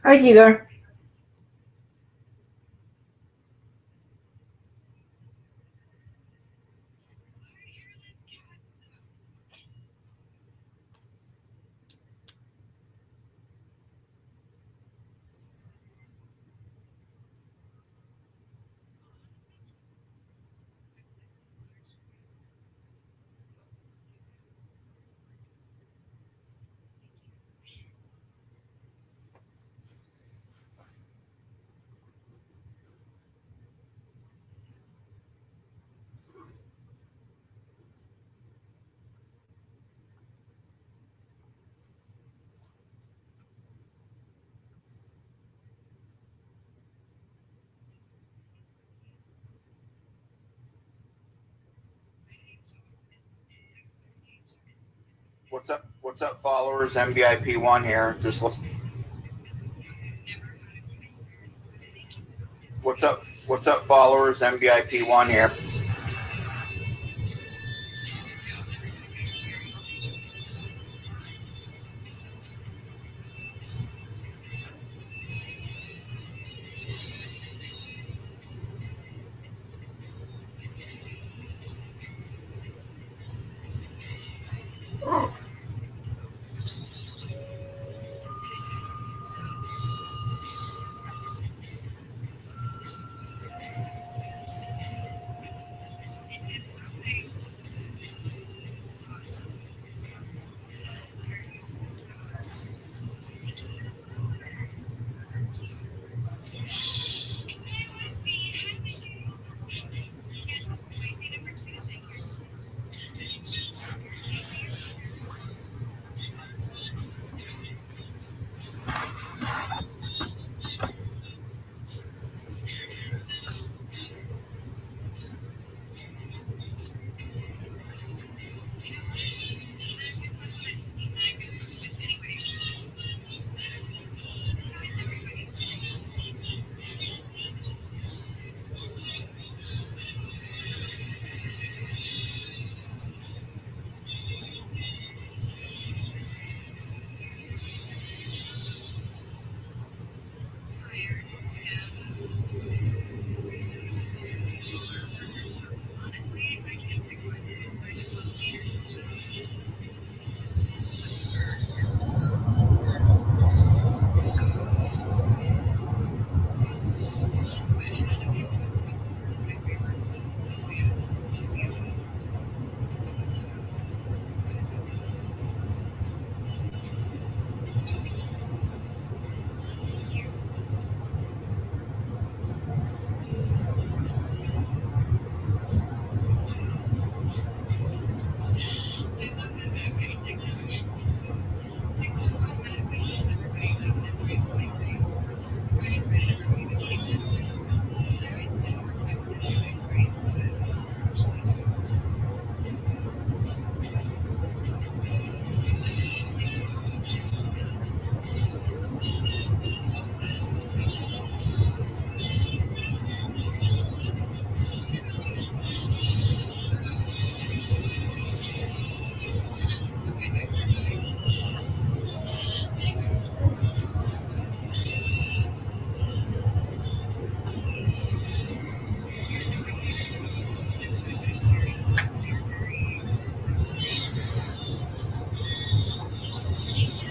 Hi, Jigar. What's up? What's up, followers? MBIP1 here. What's up? What's up, followers? MBIP1 here.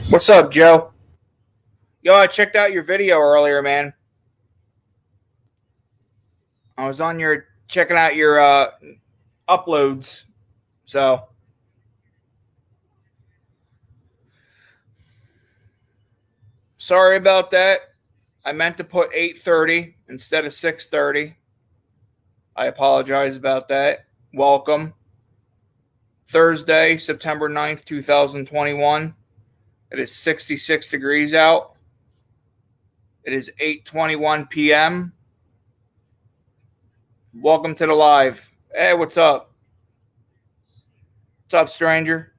What's up, Joe? Yo, I checked out your video earlier, man. I was on your checking out your uploads. So sorry about that. I meant to put 8:30 instead of 6:30. I apologize about that. Welcome. Thursday, September 9th, 2021. It is 66 degrees out. It is 8:21 p.m. Welcome to the live. Hey, what's up? What's up, stranger?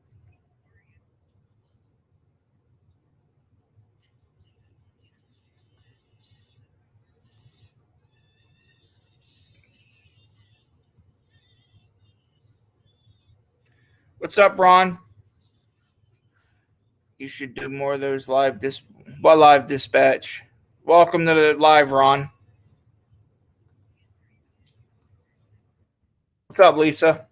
What's up, Ron? You should do more of those live dispatch. Welcome to the live, Ron. What's up, Lisa?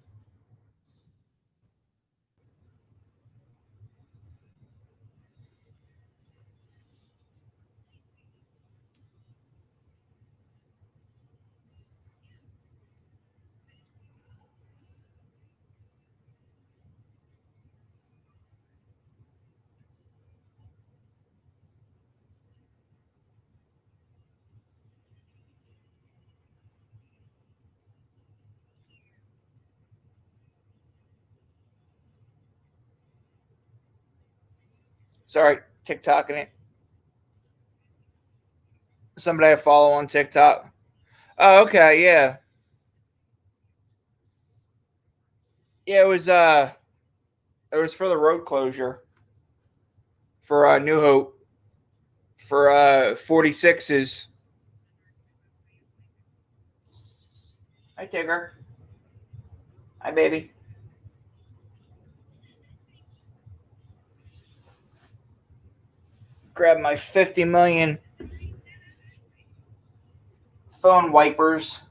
Sorry, TikToking it. Somebody I follow on TikTok. Oh, okay, yeah. Yeah, it was for the road closure for New Hope for 46s. Hi, Tigger. Hi, baby. Grab my 50 million phone wipers.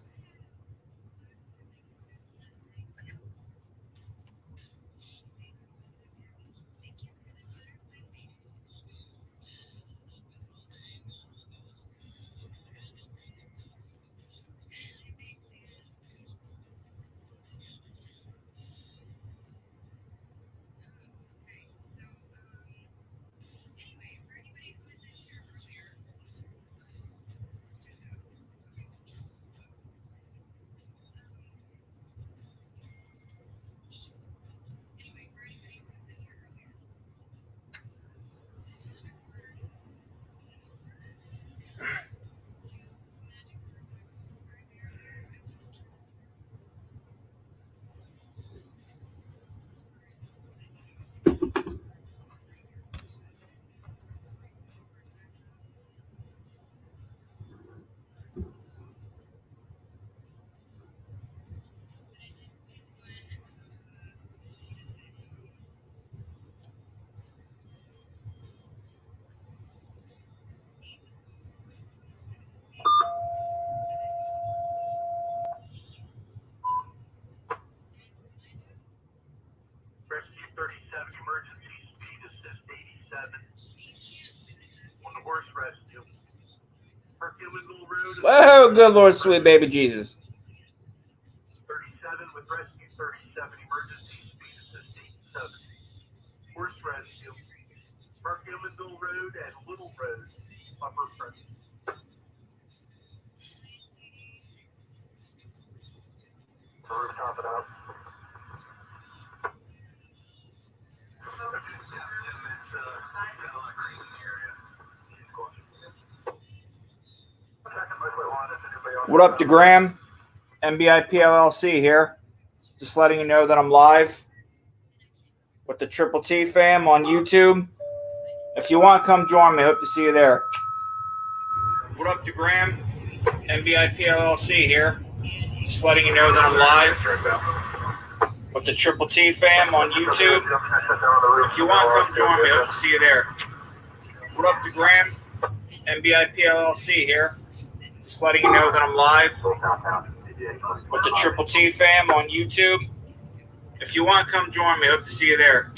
Whoa, good Lord, sweet baby Jesus. 37 with rescue 37 emergency speed assist 87. Horse rescue. Park Middle Road and Little Road. Upper front. Top it up. What up, DeGram? MBIP LLC here. Just letting you know that I'm live with the Triple T fam on YouTube. If you want, come join me. Hope to see you there. What up, DeGram? MBIP LLC here. Just letting you know that I'm live with the Triple T fam on YouTube. If you want, come join me. Hope to see you there. What up, DeGram? MBIP LLC here. Just letting you know that I'm live with the Triple T fam on YouTube. If you want, come join me. Hope to see you there.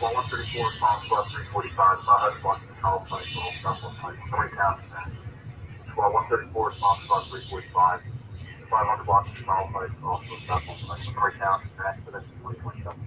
Well, 134 response plus 345, 500 blocks in the call site, roll stop on site, 3 counts that. Well, 134 response plus 345, 500 blocks in the call site, also stop on site, 3 counts that, for this 2027.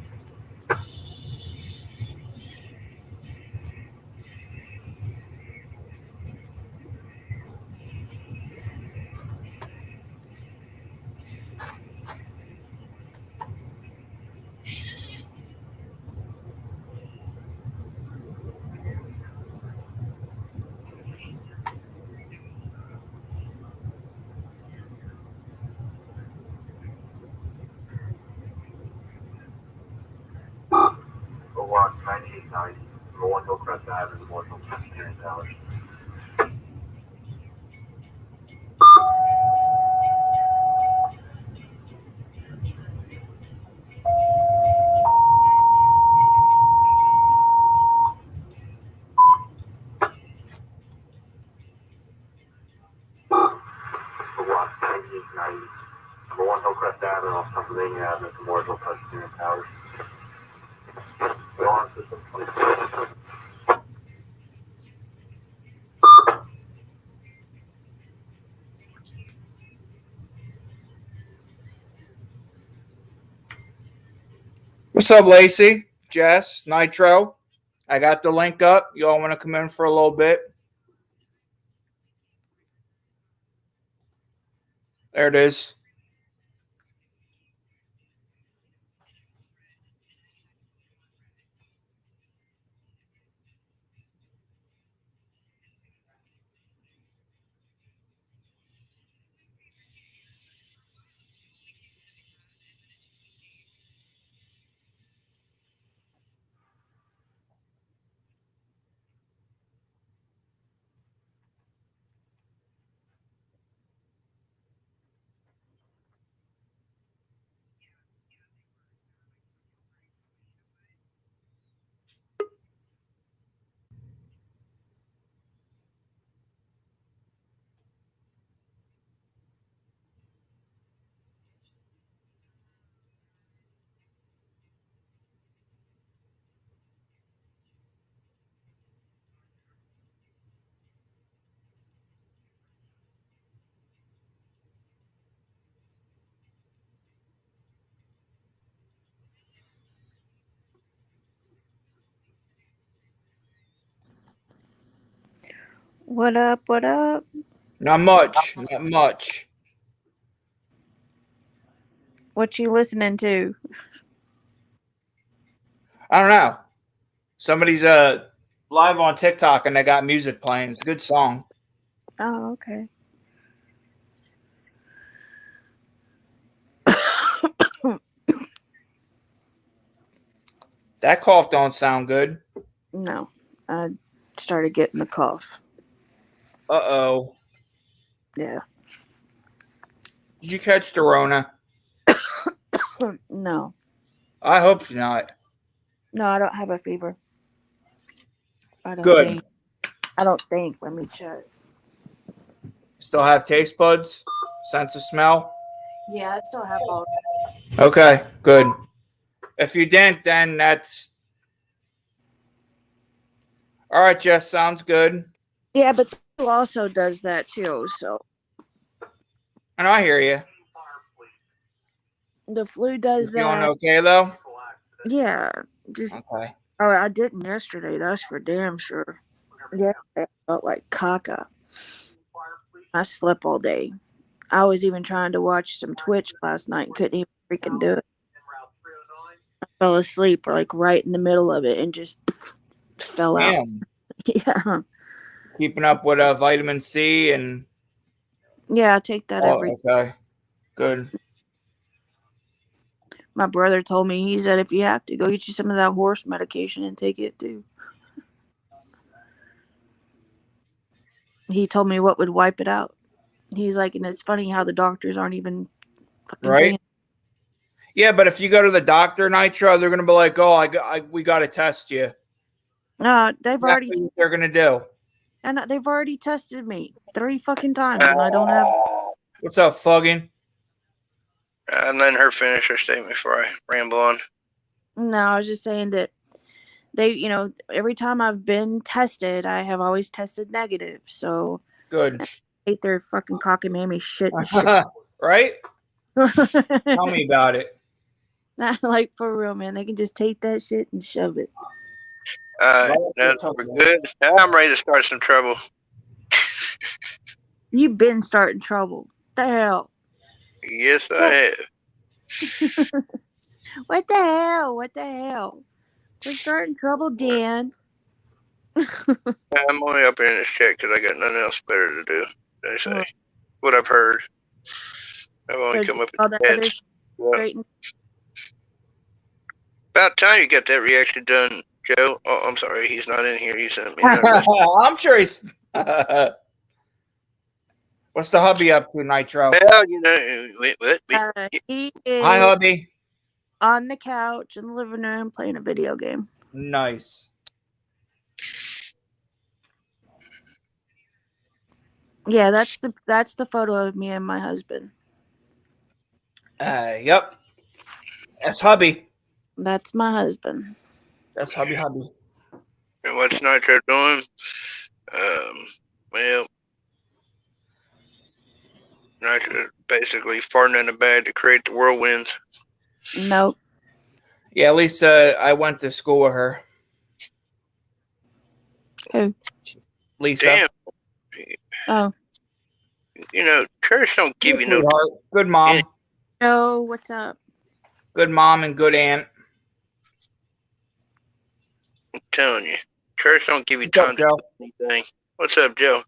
Watch 9890, Memorial Hill Crest Avenue, Memorial Hill Engineering Towers. Watch 9890, Memorial Hill Crest Avenue, off Pennsylvania Avenue, Memorial Hill Engineering Towers. Alarm system 24. What's up, Lacey? Jess, Nitro. I got the link up. You all want to come in for a little bit? There it is. What up? What up? Not much. Not much. What you listening to? I don't know. Somebody's live on TikTok and they got music playing. It's a good song. Oh, okay. That cough don't sound good. No, I started getting the cough. Uh-oh. Yeah. Did you catch the Rona? No. I hope not. No, I don't have a fever. I don't Good. think. I don't think. Let me check. Still have taste buds? Sense of smell? Yeah, I still have all. Okay, good. If you didn't, then that's... All right, Jess, sounds good. Yeah, but the flu also does that too. So And I hear you. the flu You does feeling that. okay, though? Yeah. Just. Okay. Oh, I didn't yesterday. That's for damn sure. Yeah, I felt like caca. I slept all day. I was even trying to watch some Twitch last night and couldn't even freaking do it. I fell asleep like right in the middle of it and just fell out. Damn. Yeah. Keeping up with vitamin C and... Yeah, I take that every. okay. Good. My brother told me, he said, if you have to, go get you some of that horse medication and take it too. He told me what would wipe it out. He's like, and it's funny how the doctors aren't even fucking Right? saying. Yeah, but if you go to the doctor, Nitro, they're going to be like, oh, we got to test you. No, they've already. Exactly what they're going to do. And they've already tested me 3 fucking times, and I don't have. What's up, Fuggin? And then her finish her statement before I ramble on. No, I was just saying that they, every time I've been tested, I have always tested negative. So Good. I hate their fucking cockamamie shit and shit. Right? Tell me about it. Not like for real, man. They can just take that shit and shove it. No, we're good. Now I'm ready to start some trouble. You've been starting trouble. The hell? Yes, I have. What the hell? What the hell? We're starting trouble, Dan. I'm only up here in this chat because I got nothing else better to do. They say what I've heard. I've only come up all with the other chats. shit. About time you got that reaction done, Joe. Oh, I'm sorry, he's not in here. He sent me another. I'm sure he's. What's the hubby up to, Nitro? Well, He is Hi, hubby. on the couch in the living room playing a video game. Nice. Yeah, that's the photo of me and my husband. Yep. That's hubby. That's my husband. That's hubby. And what's Nitro doing? Well, Nitro basically farting in the bag to create the whirlwinds. Nope. Yeah, at least I went to school with her. Who? Lisa. Damn. Oh. Church don't give you no. Good mom. Oh, what's up? Good mom and good aunt. I'm telling you, church don't give you What's time up, to Joe? do anything. What's up, Joe?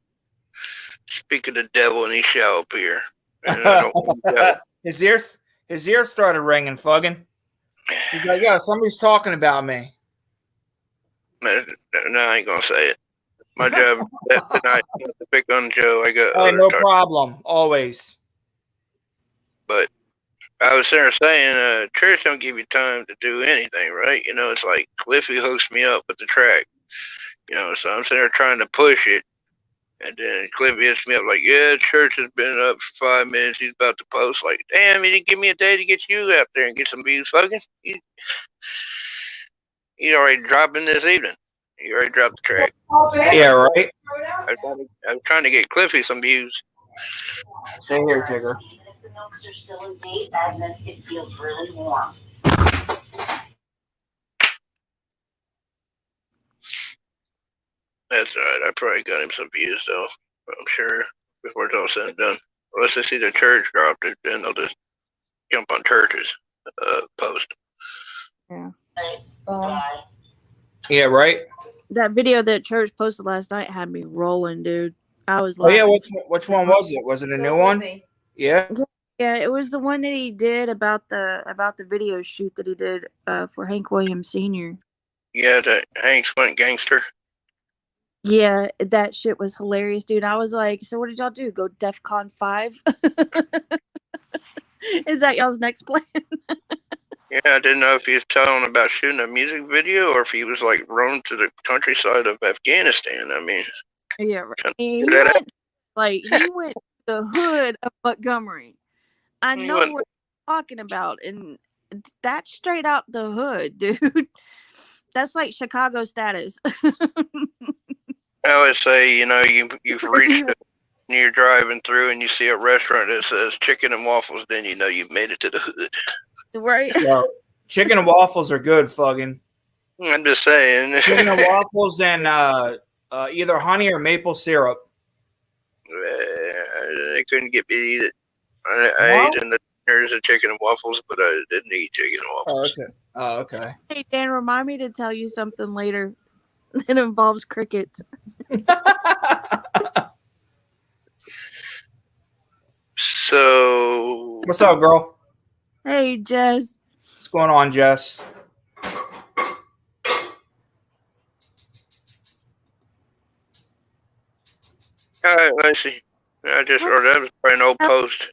Speak of the devil, and he shall appear. And I don't want to go. His ears started ringing, fugging. He's like, yeah, somebody's talking about me. No, I ain't gonna say it. My job tonight is not to pick on Joe. I got Hey, other no stuff. problem. Always. But I was there saying, church don't give you time to do anything, right? It's like Cliffy hooks me up with the track. So I'm sitting there trying to push it. And then Cliffy hits me up like, yeah, church has been up for 5 minutes. He's about to post. Like, damn, he didn't give me a day to get you out there and get some views, fucking. He's already dropping this evening. He already dropped the track. Yeah, right? I was trying to get Cliffy some views. Stay here, Tigger. The milks are still in date, Agnes. It feels really warm. That's all right. I probably got him some views, though. I'm sure before it's all said and done. Unless they see the church dropped it, then they'll just jump on church's post. Yeah. Yeah, right? That video that church posted last night had me rolling, dude. I was Oh, laughing. yeah, which one was it? Was it a new one? Yeah. Yeah, it was the one that he did about the video shoot that he did for Hank Williams Sr. Yeah, that Hanks went gangster. Yeah, that shit was hilarious, dude. I was like, so what did y'all do? Go DEFCON 5? Is that y'all's next plan? Yeah, I didn't know if he was telling about shooting a music video or if he was like roamed to the countryside of Afghanistan. I mean, Yeah, right. He that went to the hood of Montgomery. I He know went- what you're talking about, and that's straight out the hood, dude. That's like Chicago status. I always say, you've reached it and you're driving through and you see a restaurant that says chicken and waffles, then you know you've made it to the hood. Right? Well, chicken and waffles are good, fugging. I'm just saying. Chicken and waffles and either honey or maple syrup. They couldn't get me to eat it. I ate in the dinners of chicken and waffles, but I didn't eat chicken and waffles. Oh, okay. Hey, Dan, remind me to tell you something later that involves crickets. So, What's up, girl? Hey, Jess. What's going on, Jess? all right, Lacey. I just wrote that was probably an old post.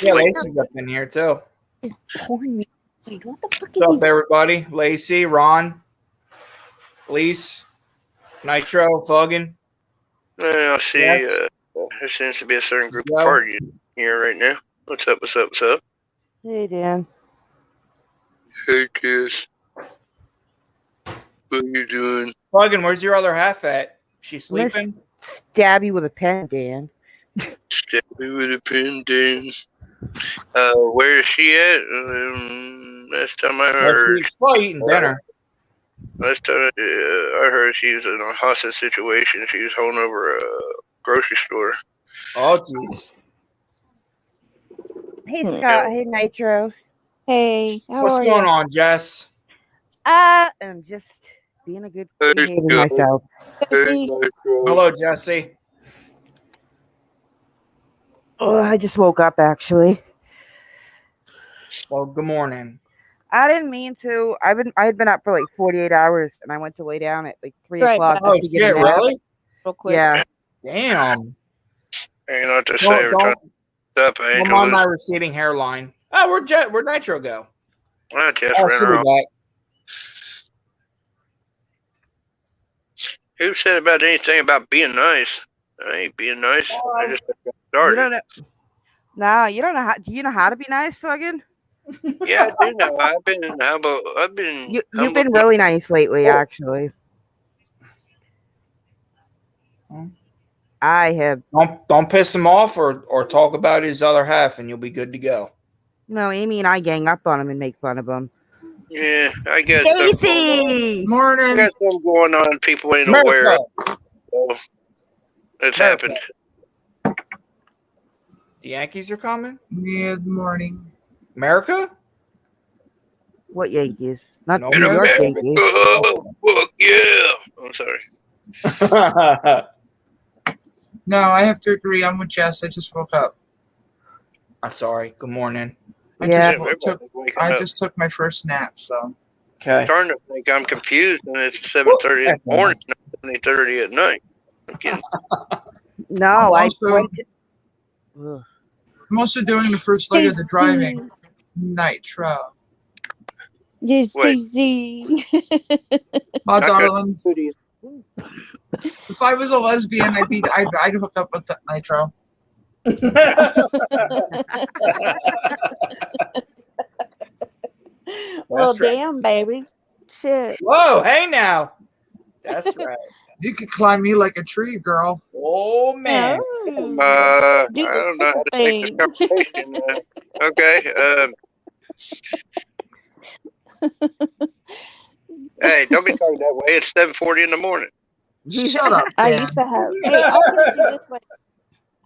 Yeah, Lacey's up in here, too. Porn me. Wait, what the fuck is What's he up, everybody? Lacey, Ron, Lise, Nitro, Fuggin. I see. Yes. There seems to be a certain group Yeah. of parties here right now. What's up? What's up? What's up? Hey, Dan. Hey, kids. What are you doing? Plugin, where's your other half at? She sleeping? Stab you with a pen, Dan. Stab me with a pen, Dan. Where is she at? Last time I heard. She's probably eating dinner. Last time I heard she was in a hostage situation. She was holding over a grocery store. Oh, jeez. Hey, Scott. Hey, Nitro. Hey, how What's are going you? on, Jess? I'm just being a good behaving myself. Jesse? Hello, Jesse. Oh, I just woke up actually. Well, good morning. I didn't mean to. I had been up for like 48 hours, and I went to lay down at like 3 Right, o'clock. Oh, just to get a shit, nap. really? Real quick. Yeah. Damn. Ain't not to say every time. Up, I'm on my receding hairline. Oh, where'd Nitro go? I just Oh, ran she'll be off. back. Who said about anything about being nice? I ain't being nice. I just got You started. don't know. Nah, you don't know how. Do you know how to be nice, fucking? Yeah, I do know. I've been You've been really nice lately, actually. I have. Don't piss him off or talk about his other half, and you'll be good to go. No, Amy and I gang up on him and make fun of him. Yeah, I guess. Stacy, I Morning. got something going on. People ain't aware of. So it's happened. The Yankees are coming? Yeah, good morning. America? What Yankees? Not No, the New no, York no. Yankees. Oh, fuck yeah! I'm sorry. No, I have to agree. I'm with Jess. I just woke up. I'm sorry. Good morning. Yeah. I just took my first nap, so. Okay. I'm starting to think I'm confused, and it's 7:30 in the morning, not 7:30 at night. I'm kidding. No, I went. I'm also doing the first leg of the driving. Nitro. Yes, Stacy. My darling. If I was a lesbian, I'd hook up with that Nitro. Well, That's right. damn, baby. Shit. Whoa, hey now. That's right. You could climb me like a tree, girl. Oh, man. I Do don't know how to the take this conversation. Okay. Hey, don't be talking that way. It's 7:40 in the morning. Shut up, I Dan. used to have. Hey, I'll put it to you this way.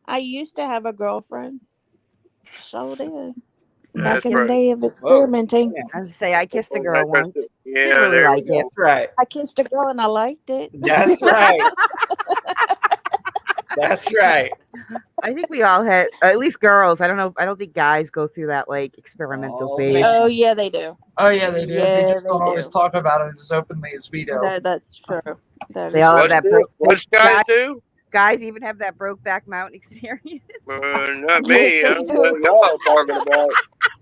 I used to have a girlfriend. So did. Back in the day of experimenting. I was to say I kissed a girl once. Yeah, Didn't really there like we go. it. That's right. I kissed a girl and I liked it. That's right. That's right. I think we all had, at least girls. I don't know. I don't think guys go through that like experimental phase. man. Oh yeah, they do. Oh, yeah, they do. Yeah, they just don't they always do. talk about it as openly as we do. That's true. They all have that broke. What's guys do? Guys even have that Brokeback Mountain experience. Not me. Yes, I they don't do. know what y'all talking about.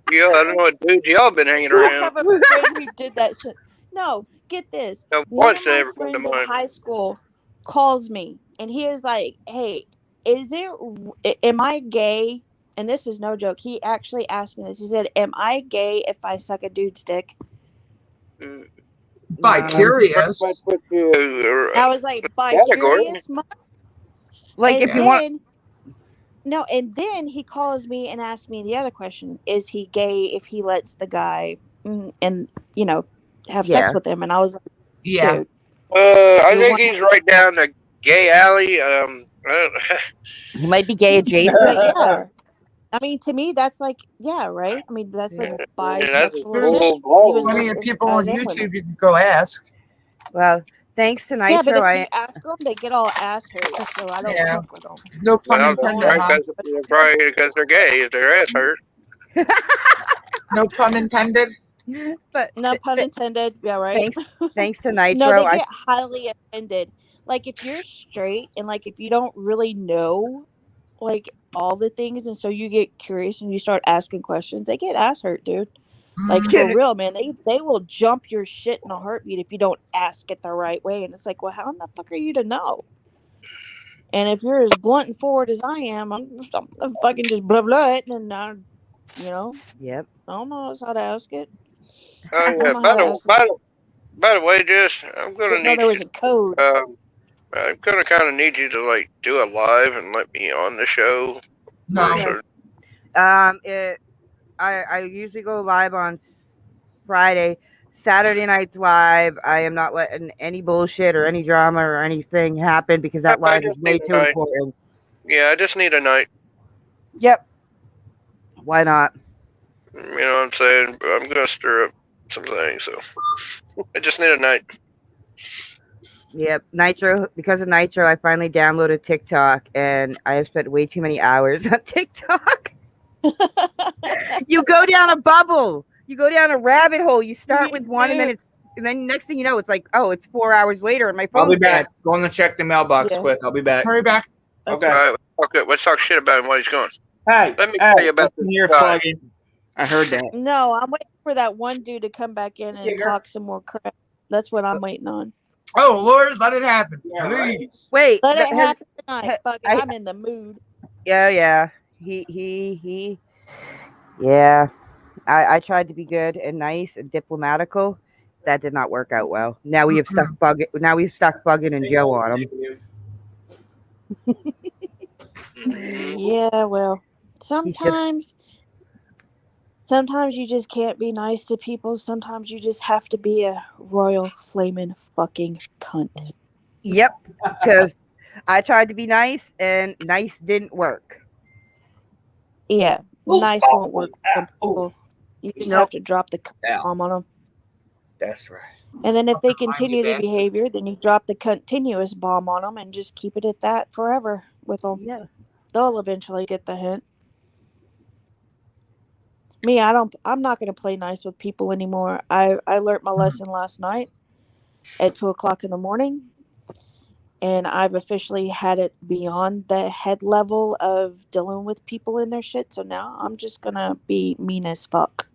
I don't know what dudes y'all been hanging I around. have a friend who did that shit. No, get this. No, One once of they my ever come to friends in mind. high school calls me and he is like, "Hey, am I gay?" And this is no joke. He actually asked me this. He said, "Am I gay if I suck a dude's dick?" By curious. I was like, "By Category. curious?" Like And if you want. No, and then he calls me and asks me the other question: is he gay if he lets the guy and have sex with him? And I was like, yeah. dude, I think he's right down the gay alley. He might be gay adjacent. But yeah, I mean, to me, that's like, yeah, right. I mean, that's like bisexual. There's plenty of people on YouTube you could go ask. Well, thanks to Nitro, Yeah, but if you ask them, they get all ass hurt, so I don't fuck with them. No pun intended, huh? Probably because they're gay if their ass hurt. No pun intended. But no pun intended. Yeah, right. Thanks to Nitro, No, they get highly offended. Like if you're straight and like if you don't really know like all the things, and so you get curious and you start asking questions, they get ass hurt, dude. Like for real, man. They will jump your shit in a heartbeat if you don't ask it the right way. And it's like, well, how in the fuck are you to know? And if you're as blunt and forward as I am, I'm fucking just blah blah it, and Yep. I don't know how to ask it. Oh yeah. By By the way, Jess, I'm gonna Didn't know need there you. was a code. I'm gonna kind of need you to like do a live and let me on the show. No. Or- I usually go live on Friday. Saturday night's live. I am not letting any bullshit or any drama or anything happen because that I live is just way need a too night. important. Yeah, I just need a night. Yep. Why not? You know what I'm saying? I'm gonna stir up some things, so I just need a night. Yep. Nitro. Because of Nitro, I finally downloaded TikTok and I have spent way too many hours on TikTok. You go down a bubble. You go down a rabbit hole. You start You with one do. and then next thing you know, it's like, oh, it's 4 hours later and my I'll be phone's dead. back. Going to check the mailbox Yeah. quick. I'll be back. Hurry back. Okay. All right, okay, let's talk shit about him while he's gone. Hey, Let me tell you about listen this here, guy. Fuggy. I heard that. No, I'm waiting for that one dude to come back in and Digger. talk some more crap. That's what I'm waiting on. Oh Lord, let it happen, Yeah, right. please. Wait. Let it have- happen tonight. Fuck it. I- I'm in the mood. Yeah. He. Yeah. I tried to be good and nice and diplomatical. That did not work out well. Now we have stuck bugging. Now we've stuck bugging and Joe on him. Yeah, well, sometimes you just can't be nice to people. Sometimes you just have to be a royal flaming fucking cunt. Yep. Because I tried to be nice and nice didn't work. Yeah, nice won't work for some people. You just Nope. have to drop the Yeah. bomb on them. That's right. And then if they Mind you, continue the Dad. behavior, then you drop the continuous bomb on them and just keep it at that forever with them. Yeah. They'll eventually get the hint. Me, I'm not going to play nice with people anymore. I learned my lesson last night at 2:00 in the morning, and I've officially had it beyond the head level of dealing with people in their shit. So now I'm just going to be mean as fuck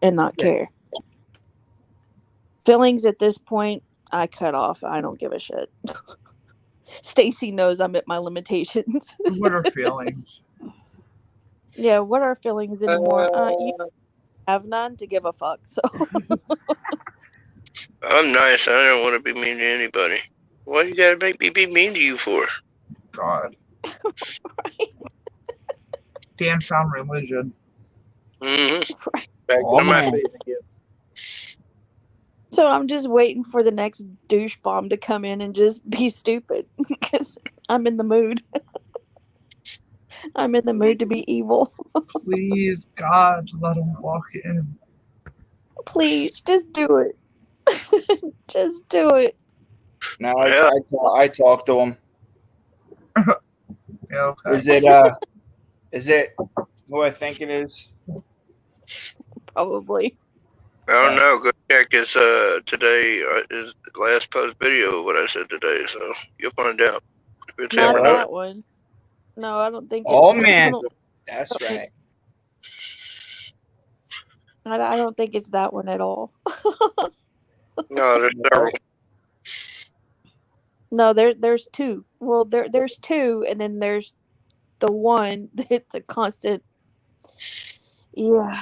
and not care. Feelings at this point, I cut off. I don't give a shit. Stacy knows I'm at my limitations. What are feelings? Yeah, what are feelings anymore? You have none to give a fuck. So I'm nice. I don't want to be mean to anybody. What you gotta make me be mean to you for? God. Dan found religion. Mm-hmm. Right. Back Oh, into my man. face again. So I'm just waiting for the next douche bomb to come in and just be stupid because I'm in the mood. I'm in the mood to be evil. Please, God, let him walk in. Please, just do it. Just do it. No, Yeah. I talked to him. Yeah, okay. Is it who I think it is? Probably. I don't know. Go check his today his last post video of what I said today, so you'll find out. If it's him Not or Yeah. not. that one. No, I don't think Oh, it's man. I don't, That's right. I don't think it's that one at all. No, there's several. No, there's two. Well, there's two, and then there's the one that's a constant. Yeah.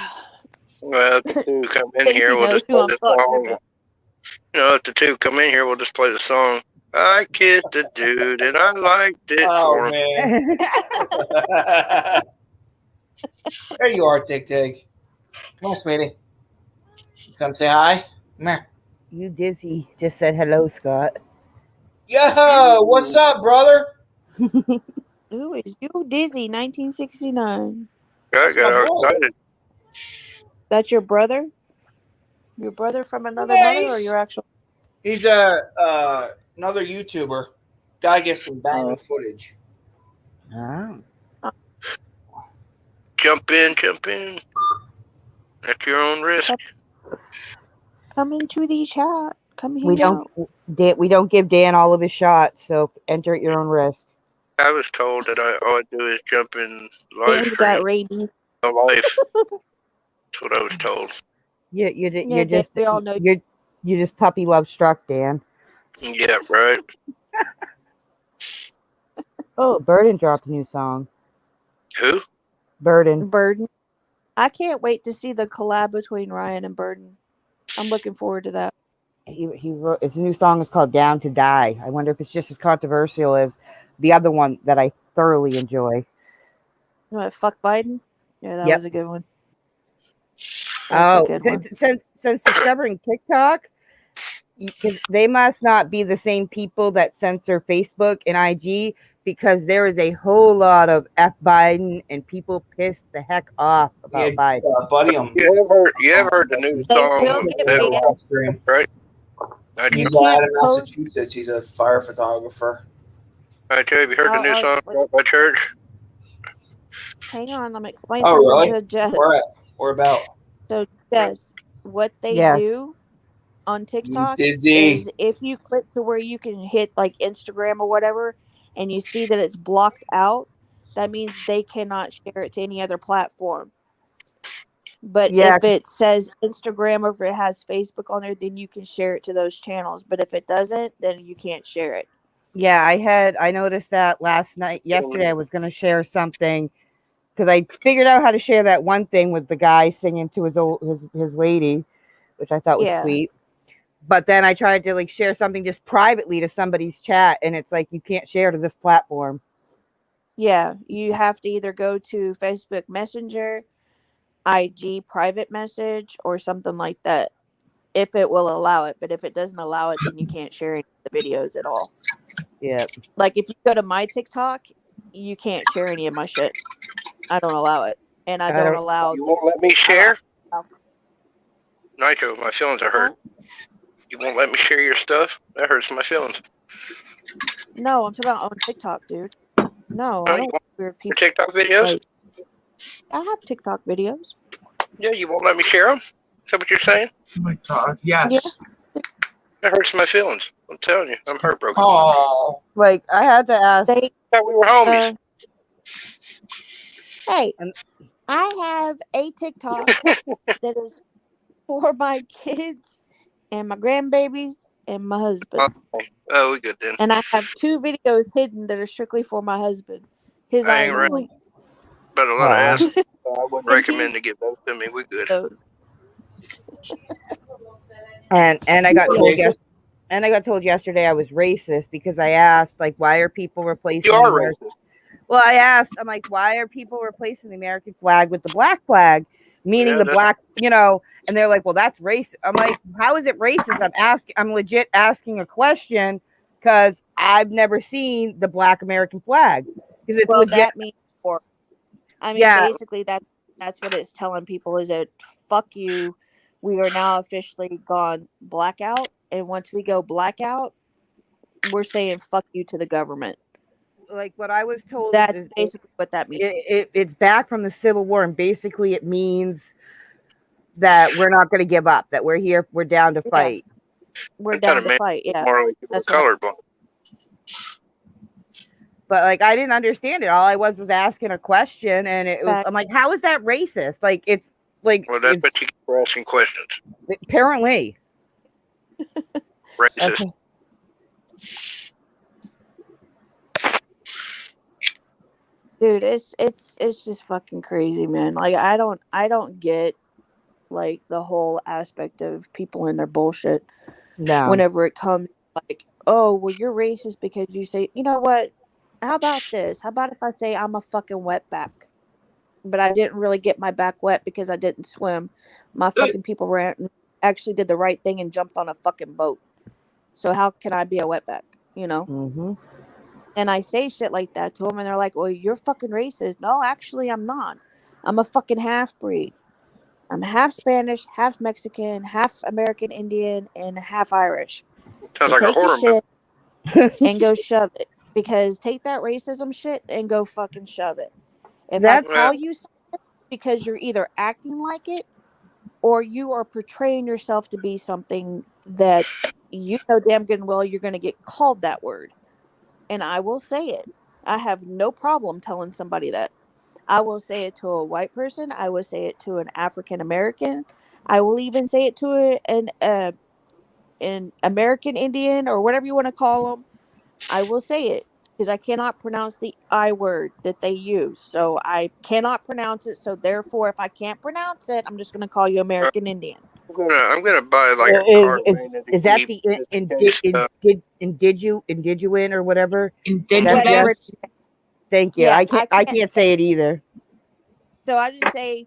Well, if the two come in Stacy here, we'll knows just who play I'm the talking song. about. You know, if the two come in here, we'll just play the song. I kissed a dude and I liked it for Oh, him. man. There you are, Tig Tig. Come on, sweetie. Come say hi. Come here. You dizzy just said hello, Scott. Yo, what's up, brother? Who is you Dizzy 1969? I That's got my all boy. excited. That's your brother? Your brother from another Yeah, mother or your actual? He's another YouTuber. Guy gets some banging footage. Oh. Jump in. At your own risk. Come into the chat. Come hang We out. we don't give Dan all of his shots, so enter at your own risk. I was told that all I do is jump in live Dan's got stream. rabies. No life. That's what I was told. You're Yeah, Dan, just we all know. you're just puppy love struck, Dan. Yeah, right. Oh, Burden dropped a new song. Who? Burden. Burden. I can't wait to see the collab between Ryan and Burden. I'm looking forward to that. he wrote. His new song is called "Down to Die." I wonder if it's just as controversial as the other one that I thoroughly enjoy. What, fuck Biden? Yeah, that Yep. was a good one. That's a good one. Since discovering TikTok, because they must not be the same people that censor Facebook and IG, because there is a whole lot of F Biden and people pissed the heck off about Biden. Buddy, You have heard the new They song, will get banned. right? You He's can't out of post. Massachusetts. He's a fire photographer. Have you heard the new song about my church? Hang on, I'm explaining Oh, something really? to Jess. Where about? So, Jess, what they Yes. do on TikTok Dizzy. is if you click to where you can hit like Instagram or whatever, and you see that it's blocked out, that means they cannot share it to any other platform. But Yeah. if it says Instagram or if it has Facebook on there, then you can share it to those channels. But if it doesn't, then you can't share it. Yeah, I noticed that yesterday I was going to share something because I figured out how to share that one thing with the guy singing to his lady, which I thought was sweet. But then I tried to like share something just privately to somebody's chat, and it's like you can't share to this platform. Yeah, you have to either go to Facebook Messenger, IG private message, or something like that, if it will allow it. But if it doesn't allow it, then you can't share any of the videos at all. Yeah. Like if you go to my TikTok, you can't share any of my shit. I don't allow it, and I don't allow. You won't let me share. Nitro, my feelings are hurt. You won't let me share your stuff. That hurts my feelings. No, I'm talking about on TikTok, dude. No, I don't want weird people. TikTok videos? Like, I have TikTok videos. Yeah, you won't let me share them? Is that what you're saying? Oh my God, yes. Yeah. That hurts my feelings. I'm telling you, I'm heartbroken. Oh. Like, I had to ask. They thought we were homies. Hey, I have a TikTok that is for my kids and my grandbabies and my husband. Oh, we good then. And I have 2 videos hidden that are strictly for my husband. His I eyes ain't right. only. But a lot of ass. I wouldn't recommend to give those to me. We good. And I got told yesterday I was racist because I asked, like, why are people replacing? You are racist. Well, I asked, I'm like, why are people replacing the American flag with the black flag, meaning the black, and they're like, well, that's racist. I'm like, how is it racist? I'm legit asking a question because I've never seen the black American flag because it's legit. That means basically that's what it's telling people is that fuck you. We are now officially gone blackout, and once we go blackout, we're saying fuck you to the government. Like what I was told. That's basically what that means. It's back from the Civil War, and basically it means that we're not going to give up. That we're here. We're down to fight. We're down to fight. Yeah, more like that's colorblind. But like I didn't understand it. All I was asking a question, and it was. I'm like, how is that racist? Like it's like. Well, that's what you keep asking questions. Apparently. Racist. Okay. Dude, it's just fucking crazy, man. Like I don't get like the whole aspect of people and their bullshit. No. Whenever it comes like, oh, well, you're racist because you say, you know what? How about this? How about if I say I'm a fucking wetback, but I didn't really get my back wet because I didn't swim. My fucking people actually did the right thing and jumped on a fucking boat. So how can I be a wetback? Mm-hmm. And I say shit like that to them, and they're like, well, you're fucking racist. No, actually, I'm not. I'm a fucking half-breed. I'm half Spanish, half Mexican, half American Indian, and half Irish. Sounds like take a horror your shit and go shove it. Because take that racism shit and go fucking shove it. If I call you something because you're either acting like it or you are portraying yourself to be something that you know damn good and well you're going to get called that word. And I will say it. I have no problem telling somebody that. I will say it to a white person. I will say it to an African American. I will even say it to an American Indian or whatever you want to call them. I will say it because I cannot pronounce the I word that they use. So I cannot pronounce it. So therefore, if I can't pronounce it, I'm just going to call you American Indian. I'm gonna buy like a car. Is that the indiduin or whatever? Indigenous. Thank you. Yeah, I can't say it either. So I just say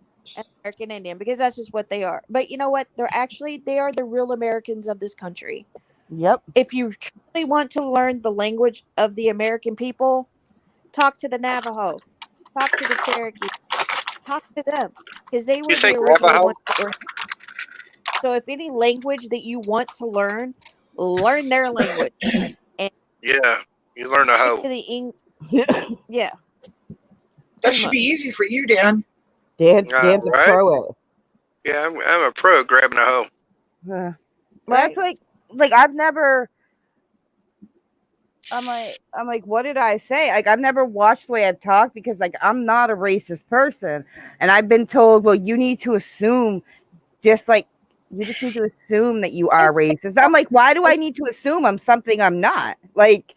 American Indian because that's just what they are. But you know what? They are the real Americans of this country. Yep. If you truly want to learn the language of the American people, talk to the Navajo, talk to the Cherokee, talk to them because they were You the think original Navajo? ones that were. So if any language that you want to learn their language and Yeah, you learn a hoe. Yeah. That should be easy for you, Dan. Dan's a Right? pro at it. Yeah, I'm a pro at grabbing a hoe. That's like I've never. I'm like, what did I say? Like, I've never watched the way I talk because, like, I'm not a racist person, and I've been told, well, you need to assume, just like, you just need to assume that you are racist. I'm like, why do I need to assume I'm something I'm not? Like,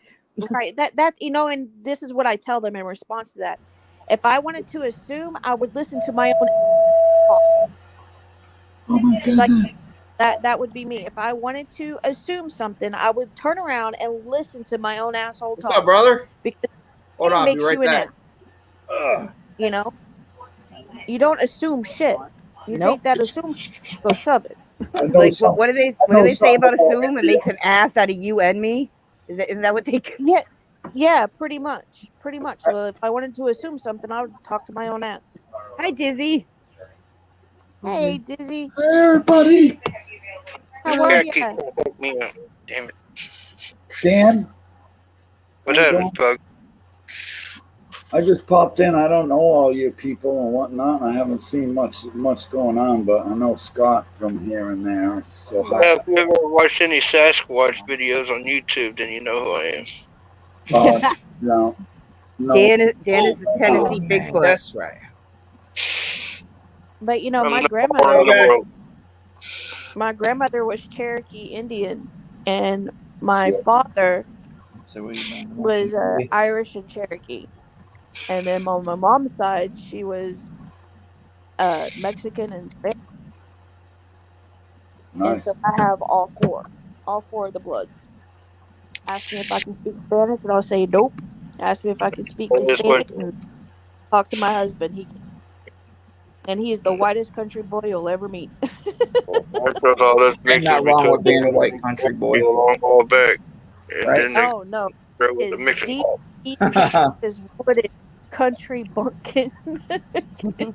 right. That and this is what I tell them in response to that. If I wanted to assume, I would listen to my own. Oh my goodness. Like that would be me. If I wanted to assume something, I would turn around and listen to my own asshole talk. What's up, brother? Because Hold it on, makes be right you an back. ass. You know, you don't assume shit. You take that assume, go shove it. Like, what do they say about assume? It makes an ass out of you and me. Isn't that what they? Yeah, pretty much. So if I wanted to assume something, I would talk to my own ass. Hi, Dizzy. Hey, Dizzy. Hey, everybody. How are Keep you? trying to hook me up. Damn it. Dan, What happened, Pug? I just popped in. I don't know all you people and whatnot. I haven't seen much going on, but I know Scott from here and there. So If you ever watched any Sasquatch videos on YouTube, then you know who I am. no. Dan is the Tennessee Bigfoot. That's right. But you know, I'm my the grandmother. part of the world. My grandmother was Cherokee Indian, and my father was Irish and Cherokee. And then on my mom's side, she was Mexican and Spanish. And Nice. so I have all four of the bloods. Ask me if I can speak Spanish, and I'll say nope. Ask me if I can speak Hispanic, and talk to my husband. He can. And he is the whitest country boy you'll ever meet. Ain't not wrong with being a white country boy. A long ball back. And Right? then they Oh no, throw with the his mixing deep ball. is wooded country bumpkin.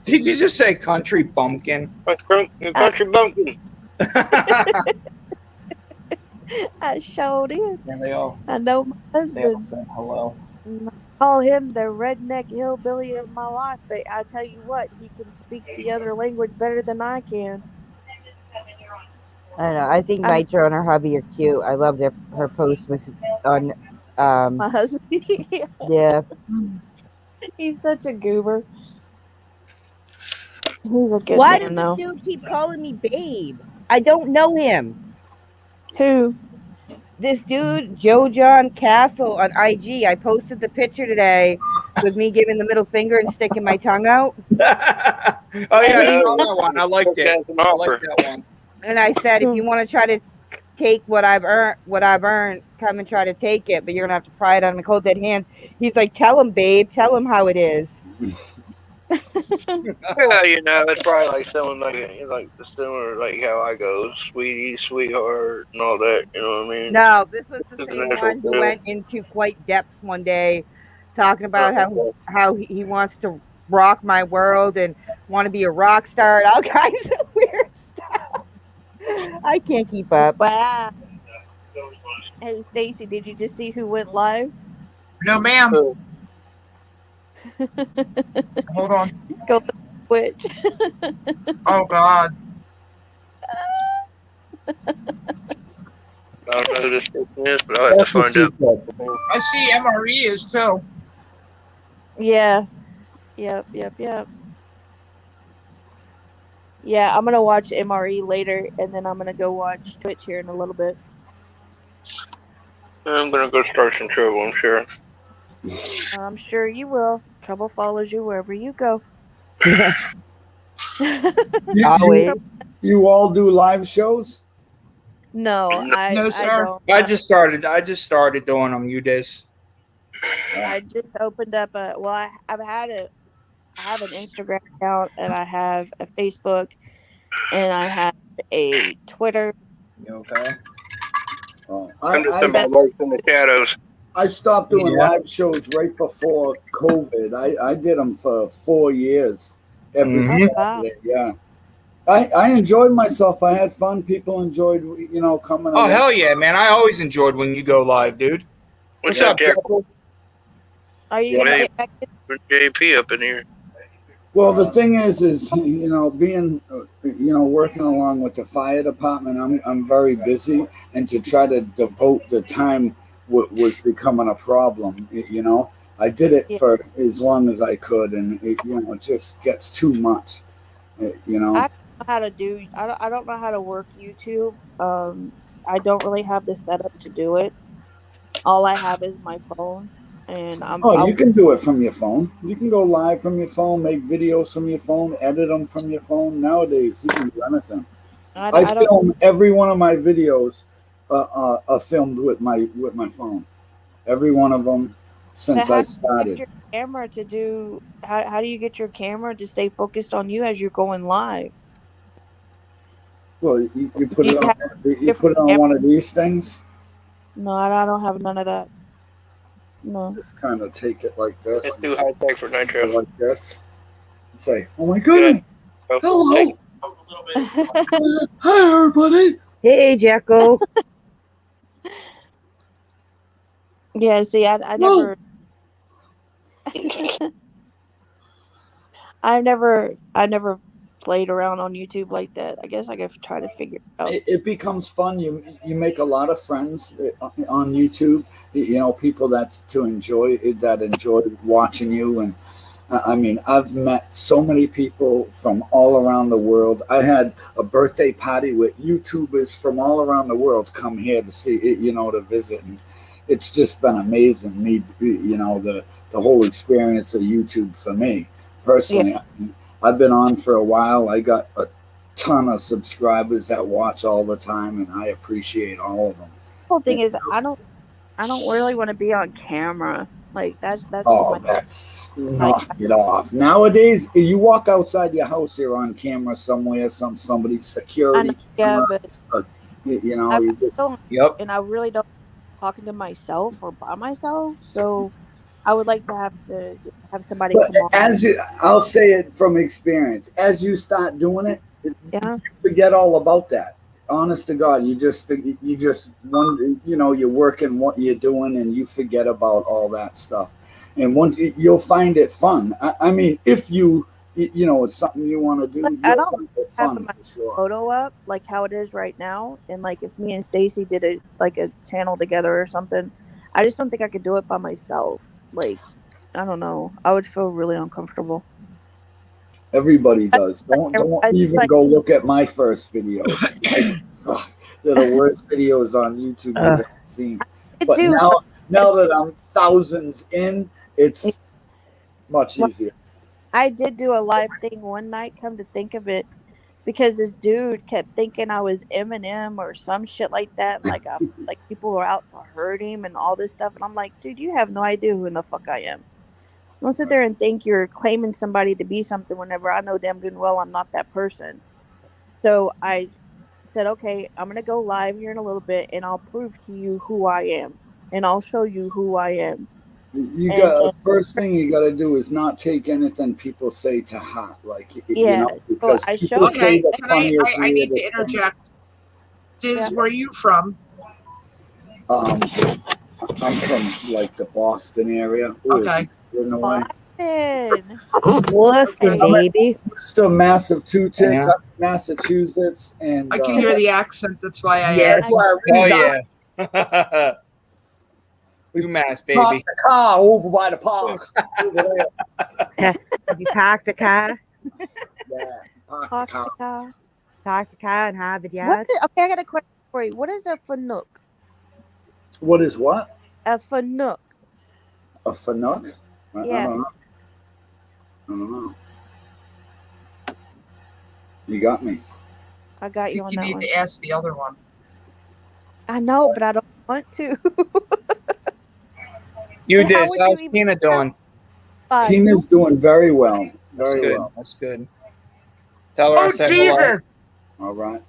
Did you just say country bumpkin? Country bumpkin. I showed it. Yeah, they all I know my husband. said hello. I call him the redneck hillbilly of my life, but I tell you what, he can speak the other language better than I can. I don't know. I think Nitro and her hubby are cute. I loved her post with on my husband. Yeah. He's such a goober. He's a good Why man, does though. this dude keep calling me babe? I don't know him. Who? This dude, Joe John Castle on IG. I posted the picture today with me giving the middle finger and sticking my tongue out. Oh yeah, I saw that one. I liked it. I liked that one. And I said, if you want to try to take what I've earned, come and try to take it, but you're gonna have to pry it on the cold dead hands. He's like, tell him, babe, tell him how it is. Yeah, you know, it's probably like someone like similar like how I go, sweetie, sweetheart, and all that. You know what I mean? No, this was the same one who went into quite depths one day, talking about how he wants to rock my world and want to be a rock star and all kinds of weird stuff. I can't keep up. Wow. Hey, Stacy, did you just see who went live? No, ma'am. Hold on. Go to Twitch. Oh God. I don't know who this person is, but I'll have to find out. I see MRE is too. Yeah. Yep. Yeah, I'm gonna watch MRE later, and then I'm gonna go watch Twitch here in a little bit. I'm gonna go start some trouble, I'm sure. I'm sure you will. Trouble follows you wherever you go. Always. You all do live shows? No, No, I sir. don't. I just started doing them. You dis. I just opened up a. Well, I have an Instagram account and I have a Facebook and I have a Twitter. You okay? Oh, I'm just But somebody lurks in the shadows. I stopped doing Yeah. live shows right before COVID. I did them for 4 years. Every Mhm. oh wow, Saturday, yeah. I enjoyed myself. I had fun. People enjoyed, coming. Oh and hell yeah, man! I always enjoyed when you go live, dude. We What's got up, Jack Jekyll? are you Yeah. gonna Hey. get back? and JP up in here. Well, the thing is being, working along with the fire department, I'm very busy, and to try to devote the time was becoming a problem. I did it Yeah, for as long as I could, and it just gets too much. I don't know how to do. I don't know how to work YouTube. I don't really have the setup to do it. All I have is my phone, and Oh, you can do it from your phone. You can go live from your phone, make videos from your phone, edit them from your phone. Nowadays, you can do anything. I I don't. film every one of my videos, are filmed with my phone. Every one of them But since how I do you get started. your camera to do? How do you get your camera to stay focused on you as you're going live? Well, you put Do it you on. have You different put it on cameras? one of these things. No, I don't have none of that. No. Just kind of take it like It's this, too high tech for or Nitro. like this. And say, "Oh my Good. goodness! Oh, take Hello, hi everybody." Hey, Jacko. Yeah, see, I Whoa. never, I never played around on YouTube like that. I guess I could try to figure it out. It becomes fun. You make a lot of friends on YouTube. People that enjoy watching you. And I mean, I've met so many people from all around the world. I had a birthday party with YouTubers from all around the world come here to see it, to visit. And it's just been amazing. The whole experience of YouTube for me Yeah. personally. I've been on for a while. I got a ton of subscribers that watch all the time, and I appreciate all of them. Whole thing And, is, I don't really want to be on camera. Like that's too oh, much. that's Like, knock it off. Nowadays, if you walk outside your house, you're on camera somewhere, somebody's I know, security yeah, camera. but Uh, I you just. don't, Yep. and I really don't talking to myself or by myself. So I would like to have somebody But come on. I'll say it from experience. As you start doing it, Yeah. you forget all about that. Honest to God, you just one, you're working what you're doing, and you forget about all that stuff. And once you'll find it fun. I mean, if it's something you want to Like, do, I you'll don't find it have fun my for sure. photo up like how it is right now, and like if me and Stacy did a channel together or something, I just don't think I could do it by myself. Like, I don't know, I would feel really uncomfortable. Everybody I, does. like, Don't I even like go look at my first videos. They're the worst videos on YouTube you've ever seen. I But do. now that I'm thousands in, it's much Like, easier. I did do a live thing one night. Come to think of it, because this dude kept thinking I was Eminem or some shit like that, and like people were out to hurt him and all this stuff, and I'm like, dude, you have no idea who in the fuck I am. Don't sit there and think you're claiming somebody to be something whenever I know damn good and well I'm not that person. So I said, okay, I'm gonna go live here in a little bit, and I'll prove to you who I am, and I'll show you who I am. You And got then, first thing you got to do is not take anything people say to heart, like yeah, so because I people showed him. say Okay, the can funniest, I need to weirdest thing. interject. Yeah. Diz, where are you from? I'm from like the Boston area. Ooh, Okay. in the way. Boston. Boston, Okay. baby. Still massive two tits. Yeah. I'm in Massachusetts, and I can hear the accent. That's why I Yes. that's asked. why I Oh reside. yeah. We UMass, parked baby. the car over by the park. Over there. You park the car, Yeah, park the Park car. the car. park the car in Harvard What? Yard. Okay, I got a question for you. What is a fanook? What is what? A fanook. A fanook? I Yeah. don't know. I don't know. You got me. I got you think on you that need one. to ask the other one. I know, but I don't want to. You And how did. would you How's even Tina doing? Tina's doing very well. That's Very good. well. That's good. Tell her I Oh, said hello. Jesus! All right.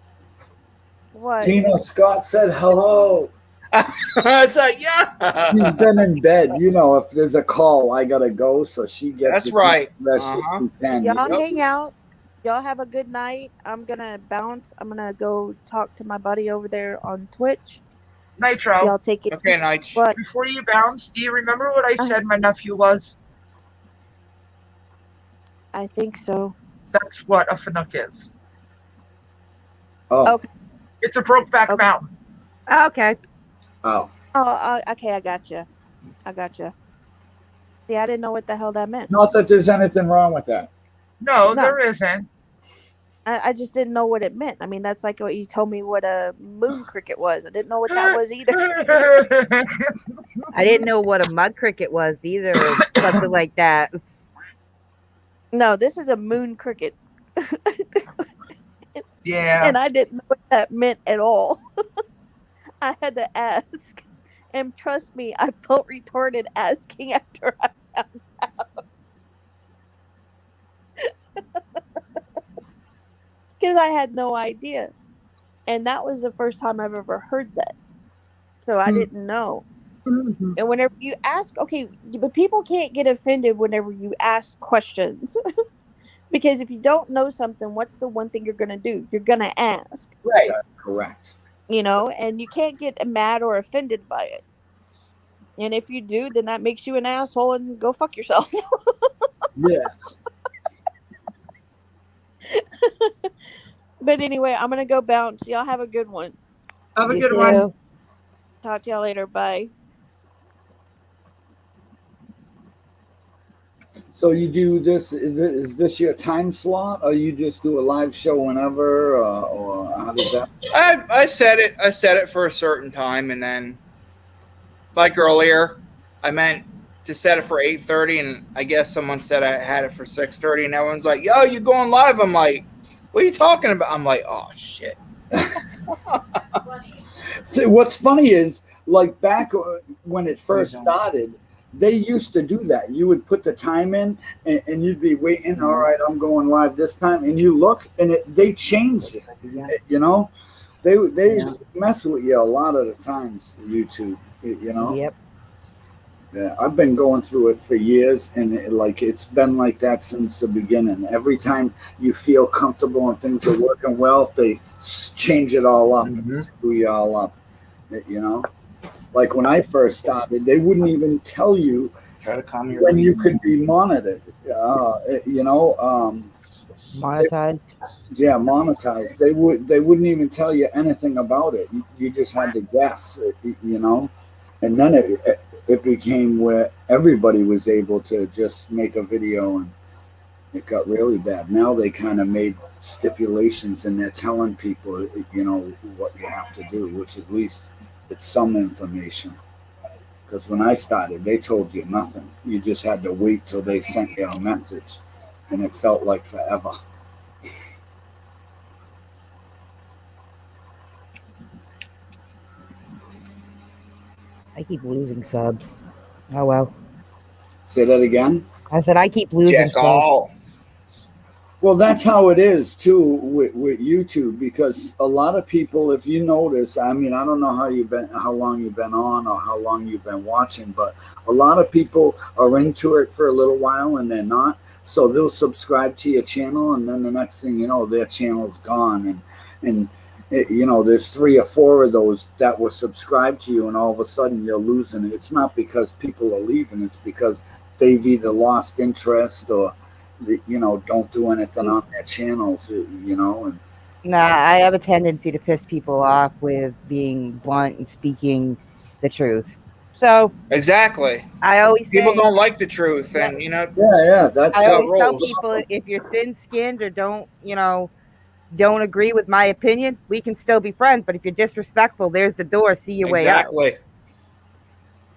What? Tina, Scott said hello. It's like, yeah. She's been in bed. You know, if there's a call, I gotta go, so she gets That's right. rest as she can. Y'all Yep. hang out. Y'all have a good night. I'm gonna bounce. I'm gonna go talk to my buddy over there on Twitch. Nitro, Y'all take it. Okay, Nitro. But before you bounce, do you remember what I said my nephew was? I think so. That's what a Finook is. Oh. Okay. It's a Brokeback Mountain. Okay. Oh. Oh, okay. I gotcha. See, I didn't know what the hell that meant. Not that there's anything wrong with that. No, No. there isn't. I just didn't know what it meant. I mean, that's like what you told me what a moon cricket was. I didn't know what that was either. I didn't know what a mud cricket was either, or something like that. No, this is a moon cricket. Yeah. And I didn't know what that meant at all. I had to ask. And trust me, I felt retarded asking after I found out. Because I had no idea. And that was the first time I've ever heard that. So I didn't know. Mm-hmm. And whenever you ask, okay, but people can't get offended whenever you ask questions. Because if you don't know something, what's the one thing you're going to do? You're going to ask. Right. That's correct. You know, and you can't get mad or offended by it. And if you do, then that makes you an asshole and go fuck yourself. Yes. But anyway, I'm going to go bounce. Y'all have a good one. Have a You good too. one. Talk to y'all later. Bye. So you do this? Is this your time slot, or you just do a live show whenever, or how does that? I set it. I set it for a certain time, and then, like earlier, I meant to set it for 8:30, and I guess someone said I had it for 6:30, and everyone's like, "Yo, you going live?" I'm like, "What are you talking about?" I'm like, "Oh shit." See, what's funny is, like, back when it first started, they used to do that. You would put the time in, and you'd be waiting. All right, I'm going live this time, and you look, and they changed it. You know, they mess with you a lot of the times. YouTube, you know. Yep. Yeah, I've been going through it for years, and it's been like that since the beginning. Every time you feel comfortable and things are working well, they change it all up, and screw you all up. You know, like when I first started, they wouldn't even tell you when you could be monitored. You know, Monetized. yeah, monetized. They wouldn't even tell you anything about it. You just had to guess. You know, and then it became where everybody was able to just make a video, and it got really bad. Now they kind of made stipulations, and they're telling people, you know, what you have to do, which at least it's some information. Because when I started, they told you nothing. You just had to wait till they sent you a message, and it felt like forever. I keep losing subs. Oh well. Say that again? I said I keep losing Check subs. all. Well, that's how it is too with YouTube, because a lot of people, if you notice, I mean, I don't know how long you've been on or how long you've been watching, but a lot of people are into it for a little while and they're not. So they'll subscribe to your channel, and then the next thing you know, their channel's gone, and you know, there's 3 or 4 of those that were subscribed to you, and all of a sudden you're losing it. It's not because people are leaving; it's because they've either lost interest or you know, don't do anything on their channels, you know. And Nah, I have a tendency to piss people off with being blunt and speaking the truth. So Exactly. I always People say, don't like the truth, and you know. yeah, that's I so always tell rules. people, if you're thin-skinned or don't agree with my opinion, we can still be friends. But if you're disrespectful, there's the door. See your way out. Exactly.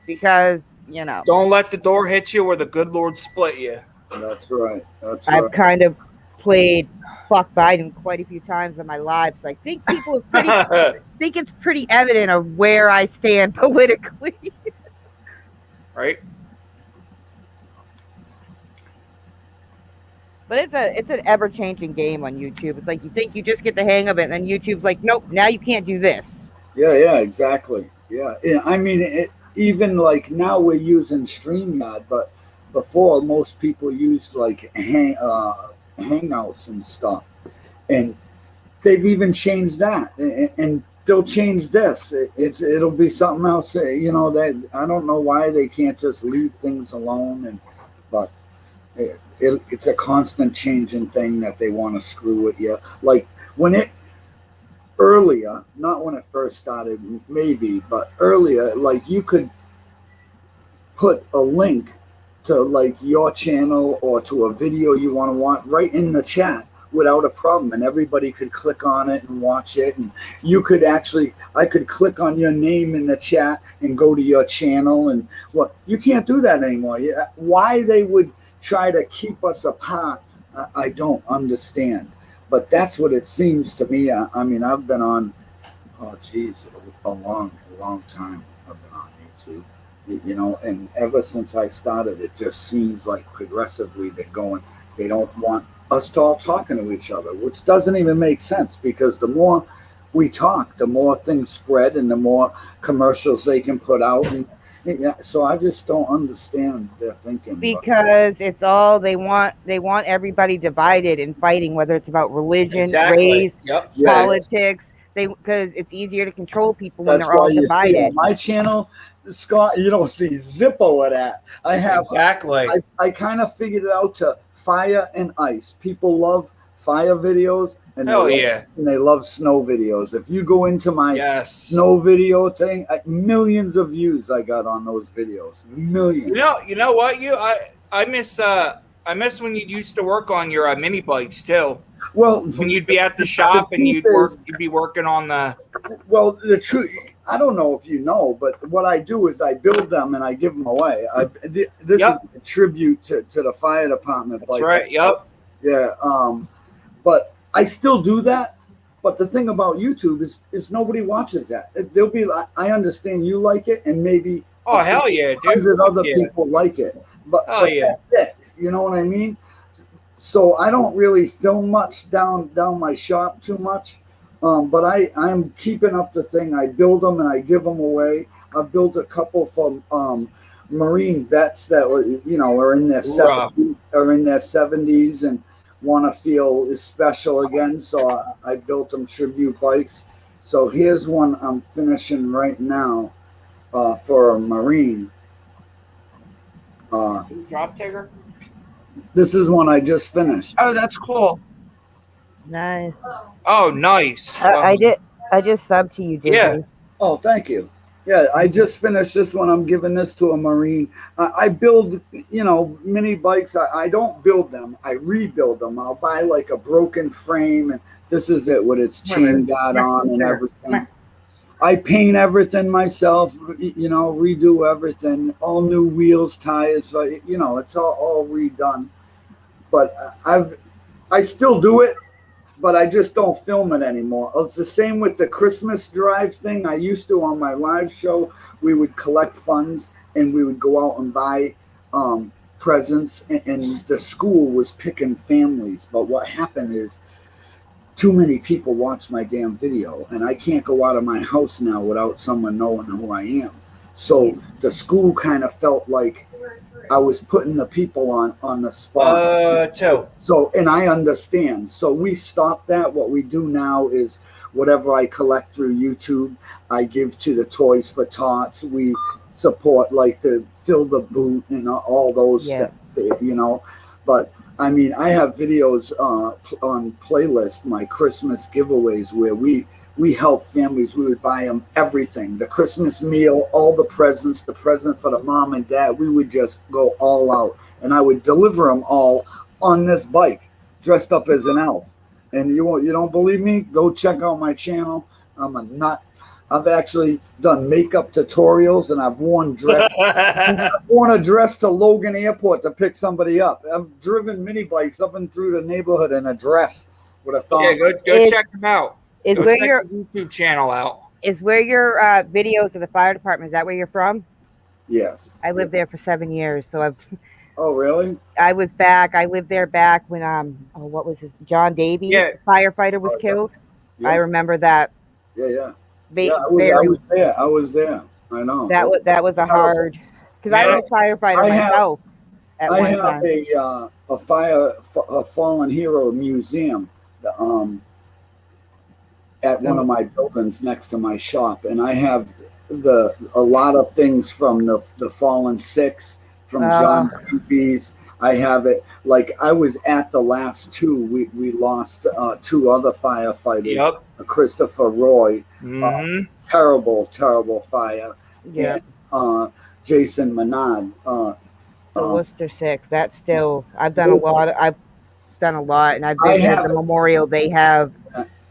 Because, you know, Don't let the door hit you, or the good Lord split you. right. That's I've right. kind of played "Fuck Biden" quite a few times on my live, so I think people think it's pretty evident of where I stand politically. Right. But it's an ever changing game on YouTube. It's like you think you just get the hang of it, and then YouTube's like, nope, now you can't do this. Yeah, exactly. Yeah, I mean, even like now we're using StreamYard, but before most people used like Hangouts and stuff, and they've even changed that, and they'll change this. It'll be something else. That I don't know why they can't just leave things alone, but it's a constant changing thing that they want to screw with you. Like when it earlier, not when it first started, maybe, but earlier, like you could put a link to like your channel or to a video you want to watch right in the chat without a problem, and everybody could click on it and watch it. And I could click on your name in the chat and go to your channel, and you can't do that anymore. Why they would try to keep us apart, I don't understand. But that's what it seems to me. I mean, I've been on, a long time. I've been on YouTube, and ever since I started, it just seems like progressively they don't want us to all talking to each other, which doesn't even make sense, because the more we talk, the more things spread and the more commercials they can put out. So I just don't understand their thinking. Because it's all they want everybody divided and fighting, whether it's about religion, race, politics. Because it's easier to control people when they're all divided. See on my channel, Scott, you don't see zippo of that. I have exactly. I kind of figured it out to fire and ice. People love fire videos, and they love snow videos. If you go into my snow video thing, millions of views I got on those videos. Millions. You know what? I miss when you used to work on your mini bikes too. Well, when you'd be at the shop and you'd be working on the. Well, the truth, I don't know if you know, but what I do is I build them and I give them away. This is a tribute to the fire department. That's right. Yep. Yeah. But I still do that. But the thing about YouTube is nobody watches that. They'll be like, I understand you like it, and maybe hell yeah, dude. 100 other people like it. But that's it. You know what I mean? So I don't really film much down my shop too much, but I'm keeping up the thing. I build them and I give them away. I built a couple from Marine vets that were are in their 70s and want to feel special again. So I built them tribute bikes. So here's one I'm finishing right now for a Marine. Drop Tigger. This is one I just finished. Oh, that's cool. Nice. Oh, nice. I just subbed to you, Disney. Yeah. Oh, thank you. Yeah, I just finished this one. I'm giving this to a Marine. I build, mini bikes. I don't build them. I rebuild them. I'll buy like a broken frame, and this is it with its chain guard on and everything. I paint everything myself, redo everything, all new wheels, tires, it's all redone. But I still do it, but I just don't film it anymore. It's the same with the Christmas drive thing. I used to on my live show, we would collect funds and we would go out and buy presents, and the school was picking families. But what happened is, too many people watch my damn video, and I can't go out of my house now without someone knowing who I am. So the school kind of felt like I was putting the people on the spot. So, and I understand. So we stopped that. What we do now is whatever I collect through YouTube, I give to the Toys for Tots. We support like the Fill the Boot and all those steps, But I mean, I have videos on playlist, my Christmas giveaways, where we help families. We would buy them everything, the Christmas meal, all the presents, the present for the mom and dad. We would just go all out, and I would deliver them all on this bike, dressed up as an elf. And you don't believe me? Go check out my channel. I'm a nut. I've actually done makeup tutorials, and I've worn a dress to Logan Airport to pick somebody up. I've driven mini bikes up and through the neighborhood in a dress with a thong. Yeah, go check them out. Is Go where check your the YouTube channel out. Is where your videos of the fire department? Is that where you're from? Yes. I lived there for 7 years, so I've. Oh, really? I was back. I lived there back when what was his John Davies, the firefighter, was killed. Yeah. I remember that. Yeah. I was there. I was there. I know. That was a hard, because I was a firefighter myself. I have a fallen hero museum at one of my buildings next to my shop, and I have a lot of things from the Fallen Six, from John Davies. I have it, like I was at the last two. We lost two other firefighters. Yep. Christopher Roy, terrible fire. Yeah. And, Jason Menard. The Worcester Six. That's still. I've done a lot, and I've been at the memorial they have.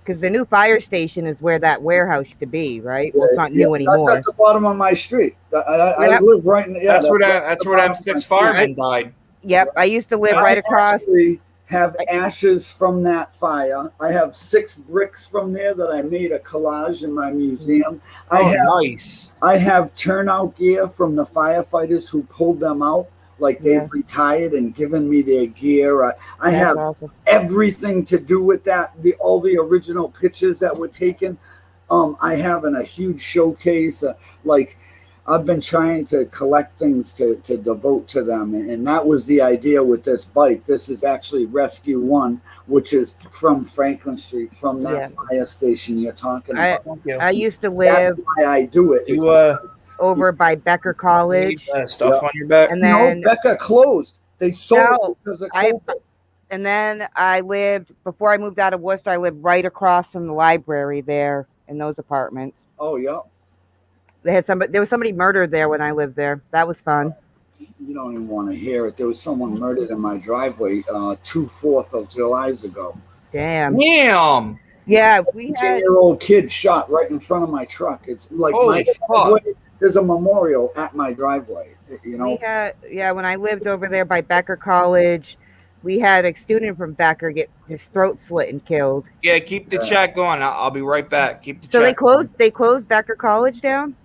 Because the new fire station is where that warehouse used to be, right? Well, it's not new anymore. That's at the bottom of my street. I live right in. That's where M6 firemen died. Yep, I used to live right across. I have ashes from that fire. I have 6 bricks from there that I made a collage in my museum. Nice. I have turnout gear from the firefighters who pulled them out. Like they've retired and given me their gear. I have everything to do with that. All the original pictures that were taken. I have in a huge showcase. Like I've been trying to collect things to devote to them, and that was the idea with this bike. This is actually Rescue One, which is from Franklin Street, from that fire station you're talking about. I used to live. That's why I do it. Over by Becker College. Stuff on your back. And then Becker closed. They sold it because of COVID. And then I lived, before I moved out of Worcester, I lived right across from the library there in those apartments. Oh, yeah. There was somebody murdered there when I lived there. That was fun. You don't even want to hear it. There was someone murdered in my driveway 2 4th of Julys ago. Damn. Yeah, we had 10-year-old kid shot right in front of my truck. It's like my driveway. There's a memorial at my driveway. You know. When I lived over there by Becker College, we had a student from Becker get his throat slit and killed. Yeah, keep the chat going. I'll be right back. Keep the chat. So they closed Becker College down?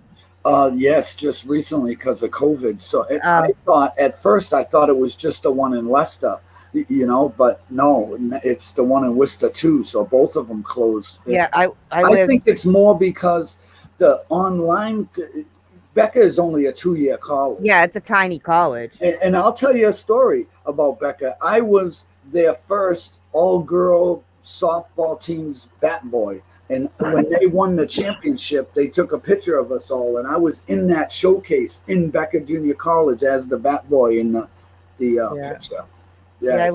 Yes, just recently because of COVID. So I thought at first it was just the one in Leicester, you know, but no, it's the one in Worcester too. So both of them closed. Yeah, I think it's more because the online. Becca is only a 2-year college. Yeah, it's a tiny college. And I'll tell you a story about Becca. I was their first all-girl softball team's bat boy. And when they won the championship, they took a picture of us all. And I was in that showcase in Becca Junior College as the bat boy in the picture. I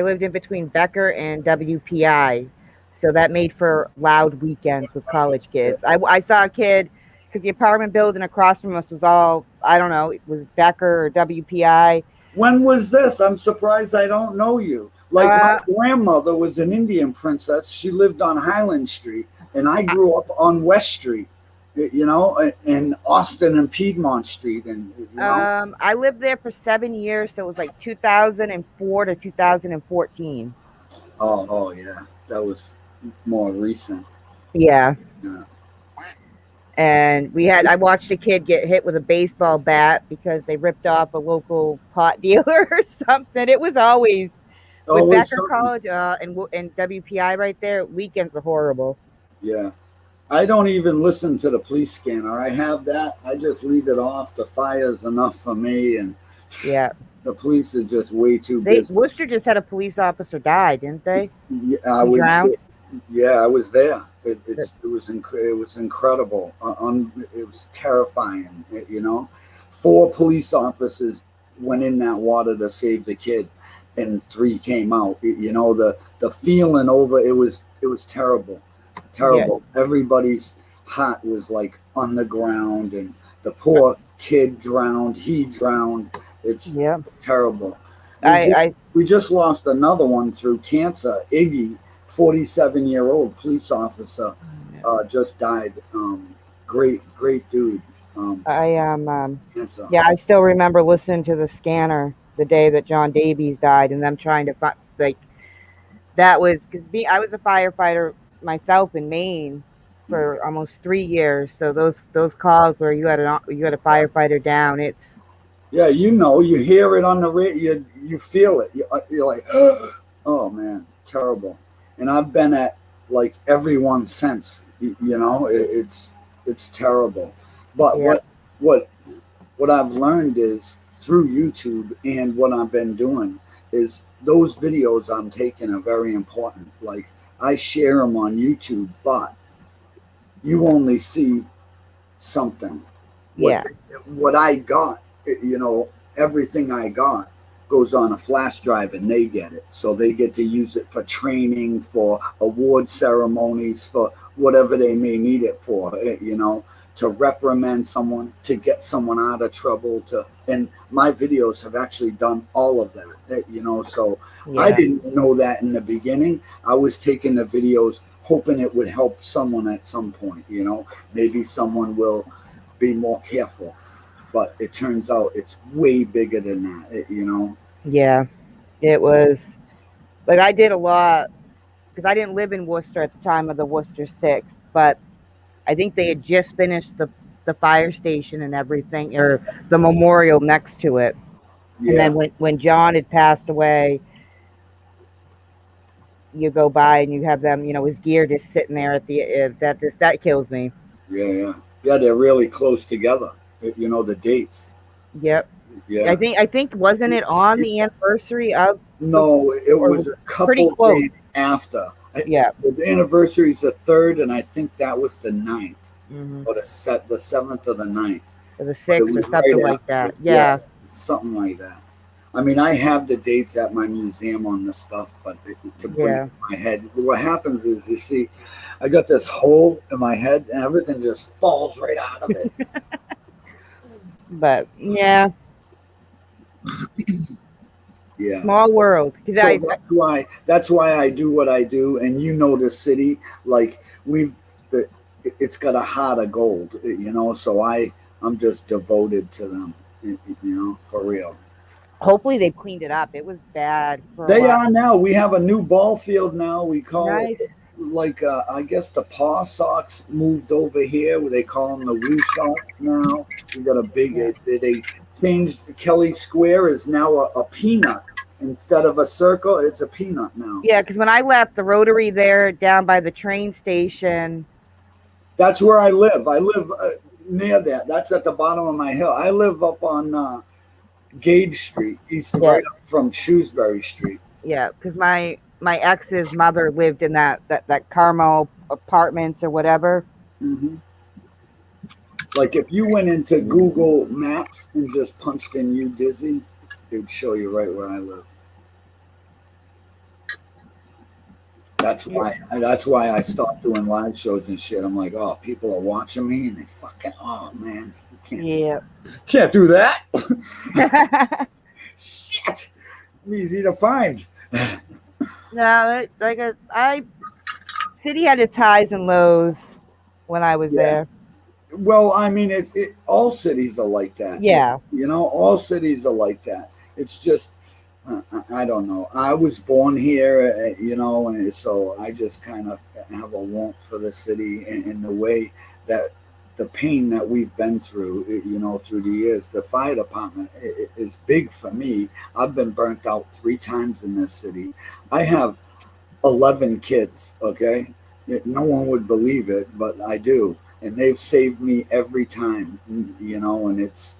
lived in between Becker and WPI. So that made for loud weekends with college kids. I saw a kid... because the apartment building across from us was all, I don't know, it was Becker or WPI. When was this? I'm surprised I don't know you. Like my grandmother was an Indian princess. She lived on Highland Street, and I grew up on West Street, you know, in Austin and Piedmont Street. And you know. I lived there for 7 years, so it was like 2004 to 2014. Oh yeah, that was more recent. Yeah. And I watched a kid get hit with a baseball bat because they ripped off a local pot dealer or something. It was always with Becker College and WPI right there. Weekends are horrible. Yeah. I don't even listen to the police scanner. I have that. I just leave it off. The fire's enough for me. And the police are just way too busy. Worcester just had a police officer die, didn't they? Yeah, I was there. It was incredible. It was terrifying. You know, 4 police officers went in that water to save the kid, and 3 came out. You know, the feeling over it was terrible. Yeah. Everybody's heart was like on the ground, and the poor kid drowned. He drowned. It's terrible. We just lost another one through cancer. Iggy. 47-year-old police officer just died great dude. I am. Handsome. Yeah, I still remember listening to the Scanner the day that John Davies died, and them trying to find like that was because me. I was a firefighter myself in Maine for almost 3 years. So those calls where you had a firefighter down, it's Yeah, you hear it on the radio, you feel it. You're like, oh man, terrible. And I've been at like every one since. It's terrible. But yeah, what what I've learned is through YouTube and what I've been doing is those videos I'm taking are very important. Like I share them on YouTube, but you only see something. What yeah, what I got, everything I got goes on a flash drive and they get it. So they get to use it for training, for award ceremonies, for whatever they may need it for, to reprimand someone, to get someone out of trouble, and my videos have actually done all of that, so I yeah, didn't know that in the beginning. I was taking the videos hoping it would help someone at some point, maybe someone will be more careful, but it turns out it's way bigger than that. yeah. It was like I did a lot because I didn't live in Worcester at the time of the Worcester Six, but I think they had just finished the fire station and everything, or the memorial next to it. And Yeah, then when John had passed away, you go by and you have them, his gear just sitting there at the that kills me. yeah, they're really close together. The dates. Yep. Yeah. I think wasn't it on the anniversary of the No, it or was a pretty couple close. days after. Yeah. The anniversary is the 3rd, and I think that was the 9th, Mm-hmm. or the 7th or the 9th. Or the It 6th or was something right like after. that. Yeah. Something like that. I mean, I have the dates at my museum on the stuff, but to put it Yeah. in my head, what happens is, you see, I got this hole in my head, and everything just falls right out of it. But yeah, Yeah. small world. Because So that's why I do what I do, and the city, like it's got a heart of gold, So I'm just devoted to them, for real. hopefully they've cleaned it up. It was bad for a They while. are now. We have a new ball field now. We call Nice. it like I guess the Paw Sox moved over here. Where they call them the Woo Sox now. We got a big. Yeah. They changed Kelly Square is now a peanut instead of a circle. It's a peanut now. Yeah, because when I left the Rotary there down by the train station. That's where I live. I live near that. That's at the bottom of my hill. I live up on Gage Street, right up from Shrewsbury Street. Yeah, because my ex's mother lived in that Carmel Apartments or whatever. Mm-hmm. Like if you went into Google Maps and just punched in U Dizzy, it would show you right where I live. That's why I stopped doing live shows and shit. I'm like, oh, people are watching me and they fucking, oh man, you can't do that. Shit, easy to find. No, city had its highs and lows when I was there. Well, I mean, all cities are like that. Yeah. All cities are like that. It's just, I don't know. I was born here, and so I just kind of have a warmth for the city in the way that the pain that we've been through, through the years. The fire department is big for me. I've been burnt out 3 times in this city. I have 11 kids, okay? No one would believe it, but I do. And they've saved me every time, and it's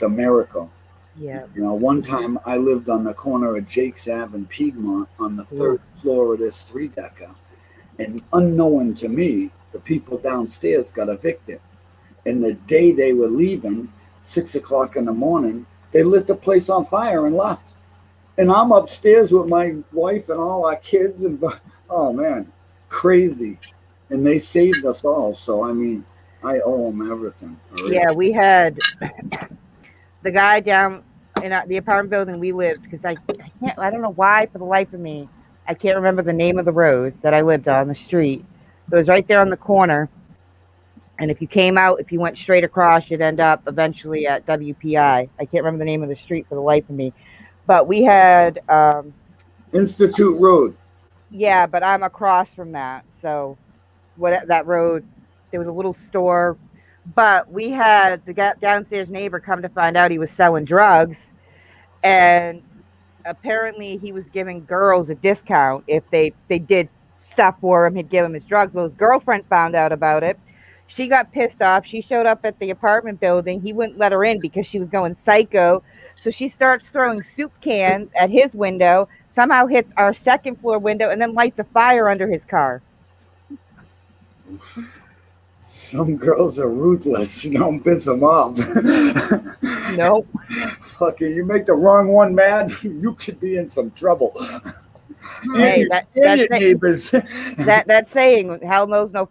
a miracle. Yeah. One time I lived on the corner of Jake's Ave and Piedmont on the 3rd floor of this 3-decker. And unknown to me, the people downstairs got evicted. And the day they were leaving, 6 o'clock in the morning, they lit the place on fire and left. And I'm upstairs with my wife and all our kids. And oh, man, crazy. And they saved us all. So, I mean, I owe them everything. Yeah, we had the guy down in the apartment building we lived, because I don't know why for the life of me, I can't remember the name of the road that I lived on, the street. It was right there on the corner. And if you went straight across, you'd end up eventually at WPI. I can't remember the name of the street for the life of me. But we had Institute Road. Yeah, but I'm across from that. So that road, there was a little store, but we had the downstairs neighbor come to find out he was selling drugs, and apparently he was giving girls a discount if they did stuff for him. He'd give him his drugs. Well, his girlfriend found out about it. She got pissed off. She showed up at the apartment building. He wouldn't let her in because she was going psycho. So she starts throwing soup cans at his window, somehow hits our second floor window, and then lights a fire under his car. Some girls are ruthless. You don't piss them off. Nope. Fucking, you make the wrong one mad, you could be in some trouble. Hey, neighbors. that saying, hell knows no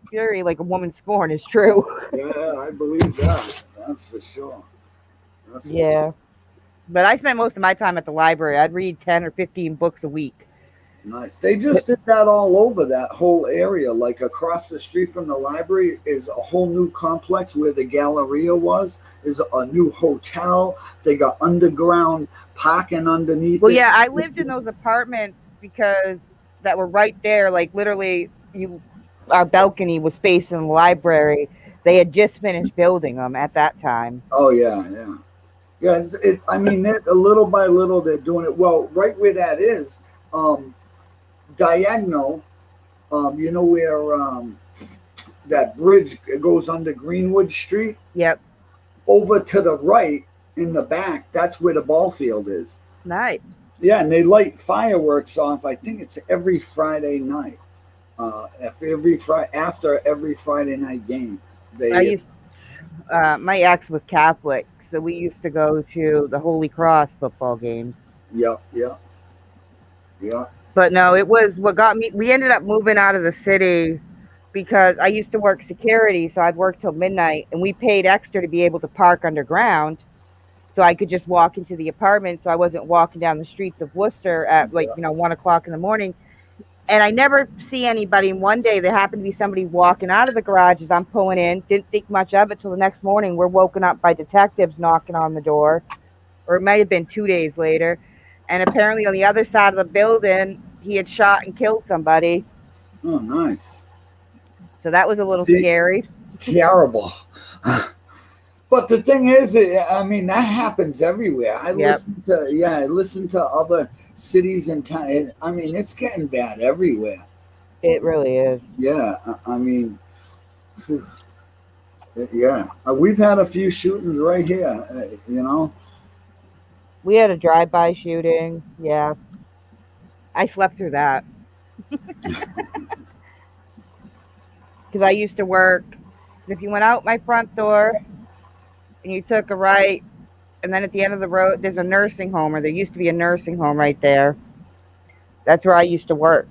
fury like a woman's scorn, is true. Yeah, I believe that. That's for sure. That's for Yeah. sure. But I spent most of my time at the library. I'd read 10 or 15 books a week. Nice. They just did that all over that whole area. Like across the street from the library is a whole new complex where the Galleria was, is a new hotel. They got underground parking underneath Well, it. yeah, I lived in those apartments because that were right there. Like literally, our balcony was facing the library. They had just finished building them at that time. Oh, yeah, yeah. Yeah, I mean, little by little, they're doing it. Well, right where that is, diagonal, you know where that bridge goes under Greenwood Street? Yep. Over to the right in the back, that's where the ball field is. Nice. Yeah, and they light fireworks off. I think it's every Friday night. After every Friday night game. My ex was Catholic, so we used to go to the Holy Cross football games. Yeah. But no, it was what got me. We ended up moving out of the city because I used to work security, so I'd work till midnight, and we paid extra to be able to park underground, so I could just walk into the apartment, so I wasn't walking down the streets of Worcester at 1 o'clock in the morning. And I never see anybody. And one day there happened to be somebody walking out of the garage as I'm pulling in. Didn't think much of it till the next morning. We're woken up by detectives knocking on the door, or it might have been 2 days later. And apparently on the other side of the building, he had shot and killed somebody. Oh, nice. So that was a little scary. It's terrible. But the thing is, I mean, that happens everywhere. I listen to other cities and towns. I mean, it's getting bad everywhere. It really is. Yeah, I mean, yeah. We've had a few shootings right here, We had a drive-by shooting. Yeah. I slept through that. Because I used to work. If you went out my front door and you took a right, and then at the end of the road, there's a nursing home, or there used to be a nursing home right there. That's where I used to work.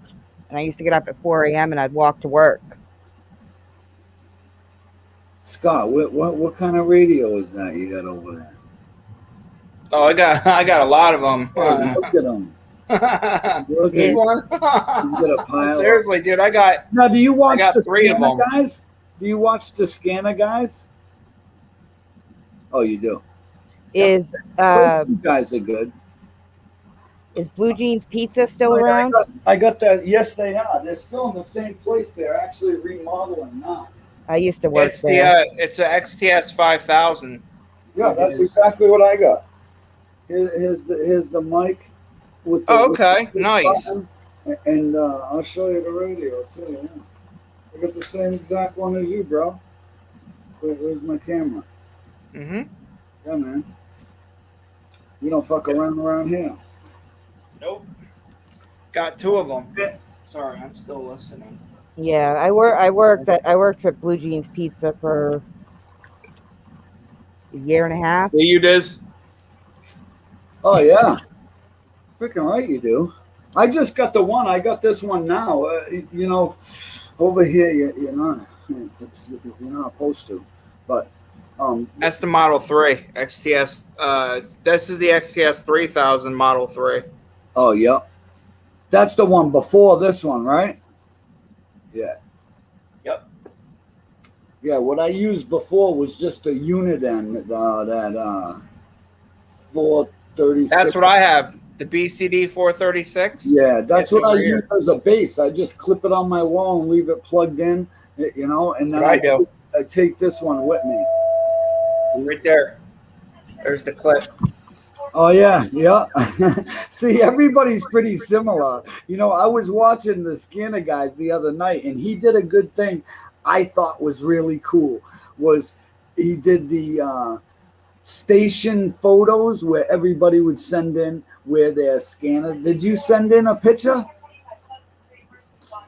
And I used to get up at 4 a.m. and I'd walk to work. Scott, what kind of radio is that you got over there? Oh, I got a lot of them. Look at them. Look at one. You got a pile. Seriously, dude, I got. Now, do you watch the 3 of them, guys? Do you watch the Scanner guys? Oh, you do. You guys are good. Is Blue Jeans Pizza still around? I got that. Yes, they are. They're still in the same place. They're actually remodeling now. I used to work there. It's a XTS 5000. Yeah, that's exactly what I got. Here's the mic. With the, nice. Button, and I'll show you the radio too. Yeah. I got the same exact one as you, bro. Where's my camera? Mm-hmm. Yeah, man. You don't fuck around here. Nope. Got 2 of them. Sorry, I'm still listening. Yeah, I worked at Blue Jeans Pizza for a year and a half. Yeah, you did. Oh yeah. Freaking right you do. I just got the one. I got this one now. Over here, you're not supposed to. But that's the Model 3 XTS. This is the XTS 3000 Model 3. Oh yeah, that's the one before this one, right? Yeah. Yep. Yeah, what I used before was just a Uniden, that 436. That's what I have. The BCD 436. Yeah, that's It's what I over use here. as a base. I just clip it on my wall and leave it plugged in, and then What I do. I take this one with me. Right there. There's the clip. Oh yeah, yeah. See, everybody's pretty similar. I was watching the Scanner guys the other night, and he did a good thing. I thought was really cool. Was he did the station photos where everybody would send in where their scanner. Did you send in a picture?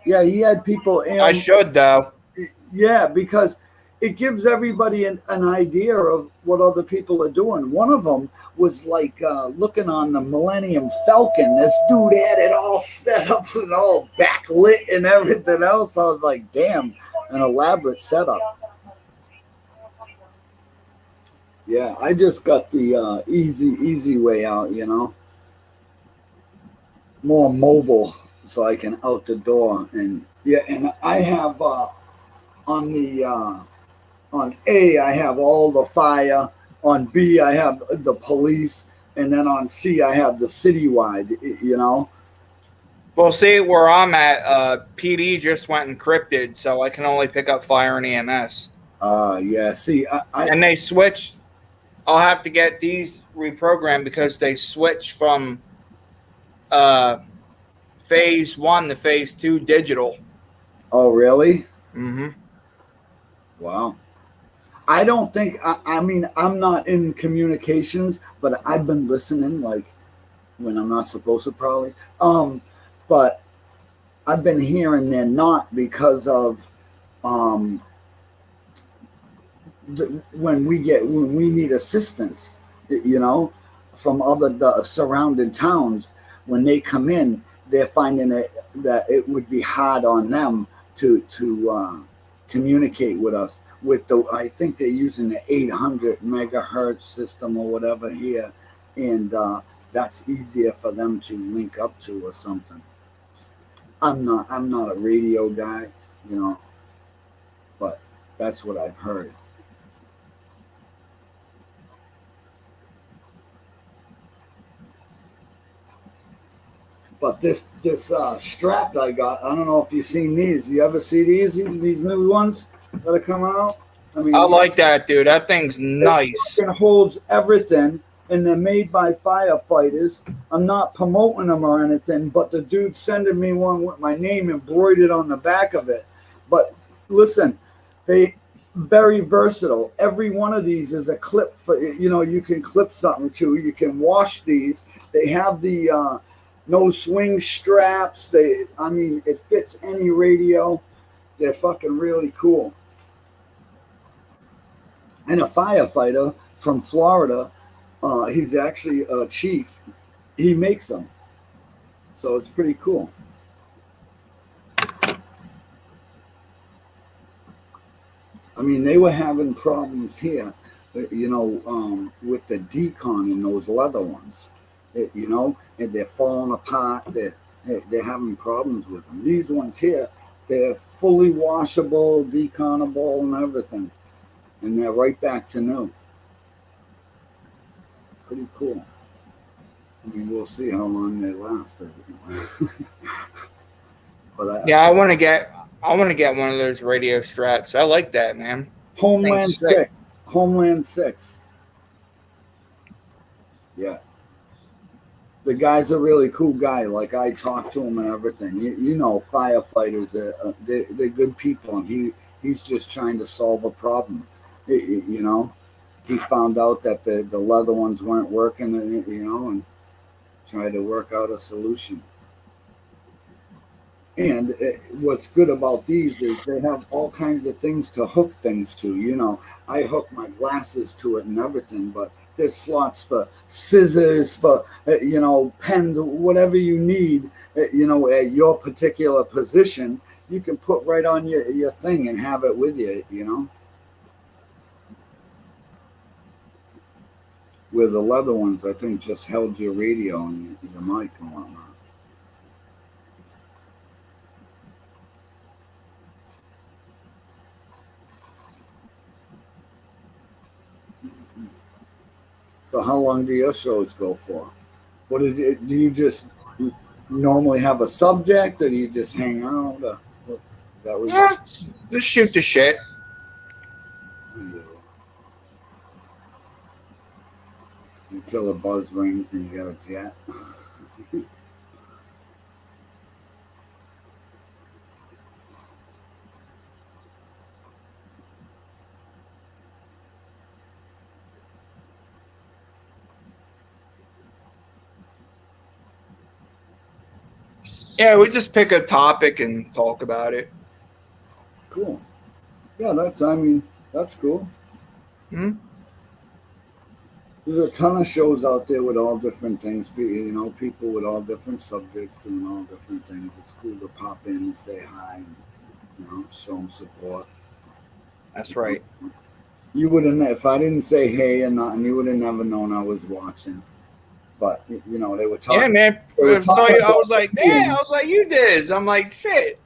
Yeah, he had people. I should though. Yeah, because it gives everybody an idea of what other people are doing. One of them was like looking on the Millennium Falcon. This dude had it all set up and all backlit and everything else. I was like, damn, an elaborate setup. Yeah, I just got the easy way out, more mobile, so I can out the door. And yeah, and I have on the on A, I have all the fire. On B, I have the police, and then on C, I have the citywide. Well, see where I'm at. PD just went encrypted, so I can only pick up fire and EMS. Yeah. See, And they switched. I'll have to get these reprogrammed because they switched from phase 1 to phase 2 digital. Oh, really? Mm-hmm. Wow. I don't think. I mean, I'm not in communications, but I've been listening, like when I'm not supposed to, probably. But I've been hearing they're not because of um, when we need assistance, from other the surrounding towns. When they come in, they're finding that it would be hard on them to communicate with us. I think they're using the 800 megahertz system or whatever here, and that's easier for them to link up to or something. I'm not a radio guy, but that's what I've heard. But this strap I got, I don't know if you've seen these. You ever see these new ones that are coming out? I mean, I like that, dude. That thing's nice. It holds everything, and they're made by firefighters. I'm not promoting them or anything, but the dude's sending me one with my name embroidered on the back of it. But listen, they very versatile. Every one of these is a clip for you can clip something to. You can wash these. They have the no swing straps. It fits any radio. They're fucking really cool. And a firefighter from Florida, he's actually a chief. He makes them, so it's pretty cool. I mean, they were having problems here, with the decon in those leather ones, and they're falling apart. They're having problems with them. These ones here, they're fully washable, deconable, and everything, and they're right back to new. Pretty cool. I mean, we'll see how long they last. But I want to get one of those radio straps. I like that, man. Homeland 6. Homeland 6. Yeah. The guy's a really cool guy. Like, I talk to him and everything. Firefighters, they're good people, and he's just trying to solve a problem. He found out that the leather ones weren't working, and tried to work out a solution. And what's good about these is they have all kinds of things to hook things to. I hook my glasses to it and everything, but there's slots for scissors, for pens, whatever you need. At your particular position, you can put right on your thing and have it with you. Where the leather ones, I think, just held your radio and your mic and whatnot. So how long do your shows go for? What is it? Do you just normally have a subject, or do you just hang out? Is that what Yeah, just shoot the shit. you do? Until the buzz rings and you got a jet. Yeah, we just pick a topic and talk about it. Cool. Yeah, that's cool. Hmm? There's a ton of shows out there with all different things. People with all different subjects doing all different things. It's cool to pop in and say hi and, show them support. That's right. You wouldn't, if I didn't say hey or nothing, you would have never known I was watching. But, they were talking. Yeah, man. So I was like, damn, I was like, you did. I'm like, shit.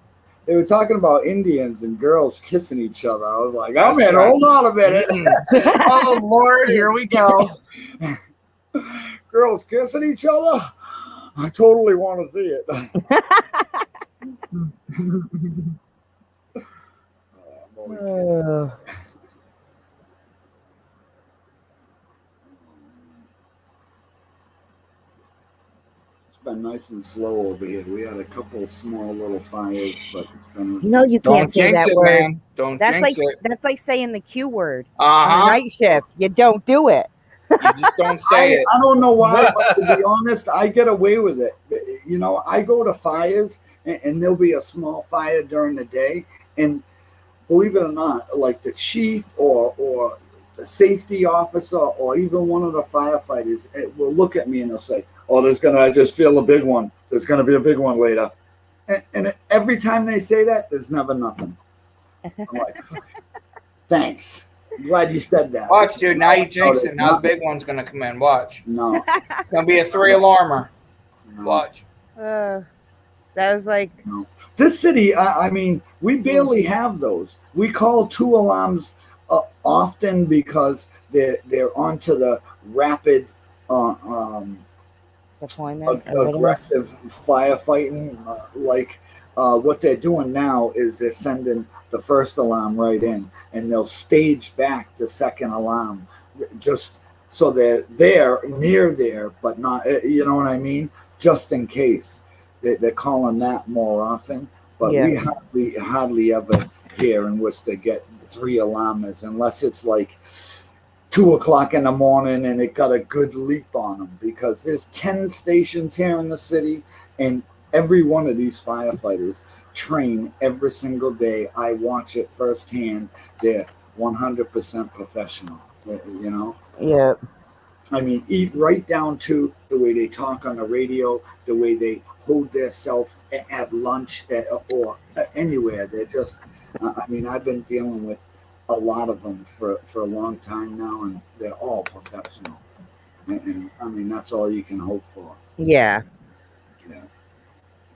They were talking about Indians and girls kissing each other. I was like, That's man, right. hold on a minute. Oh, Lord, here we go. Girls kissing each other? I totally want to see it. It's been nice and slow over here. We had a couple of small little fires, but it's been. You Don't can't say jinx that it, word. man. Don't That's jinx like it. that's like saying the Q word Uh-huh. on a night shift. You don't do it. You just don't say it. I don't know why, but to be honest, I get away with it. I go to fires, and there'll be a small fire during the day, and believe it or not, like the chief or the safety officer or even one of the firefighters will look at me and they'll say, "Oh, I just feel a big one. There's gonna be a big one later." And every time they say that, there's never nothing. I'm like, thanks. I'm glad you said that. Watch, dude. Now you jinxed there's it. Now the nothing. big one's going to come in. Watch. No. It's going to be a 3-alarmer. No. Watch. That was like No. This city, we barely have those. We call 2 alarms often because they're onto the rapid deployment. aggressive firefighting. What they're doing now is they're sending the first alarm right in, and they'll stage back the second alarm just so they're near there, but not. You know what I mean? Just in case. They're calling that more often, but Yeah. we hardly ever hear in Worcester get 3 alarmers unless it's like 2:00 in the morning and it got a good leap on them, because there's 10 stations here in the city, and every one of these firefighters train every single day. I watch it firsthand. They're 100% professional. Yeah. Eat right down to the way they talk on the radio, the way they hold their self at lunch or anywhere. They're just, I've been dealing with a lot of them for a long time now, and they're all professional. And that's all you can hope for. Yeah. Yeah.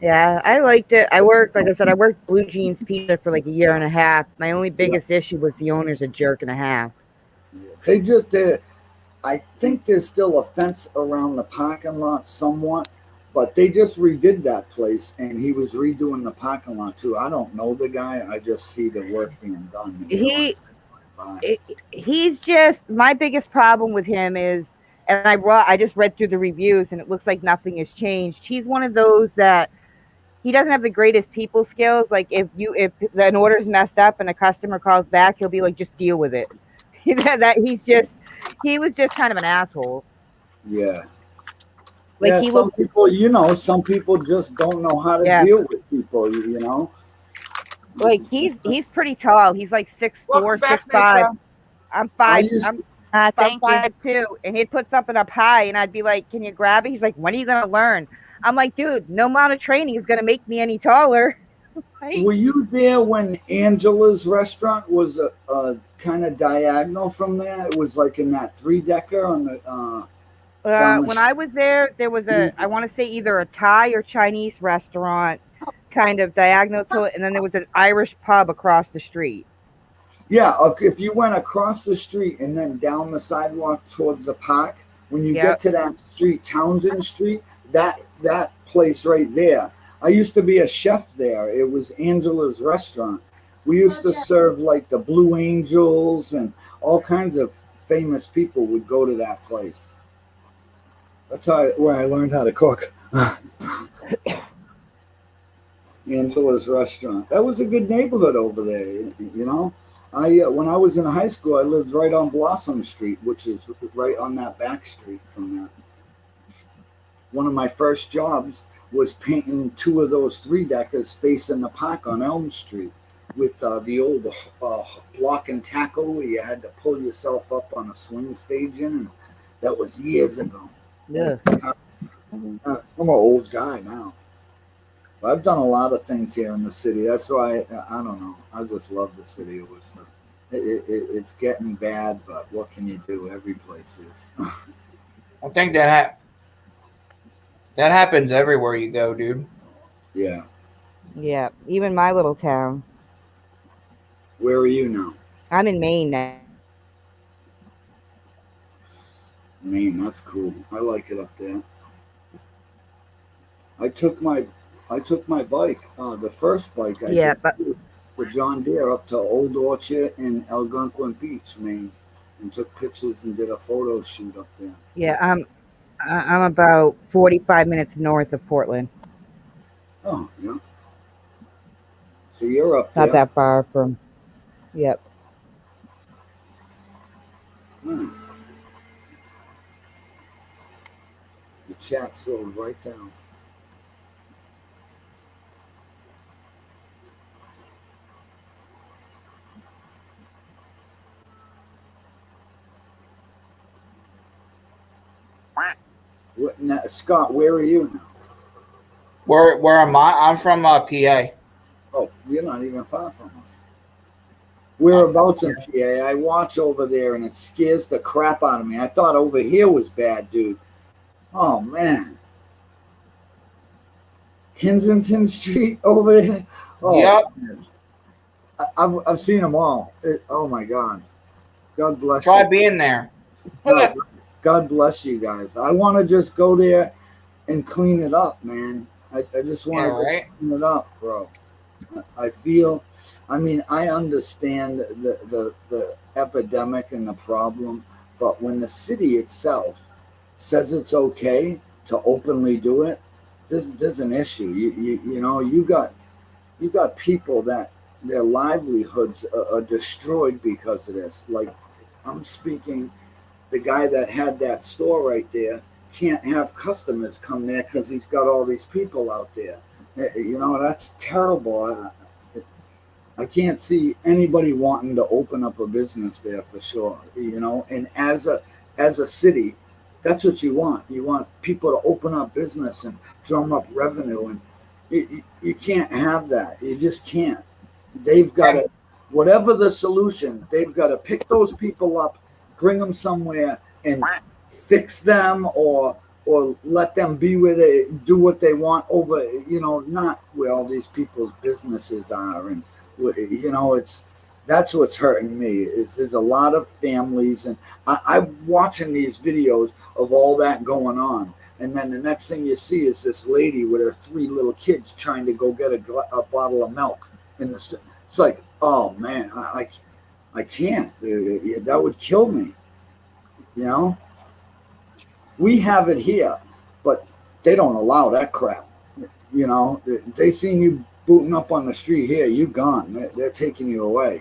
Yeah, I liked it. I worked Blue Jeans Pizza for like a year and a half. My only biggest issue was the owner's a jerk and a half. I think there's still a fence around the parking lot somewhat, but they just redid that place, and he was redoing the parking lot too. I don't know the guy. I just see the work being done. He's just, my biggest problem with him is, and I just read through the reviews, and it looks like nothing has changed. He's one of those that he doesn't have the greatest people skills. Like if an order's messed up and a customer calls back, he'll be like, just deal with it. He was just kind of an asshole. Yeah. Like some people just don't know how to deal with people, Like he's pretty tall. He's like 6'4", 6'5". I'm 5'2", and he'd put something up high, and I'd be like, "Can you grab it?" He's like, "When are you gonna learn?" I'm like, "Dude, no amount of training is gonna make me any taller." Right? Were you there when Angela's restaurant was a kind of diagonal from there? It was like in that 3-decker on the. When I was there was I want to say either a Thai or Chinese restaurant kind of diagonal to it, and then there was an Irish pub across the street. Yeah, if you went across the street and then down the sidewalk towards the park, When you get to that street, Townsend Street, that place right there. I used to be a chef there. It was Angela's Restaurant. We used to serve like the Blue Angels, and all kinds of famous people would go to that place. That's where I learned how to cook. Angela's Restaurant. That was a good neighborhood over there, you know. When I was in high school, I lived right on Blossom Street, which is right on that back street from that. One of my first jobs was painting 2 of those 3-deckers facing the park on Elm Street with the old block and tackle where you had to pull yourself up on a swing staging. And that was years ago. Yeah. I'm an old guy now. I've done a lot of things here in the city. That's why I don't know. I just love the city. It's getting bad, but what can you do? Every place is. I think that happens everywhere you go, dude. Yeah. Yeah. Even my little town. Where are you now? I'm in Maine now. Maine, that's cool. I like it up there. I took my bike, the first bike I did, the John Deere, up to Old Orchard and Algonquin Beach, Maine, and took pictures and did a photo shoot up there. Yeah, I'm about 45 minutes north of Portland. Oh, yeah. So you're up there. Not that far from. Yep. Nice. The chat slowed right down. Scott, where are you now? Where am I? I'm from PA. Oh, you're not even far from us. Whereabouts in PA? I watch over there and it scares the crap out of me. I thought over here was bad, dude. Oh, man. Kensington Street over there? Oh, yep. I've seen them all. Oh, my God. God bless you. Try being there. God bless you guys. I want to just go there and clean it up, man. I just want to clean it up, bro. I understand the epidemic and the problem, but when the city itself says it's okay to openly do it, there's an issue. You got people that their livelihoods are destroyed because of this. Like, I'm speaking, the guy that had that store right there can't have customers come there because he's got all these people out there. That's terrible. I can't see anybody wanting to open up a business there for sure. And as a city, that's what you want. You want people to open up business and drum up revenue, and you can't have that. You just can't. They've got to, whatever the solution, they've got to pick those people up, bring them somewhere, and fix them or let them be where they do what they want over, not where all these people's businesses are. And that's what's hurting me. There's a lot of families, and I'm watching these videos of all that going on, and then the next thing you see is this lady with her 3 little kids trying to go get a bottle of milk in the store. It's like, oh man, I can't. That would kill me. We have it here, but they don't allow that crap. They seen you booting up on the street here, you gone. They're taking you away.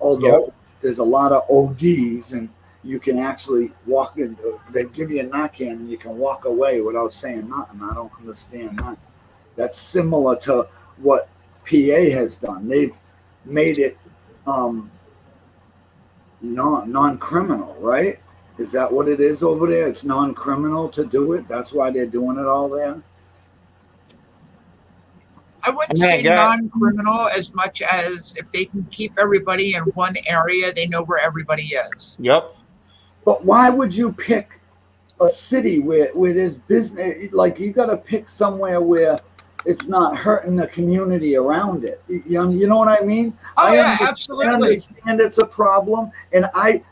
Although there's a lot of ODs, and you can actually walk in. They give you a Narcan and you can walk away without saying nothing. I don't understand that. That's similar to what PA has done. They've made it non-criminal, right? Is that what it is over there? It's non-criminal to do it. That's why they're doing it all there. I wouldn't say non-criminal as much as if they can keep everybody in one area, they know where everybody is. Yep. But why would you pick a city where there's business? Like, you got to pick somewhere where it's not hurting the community around it. You know what I mean? Oh, yeah, absolutely. I understand it's a problem. And I've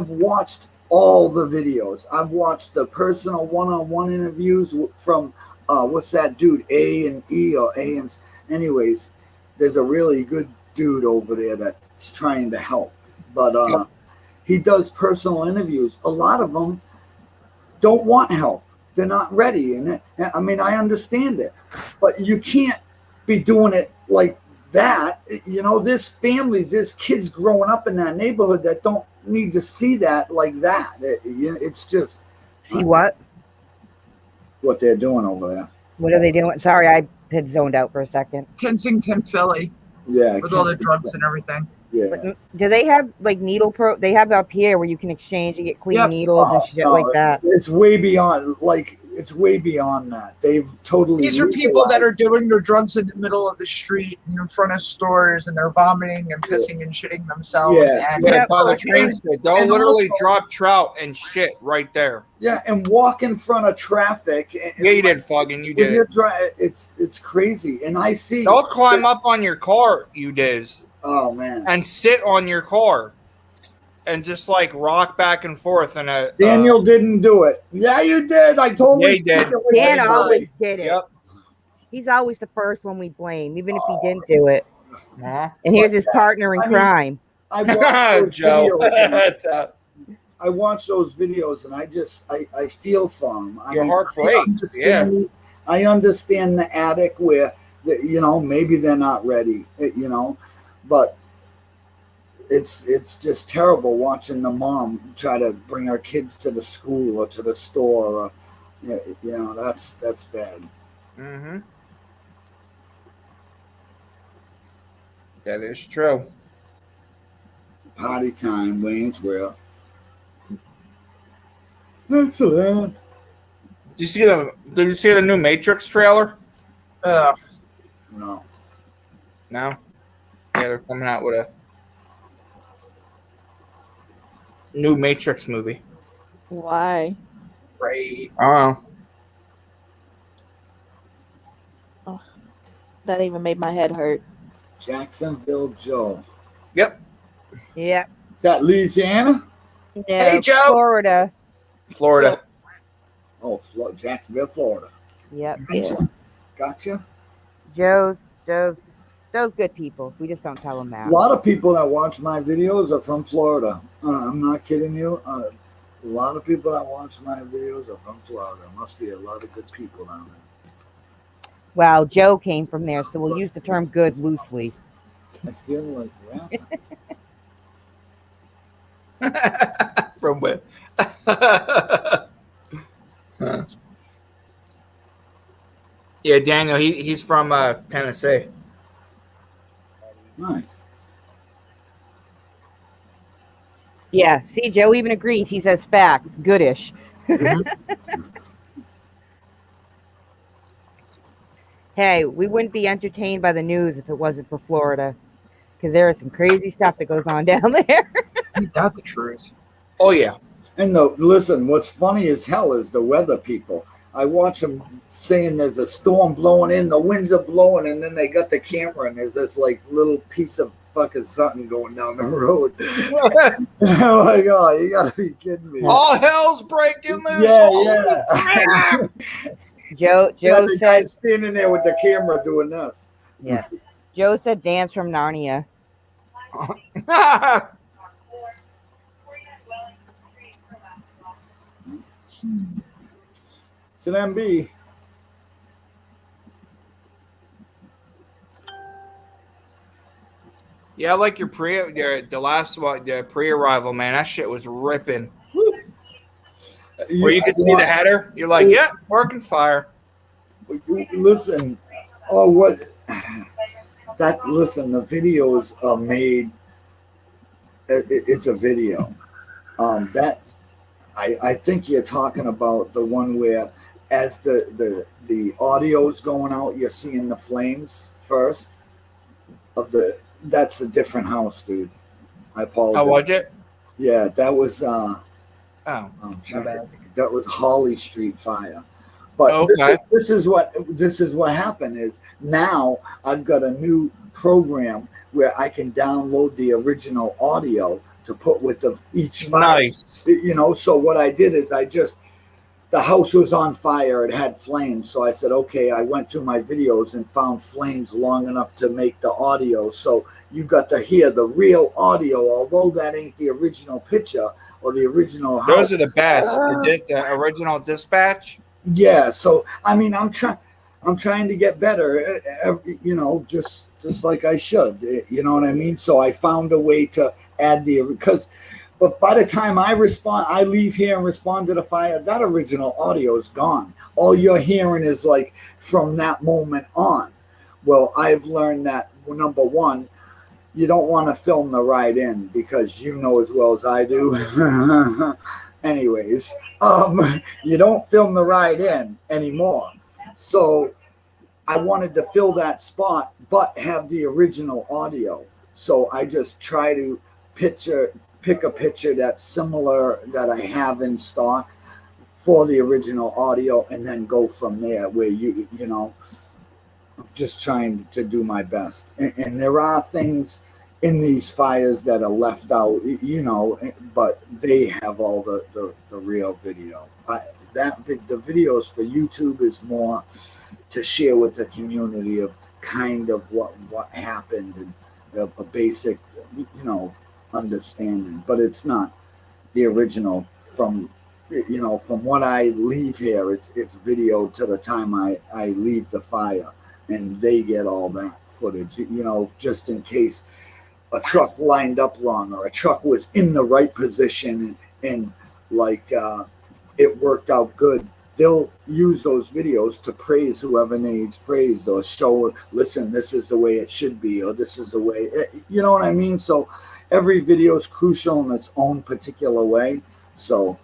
watched all the videos. I've watched the personal one-on-one interviews from what's that dude, A and E or A and anyways. There's a really good dude over there that's trying to help, but he does personal interviews. A lot of them don't want help. They're not ready, and I mean, I understand it, but you can't be doing it like that. You know, there's families, there's kids growing up in that neighborhood that don't need to see that like that. It's just See what they're doing over there. What are they doing? Sorry, I had zoned out for a second. Kensington, Philly, Yeah, with all the drugs and everything. Yeah. But do they have like needle They have up here where you can exchange and get clean needles and shit like that. It's way beyond. It's way beyond that. They've totally. These are people that are doing their drugs in the middle of the street and in front of stores, and they're vomiting and pissing and shitting themselves. Yeah, by the train station. They'll literally drop trout and shit right there. Yeah, and walk in front of traffic. Yeah, you did, Fuggin'. You did it. It's crazy, and I see. They'll climb up on your car, you diz. Oh man! And sit on your car, and just like rock back and forth. And Daniel didn't do it. Yeah, you did. I told you. He did. Dan always did it. Yep. He's always the first one we blame, even if he didn't do it. And here's his partner in crime. I watched those videos. I watch those videos, and I feel for him. Your heart breaks. Yeah. I understand the addict where maybe they're not ready. But it's just terrible watching the mom try to bring her kids to the school or to the store. That's bad. Mm-hmm. That is true. Party time, Waynesville. Excellent. Did you see the new Matrix trailer? No. No? Yeah, they're coming out with a new Matrix movie. Why? Right. Oh. That even made my head hurt. Jacksonville Joe. Yep. Yep. Is that Louisiana? No, Hey, Joe. Florida. Oh, Jacksonville, Florida. Yep. Gotcha. Joe's good people. We just don't tell them that. A lot of people that watch my videos are from Florida. I'm not kidding you. A lot of people that watch my videos are from Florida. Must be a lot of good people down there. Well, Joe came from there, so we'll use the term good loosely. I feel like From where? Yeah, Daniel, he's from Tennessee. Nice. Yeah, see, Joe even agrees. He says facts. Goodish. Mm-hmm. Hey, we wouldn't be entertained by the news if it wasn't for Florida, because there is some crazy stuff that goes on down there. Ain't that the truth? Oh, yeah. And listen, what's funny as hell is the weather people. I watch them saying there's a storm blowing in, the winds are blowing, and then they got the camera and there's this like little piece of fucking something going down the road. I'm like, oh, you gotta be kidding me. All hell's breaking loose. Yeah. Joe the guy said standing there with the camera doing this. Yeah. Joe said dance from Narnia. It's an MB. Yeah, I like your the last one, the pre-arrival, man. That shit was ripping. Where you could see the header, you're like, yeah, working fire. Listen, listen, the videos are made. It's a video. I think you're talking about the one where, as the audio's going out, you're seeing the flames first of the. That's a different house, dude. I apologize. Oh, was it? Yeah, that was. That was Holly Street fire. But okay. this is what happened is now I've got a new program where I can download the original audio put with each fire. Nice. So what I did is the house was on fire. It had flames. So I said, okay, I went to my videos and found flames long enough to make the audio. So you got to hear the real audio, although that ain't the original picture or the original house. Those are the best. The original dispatch. Yeah. So, I mean, I'm trying to get better, just like I should, you know what I mean? So I found a way to add but by the time I leave here and respond to the fire, that original audio is gone. All you're hearing is like from that moment on. Well, I've learned that, number one, you don't want to film the ride in because you know as well as I do. Anyways, you don't film the ride in anymore. So I wanted to fill that spot, but have the original audio. So I just try to pick a picture that's similar that I have in stock for the original audio, and then go from there. Where just trying to do my best. And there are things in these fires that are left out, but they have all the real video. The videos for YouTube is more to share with the community of kind of what happened and a basic, understanding. But it's not the original from what I leave here. It's video to the time I leave the fire, and they get all that footage, just in case a truck lined up wrong or a truck was in the right position and it worked out good. They'll use those videos to praise whoever needs praised or show, listen, this is the way it should be, or this is the way, you know what I mean? So every video is crucial in its own particular way. So.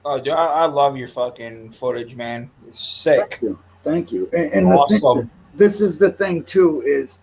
Oh, dude, I love your fucking footage, man. It's sick. Thank you. And awesome. This is the thing too, is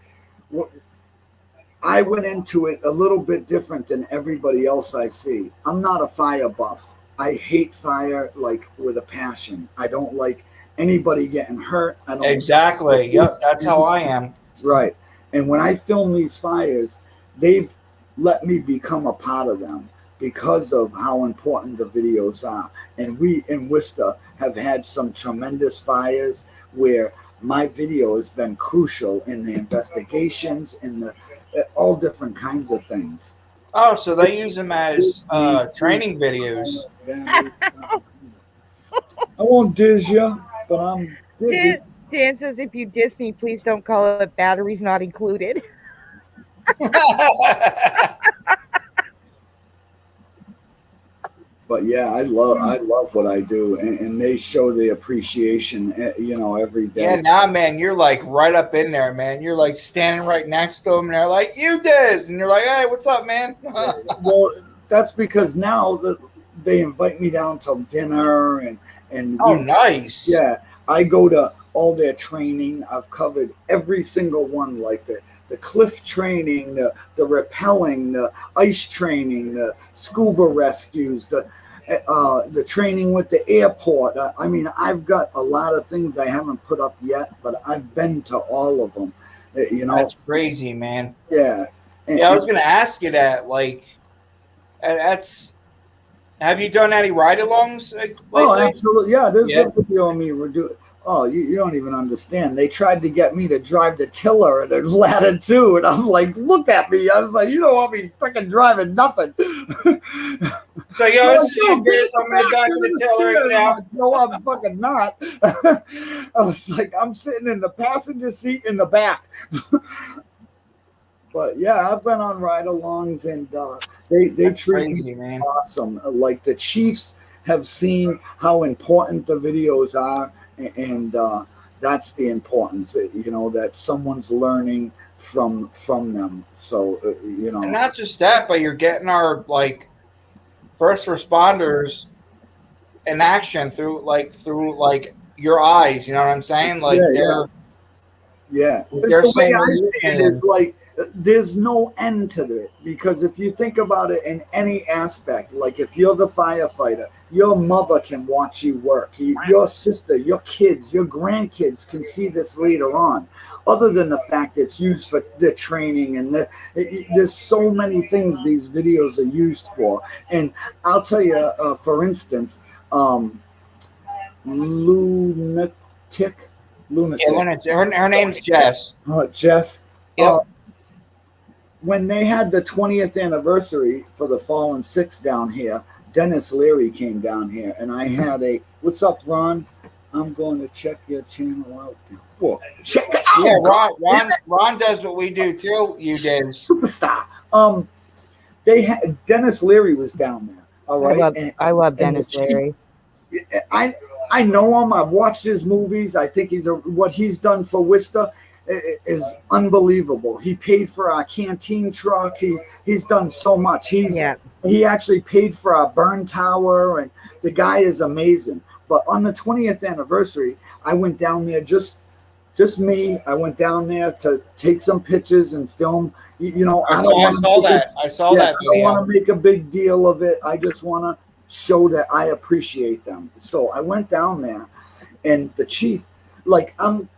I went into it a little bit different than everybody else I see. I'm not a fire buff. I hate fire with a passion. I don't like anybody getting hurt. Exactly. Yep, that's how I am. Right. And when I film these fires, they've let me become a part of them because of how important the videos are. And we in Worcester have had some tremendous fires where my video has been crucial in the investigations and all different kinds of things. Oh, so they use them as training videos. I won't diss you, but I'm dizzy. Dan says, if you diss me, please don't call it batteries not included. But yeah, I love what I do, and they show the appreciation, every day. Yeah, nah, man, you're like right up in there, man. You're like standing right next to them, and they're like, "You Diz," and you're like, "Hey, what's up, man?" Well, that's because now they invite me down to dinner and nice. Yeah, I go to all their training. I've covered every single one, like the cliff training, the rappelling, the ice training, the scuba rescues, the training with the airport. I mean, I've got a lot of things I haven't put up yet, but I've been to all of them. That's crazy, man. Yeah. I was gonna ask you that. Have you done any ride-alongs? Oh, absolutely. Yeah, there's a video of me. Oh, you don't even understand. They tried to get me to drive the tiller and there's ladder too. And I'm like, look at me. I was like, you don't want me freaking driving nothing. So, I'm in the back of the tiller now. No, I'm fucking not. I was like, I'm sitting in the passenger seat in the back. But yeah, I've been on ride-alongs and they treat me awesome. Like the Chiefs have seen how important the videos are. And that's the importance, that someone's learning from them. So, And not just that, but you're getting our, first responders in action through your eyes. You know what I'm saying? They're saying I see it is there's no end to it, because if you think about it in any aspect, like if you're the firefighter, your mother can watch you work, your sister, your kids, your grandkids can see this later on, other than the fact it's used for the training, and there's so many things these videos are used for. And I'll tell you, for instance, lunatic Yeah, her name's Jess. Jess. Yep. When they had the 20th anniversary for the Fallen Six down here, Dennis Leary came down here, and I had a, what's up, Ron? I'm going to check your channel out. Well, check it out. Yeah, Ron does what we do too. You did. Superstar. They had Dennis Leary was down there. All right. I love Dennis Leary. I know him. I've watched his movies. I think what he's done for Worcester is unbelievable. He paid for our canteen truck. He's done so much. He actually paid for our burn tower, and the guy is amazing. But on the 20th anniversary, I went down there, just me. I went down there to take some pictures and film. You know, I saw that. I don't want to make a big deal of it. I just want to show that I appreciate them. So I went down there, and the chief, like, I'm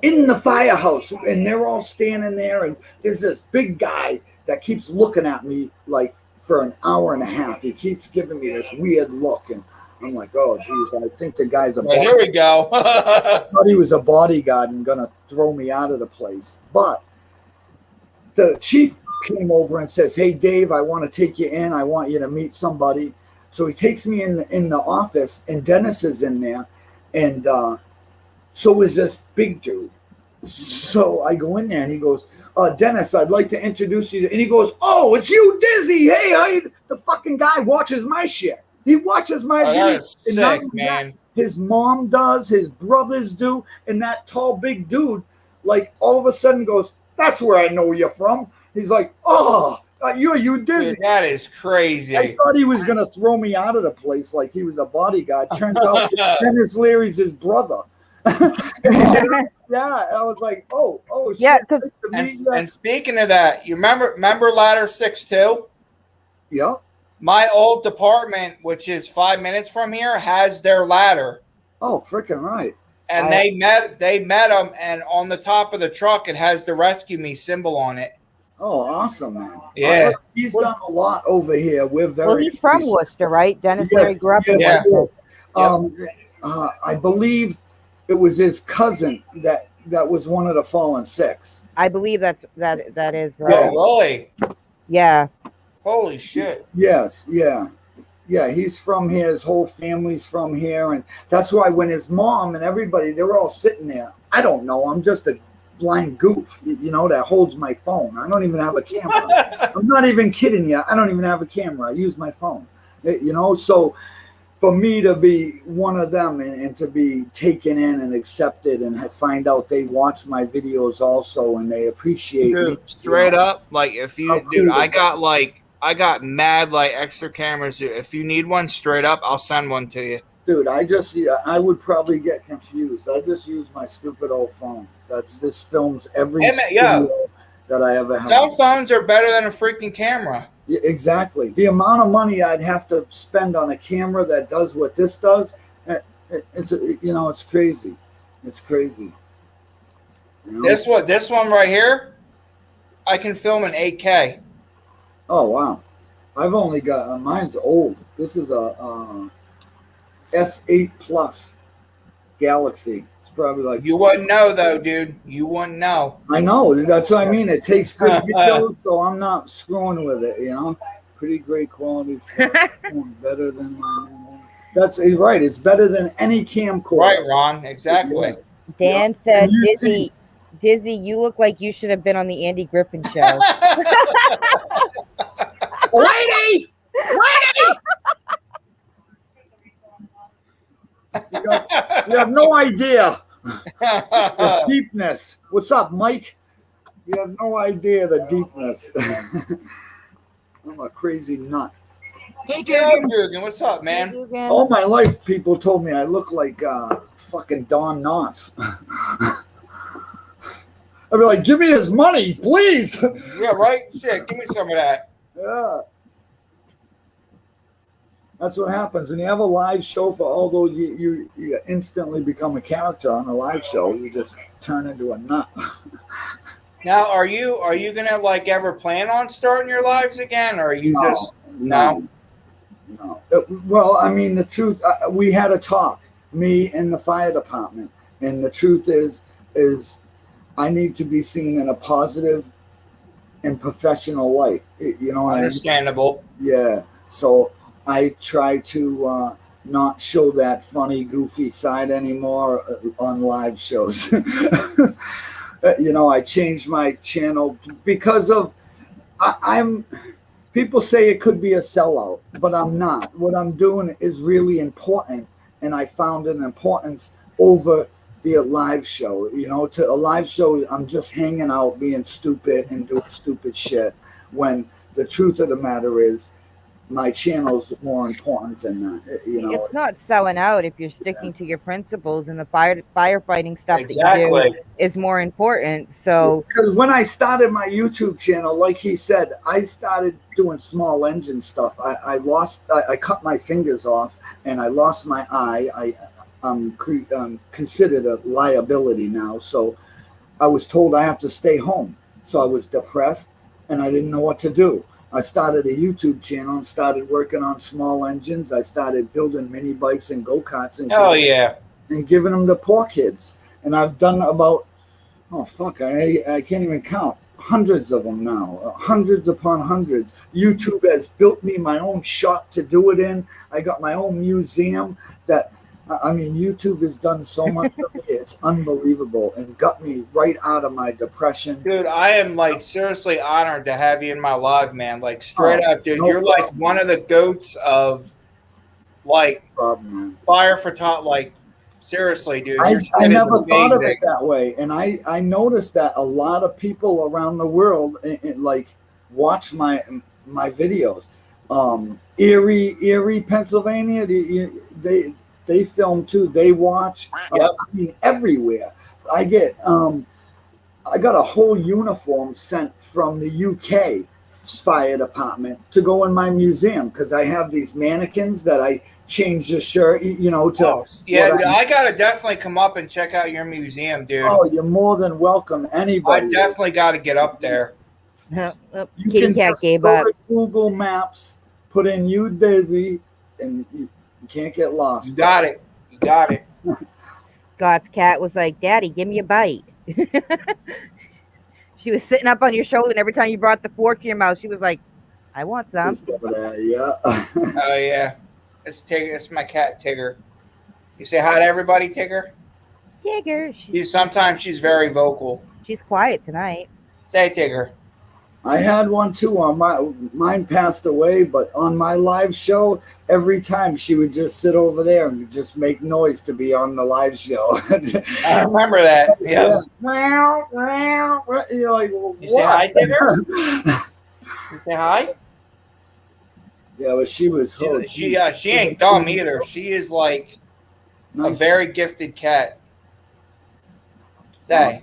in the firehouse, and they're all standing there, and there's this big guy that keeps looking at me like for an hour and a half. He keeps giving me this weird look, and I'm like, oh geez, I think the guy's a here we go. I thought he was a bodyguard and gonna throw me out of the place. But the chief came over and says, hey Dave, I want to take you in. I want you to meet somebody. So he takes me in the office, and Dennis is in there, and so is this big dude. So I go in there, and he goes, Dennis, I'd like to introduce you to, and he goes, oh, it's you, Dizzy. Hey, the fucking guy watches my shit. He watches my videos. Sick, man. His mom does, his brothers do, and that tall, big dude, like, all of a sudden goes, that's where I know you're from. He's like, oh, you Dizzy. Dude, that is crazy. I thought he was going to throw me out of the place like he was a bodyguard. Turns out Dennis Leary's his brother. Yeah, I was like, oh, shit. Yeah, and speaking of that, you remember Ladder 6-2? Yeah. My old department, which is 5 minutes from here, has their ladder. Oh, freaking right. And they met them, and on the top of the truck, it has the Rescue Me symbol on it. Oh, awesome, man. Yeah. He's done a lot over here. We're very Well, he's from Worcester, right? Dennis Leary grew up in Worcester. I believe it was his cousin that was one of the Fallen Six. I believe that is right. Oh, really? Yeah. Holy shit. Yes, yeah. Yeah, he's from here. His whole family's from here. And that's why when his mom and everybody, they were all sitting there. I don't know. I'm just a blind goof, you know, that holds my phone. I don't even have a camera. I'm not even kidding you. I don't even have a camera. I use my phone. You know, so for me to be one of them and to be taken in and accepted and find out they watch my videos also and they appreciate me. Straight up, like if you, dude, I got mad like extra cameras. Dude. If you need one, straight up, I'll send one to you. Dude, I would probably get confused. I just use my stupid old phone. This films every video that I ever had. Cell phones are better than a freaking camera. Yeah, exactly. The amount of money I'd have to spend on a camera that does what this does, it's crazy. It's crazy. You know? This one right here, I can film in 8K. Oh wow! I've only got mine's old. This is a S8 Plus Galaxy. It's probably like you wouldn't know though, dude. You wouldn't know. I know. That's what I mean. It takes good videos, so I'm not screwing with it. You know, pretty great quality. Better than my. That's right. It's better than any camcorder. Right, Ron. Exactly. Dan said, Dizzy, you look like you should have been on the Andy Griffin show. Lady! You have no idea the deepness. What's up, Mike? You have no idea the deepness. I'm a crazy nut. Hey, Dugan. Dugan, what's up, man? All my life, people told me I look like fucking Don Knotts. I'd be like, give me his money, please. Yeah, right? Shit, give me some of that. Yeah. That's what happens when you have a live show. For all those, you instantly become a character on a live show. You just turn into a nut. Now, are you gonna like ever plan on starting your lives again, or are you just no? Well, I mean, the truth. We had a talk, me and the fire department, and the truth is I need to be seen in a positive and professional light. You know what Understandable. I mean? Yeah. So I try to not show that funny, goofy side anymore on live shows. You know, I changed my channel because of I'm. People say it could be a sellout, but I'm not. What I'm doing is really important, and I found an importance over the live show. You know, to a live show, I'm just hanging out, being stupid and doing stupid shit. When the truth of the matter is, my channel's more important than that. You know, it's not selling out if you're sticking to your principles, and the firefighting stuff that Exactly. you do is more important. So because when I started my YouTube channel, like he said, I started doing small engine stuff. I cut my fingers off and I lost my eye. I'm considered a liability now. So I was told I have to stay home. So I was depressed and I didn't know what to do. I started a YouTube channel and started working on small engines. I started building mini bikes and go-karts and giving them to poor kids. And I've done about, I can't even count, hundreds of them now, hundreds upon hundreds. YouTube has built me my own shop to do it in. I got my own museum that, I mean, YouTube has done so much for me. It's unbelievable and got me right out of my depression. Dude, I am like seriously honored to have you in my live, man. Like straight up, dude. You're like one of the goats of like fire for top. Like seriously, dude. I never thought of it that way, and I noticed that a lot of people around the world like watch my videos. Erie, Pennsylvania, they film too. They watch. I mean, everywhere. I got a whole uniform sent from the UK fire department to go in my museum because I have these mannequins that I change the shirt, you know. I gotta definitely come up and check out your museum, dude. Oh, you're more than welcome. Anybody. I definitely got to get up there. You can just go to Google Maps, put in New Dizzy, and you can't get lost. You got it. You got it. Scott's cat was like, "Daddy, give me a bite." She was sitting up on your shoulder, and every time you brought the fork to your mouth, she was like, "I want some." Yeah. Oh yeah, it's Tigger. It's my cat Tigger. You say hi to everybody, Tigger. Tigger. Sometimes she's very vocal. She's quiet tonight. Say Tigger. I had one too. Mine passed away, but on my live show, every time she would just sit over there and just make noise to be on the live show. I remember that. Yeah. You're like, well, you say hi, Tigger? You say hi? Yeah, but she was. She ain't dumb either. She is like a very gifted cat. Say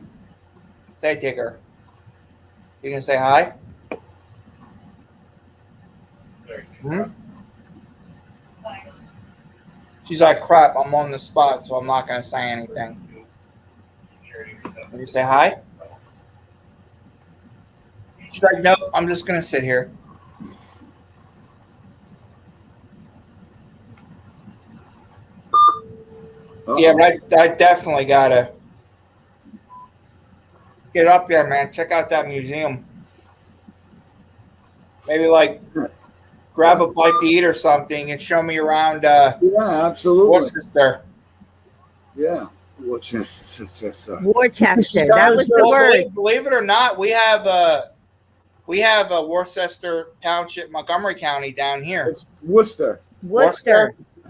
Tigger. You can say hi? Hmm? She's like, crap, I'm on the spot, so I'm not going to say anything. Can you say hi? She's like, nope, I'm just going to sit here. Yeah, but I definitely got to get up there, man. Check out that museum. Maybe like grab a bite to eat or something and show me around. Yeah, absolutely. Worcester. Yeah, Worcester. That was the word. Believe it or not, we have a Worcester Township, Montgomery County down here. It's Worcester.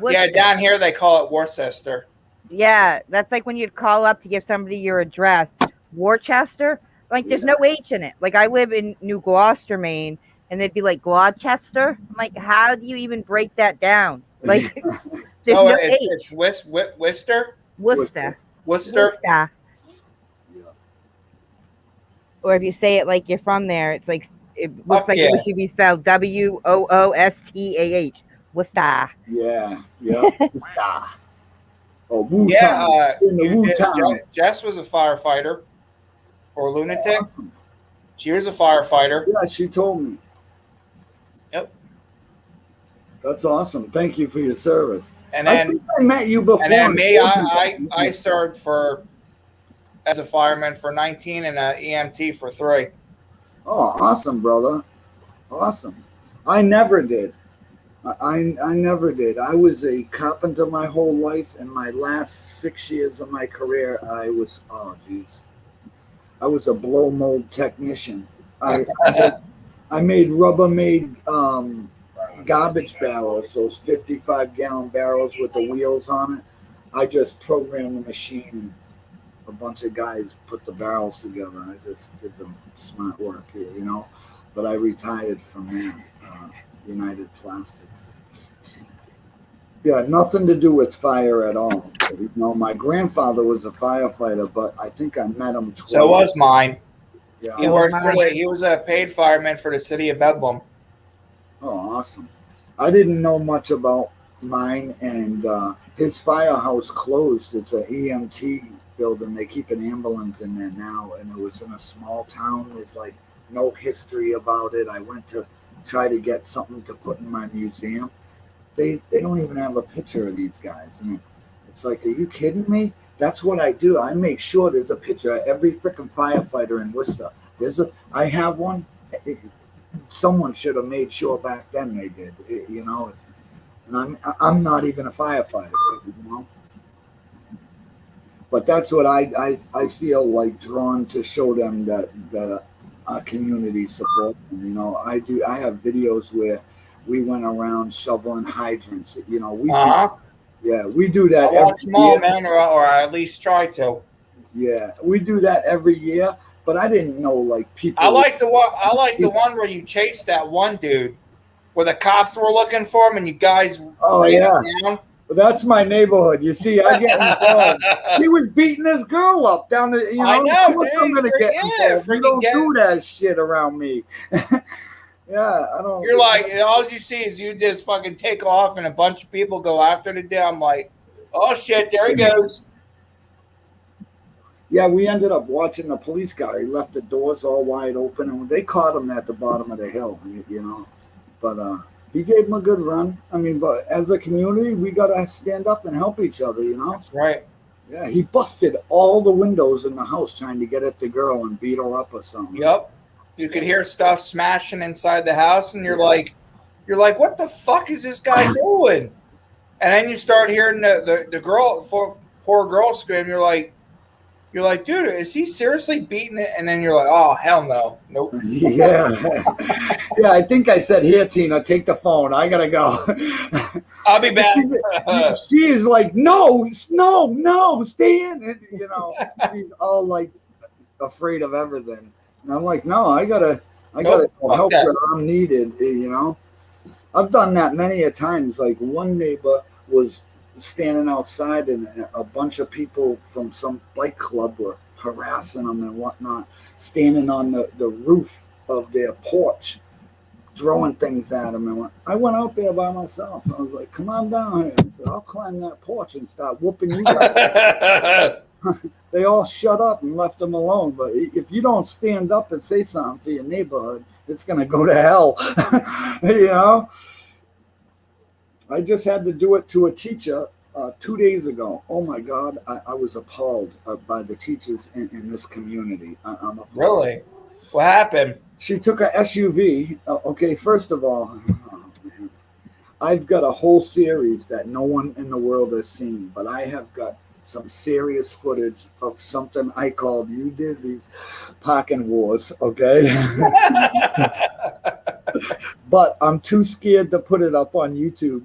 Yeah, down here they call it Worcester. Yeah, that's like when you'd call up to give somebody your address. Worcester, like there's no H in it. Like I live in New Gloucester, Maine, and they'd be like Gloucester. I'm like, how do you even break that down? Like there's no H. It's Worcester. Worcester. or if you say it like you're from there, it's like it looks Fuck like yeah. it should be spelled WOOSTAH. Worcester. Yeah. Oh, Wu Yeah, Tang. In the Wu Tang. Jess was a firefighter or lunatic. She was a firefighter. Yeah, she told me. Yep. That's awesome. Thank you for your service. And I then think I met you before. And then me, I I served as a fireman for 19 and an EMT for 3. Oh, awesome, brother. Awesome. I never did. I never did. I was a carpenter my whole life. In my last 6 years of my career, I was a blow mold technician. I made Rubbermaid garbage barrels, those 55-gallon barrels with the wheels on it. I just programmed the machine, and a bunch of guys put the barrels together. I just did the smart work, you know. But I retired from that, United Plastics. Yeah, nothing to do with fire at all. You know, my grandfather was a firefighter, but I think I met him twice. So was mine. Yeah. He was a paid fireman for the city of Bedlam. Oh, awesome. I didn't know much about mine, and his firehouse closed. It's an EMT building. They keep an ambulance in there now, and it was in a small town. There's like no history about it. I went to try to get something to put in my museum. They don't even have a picture of these guys. I mean, it's like, are you kidding me? That's what I do. I make sure there's a picture of every freaking firefighter in Worcester. I have one. Someone should have made sure back then they did, you know. And I'm not even a firefighter, you know. But that's what I feel like drawn to show them that our community support them, you know. I have videos where we went around shoveling hydrants, you know. We do that I watch every them all, year. man, or I at least try to. Yeah, we do that every year. But I didn't know, like, people. I like the one where you chased that one dude, where the cops were looking for him, and you guys. Oh yeah, that's my neighborhood. You see, I get involved. He was beating this girl up down the. You know, I know, of course I'm gonna get involved. You don't do that shit around me. Yeah, I don't. You're like, all you see is you just fucking take off, and a bunch of people go after the dude. I'm like, oh shit, there he goes. Yeah, we ended up watching the police car. He left the doors all wide open, and they caught him at the bottom of the hill, you know. But he gave him a good run. I mean, but as a community, we got to stand up and help each other, you know. That's right. Yeah, he busted all the windows in the house trying to get at the girl and beat her up or something. Yep. You could hear stuff smashing inside the house, and you're like, what the fuck is this guy doing? And then you start hearing the poor girl scream. You're like, dude, is he seriously beating it? And then you're like, oh, hell no. Nope. Yeah. Yeah, I think I said, here, Tina, take the phone. I got to go. I'll be back. She's like, no, stay in. And, you know, she's all like afraid of everything. And I'm like, no, I got to help her. I'm needed, you know. I've done that many a times. Like one neighbor was standing outside, and a bunch of people from some bike club were harassing them and whatnot, standing on the roof of their porch, throwing things at them. And I went out there by myself. I was like, come on down here. I said, I'll climb that porch and start whooping you guys. They all shut up and left them alone. But if you don't stand up and say something for your neighborhood, it's going to go to hell. You know? I just had to do it to a teacher 2 days ago. Oh my God, I was appalled by the teachers in this community. I'm appalled. Really? What happened? She took a SUV. Okay, first of all, I've got a whole series that no one in the world has seen, but I have got some serious footage of something I called You Dizzy's Parking Wars, okay? But I'm too scared to put it up on YouTube.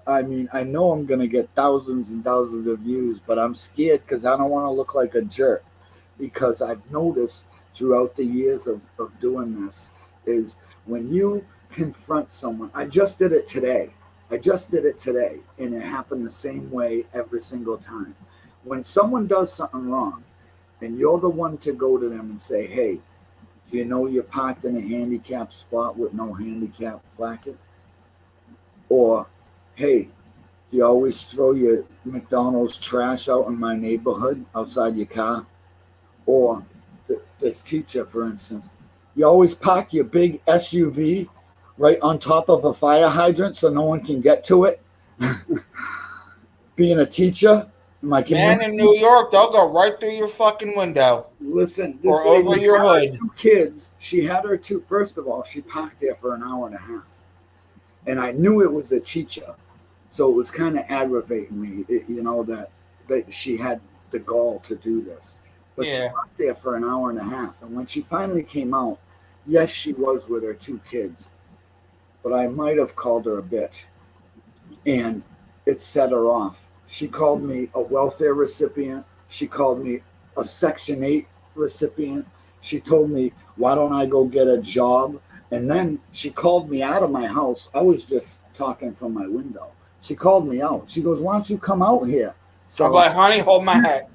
I mean, I know I'm going to get thousands and thousands of views, but I'm scared because I don't want to look like a jerk. Because I've noticed throughout the years of doing this is when you confront someone. I just did it today, and it happened the same way every single time. When someone does something wrong, and you're the one to go to them and say, hey, Do you know you're parked in a handicapped spot with no handicap bracket? Or, hey, do you always throw your McDonald's trash out in my neighborhood outside your car? Or this teacher, for instance, you always park your big SUV right on top of a fire hydrant so no one can get to it. Being a teacher, my Man, in New York, they'll go right through your fucking window. Listen, or over your hood. 2 kids. She had her 2. First of all, she parked there for an hour and a half, and I knew it was a teacher, so it was kind of aggravating me, that she had the gall to do this. But she parked there for an hour and a half, and when she finally came out, yes, she was with her 2 kids, but I might have called her a bitch, and it set her off. She called me a welfare recipient. She called me a Section 8 recipient. She told me, why don't I go get a job? And then she called me out of my house. I was just talking from my window. She called me out. She goes, why don't you come out here? So I'm like, honey, hold my hat.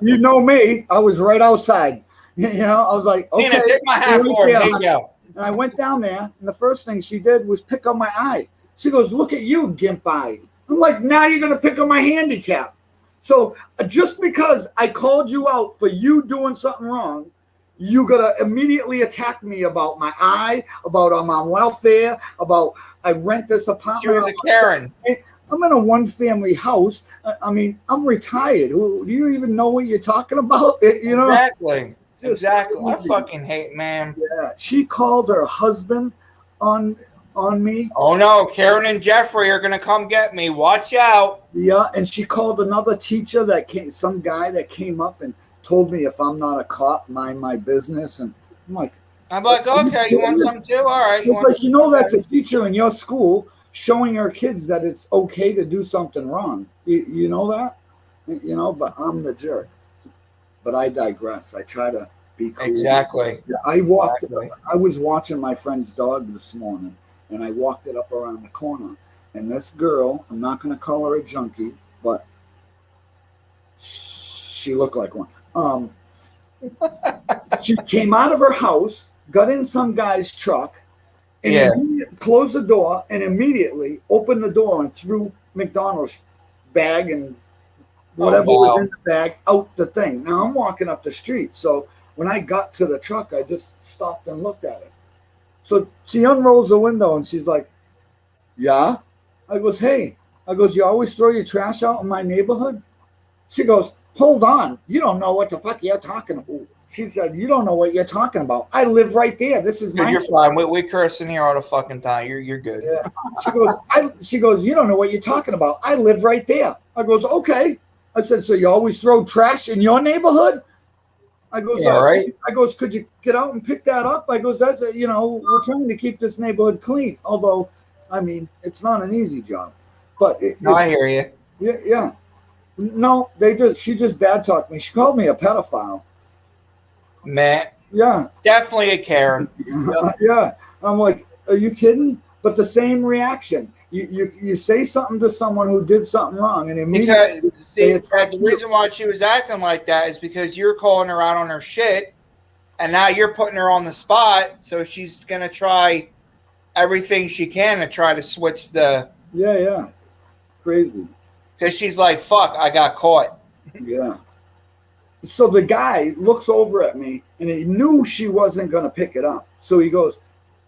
you know me. I was right outside. I was like, okay. Tina, take my hat for me. There you go. And I went down there, and the first thing she did was pick on my eye. She goes, look at you, gimp eye. I'm like, now you're going to pick on my handicap. So just because I called you out for you doing something wrong, you got to immediately attack me about my eye, about I'm on welfare, about I rent this apartment. She was a Karen. I'm in a 1-family house. I mean, I'm retired. Do you even know what you're talking about? Exactly. I fucking hate, man. Yeah. She called her husband on me. Oh no, Karen and Jeffrey are gonna come get me. Watch out. Yeah, and she called another teacher some guy that came up and told me if I'm not a cop, mind my business. And I'm like, okay, you want some too? All right. That's a teacher in your school showing her kids that it's okay to do something wrong. You know that? But I'm the jerk. But I digress. I try to be cool. Exactly. Yeah, I was watching my friend's dog this morning, and I walked it up around the corner. And this girl, I'm not going to call her a junkie, but she looked like one. She came out of her house, got in some guy's truck, and closed the door, and immediately opened the door and threw McDonald's bag and whatever was in the bag out the thing. Now, I'm walking up the street, so when I got to the truck, I just stopped and looked at it. So she unrolls the window and she's like, yeah? I goes, hey. I goes, you always throw your trash out in my neighborhood? She goes, hold on. You don't know what the fuck you're talking about. She said, you don't know what you're talking about. I live right there. This is my. You're fine. We curse in here all the fucking time. You're good. Yeah. She goes, you don't know what you're talking about. I live right there. I goes, okay. I said, so you always throw trash in your neighborhood? I goes, right. I goes, could you get out and pick that up? I goes, that's we're trying to keep this neighborhood clean. Although, I mean, it's not an easy job. But I hear you. Yeah. No, she just bad talked me. She called me a pedophile. Man. Yeah. Definitely a Karen. Yeah. I'm like, are you kidding? But the same reaction. You say something to someone who did something wrong, and immediately the reason why she was acting like that is because you're calling her out on her shit, and now you're putting her on the spot. So she's gonna try everything she can to try to switch the. Yeah, crazy. Because she's like, "Fuck, I got caught." Yeah. So the guy looks over at me, and he knew she wasn't gonna pick it up. So he goes,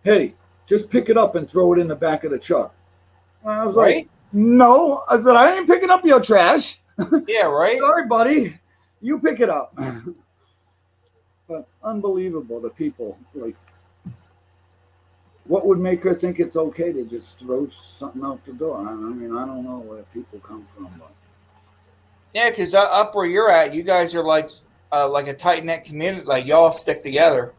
"Hey, just pick it up and throw it in the back of the truck." I was like, no. I said, I ain't picking up your trash. Yeah, right. Sorry, buddy. You pick it up. But unbelievable, the people. Like, what would make her think it's okay to just throw something out the door? I mean, I don't know where people come from. But. Yeah, because up where you're at, you guys are like a tight-knit community. Like, y'all stick together.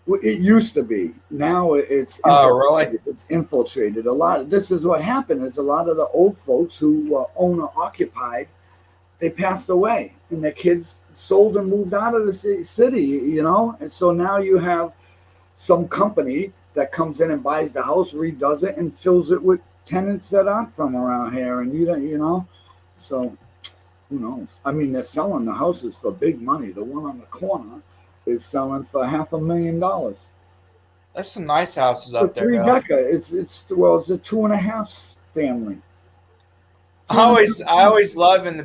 Well, it used to be. Now it's really? It's infiltrated. This is what happened. Is a lot of the old folks who owner occupied, they passed away, and their kids sold and moved out of the city. And so now you have some company that comes in and buys the house, redoes it, and fills it with tenants that aren't from around here, and so who knows? I mean, they're selling the houses for big money. The one on the corner. is selling for $500,000. There's some nice houses For up there, three though. decker. It's a 2.5 family. I always love in the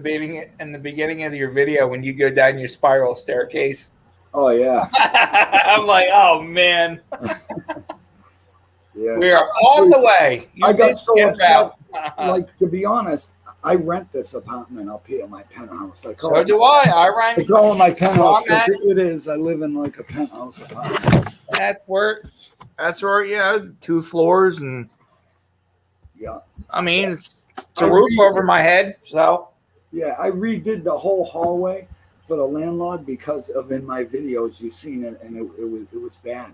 beginning of your video when you go down your spiral staircase. Oh yeah. I'm like, oh man. Yeah. We are on the way. I got so upset. Out. Like, to be honest, I rent this apartment up here, my penthouse. So do I. I rent. I call it my penthouse. Well, It is. I live in like a penthouse apartment. That's where, you know, 2 floors and. Yeah. I mean, it's a roof over my head. So. Yeah, I redid the whole hallway for the landlord because of in my videos you've seen it, and it was bad.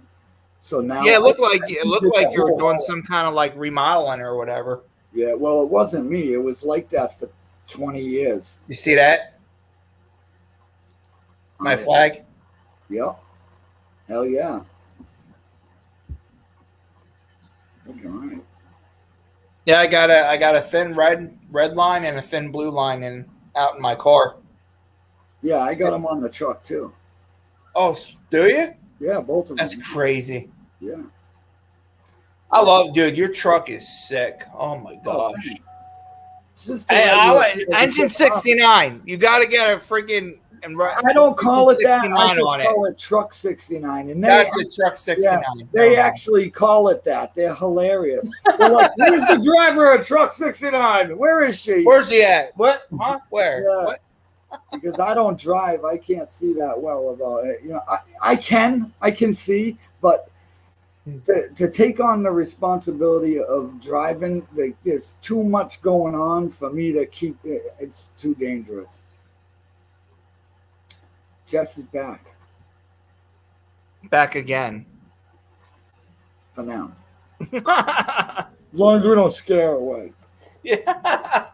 So now yeah, it looked like you were doing some kind of like remodeling or whatever. Yeah, well, it wasn't me. It was like that for 20 years. You see that? My flag. Yep. Hell yeah. Okay, all right. Yeah, I got a thin red line and a thin blue line out in my car. Yeah, I got them on the truck too. Oh, do you? Yeah, both of them. That's crazy. Yeah. I love, dude. Your truck is sick. Oh my gosh. Hey, engine 69. You got to get a freaking. I don't call it that. I just on call it Truck 69. And that's a Truck 69. Yeah, they actually call it that. They're hilarious. They're like, "Who's the driver of Truck 69? Where is she? Where's he at? What? Huh? Where? Yeah. What?" Because I don't drive, I can't see that well about it. You know, I can see, but to take on the responsibility of driving, there's too much going on for me to keep it. It's too dangerous. Jess is back. Back again. For now. As long as we don't scare her away. Yeah.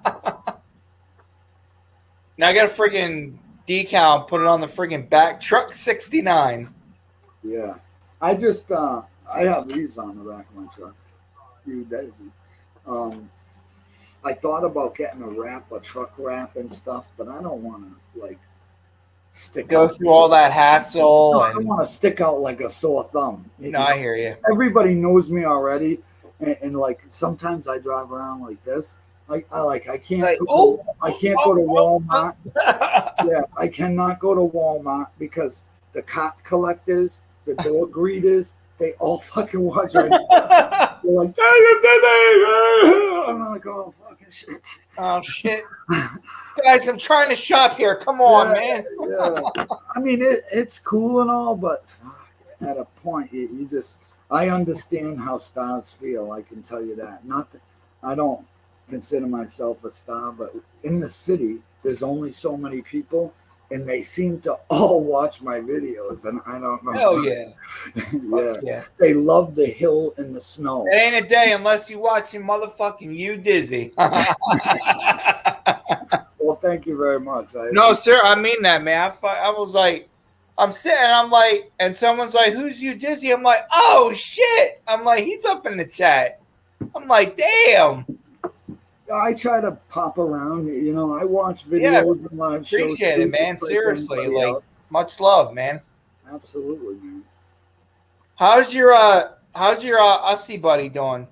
Now I got a friggin' decal and put it on the friggin' back. Truck 69. Yeah. I just, I have these on the back of my truck. You, Daisy. I thought about getting a truck wrap and stuff, but I don't want to, like, go through all that hassle. I don't want to stick out like a sore thumb. No, I hear you. Everybody knows me already, and like sometimes I drive around like this. I can't. Like, I can't go to Walmart. Yeah, I cannot go to Walmart because the cop collectors, the door greeters, they all fucking watch me. They're like, I'm like, oh fucking shit. Oh shit. Guys, I'm trying to shop here. Come on, man. Yeah. I mean, it's cool and all, but at a point, you just, I understand how stars feel. I can tell you that. Not that I don't consider myself a star, but in the city, there's only so many people, and they seem to all watch my videos, and I don't know. Hell yeah. Yeah. They love the hill and the snow. It ain't a day unless you watching motherfucking You Dizzy. Well, thank you very much. No, sir, I mean that, man. I was like, I'm sitting, I'm like, and someone's like, "Who's You Dizzy?" I'm like, "Oh shit!" I'm like, "He's up in the chat." I'm like, "Damn." I try to pop around. You know, I watch videos and live shows. Appreciate it, man. Seriously, like, much love, man. Absolutely, man. How's your Aussie buddy doing?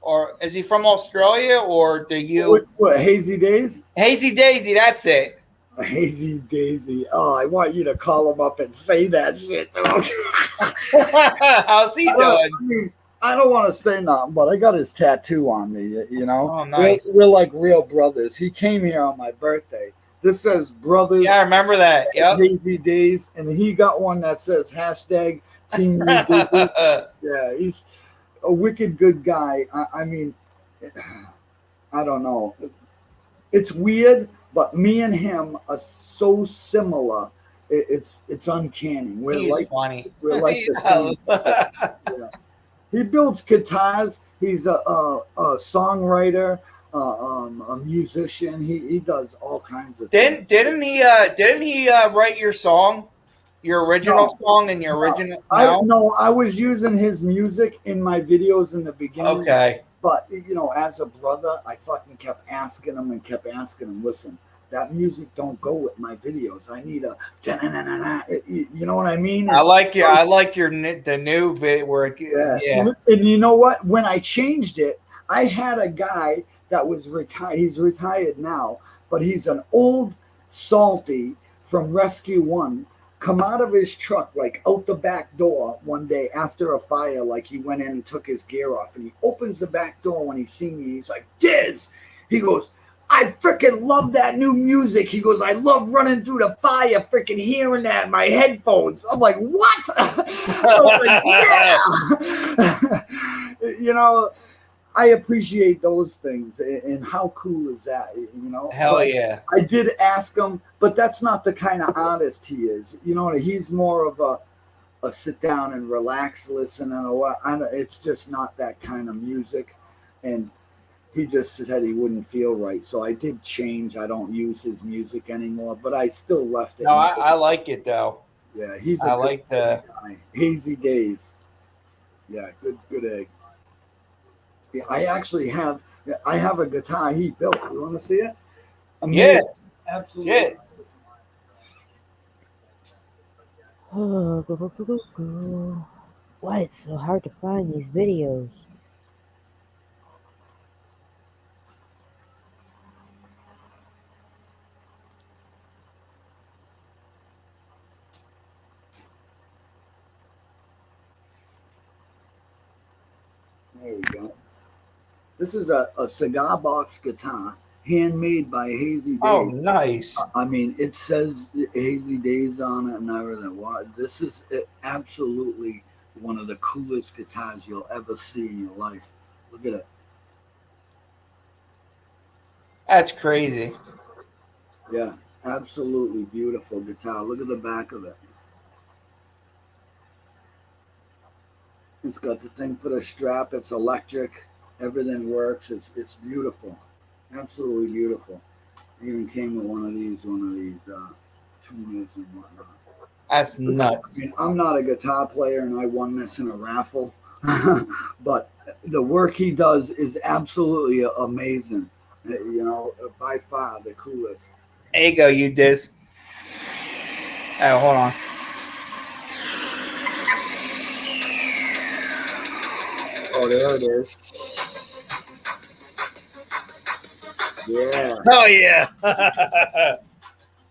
Or is he from Australia, or do you? What, Hazy Days? Hazy Daisy, that's it. Hazy Daisy. Oh, I want you to call him up and say that shit. How's he doing? I don't want to say nothing, but I got his tattoo on me, you know? Oh, nice. We're like real brothers. He came here on my birthday. This says brothers. Yeah, I remember that. Yep. Hazy Days. And he got one that says hashtag Team You Disney. Yeah, he's a wicked good guy. I mean, I don't know. It's weird, but me and him are so similar. It's uncanny. He's funny. We're like the same. Yeah. He builds guitars. He's a songwriter, a musician. He does all kinds of things. Didn't he write your song? Your original song and your original? No, I was using his music in my videos in the beginning. Okay. But, you know, as a brother, I fucking kept asking him. Listen, that music don't go with my videos. I need a, you know what I mean? I like you. I like the new vid where it, yeah. And you know what? When I changed it, I had a guy that was retired. He's retired now, but he's an old salty from Rescue One. Come out of his truck, like out the back door one day after a fire, like he went in and took his gear off, and he opens the back door when he seen me. He's like, Diz, he goes, I freaking love that new music. He goes, I love running through the fire, freaking hearing that in my headphones. I'm like, what? I was like, yeah. You know, I appreciate those things, and how cool is that? You know, Hell yeah. I did ask him, but that's not the kind of artist he is. You know, he's more of a sit down and relax, listen, and it's just not that kind of music, and he just said he wouldn't feel right. So I did change. I don't use his music anymore, but I still left it. No, I like it though. Yeah, he's I like the guy. Hazy Days. Yeah, good egg. Yeah, I have a guitar he built. You want to see it? Yeah, absolutely. Shit. Why it's so hard to find these videos? There we go. This is a cigar box guitar, handmade by Hazy Days. Oh, nice. I mean, it says Hazy Days on it and everything. Wow, this is absolutely one of the coolest guitars you'll ever see in your life. Look at it. That's crazy. Yeah, absolutely beautiful guitar. Look at the back of it. It's got the thing for the strap. It's electric. Everything works. It's beautiful. Absolutely beautiful. Even came with one of these tuners and whatnot. That's nuts. I mean, I'm not a guitar player, and I won this in a raffle. But the work he does is absolutely amazing. You know, by far the coolest. There you go, you Diz. Oh, hold on. Oh, there it is. Yeah. Oh yeah.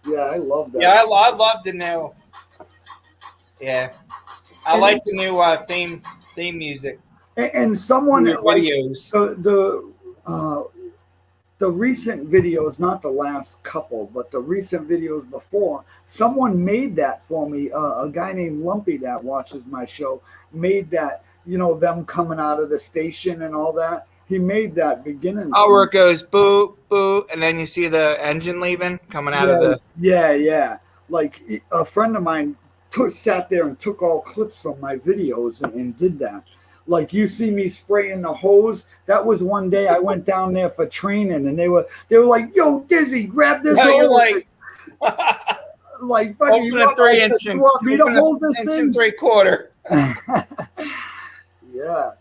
Yeah, I love that. Yeah, I love the new. Yeah, I like the new theme music. And someone like videos. The recent videos, not the last couple, but the recent videos before, someone made that for me. A guy named Lumpy that watches my show made that. You know, them coming out of the station and all that. He made that beginning. Oh, where it goes boo, boo, and then you see the engine leaving, coming out of the... Yeah. Like, a friend of mine sat there and took all clips from my videos and did that. Like, you see me spraying the hose. That was one day I went down there for training, and they were like, yo, Dizzy, grab this hose. Like... like, fucking, you want me to hold this thing? 1 3/4. Yeah.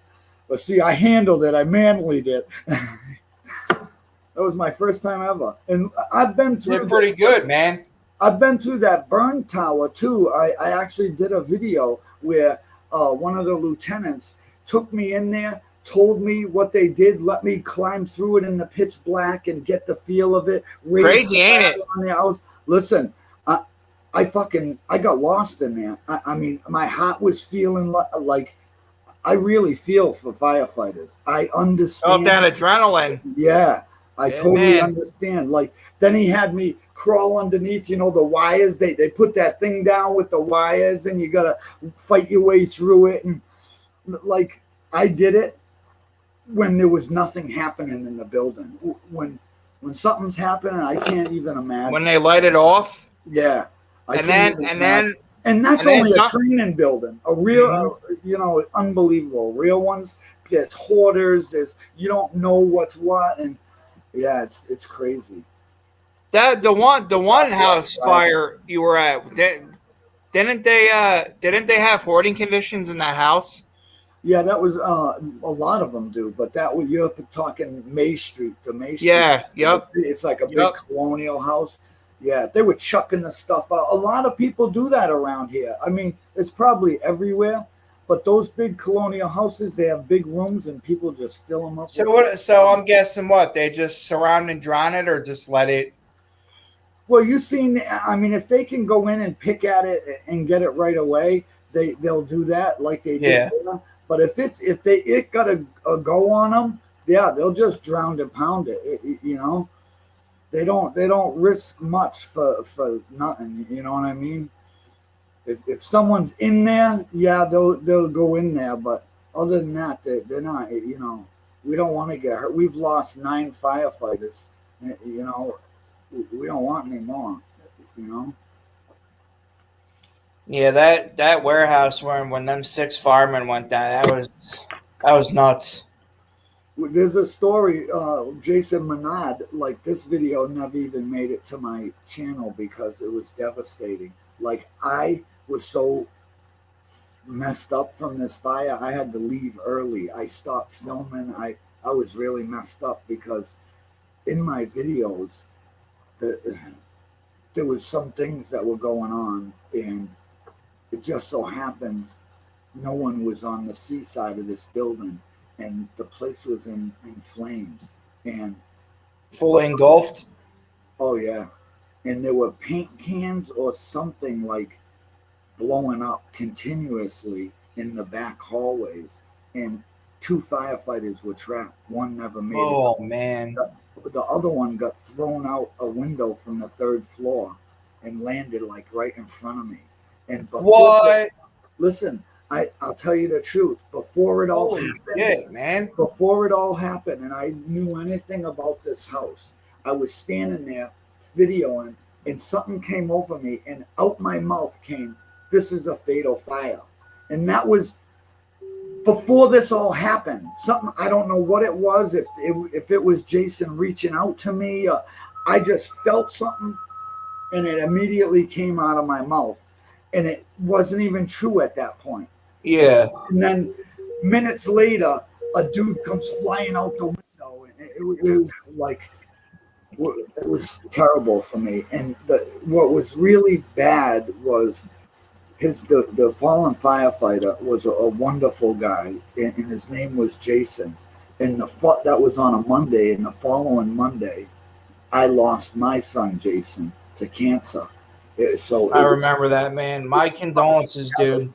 But see, I handled it. I manlied it. That was my first time ever. And I've been through... They're pretty good, man. I've been through that burn tower, too. I actually did a video where one of the lieutenants took me in there, told me what they did, let me climb through it in the pitch black and get the feel of it. Crazy, ain't it? Listen, I got lost in there. I mean, my heart was feeling like... I really feel for firefighters. I understand. Oh, that adrenaline. Yeah, I totally understand. Like, then he had me crawl underneath, the wires. They put that thing down with the wires, and you got to fight your way through it. And, like, I did it when there was nothing happening in the building. When something's happening, I can't even imagine. When they light it off? Yeah. And that's only a training building. A real, unbelievable. Real ones, there's hoarders. You don't know what's what, and yeah, it's crazy. That the one house fire you were at, didn't they have hoarding conditions in that house? Yeah, that was a lot of them do, but that was you're talking May Street to May Street. Yeah. Yep. It's like a big Yep. colonial house. Yeah, they were chucking the stuff out. A lot of people do that around here. I mean, it's probably everywhere, but those big colonial houses, they have big rooms and people just fill them up. So what? So I'm guessing what they just surround and drown it, or just let it. Well, you seen. I mean, if they can go in and pick at it and get it right away, they'll do that like they Yeah. did there. But if it got a go on them, yeah, they'll just drown and pound it. You know, they don't risk much for nothing. You know what I mean? If someone's in there, yeah, they'll go in there. But other than that, they're not. You know, we don't want to get hurt. We've lost 9 firefighters. You know, we don't want any more. You know. Yeah, that warehouse when them 6 firemen went down, that was nuts. There's a story, Jason Menard, like this video never even made it to my channel because it was devastating. Like I was so messed up from this fire, I had to leave early. I stopped filming. I was really messed up because in my videos, there was some things that were going on, and it just so happens no one was on the seaside of this building, and the place was in flames and Fully engulfed. oh yeah, and there were paint cans or something like blowing up continuously in the back hallways, and 2 firefighters were trapped. One never made it. Oh man. The other one got thrown out a window from the 3rd floor and landed like right in front of me. And What? Listen, I'll tell you the truth. Before it all happened, shit, man. Before it all happened, and I knew anything about this house, I was standing there videoing, and something came over me, and out my mouth came, "This is a fatal fire," and that was before this all happened. Something, I don't know what it was. If it was Jason reaching out to me, I just felt something, and it immediately came out of my mouth, and it wasn't even true at that point. Yeah. And then minutes later, a dude comes flying out the window, and it was like, it was terrible for me. And what was really bad was the fallen firefighter was a wonderful guy, and his name was Jason. And that was on a Monday, and the following Monday, I lost my son Jason to cancer. I remember that, man. My condolences, dude.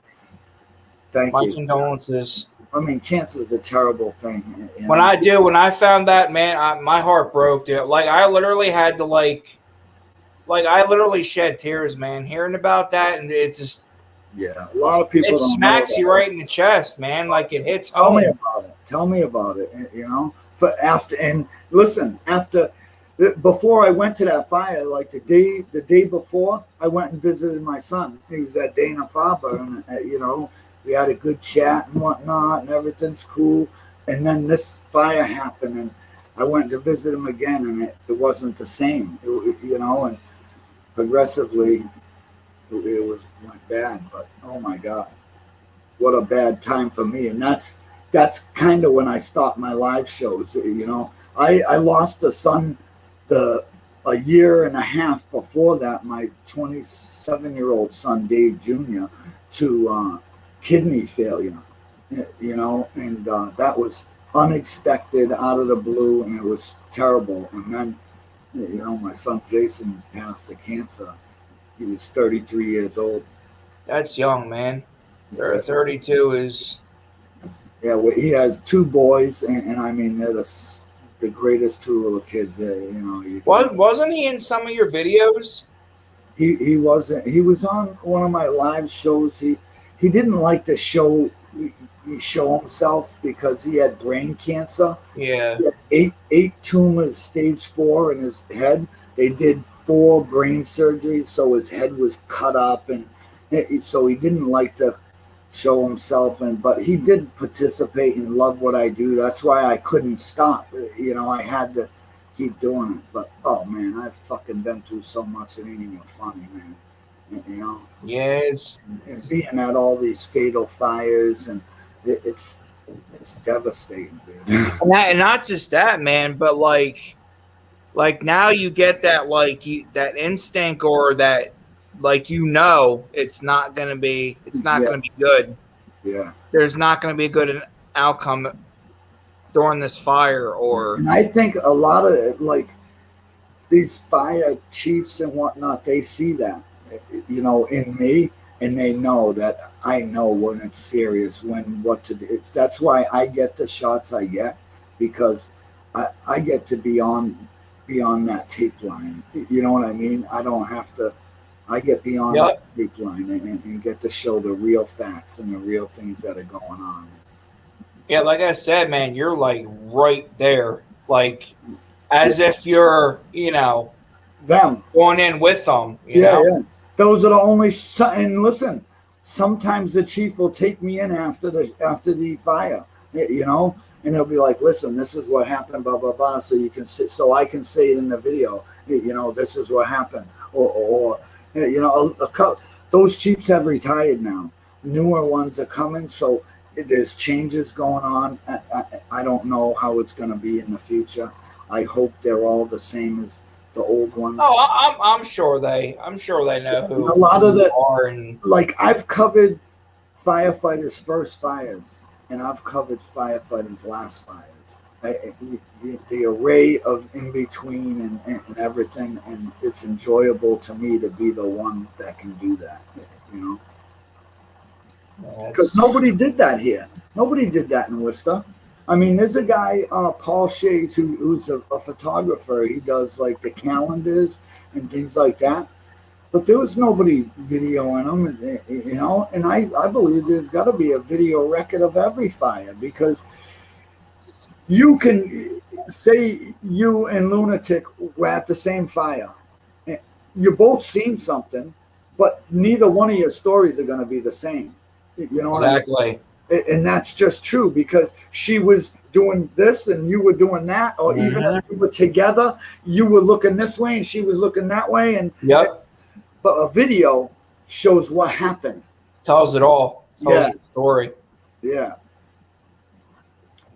Thank My you. condolences. I mean, cancer is a terrible thing. You know? When I found that, man, my heart broke, dude. Like I literally had to like I literally shed tears, man, hearing about that, and it's just yeah, a lot of people. It smacks you right in the chest, man. Like it hits home. Tell me about it. You know, before I went to that fire, like the day before, I went and visited my son. He was at Dana Farber, and you know, we had a good chat and whatnot, and everything's cool. And then this fire happened, and I went to visit him again, and it wasn't the same. You know, and progressively it went bad. But oh my God, what a bad time for me. And that's kind of when I stopped my live shows. You know, I lost a son a year and a half before that, my 27-year-old son Dave Jr. to kidney failure. You know, and that was unexpected, out of the blue, and it was terrible. And then, you know, my son Jason passed of cancer. He was 33 years old. That's young, man. 32 is. Yeah, well, he has 2 boys, and I mean, they're the greatest 2 little kids. You know. Wasn't he in some of your videos? He wasn't. He was on one of my live shows. He didn't like to show himself because he had brain cancer. Yeah. He had 8 tumors, stage 4 in his head. They did 4 brain surgeries, so his head was cut up, and so he didn't like to show himself. But he did participate and love what I do. That's why I couldn't stop. You know, I had to keep doing it. But oh man, I've fucking been through so much. It ain't even funny, man. You know. Yeah, it's and being at all these fatal fires, and It's devastating, dude. And not just that, man, but like now you get that that instinct, or that it's not gonna be good. Yeah. There's not gonna be a good outcome during this fire, or And I think a lot of these fire chiefs and whatnot, they see that, in me, and they know that I know when it's serious, when what to do. That's why I get the shots I get, because I get to be on that tape line. You know what I mean? I don't have to. I get beyond that tape line and get to show the real facts and the real things that are going on. Yeah, like I said, man, you're like right there, like as if you're, them going in with them. Yeah. Those are the only. And listen, sometimes the chief will take me in after the fire, and he'll be like, "Listen, this is what happened, blah blah blah." So you can so I can say it in the video. This is what happened, or those chiefs have retired now. Newer ones are coming, so there's changes going on. I don't know how it's going to be in the future. I hope they're all the same as the old ones. Oh, I'm sure they know who a lot of the are. And I've covered firefighters' first fires, and I've covered firefighters' last fires. The array of in between and everything, and it's enjoyable to me to be the one that can do that. Because nobody did that here. Nobody did that in Worcester. I mean, there's a guy, Paul Shays, who's a photographer. He does the calendars and things like that. But there was nobody videoing them, and I believe there's got to be a video record of every fire, because you can say you and Lunatic were at the same fire. You both seen something, but neither one of your stories are going to be the same. You know what I mean? And that's just true, because she was doing this and you were doing that, or even if you were together, you were looking this way and she was looking that way. And but a video shows what happened. Tells it all. Tells the story. Yeah.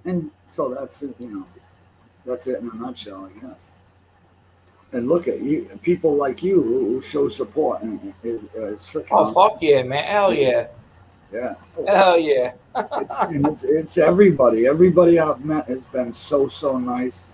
And so that's it, that's it in a nutshell, I guess. And look at you, people like you who show support, and it's freaking. Oh, fuck yeah, man! Hell yeah. Yeah. Hell yeah. it's everybody. Everybody I've met has been so nice.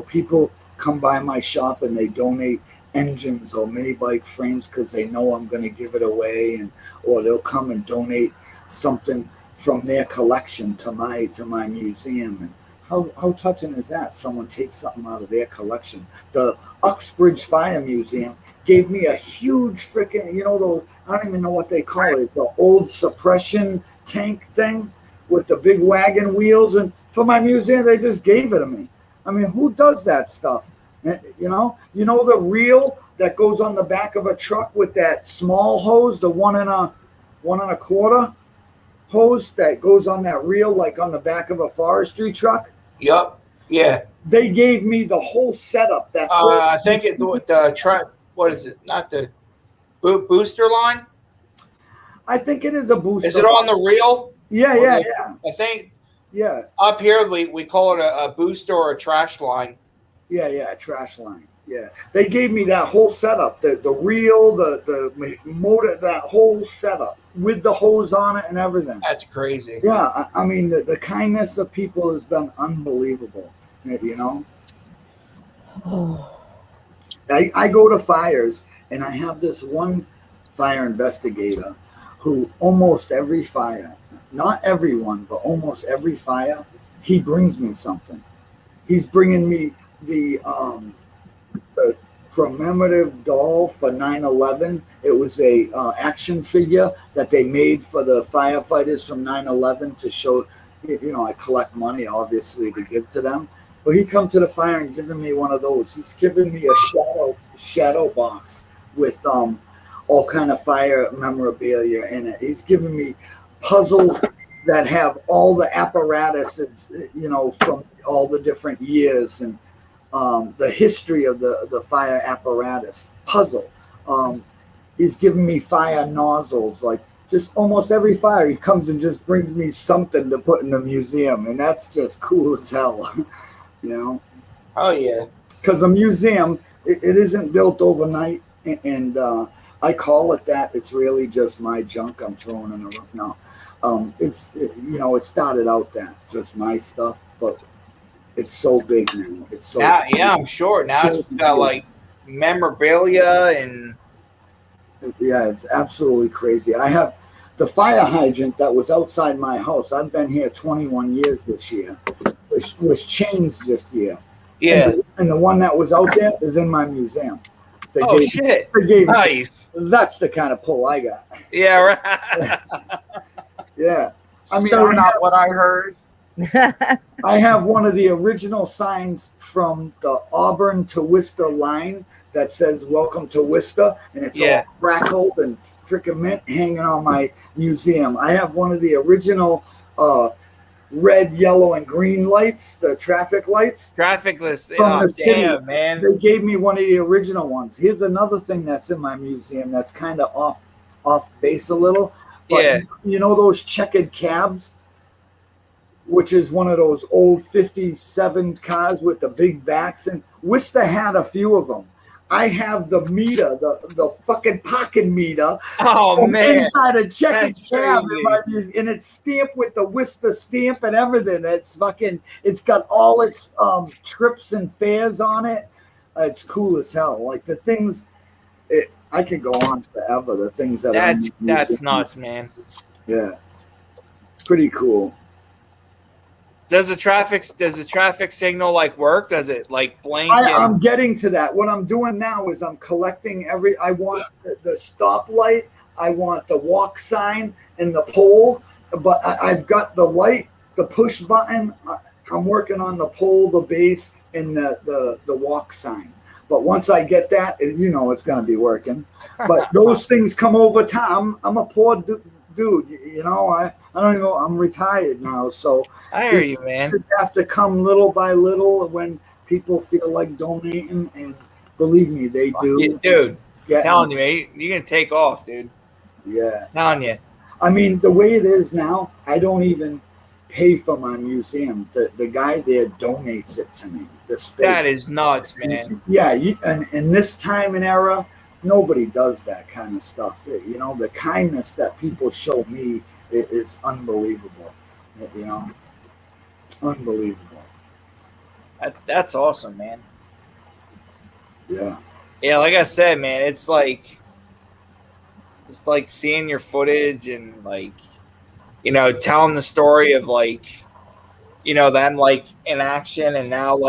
People come by my shop and they donate engines or mini bike frames because they know I'm going to give it away, or they'll come and donate something from their collection to my museum. And how touching is that? Someone takes something out of their collection. The Uxbridge Fire Museum gave me a huge freaking, I don't even know what they call it, the old suppression tank thing with the big wagon wheels. And for my museum, they just gave it to me. I mean, who does that stuff? The reel that goes on the back of a truck with that small hose, the 1 1/4 hose that goes on that reel, like on the back of a forestry truck? Yup. Yeah. They gave me the whole setup. I think the truck. What is it? Not the booster line? I think it is a booster. Is it on the reel? Yeah. I think. Yeah. Up here, we call it a booster or a trash line. Yeah, a trash line. Yeah. They gave me that whole setup, the reel, the motor, that whole setup with the hose on it and everything. That's crazy. Yeah, I mean, the kindness of people has been unbelievable, I go to fires, and I have this one fire investigator who almost every fire, not everyone, but almost every fire, he brings me something. He's bringing me the commemorative doll for 9/11. It was a action figure that they made for the firefighters from 9/11 to show, I collect money, obviously, to give to them. But he come to the fire and given me one of those. He's given me a shadow box with all kind of fire memorabilia in it. He's given me puzzles that have all the apparatuses, from all the different years, and the history of the fire apparatus puzzle. He's given me fire nozzles, like just almost every fire, he comes and just brings me something to put in the museum, and that's just cool as hell, you know. Oh yeah. Because a museum, it isn't built overnight, and I call it that. It's really just my junk I'm throwing in the room. No, it started out that just my stuff, but it's so big now. It's so Now, yeah, I'm sure. Now it's got like memorabilia and yeah, it's absolutely crazy. I have the fire hydrant that was outside my house. I've been here 21 years this year. Was changed this year. yeah. And the one that was out there is in my museum. Oh shit! They gave Nice. That's the kind of pull I got. Yeah, right. Yeah. I mean, so not what I heard. I have one of the original signs from the Auburn to Worcester line that says "Welcome to Worcester," and it's all crackled and freaking mint hanging on my museum. I have one of the original red, yellow, and green lights, the traffic lights. Traffic list from the city. Damn, man. They gave me one of the original ones. Here's another thing that's in my museum that's kind of off base a little. But Yeah. you know those checkered cabs, which is one of those old 57 cars with the big backs, and Worcester had a few of them. I have the meter, the fucking parking meter. Oh man! Inside a checkered That's cab crazy. in my museum, and it's stamped with the Worcester stamp and everything. It's fucking. It's got all its trips and fares on it. It's cool as hell. Like the things, I could go on forever. The things that that's nuts, man. Yeah, pretty cool. Does the traffic signal like work? Does it like blink? I'm getting to that. What I'm doing now is I'm collecting I want the stoplight, I want the walk sign and the pole, but I've got the light, the push button. I'm working on the pole, the base, and the walk sign. But once I get that, it's going to be working. But those things come over time. I'm a poor dude. I don't even know. I'm retired now, so I hear you, man. Have to come little by little when people feel like donating, and believe me, they do. Yeah, dude, telling you, man, you're gonna take off, dude. Yeah, telling you. I mean, the way it is now, I don't even pay for my museum. The guy there donates it to me. The space. That is nuts, man. Yeah, and in this time and era, nobody does that kind of stuff. The kindness that people show me is unbelievable. Unbelievable. That's awesome, man. Yeah. Yeah, like I said, man, it's like seeing your footage and telling the story of them in action, and now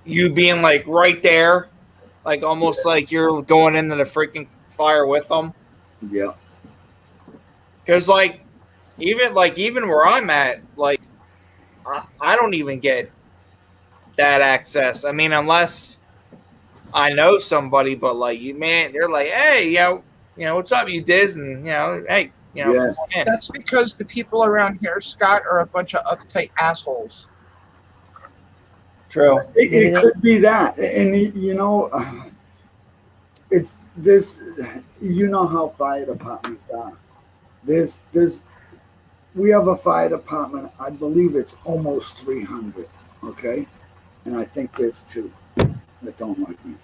you being right there, almost like you're going into the freaking fire with them. Yeah. Because even where I'm at, I don't even get that access. I mean, unless I know somebody, but they're like, hey, what's up, you Diz? And hey, yeah. That's because the people around here, Scott, are a bunch of uptight assholes. True. It could be that, and it's this. How fire departments are. We have a fire department. I believe it's almost 300. Okay, and I think there's 2 that don't like me.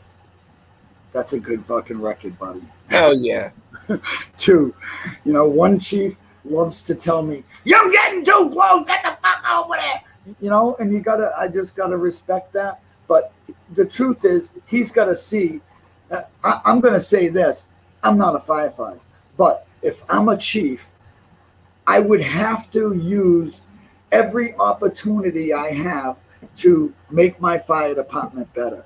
That's a good fucking record, buddy. Oh yeah. 2. One chief loves to tell me, "You're getting too close. Get the fuck over there." And I just gotta respect that. But the truth is, he's got to see. I'm going to say this. I'm not a firefighter, but if I'm a chief, I would have to use every opportunity I have to make my fire department better.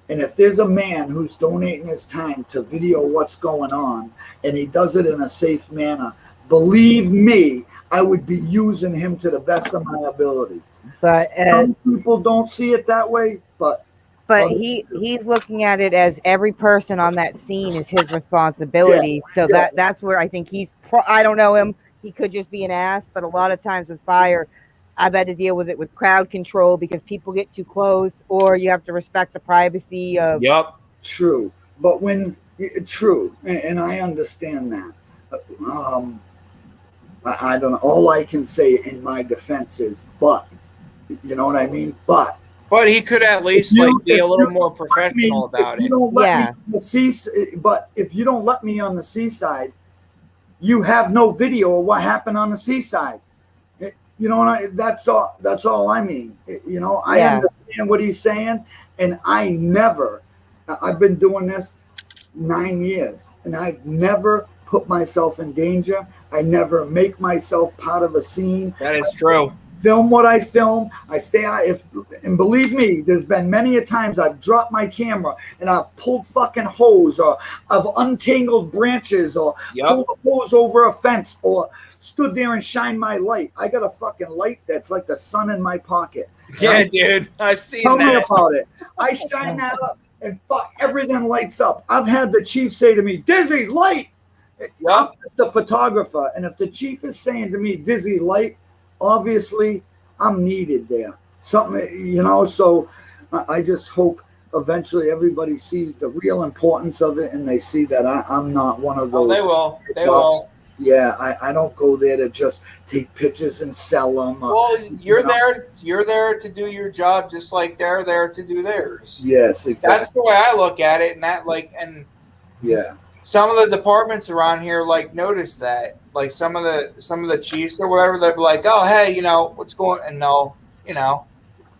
And if there's a man who's donating his time to video what's going on, and he does it in a safe manner, believe me, I would be using him to the best of my ability. But some people don't see it that way, but he's looking at it as every person on that scene is his responsibility. So that's where I think I don't know him. He could just be an ass, but a lot of times with fire, I've had to deal with it with crowd control because people get too close, or you have to respect the privacy of. Yep. True. But and I understand that. I don't know. All I can say in my defense is, but, you know what I mean? But he could at least be a little more professional about it. Yeah. But if you don't let me on the seaside, you have no video of what happened on the seaside. You know, that's all. That's all I mean. You know, I understand what he's saying, and I've been doing this 9 years, and I've never put myself in danger. I never make myself part of a scene. That is true. Film what I film. I stay out. And believe me, there's been many a times I've dropped my camera and I've pulled fucking hose, or I've untangled branches, or pulled a hose over a fence, or stood there and shined my light. I got a fucking light that's like the sun in my pocket. Yeah, dude, I've seen that. Tell me about it. I shine that up, and fuck, everything lights up. I've had the chief say to me, "Dizzy, light." I'm just the photographer, and if the chief is saying to me, "Dizzy, light," obviously I'm needed there. Something, you know. So I just hope eventually everybody sees the real importance of it, and they see that I'm not one of those. Oh, they will. They will. Yeah, I don't go there to just take pictures and sell them. Well, you're there. You're there to do your job, just like they're there to do theirs. Yes, exactly. That's the way I look at it, and yeah. Some of the departments around here notice that. Like some of the chiefs or whatever, they'll be like, "Oh, hey, you know what's going?" And no, you know,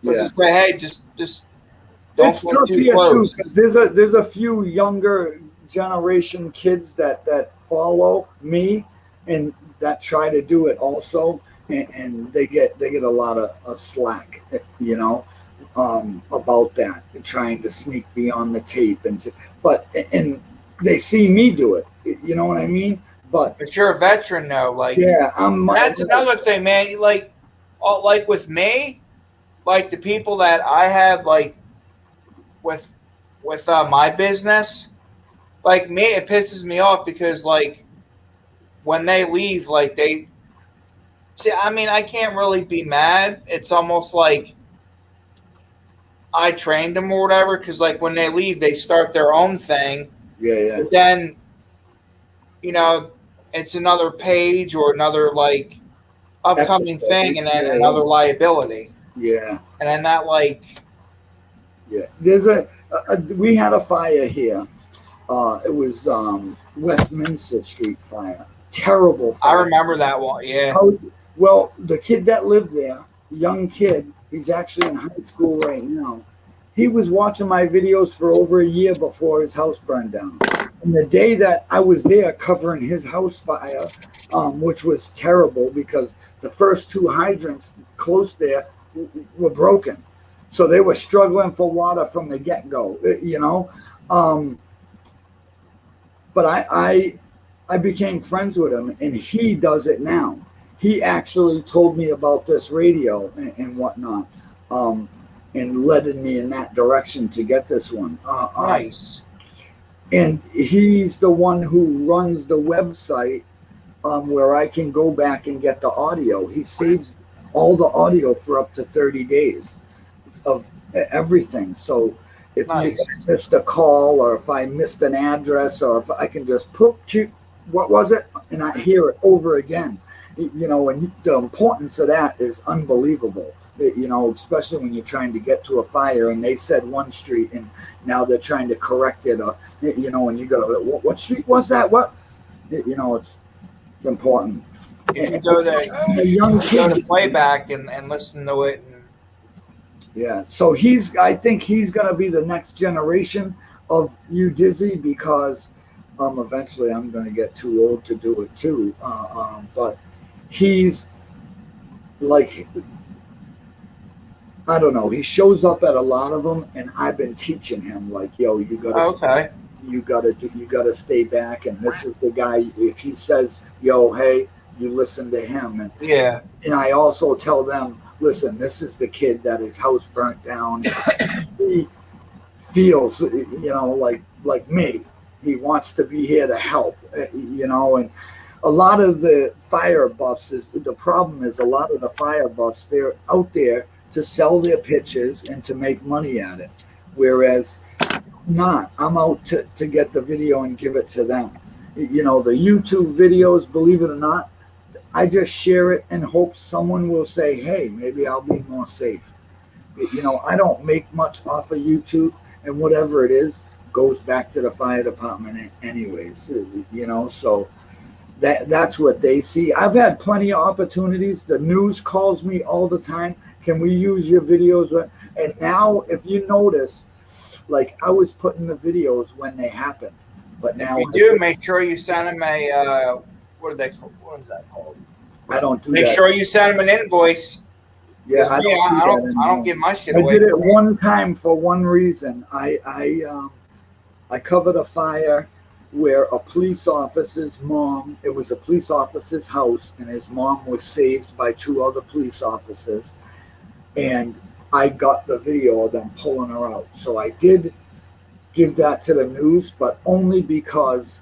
just say, "Hey, just don't it's get tough too here close." too, because there's a few younger generation kids that follow me and that try to do it also, and they get a lot of slack, you know, about that, trying to sneak beyond the tape, and they see me do it, you know what I mean? But you're a veteran, though. Like, yeah, that's another thing, man. Like with me, like the people that I have, like with my business, like me, it pisses me off because like when they leave, like they see. I mean, I can't really be mad. It's almost like I trained them or whatever. Because like when they leave, they start their own thing. Yeah. But then, you know, it's another page or another like upcoming thing, and then another liability. Yeah. And then that like. Yeah. There's we had a fire here. It was Westminster Street fire. Terrible fire. I remember that one. Yeah. Well, the kid that lived there, young kid, he's actually in high school right now. He was watching my videos for over a year before his house burned down. And the day that I was there covering his house fire, which was terrible because the first two hydrants close there were broken. So they were struggling for water from the get-go, you know. But I became friends with him, and he does it now. He actually told me about this radio and whatnot, and led me in that direction to get this one. Nice. And he's the one who runs the website where I can go back and get the audio. He saves all the audio for up to 30 days of everything. So if you missed a call, or if I missed an address, or if I can just put what was it, and I hear it over again, you know, and the importance of that is unbelievable. You know, especially when you're trying to get to a fire and they said one street and now they're trying to correct it, or you know, and you go, what street was that? What, you know, it's important. You can go there, go to playback and listen to it. Yeah, so I think he's gonna be the next generation of you, Dizzy, because eventually I'm gonna get too old to do it too. But he's like, I don't know. He shows up at a lot of them, and I've been teaching him like, yo, you gotta stay back, and this is the guy. If he says, yo, hey, you listen to him, and I also tell them, listen, this is the kid that his house burnt down. He feels, you know, like me. He wants to be here to help, you know, and a lot of the fire buffs the problem is a lot of the fire buffs, they're out there to sell their pictures and to make money at it. Whereas I'm out to get the video and give it to them. You know, the YouTube videos, believe it or not, I just share it and hope someone will say, hey, maybe I'll be more safe. You know, I don't make much off of YouTube, and whatever it is goes back to the fire department anyways, you know, so that's what they see. I've had plenty of opportunities. The news calls me all the time. Can we use your videos? And now, if you notice, like I was putting the videos when they happened, but now if you do, make sure you send them a what is that called? I don't do make that. Make sure you send them an invoice. Yeah, I don't give my shit away. I did it one time for one reason. I covered a fire where a police officer's mom, it was a police officer's house, and his mom was saved by 2 other police officers. And I got the video of them pulling her out. So I did give that to the news, but only because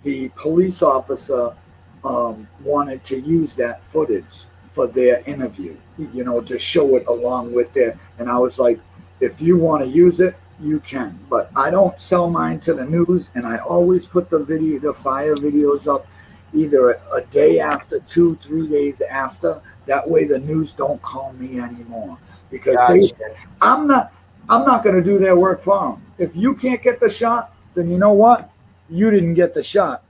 the police officer wanted to use that footage for their interview, you know, to show it along with their, and I was like, if you want to use it, you can, but I don't sell mine to the news, and I always put the fire videos up either a day after, 2-3 days after. That way the news don't call me anymore, because I'm not going to do their work for them. If you can't get the shot, then you know what? You didn't get the shot.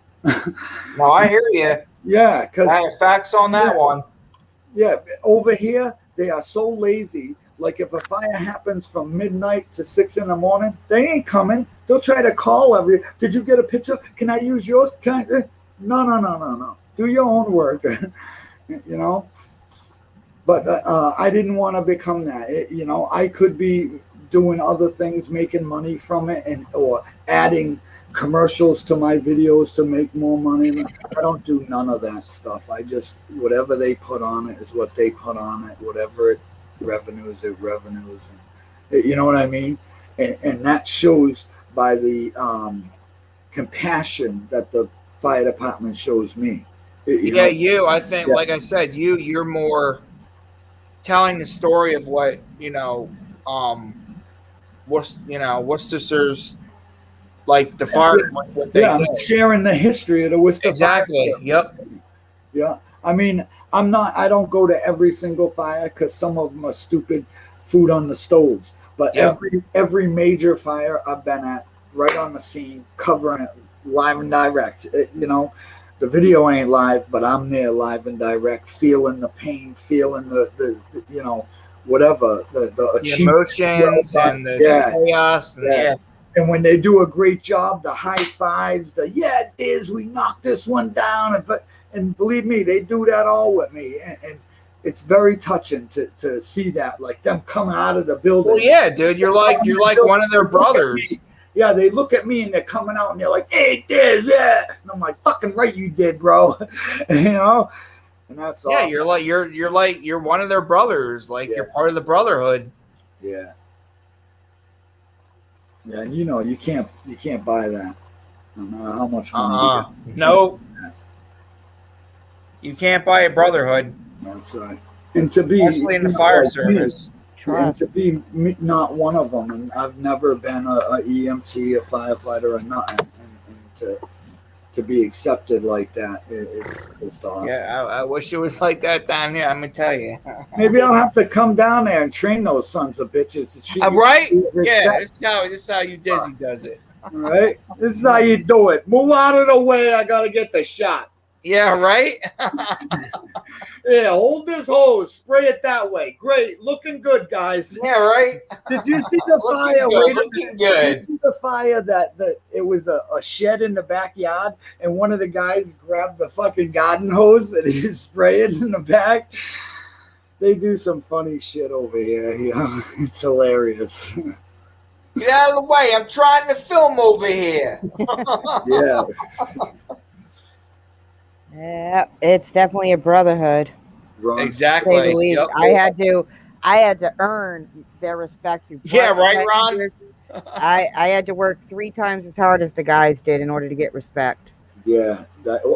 No, I hear you. Yeah, because I have facts on that one. Yeah, over here they are so lazy. Like if a fire happens from midnight to 6 in the morning, they ain't coming. They'll try to call did you get a picture? Can I use yours? No. Do your own work, you know. But I didn't want to become that. You know, I could be doing other things, making money from it, or adding commercials to my videos to make more money. I don't do none of that stuff. I just, whatever they put on it is what they put on it. Whatever it revenues. And, you know what I mean? And that shows by the compassion that the fire department shows me. I think, like I said, you're more telling the story of what, you know, Worcester's, like the fire. I'm sharing the history of the Worcester. Exactly. Fire. Yep. Yeah. I mean, I don't go to every single fire because some of them are stupid food on the stoves. But every major fire I've been at, right on the scene, covering it live and direct. You know, the video ain't live, but I'm there live and direct, feeling the pain, feeling the you know, whatever the emotions and the chaos. And And when they do a great job, the high fives, we knocked this one down. And believe me, they do that all with me. And it's very touching to see that, like them coming out of the building. Well, yeah, dude, you're like one of their brothers. Yeah, they look at me and they're coming out and they're like, "Hey, Diz, yeah." And I'm like, "Fucking right, you did, bro." You know, and that's awesome. Yeah, you're one of their brothers. Like you're part of the brotherhood. Yeah. Yeah, and you know you can't buy that. No matter how much money. No. You can't buy a brotherhood. That's right. And to be, especially in the fire service. And to be not one of them, and I've never been a EMT, a firefighter, or nothing, and to be accepted like that, it's just awesome. Yeah, I wish it was like that down here. I'm gonna tell you. Maybe I'll have to come down there and train those sons of bitches to treat right? Yeah, this is how you Dizzy does it. All right, this is how you do it. Move out of the way. I gotta get the shot. Yeah, right? Yeah, hold this hose. Spray it that way. Great. Looking good, guys. Yeah, right? Did you see the fire? Looking good. Did you see the fire that it was a shed in the backyard, and one of the guys grabbed the fucking garden hose and he's spraying in the back? They do some funny shit over here. You know? It's hilarious. Get out of the way. I'm trying to film over here. Yeah. Yeah, it's definitely a brotherhood. Exactly. Yep. I had to earn their respect. Right, Ron? I had to work 3 times as hard as the guys did in order to get respect. Yeah.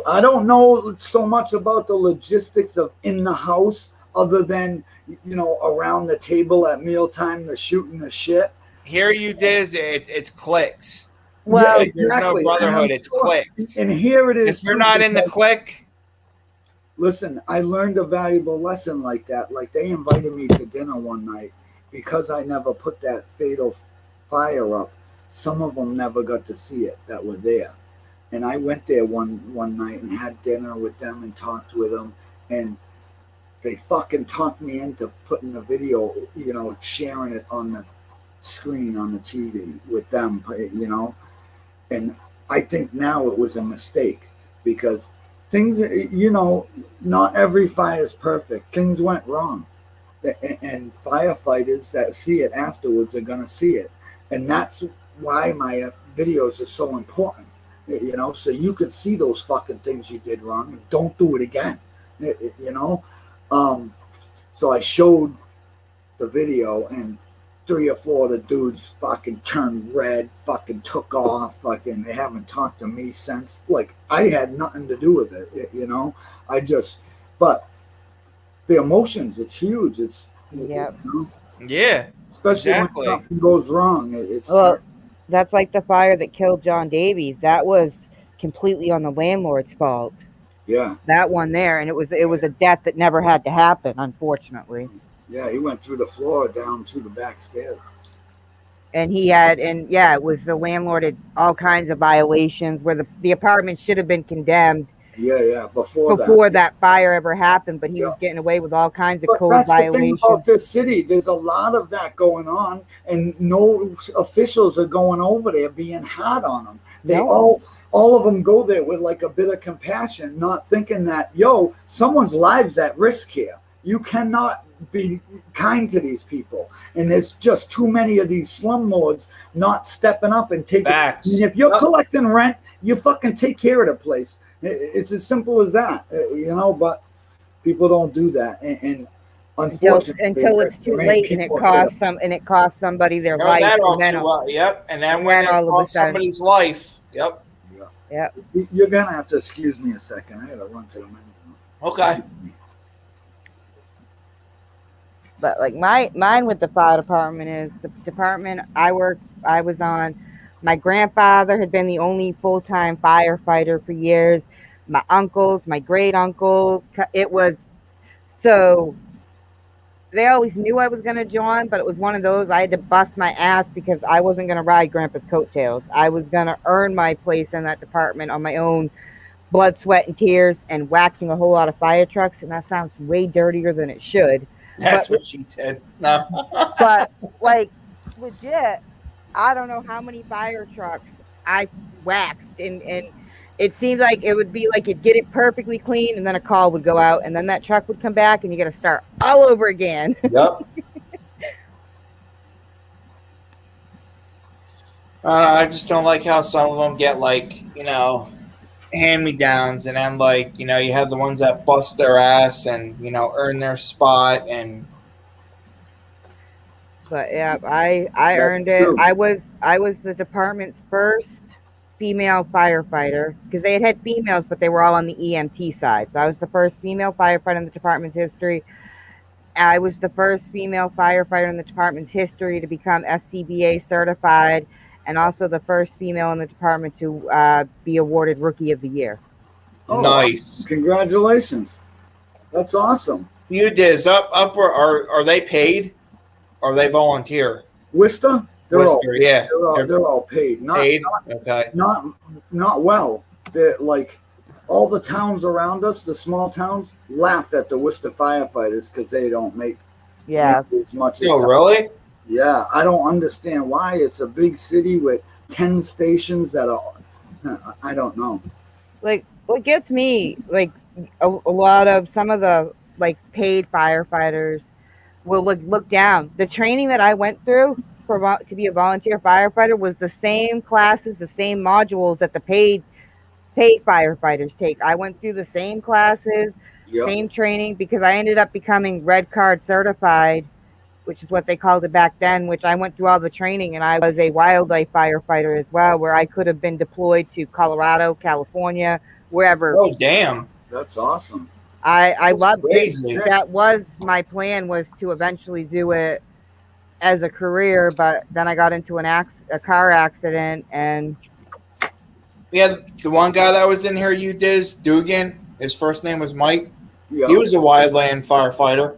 I don't know so much about the logistics of in the house other than, you know, around the table at mealtime, the shooting the shit. Here you Diz, it's clicks. Well, Like, there's no brotherhood. It's cliques. And here it is. If you're not in the clique, listen, I learned a valuable lesson like that. Like they invited me to dinner one night because I never put that fatal fire up. Some of them never got to see it that were there. And I went there one night and had dinner with them and talked with them. And they fucking talked me into putting the video, you know, sharing it on the screen on the TV with them, you know. And I think now it was a mistake because things, you know, not every fire is perfect. Things went wrong. And firefighters that see it afterwards are going to see it. And that's why my videos are so important, you know, so you could see those fucking things you did wrong and don't do it again, you know. So I showed the video and 3 or 4 of the dudes fucking turned red, fucking took off, fucking they haven't talked to me since. Like I had nothing to do with it, you know. But the emotions, it's huge. It's yeah, you know? yeah, Especially exactly. when something goes wrong. It's well, that's like the fire that killed John Davies. That was completely on the landlord's fault. Yeah. That one there, and it was a death that never had to happen, unfortunately. Yeah, he went through the floor down to the back stairs. And it was the landlord had all kinds of violations where the apartment should have been condemned. Yeah, before that fire ever happened, but he was getting away with all kinds of code that's violations. The thing about this city. There's a lot of that going on, and no officials are going over there being hard on them. They all of them go there with like a bit of compassion, not thinking that, yo, someone's lives at risk here. You cannot be kind to these people, and there's just too many of these slumlords not stepping up and taking. I mean, if you're collecting rent, you fucking take care of the place. It's as simple as that, you know. But people don't do that, and unfortunately, until it's too late, and it costs somebody their life. And then when it costs somebody's life, yep. You're gonna have to excuse me a second. I gotta run to the men's room. Okay. But like mine with the fire department is the department I was on. My grandfather had been the only full-time firefighter for years. My uncles, my great uncles, it was so they always knew I was going to join, but it was one of those I had to bust my ass because I wasn't going to ride Grandpa's coattails. I was going to earn my place in that department on my own blood, sweat, and tears, and waxing a whole lot of fire trucks. And that sounds way dirtier than it should. That's what she said. No. But like legit, I don't know how many fire trucks I waxed, and it seemed like it would be like you'd get it perfectly clean, and then a call would go out, and then that truck would come back, and you got to start all over again. Yep. I just don't like how some of them get like, you know, hand-me-downs, and then like, you know, you have the ones that bust their ass and, you know, earn their spot. And but yeah, I earned it. I was the department's first female firefighter, because they had females, but they were all on the EMT side. So I was the first female firefighter in the department's history. I was the first female firefighter in the department's history to become SCBA certified, and also the first female in the department to be awarded Rookie of the Year. Oh, nice. Congratulations. That's awesome. You did. Are they paid? Or are they volunteer? Worcester? They're all paid. Okay. Not well. They're like all the towns around us, the small towns, laugh at the Worcester firefighters because they don't make as much. Oh, really? Yeah, I don't understand why. It's a big city with 10 stations that are. I don't know. Like what gets me, like a lot of some of the like paid firefighters will look down. The training that I went through to be a volunteer firefighter was the same classes, the same modules that the paid firefighters take. I went through the same classes, same training, because I ended up becoming red card certified, which is what they called it back then, which I went through all the training, and I was a wildlife firefighter as well, where I could have been deployed to Colorado, California, wherever. Oh, damn. That's awesome. I loved it. That was my plan, was to eventually do it as a career, but then I got into a car accident, and Yeah, the one guy that was in here, you Diz Dugan. His first name was Mike. Yeah. He was a wildland firefighter.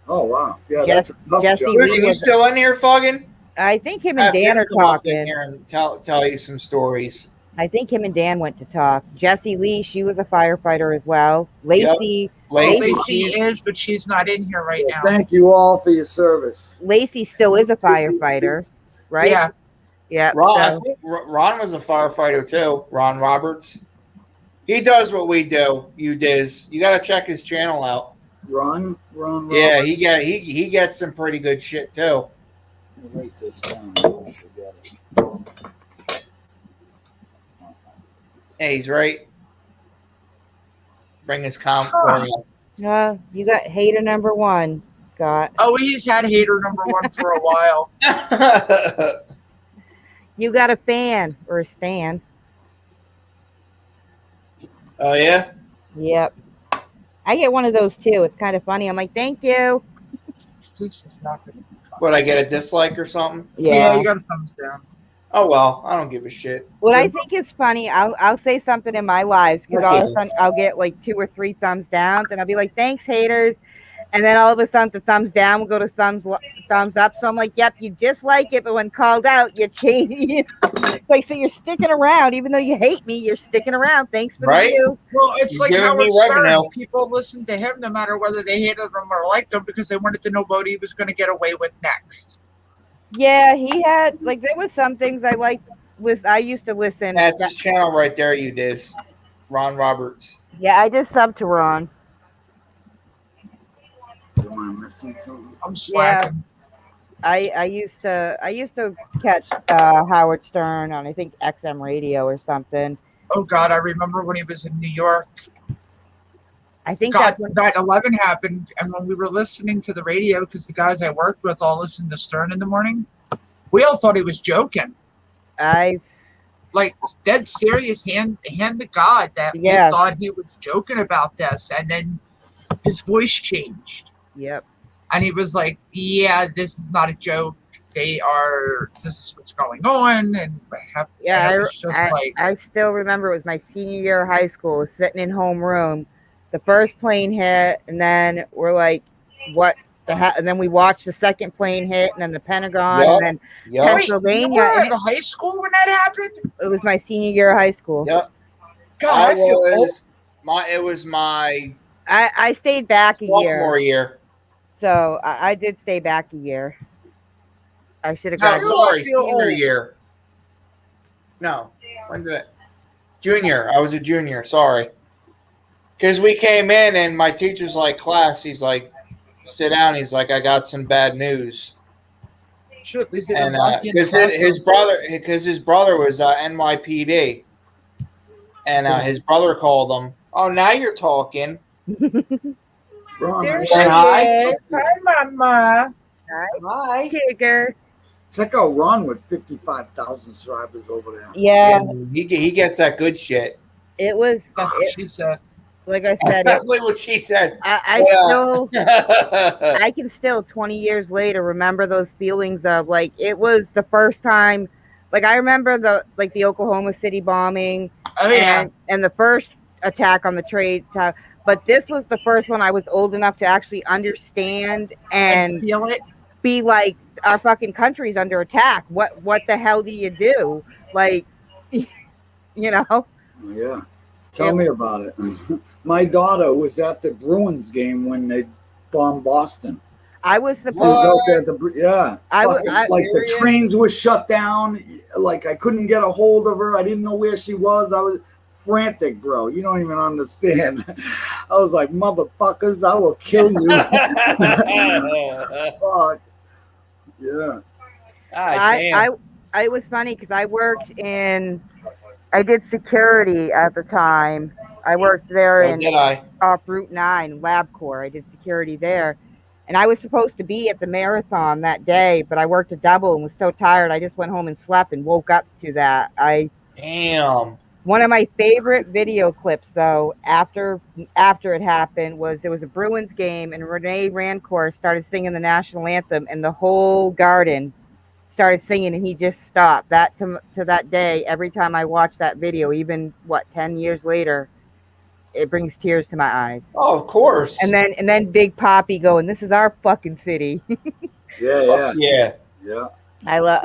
Oh wow. Yeah, Jess- that's a tough Jesse job. Lee Dugan, you was- still in here, Fuggin? I think him and Have Dan him are come up in talking. here and tell you some stories. I think him and Dan went to talk. Jessie Lee, she was a firefighter as well. Lacey, Lacey, Lacey is, but she's not in here right now. Thank you all for your service. Lacey still is a firefighter, right? Yeah. Yeah. Ron, I So think Ron was a firefighter too. Ron Roberts. He does what we do. You Diz. You got to check his channel out. Ron. Yeah, he gets some pretty good shit too. Let me write this down. I don't forget it. Hey, he's right. Bring his comp. you got hater number one, Scott. Oh, he's had hater number one for a while. You got a fan or a stand. Oh yeah. Yep. I get one of those too. It's kind of funny. I'm like, thank you. This is not good. Would I get a dislike or something? Yeah, you got a thumbs down. Oh well, I don't give a shit. What I think is funny, I'll say something in my lives because all of a sudden I'll get like 2 or 3 thumbs downs, and I'll be like, "Thanks, haters," and then all of a sudden the thumbs down will go to thumbs up. So I'm like, "Yep, you dislike it," but when called out, you change. Like, so you're sticking around, even though you hate me, you're sticking around. Thanks for the view. Well, it's You're like giving Howard me Stern. revenue. People listened to him no matter whether they hated him or liked him because they wanted to know what he was going to get away with next. Yeah, he had like there was some things I liked. I used to listen. That's his channel right there. You Diz. Ron Roberts. Yeah, I just subbed to Ron. Am I missing something? I'm slacking. I used to catch Howard Stern on I think XM radio or something. Oh God, I remember when he was in New York. I think God, that's when 9/11 happened, and when we were listening to the radio, because the guys I worked with all listened to Stern in the morning, we all thought he was joking. Like dead serious, hand to God that we thought he was joking about this, and then his voice changed. Yep. And he was like, "Yeah, this is not a joke. This is what's going on." And I still remember it was my senior year of high school, sitting in homeroom. The first plane hit, and then we're like, "What the hell?" And then we watched the second plane hit, and then the Pentagon, and then Pennsylvania. Wait, you were in high school when that happened? It was my senior year of high school. Yep. God, It was my. I stayed back a sophomore year. So I did stay back a year. I should have No, gone. sorry, senior year. No, when did it? Junior. I was a junior. Sorry. Because we came in and my teacher's like, "Class," he's like, "Sit down." He's like, "I got some bad news." Sure, at least And because his brother was NYPD, and his brother called him. Oh, now you're talking. There she Hi. is. Hi, Mama. Hi, Kicker. Check out Ron with 55,000 subscribers over there. Yeah. He gets that good shit. It was. That's what she said. Like I said, definitely what she said. I can still 20 years later remember those feelings of like it was the first time. Like I remember the Oklahoma City bombing. Oh yeah. And the first attack on the trade tower. But this was the first one I was old enough to actually understand and feel it. Be like, our fucking country's under attack. What the hell do you do? Like, you know? Yeah. Tell me about it. My daughter was at the Bruins game when they bombed Boston. I was the She was out there at the the trains were shut down. Like I couldn't get a hold of her. I didn't know where she was. I was frantic, bro. You don't even understand. I was like, motherfuckers, I will kill you. Fuck. Yeah. I was funny because I did security at the time. I worked there off Route 9, LabCorp. I did security there. And I was supposed to be at the marathon that day, but I worked a double and was so tired I just went home and slept and woke up to that. Damn. One of my favorite video clips, though, after it happened, was there was a Bruins game and Renee Rancourt started singing the national anthem, and the whole garden started singing, and he just stopped. That to that day, every time I watch that video, even 10 years later, it brings tears to my eyes. Oh, of course. And then Big Poppy going, "This is our fucking city." Yeah. I love.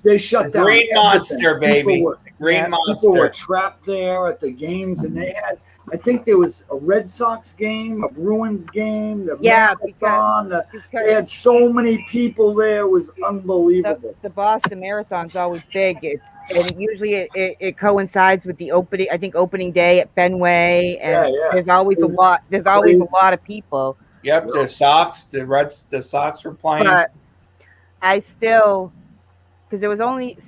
They shut down Green Monster, baby. Green Monster. People were trapped there at the games, and they had. I think there was a Red Sox game, a Bruins game, the marathon. They had so many people there; it was unbelievable. The Boston Marathon's always big. And usually it coincides with the opening. I think opening day at Fenway, and there's always a lot. There's always a lot of people. Yep, the Sox, the Sox were playing. But I still, because there was only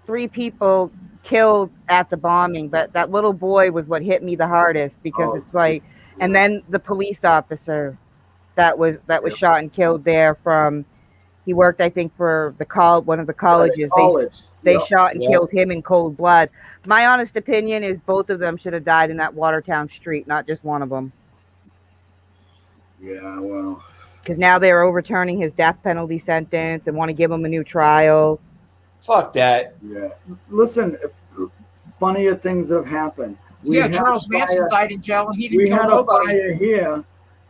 3 people killed at the bombing, but that little boy was what hit me the hardest, because it's like, and then the police officer that was shot and killed there from, he worked, I think, for one of the colleges. They shot and killed him in cold blood. My honest opinion is both of them should have died in that Watertown street, not just one of them. Yeah, well, because now they're overturning his death penalty sentence and want to give him a new trial. Fuck that. Yeah. Listen, funnier things have happened. Charles Manson died in jail and he didn't kill nobody. We had a fire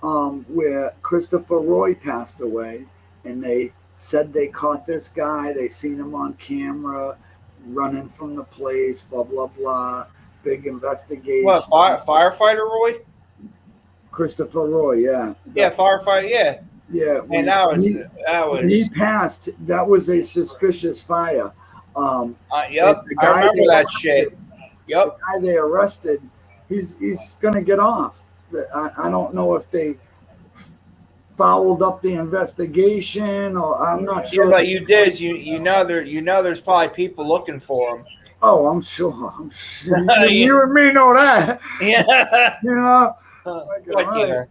here where Christopher Roy passed away, and they said they caught this guy. They seen him on camera running from the place, blah, blah, blah. Big investigation. What, firefighter Roy? Christopher Roy, yeah. Yeah, firefighter, yeah. Yeah, and that was he passed. That was a suspicious fire. Yep, I remember that shit. Yep, the guy they arrested, he's gonna get off. I don't know if they fouled up the investigation, or I'm not sure. Yeah, but you did. You know there's probably people looking for him. Oh, I'm sure. You and me know that. Yeah. You know. Right.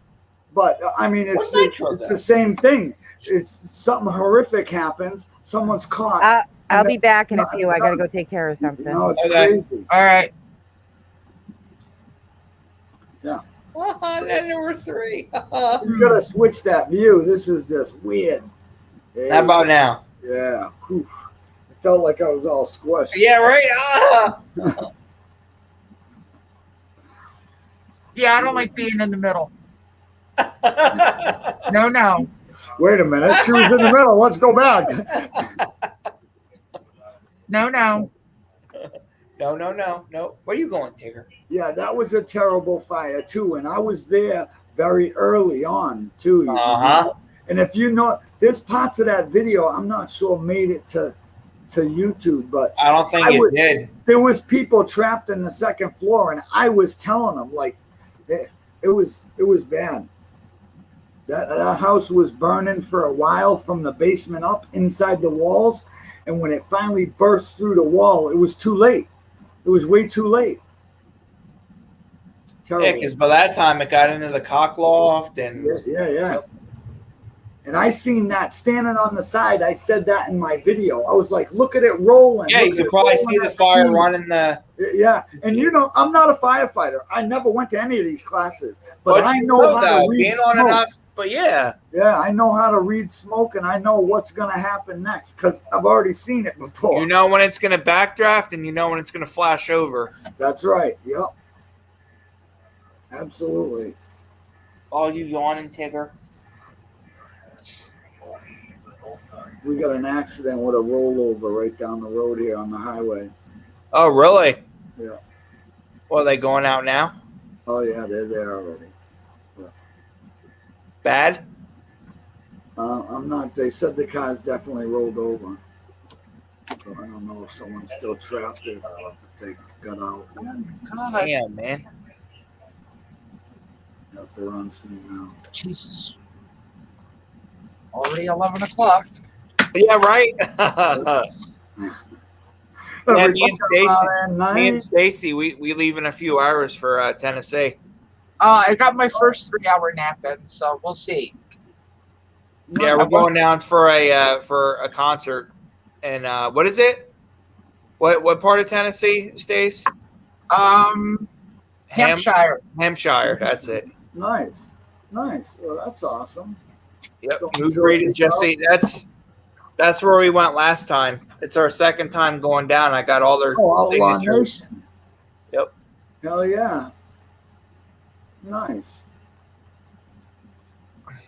But I mean, it's the same thing. It's something horrific happens. Someone's caught. I'll be back in a few. I gotta go take care of something. No, it's crazy. All right. Yeah. Then there were 3. You gotta switch that view. This is just weird. Yeah. How about now? Yeah. Whew. It felt like I was all squished. Yeah, right. Yeah, I don't like being in the middle. No. Wait a minute. She was in the middle. Let's go back. No. No. Where are you going, Tigger? Yeah, that was a terrible fire, too. And I was there very early on, too. Uh-huh. And if you know, there's parts of that video I'm not sure made it to YouTube, but I don't think it did. There was people trapped in the second floor, and I was telling them, like, it was bad. That house was burning for a while from the basement up inside the walls, and when it finally burst through the wall, it was too late. It was way too late. Terrible. Yeah, because by that time it got into the cock loft and yeah. And I seen that standing on the side. I said that in my video. I was like, look at it rolling. Yeah, you could probably see the fire running the. Yeah, and you know, I'm not a firefighter. I never went to any of these classes, but I know how to read smoke. But yeah, I know how to read smoke, and I know what's going to happen next because I've already seen it before. You know when it's going to backdraft, and you know when it's going to flash over. That's right. Yep. Absolutely. Oh, you yawning, Tigger? We got an accident with a rollover right down the road here on the highway. Oh, really? Yeah. Well, are they going out now? Oh, yeah, they're there already. Yeah. Bad? I'm not. They said the car's definitely rolled over. So I don't know if someone's still trapped there, if they got out. God. Yeah, man. If they're on scene now. Jesus. Already 11 o'clock. Yeah, right. Yeah, me and Stacy, we leave in a few hours for Tennessee. I got my first 3-hour nap in, so we'll see. Yeah, we're going down for a concert, and what is it? What part of Tennessee, Stace? Hampshire. Hampshire, that's it. Nice. Well, that's awesome. Yep. Newsread is Jesse. That's where we went last time. It's our second time going down. I got all their Outlaw signatures. Nation. Yep. Hell yeah. Nice.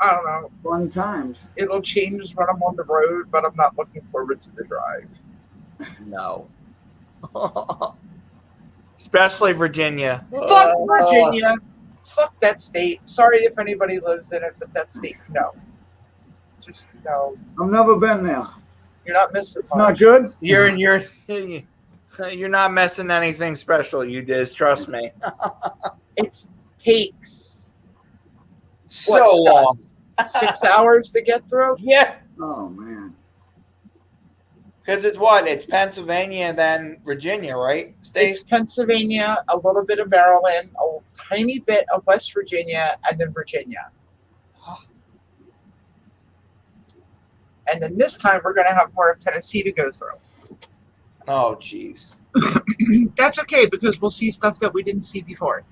I don't know. Fun times. It'll change when I'm on the road, but I'm not looking forward to the drive. No. Especially Virginia. Fuck Virginia. Fuck that state. Sorry if anybody lives in it, but that state, no. Just no. I've never been there. You're not missing It's much. not good. You're not missing anything special, you Diz. Trust me. It takes So long. 6 hours to get through? Yeah. Oh man. Because it's what? It's Pennsylvania and then Virginia, right? States? It's Pennsylvania, a little bit of Maryland, a tiny bit of West Virginia, and then Virginia. And then this time we're going to have more of Tennessee to go through. Oh, jeez. That's okay because we'll see stuff that we didn't see before.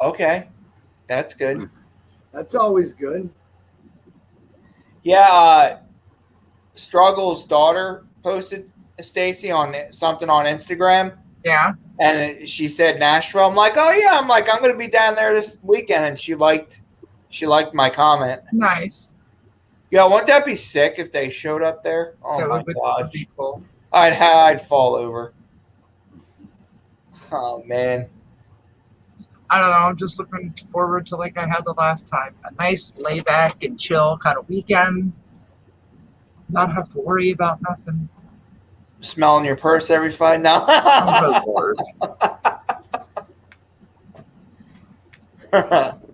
Okay. That's good. That's always good. Yeah, Struggle's daughter posted Stacy on something on Instagram. Yeah. And she said Nashville. I'm like, oh yeah. I'm like, I'm gonna be down there this weekend, and she liked my comment. Nice. Yeah, wouldn't that be sick if they showed up there? Oh That my would gosh, be cool. I'd fall over. Oh man. I don't know. I'm just looking forward to like I had the last time. A nice lay back and chill kind of weekend. Not have to worry about nothing. Smelling your purse every fight now. Oh, good Lord.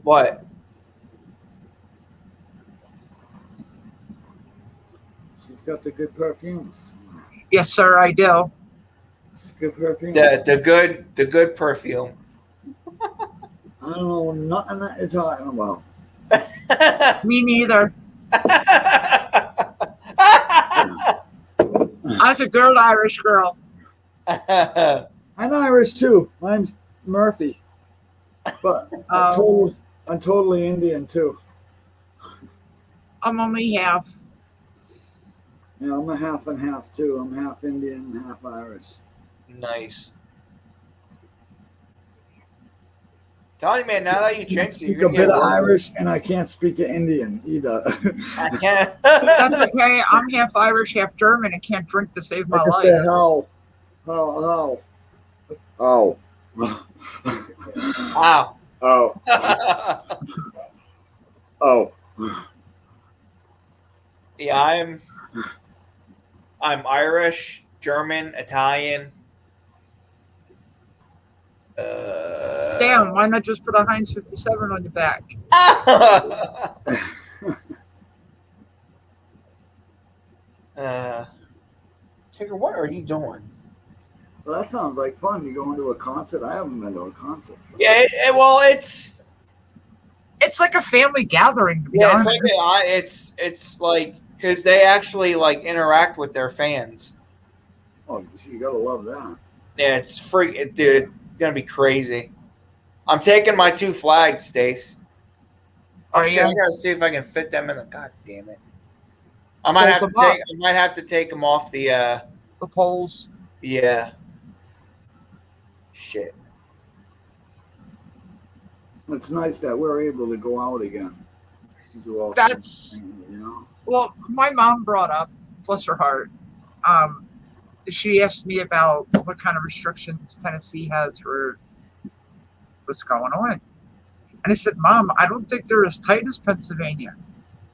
What? She's got the good perfumes. Yes, sir, I do. It's good perfumes. The good perfume. I don't know nothing that you're talking about. Me neither. I was a girl, Irish girl. I'm Irish too. I'm Murphy. But I'm totally Indian too. I'm only half. Yeah, I'm a half and half too. I'm half Indian and half Irish. Nice. Tell you, man, now that you I drink, speak you're a gonna bit get of worse. Irish and I can't speak Indian either. I can't. That's okay. I'm half Irish, half German, and can't drink to save my I can life. say how. Oh. Wow. Oh. Oh. Yeah, I'm Irish, German, Italian. Damn, why not just put a Heinz 57 on your back? Tigger, what are you doing? Well, that sounds like fun. You going to a concert? I haven't been to a concert. Yeah, It's like a family gathering, to be yeah, honest. it's like because they actually like interact with their fans. Oh, you gotta love that. Yeah, it's free, dude. It's gonna be crazy. I'm taking my 2 flags, Stace. Oh, Shit, yeah? I gotta see if I can fit them in the. God damn it! I might have to take them off the poles. Yeah. Shit. It's nice that we're able to go out again. Do all That's, you know. well, my mom brought up, bless her heart, she asked me about what kind of restrictions Tennessee has for what's going on. And I said, Mom, I don't think they're as tight as Pennsylvania.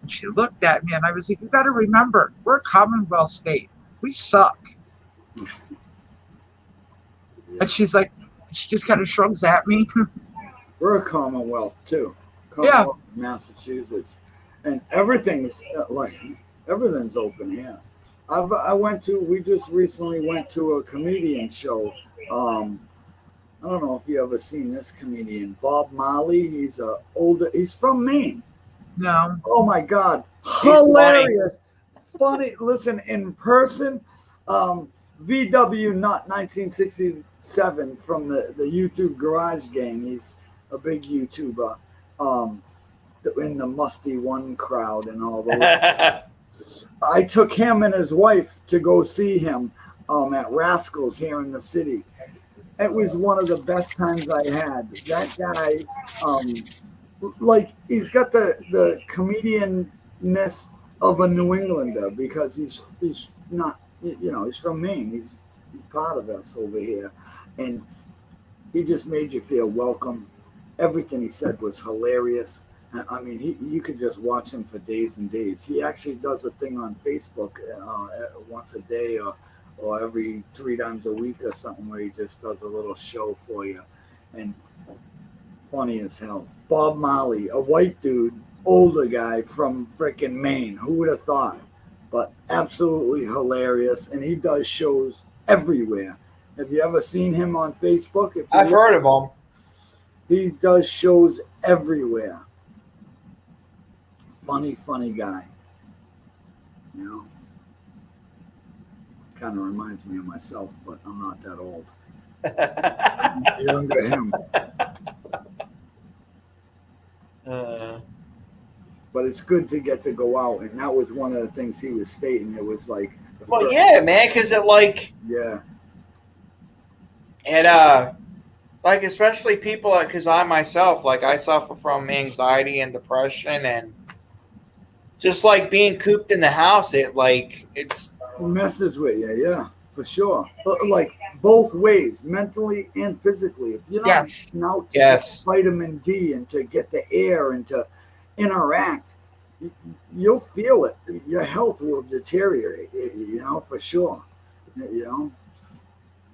And she looked at me and I was like, you got to remember, we're a Commonwealth state. We suck. And she's like, she just kind of shrugs at me. We're a Commonwealth too. Yeah. Massachusetts, and everything's open here. We just recently went to a comedian show. I don't know if you ever seen this comedian, Bob Marley. He's from Maine. No. Oh my God, hilarious, funny. Listen, in person, VW Nut 1967 from the YouTube Garage Gang. He's a big YouTuber. In the Musty One crowd and all those. I took him and his wife to go see him at Rascals here in the city. It was one of the best times I had. That guy, like, he's got the comedianness of a New Englander because he's not, he's from Maine. He's part of us over here, and he just made you feel welcome. Everything he said was hilarious. I mean, you could just watch him for days and days. He actually does a thing on Facebook once a day or every 3 times a week or something where he just does a little show for you. And funny as hell. Bob Marley, a white dude, older guy from frickin' Maine. Who would have thought? But absolutely hilarious. And he does shows everywhere. Have you ever seen him on Facebook? I've heard of him. He does shows everywhere. Funny guy. You know? Kind of reminds me of myself, but I'm not that old. I'm younger him. But it's good to get to go out, and that was one of the things he was stating. It was like, well, yeah, man, because it like, yeah, and like especially people, because I myself, like, I suffer from anxiety and depression, and just like being cooped in the house, it's messes with you, yeah, for sure. Like both ways, mentally and physically. If you're not out to get vitamin D and to get the air and to interact, you'll feel it. Your health will deteriorate, for sure.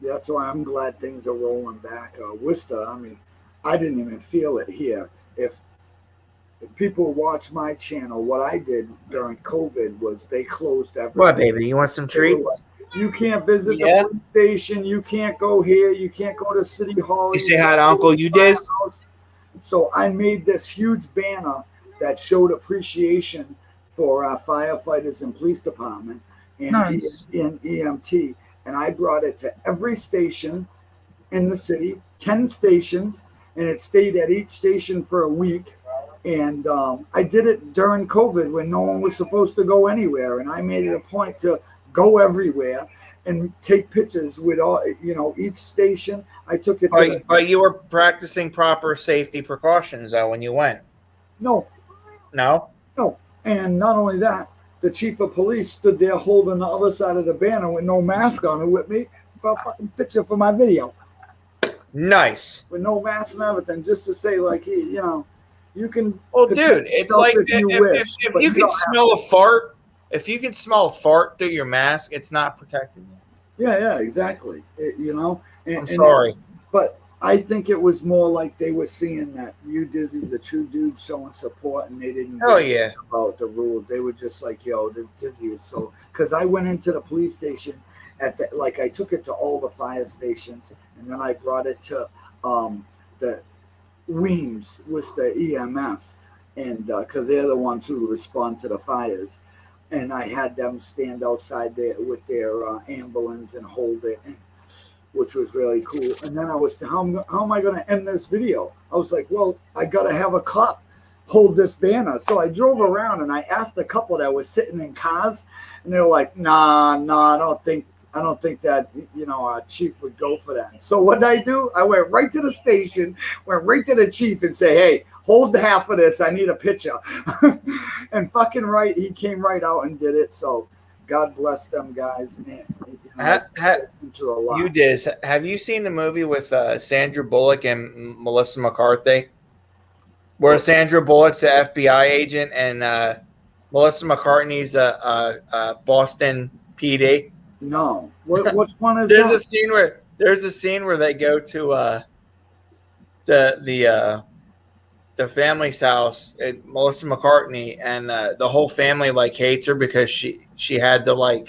That's why I'm glad things are rolling back. Worcester, I mean, I didn't even feel it here. If people watch my channel, what I did during COVID was they closed everything. What, baby? You want some treats? You can't visit the police station. You can't go here. You can't go to City Hall. You say hi to Uncle Udez? So I made this huge banner that showed appreciation for our firefighters and police department and in EMT. And I brought it to every station in the city, 10 stations, and it stayed at each station for a week. And I did it during COVID when no one was supposed to go anywhere. And I made it a point to go everywhere and take pictures with all, each station. I took it. But you were practicing proper safety precautions, though, when you went. No. And not only that, the chief of police stood there holding the other side of the banner with no mask on it with me for a fucking picture for my video. Nice. With no mask and everything, just to say, like, hey, you can. Well, dude, it's like if you can smell a fart, if you can smell a fart through your mask, it's not protecting you. Yeah, exactly. I'm sorry, but I think it was more like they were seeing that Dizzy's a true dude showing support, and they didn't care about the rule. They were just like, yo, the Dizzy is so. Because I went into the police station I took it to all the fire stations, and then I brought it to the Weems, was the EMS, and because they're the ones who respond to the fires, and I had them stand outside there with their ambulance and hold it, which was really cool. And then I was, how am I going to end this video? I was like, well, I got to have a cop hold this banner. So I drove around and I asked a couple that was sitting in cars, and they were like, nah, I don't think that, our chief would go for that. So what did I do? I went right to the station, went right to the chief and say, hey, hold half of this. I need a picture. And fucking right, he came right out and did it. So God bless them guys. You did. Have you seen the movie with Sandra Bullock and Melissa McCarthy? Where Sandra Bullock's the FBI agent and Melissa McCartney's a Boston PD? No. Which one is there's that? There's a scene where they go to the family's house at Melissa McCartney, and the whole family hates her because she had to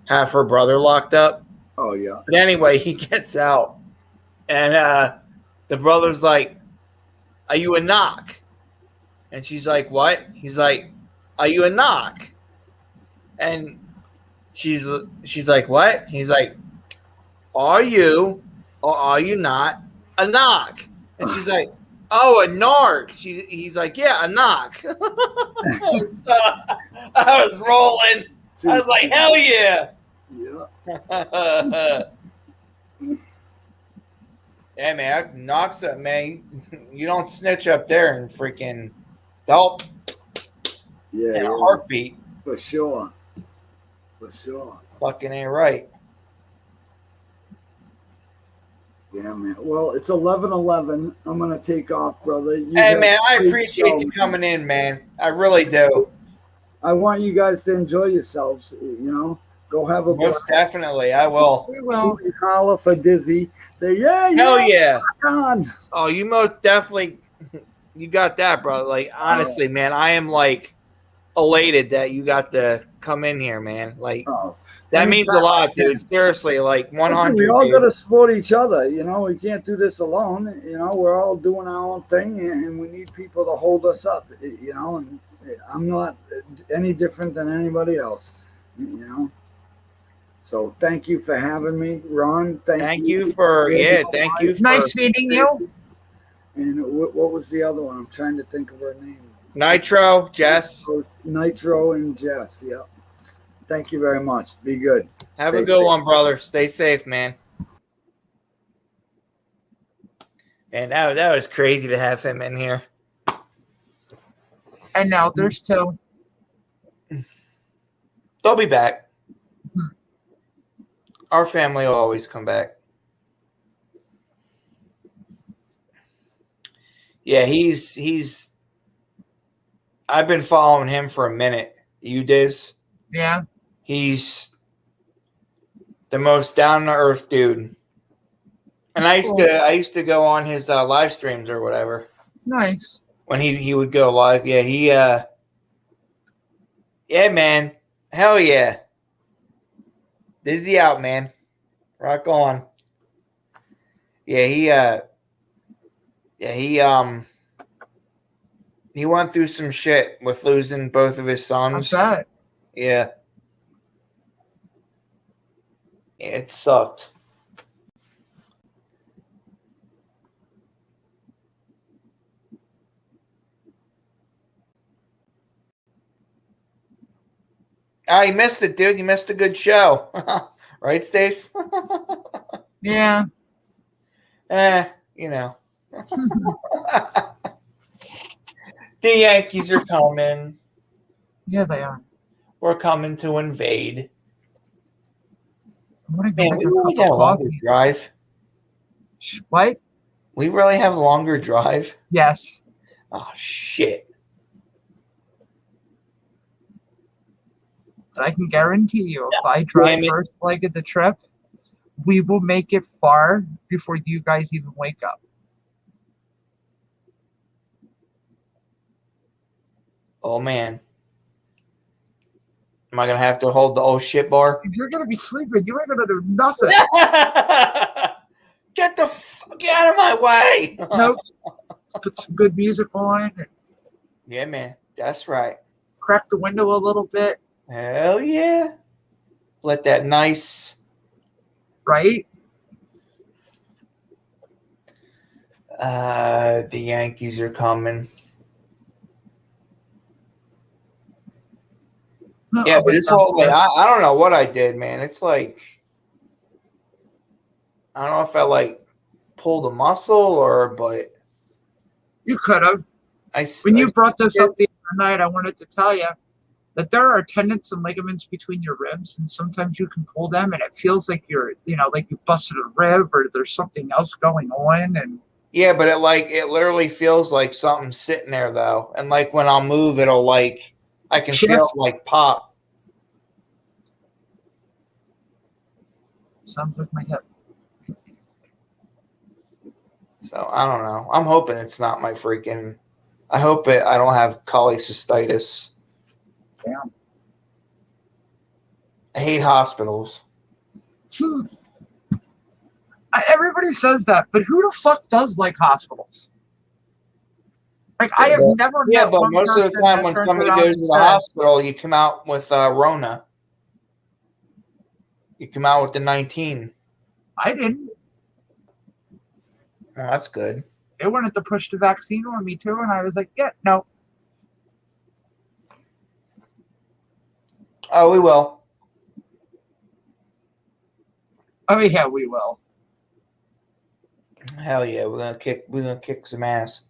have her brother locked up. Oh yeah. But anyway, he gets out, and the brother's like, "Are you a knock?" And she's like, "What?" He's like, "Are you a knock?" And she's like, "What?" He's like, "Are you or are you not a knock?" And she's like, "Oh, a narc." He's like, "Yeah, a knock." So, I was rolling. I was like, hell yeah. Yeah. Yeah, man, knocks up, man. You don't snitch up there and freaking help Yeah, in a yeah. heartbeat. For sure. For sure. Fucking ain't right. Yeah, man. Well, it's 11:11. I'm gonna take off, brother. You Hey, have man, I a great appreciate show, you man. coming in, man. I really do. I want you guys to enjoy yourselves. You know, go have a Most blast. definitely, I will. We will. You can holler for Dizzy. Say, yeah, Hell yeah. yeah. On. Oh, you most definitely, you got that, brother. Like, honestly, man, I am like elated that you got to come in here, man. Like, Oh, that means a anytime I lot, can. dude. Seriously, like 100. Listen, we all dude. got to support each other. You know, we can't do this alone. You know, we're all doing our own thing, and we need people to hold us up. You know, and I'm not any different than anybody else. You know. So thank you for having me, Ron. Thank you for thank you for Nice meeting you. And what was the other one? I'm trying to think of her name. Nitro, Jess. Nitro and Jess. Yep. Thank you very much. Be good. Have Stay a good safe. one, brother. Stay safe, man. And that was crazy to have him in here. And now there's two. They'll be back. Our family will always come back. Yeah, he's I've been following him for a minute. You Diz? Yeah. He's the most down to earth dude. And I used to go on his live streams or whatever. Nice. When he would go live. Yeah, yeah, man. Hell yeah. Dizzy out, man. Rock on. Yeah, he went through some shit with losing both of his sons. I bet. Yeah. It sucked. Oh, you missed it, dude. You missed a good show. Right, Stace? Yeah. You know. The Yankees are coming. Yeah, they are. We're coming to invade. I'm gonna go Man, make we a really cup got of a longer coffee. drive. What? We really have a longer drive? Yes. Oh, shit. But I can guarantee you, if I drive first leg of the trip, we will make it far before you guys even wake up. Oh, man. Am I going to have to hold the old shit bar? You're going to be sleeping. You ain't going to do nothing. Get out of my way. Nope. Put some good music on. Yeah, man. That's right. Crack the window a little bit. Hell yeah. Let that nice. Right? The Yankees are coming. No, Yeah, but this whole way, I don't know what I did, man. It's like, I don't know if I like pulled a muscle but you could have. When you brought this up the other night, I wanted to tell you that there are tendons and ligaments between your ribs, and sometimes you can pull them, and it feels like you're, like you busted a rib or there's something else going on. And yeah, but it literally feels like something's sitting there though, and like when I'll move, it'll like I can feel it like pop. Sounds like my hip. So I don't know. I'm hoping it's not my freaking. I hope I don't have cholecystitis. Damn. I hate hospitals. Everybody says that, but who the fuck does like hospitals? Like, I have never met but one most of the person time that when turns somebody around goes and to the says, hospital, you come out with Rona. You come out with the 19. I didn't. Oh, that's good. They wanted to push the vaccine on me too, and I was like, yeah, no. Oh, we will. Oh yeah, we will. Hell yeah, we're gonna kick some ass.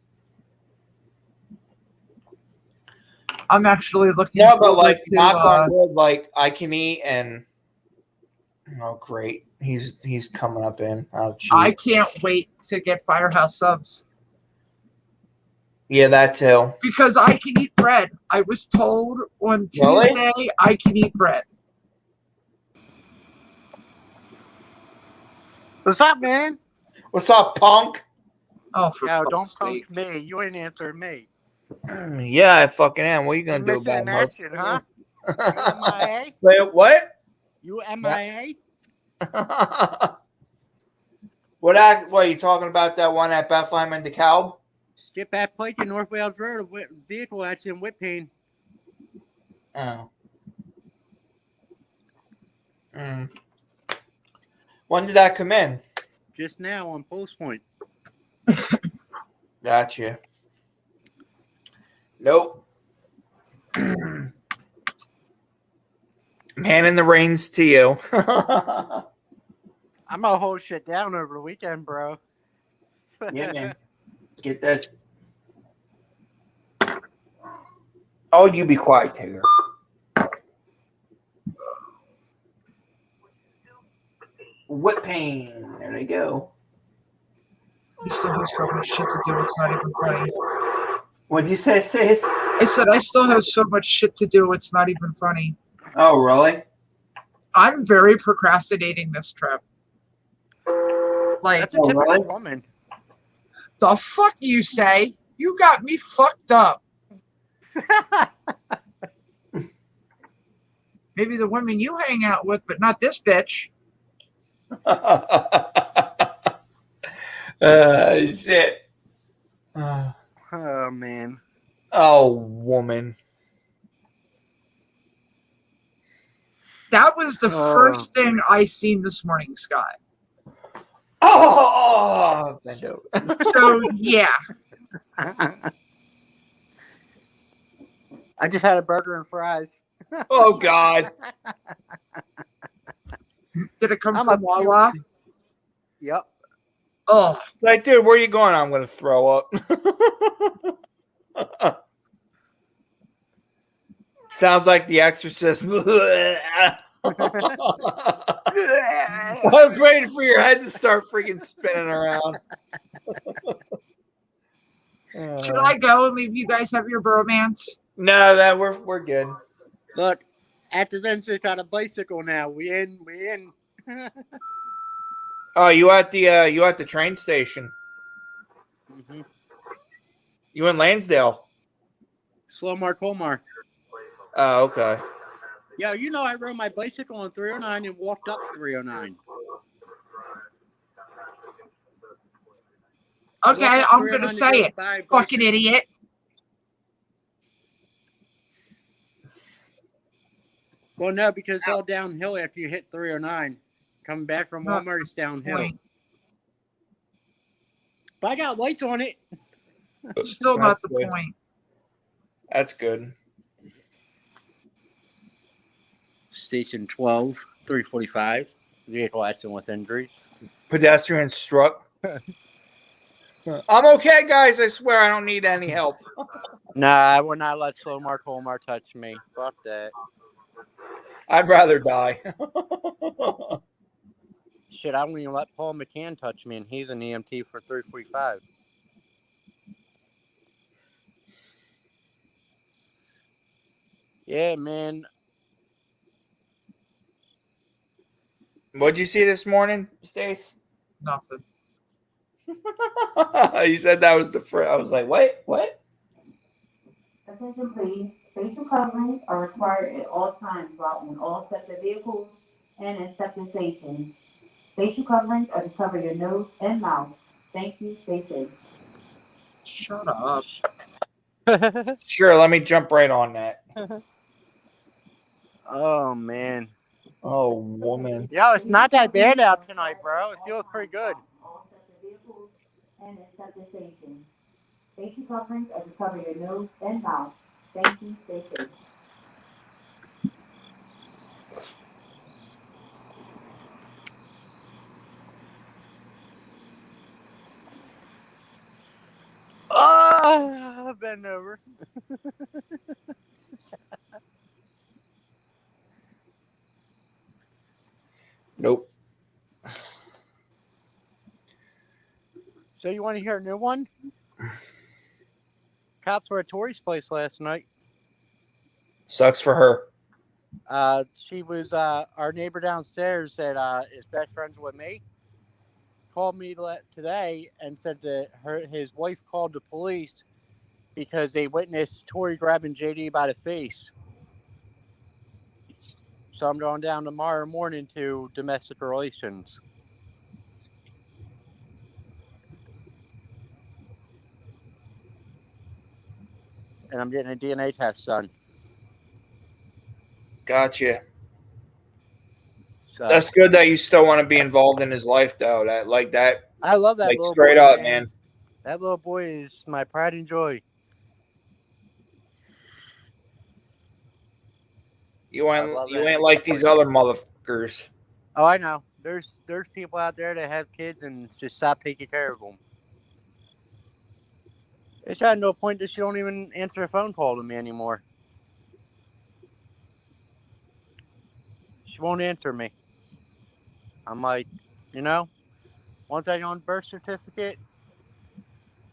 I'm actually looking. No, but like to, knock on wood, like I can eat and oh great. He's coming up in. Oh geez. I can't wait to get Firehouse subs. Yeah, that too. Because I can eat bread. I was told on Really? Tuesday I can eat bread. What's up, man? What's up, punk? Oh, for Yo, fuck's don't sake. punk me. You ain't answering me. Yeah, I fucking am. What are you gonna You do missing about it? in action, huh? You MIA? Wait, what? You MIA? What are you talking about? That one at Bethlehem and DeKalb? Skip that plate to North Wales Road. A vehicle that's in Whitpain. Oh. When did that come in? Just now on Post Point. Gotcha. Nope. Man in the reins to you. I'm gonna hold shit down over the weekend, bro. Yeah, man. Get that. Oh, you be quiet, Tigger. Whip pain. There they go. I still have so much shit to do. It's not even funny. What'd you say, Stace? I said I still have so much shit to do. It's not even funny. Oh, really? I'm very procrastinating this trip. Like, That's a typical woman. The fuck you say? You got me fucked up. Maybe the women you hang out with, but not this bitch. Shit. Oh, man. Oh, woman. That was the first thing I seen this morning, Scott. Oh, so yeah. I just had a burger and fries. Oh God. Did it come from Wawa? Yep. Oh, like, dude, where are you going? I'm gonna throw up. Sounds like The Exorcist. I was waiting for your head to start freaking spinning around. Should I go and leave you guys have your bromance? No, that we're good. Look, after Vince's got a bicycle now. We in. Oh, you at the train station? Mm-hmm. You in Lansdale? Slowmar Colmar. Oh, okay. Yo, you know I rode my bicycle on 309 and walked up 309. Okay, I'm gonna say it. Fucking idiot. Well, no, because it's all downhill after you hit 309. Coming back from Walmart, it's downhill. But I got lights on it. Still not the point. That's good. Station 12, 345. Vehicle accident with injuries. Pedestrian struck. I'm okay, guys. I swear I don't need any help. Nah, I would not let Slowmar Colmar touch me. Fuck that. I'd rather die. Shit, I wouldn't even let Paul McCann touch me, and he's an EMT for 345. Yeah, man. What'd you see this morning, Stace? Nothing. You said that was the first. I was like, what? Attention please, facial coverings are required at all times while on all SEPTA vehicles and in SEPTA stations. Facial coverings are to cover your nose and mouth. Thank you, stay safe. Shut up. Sure, let me jump right on that. Oh, man. Oh, woman. Yo, it's not that bad out tonight, bro. It feels pretty good. All SEPTA vehicles and in SEPTA stations. Facial coverings are to cover your nose and mouth. Thank you, stay safe. Bend over. Nope. So you want to hear a new one? Cops were at Tori's place last night. Sucks for her. She was our neighbor downstairs that is best friends with me. Called me today and said that his wife called the police because they witnessed Tori grabbing JD by the face. So I'm going down tomorrow morning to domestic relations. And I'm getting a DNA test done. Gotcha. So That's good that you still want to be involved in his life, though. That like that. I love that Like little straight boy, up, man. That little boy is my pride and joy. You ain't like these other motherfuckers. Oh, I know. There's people out there that have kids and just stop taking care of them. It's gotten to a point that she don't even answer a phone call to me anymore. She won't answer me. I'm like, once I get on birth certificate,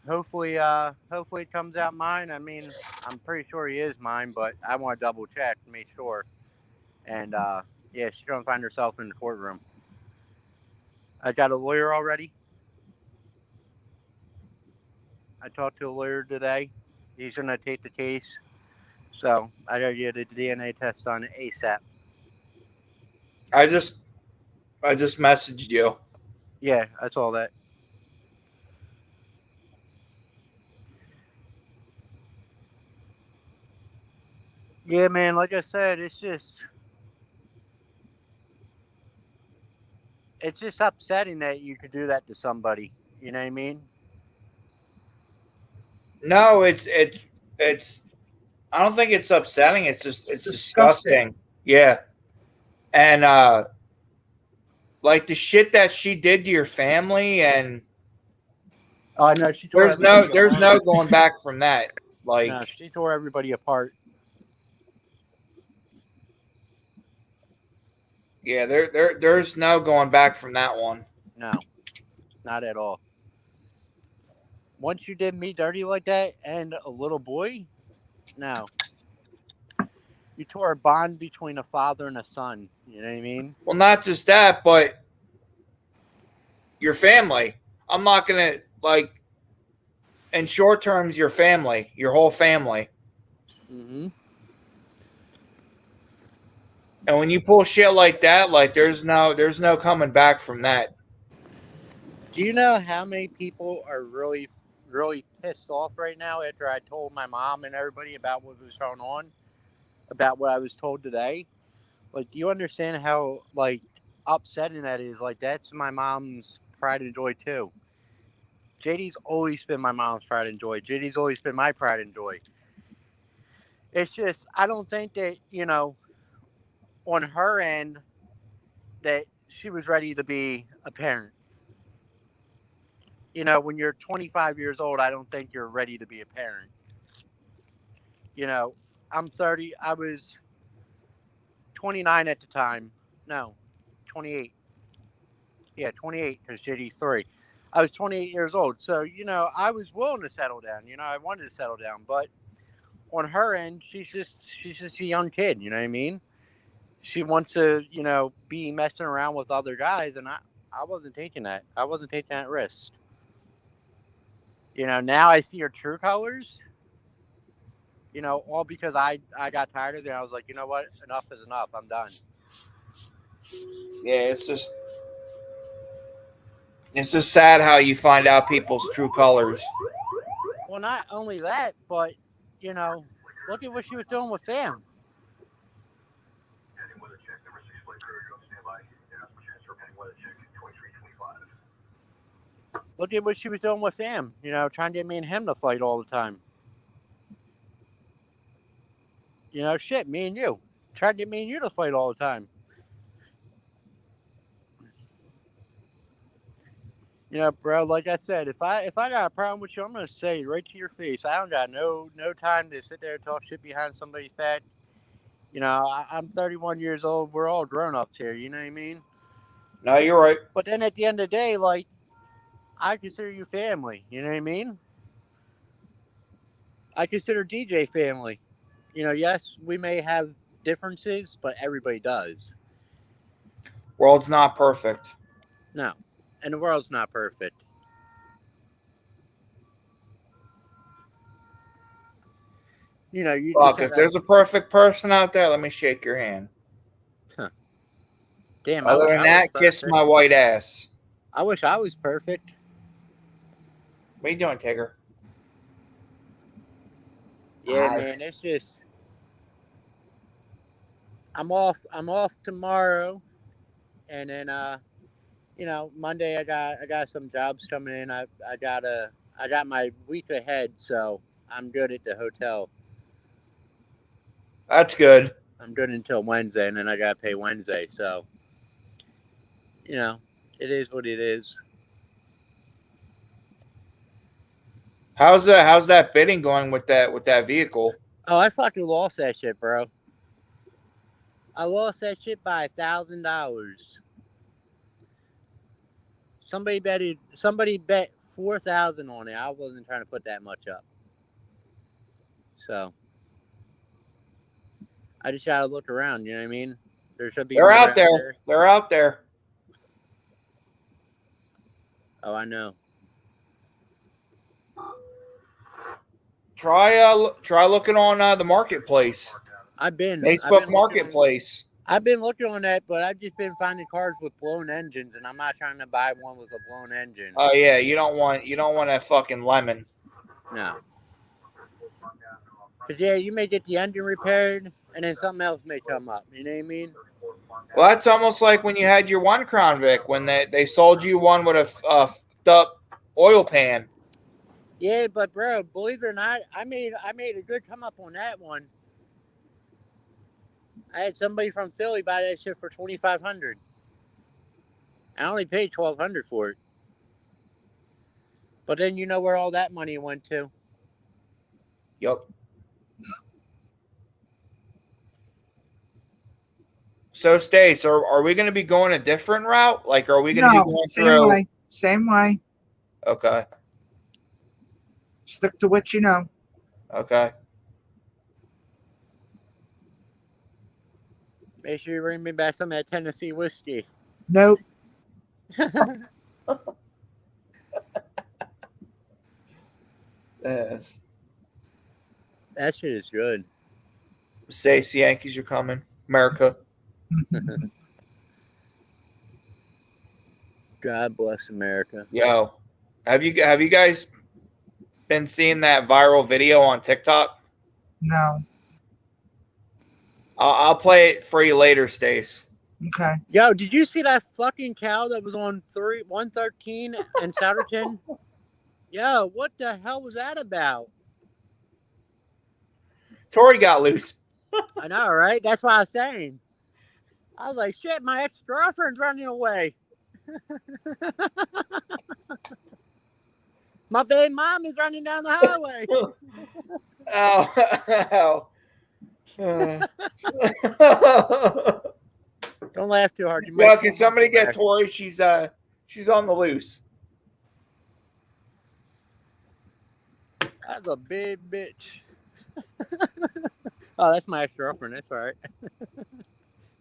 hopefully it comes out mine. I mean, I'm pretty sure he is mine, but I want to double check to make sure. And yeah, she's gonna find herself in the courtroom. I got a lawyer already. I talked to a lawyer today. He's gonna take the case. So I gotta get a DNA test on it ASAP. I just messaged you. Yeah, that's all that. Yeah, man, like I said, it's just upsetting that you could do that to somebody. You know what I mean? No, it's I don't think it's upsetting. It's disgusting. Yeah. And like the shit that she did to your family, and oh no, she tore there's no going back from that. Like, no, she tore everybody apart. Yeah, there's no going back from that one. No, not at all. Once you did me dirty like that and a little boy, no. You tore a bond between a father and a son. You know what I mean? Well, not just that, but your family. I'm not gonna like in short terms your family, your whole family. Mm-hmm. And when you pull shit like that, like there's no coming back from that. Do you know how many people are really, really pissed off right now after I told my mom and everybody about what was going on, about what I was told today? Like, do you understand how like upsetting that is? Like, that's my mom's pride and joy too. JD's always been my mom's pride and joy. JD's always been my pride and joy. It's just I don't think that on her end that she was ready to be a parent. When you're 25 years old, I don't think you're ready to be a parent. I'm 30. I was 29 at the time. No, 28. Yeah, 28 because JD's 3. I was 28 years old. So, I was willing to settle down. I wanted to settle down. But on her end, she's just a young kid. You know what I mean? She wants to, be messing around with other guys. And I wasn't taking that. I wasn't taking that risk. Now I see her true colors. All because I got tired of it. I was like, you know what? Enough is enough. I'm done. Yeah, it's just sad how you find out people's true colors. Well, not only that, but look at what she was doing with FAM. Look at what she was doing with FAM. Trying to get me and him to fight all the time. Shit, me and you. Trying to get me and you to fight all the time. You know, bro, like I said, if I got a problem with you, I'm gonna say it right to your face. I don't got no time to sit there and talk shit behind somebody's back. You know, I'm 31 years old. We're all grown ups here. You know what I mean? No, you're right. But then at the end of the day, like, I consider you family. You know what I mean? I consider DJ family. You know, yes, we may have differences, but everybody does. World's not perfect. No, and the world's not perfect. You know, you just Fuck, if gotta. there's a perfect person out there, let me shake your hand. Huh. Damn, I Other wish than I was that, kiss perfect. my white ass. I wish I was perfect. What are you doing, Tigger? Yeah, man, it's just I'm off. I'm off tomorrow, and then you know, Monday I got some jobs coming in. I got my week ahead, so I'm good at the hotel. That's good. I'm good until Wednesday, and then I got to pay Wednesday. So, you know, it is what it is. How's that bidding going with that vehicle? Oh, I fucking lost that shit, bro. I lost that shit by $1,000. Somebody bet 4,000 on it. I wasn't trying to put that much up. So I just gotta look around, you know what I mean? There should be They're more out out there. there. They're out there. Oh, I know. Try looking on the marketplace. I've been Facebook looking on Marketplace. I've been looking on that, but I've just been finding cars with blown engines, and I'm not trying to buy one with a blown engine. Oh yeah, you don't want that fucking lemon. No. Cause yeah, you may get the engine repaired, and then something else may come up. You know what I mean? Well, that's almost like when you had your one Crown Vic when they sold you one with a fucked up oil pan. Yeah, but bro, believe it or not, I made a good come up on that one. I had somebody from Philly buy that shit for $2,500. I only paid $1,200 for it. But then you know where all that money went to. Yup. So, Stace, are we going to be going a different route? Like, are we going to be going same through? way. Same way. Okay. Stick to what you know. Okay. Make sure you bring me back some of that Tennessee whiskey. Nope. Yes. That shit is good. Stace, the Yankees are coming. America. God bless America. Yo, have you guys been seeing that viral video on TikTok? No. I'll play it for you later, Stace. Okay. Yo, did you see that fucking cow that was on 113 in Souderton? Yo, what the hell was that about? Tori got loose. I know, right? That's what I was saying. I was like, shit, my ex-girlfriend's running away. My baby mom is running down the highway. Don't laugh too hard. Yeah, can somebody get Tori? She's on the loose. That's a big bitch. Oh, that's my ex-girlfriend. That's all right.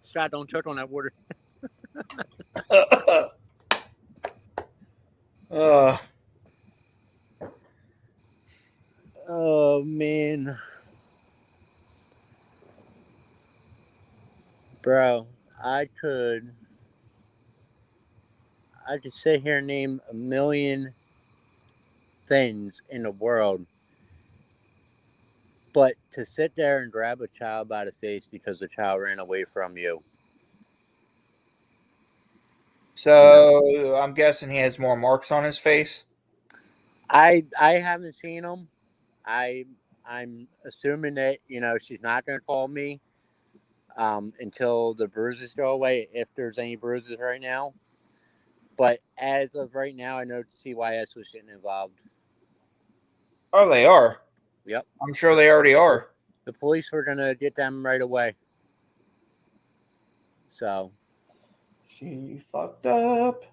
Scott, don't choke on that water. Oh, man. Bro, I could sit here and name a million things in the world. But to sit there and grab a child by the face because the child ran away from you. So I'm guessing he has more marks on his face. I haven't seen him. I'm assuming that, you know, she's not going to call me until the bruises go away, if there's any bruises right now. But as of right now, I know CYS was getting involved. Oh, they are. Yep. I'm sure they already are. The police were going to get them right away. So. She fucked up.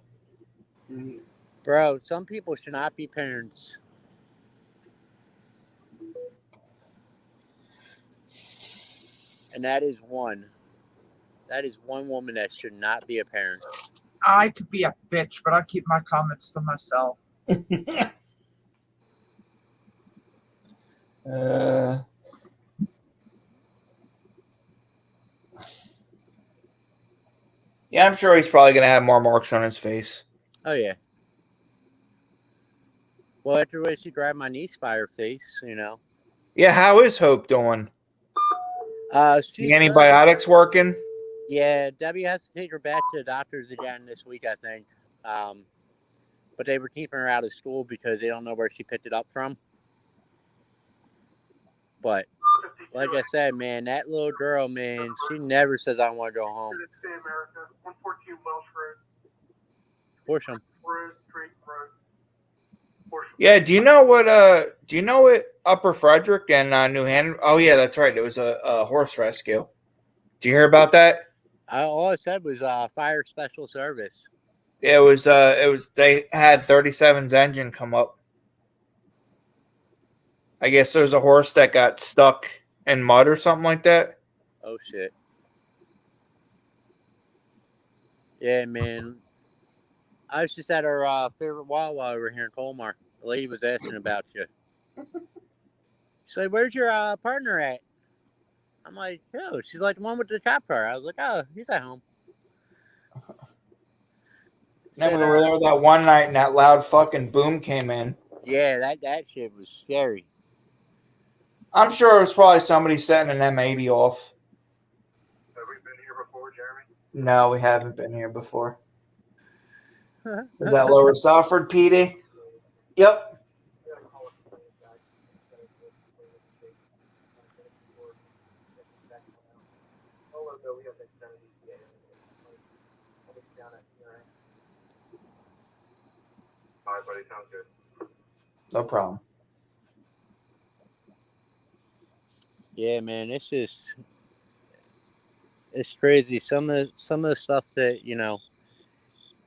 Bro, some people should not be parents. And that is one. That is one woman that should not be a parent. I could be a bitch, but I'll keep my comments to myself. Yeah, I'm sure he's probably going to have more marks on his face. Oh, yeah. Well, after the way she grabbed my niece by her face, you know. Yeah, how is Hope doing? She's antibiotics working? Yeah, Debbie has to take her back to the doctors again this week, I think. But they were keeping her out of school because they don't know where she picked it up from. But like I said, man, that little girl, man, she never says I want to go home. Horsham. Yeah, do you know what Upper Frederick and New Haven? Oh yeah, that's right. It was a horse rescue. Do you hear about that? All I said was fire special service. It was they had 37's engine come up. I guess there was a horse that got stuck in mud or something like that. Oh shit. Yeah, man. I was just at our favorite Wawa over here in Colmar. The lady was asking about you. She's like, "Where's your partner at?" I'm like, "Oh." She's like, "The one with the cop car." I was like, "Oh, he's at home." Then we were there that one night and that loud fucking boom came in. Yeah, that shit was scary. I'm sure it was probably somebody setting an M80 off. Have we been here before, Jeremy? No, we haven't been here before. Is that Lower Salford, PD? Yep. All right, buddy. Sounds good. No problem. Yeah, man, it's crazy. Some of the stuff that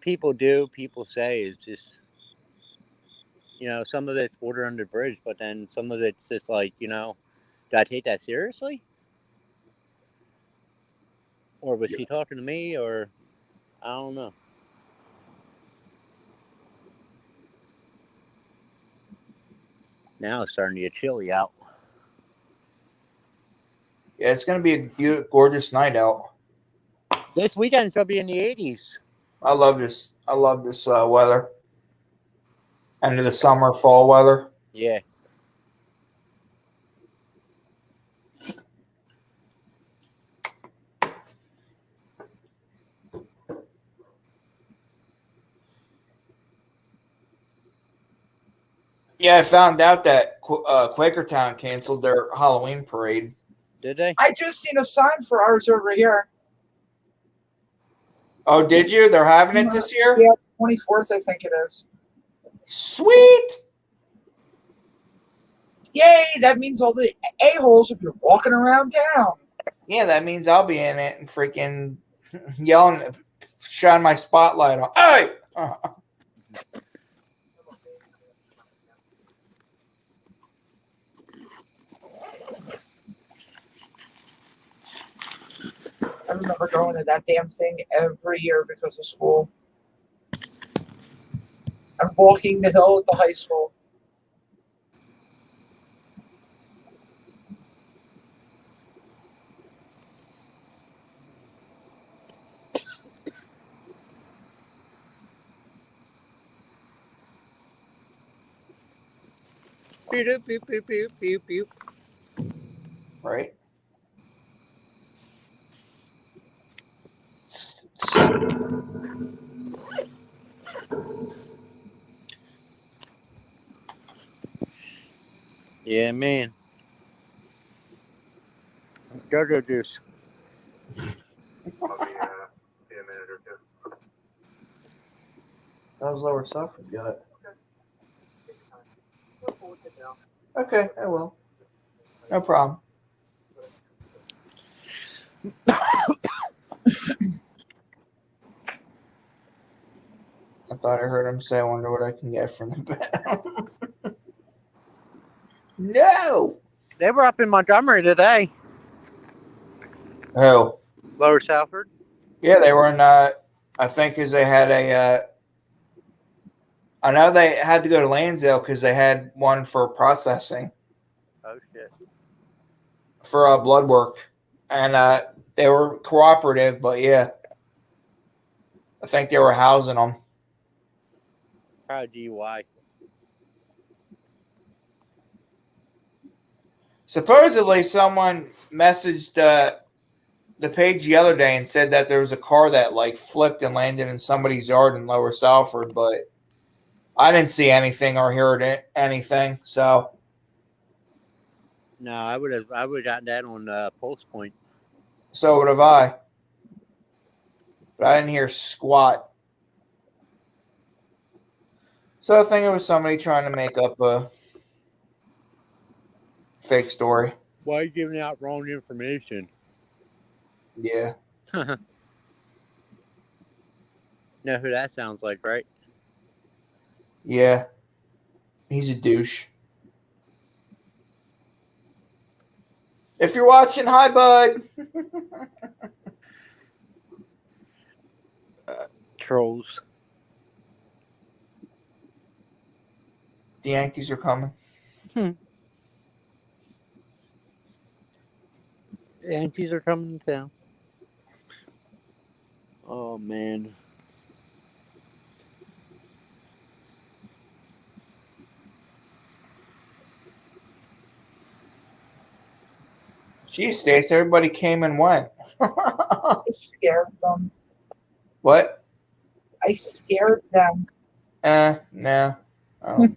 people do, people say is just some of it's water under the bridge, but then some of it's just like do I take that seriously? Or was he talking to me? Or I don't know. Now it's starting to get chilly out. Yeah, it's going to be a gorgeous night out. This weekend's going to be in the 80s. I love this. Weather. End of the summer, fall weather. Yeah. Yeah, I found out that Quakertown canceled their Halloween parade. Did they? I just seen a sign for ours over here. Oh, did you? They're having it this year? Yeah, 24th, I think it is. Sweet! Yay, that means all the a-holes will be walking around town. Yeah, that means I'll be in it and freaking yelling, shine my spotlight on. Hey! I remember going to that damn thing every year because of school. I'm walking the hill at the high school. Beep, beep, beep, beep, beep, beep. Right. Yeah, man. Jojo juice. I'll be a minute or two. hell's Lower Suffolk got? Okay, I will. No problem. I thought I heard him say, I wonder what I can get from the bed. No! They were up in Montgomery today. Who? Lower Salford. Yeah, they were in, I think because they had I know they had to go to Lansdale because they had one for processing. Oh, shit. For blood work. And they were cooperative, but yeah. I think they were housing them. Probably DUI. Supposedly, someone messaged the page the other day and said that there was a car that like flipped and landed in somebody's yard in Lower Salford, but I didn't see anything or hear anything. So No, I would have gotten that on Pulse Point. so would have I. But I didn't hear squat. So I think it was somebody trying to make up a fake story. Why are you giving out wrong information? Yeah. Know who that sounds like, right? Yeah. He's a douche. If you're watching, hi, bud. Trolls. The Yankees are coming. Yankees are coming to town. Oh, man. Jeez, Stace, everybody came and went. I scared them. What? I scared them. No. Oh.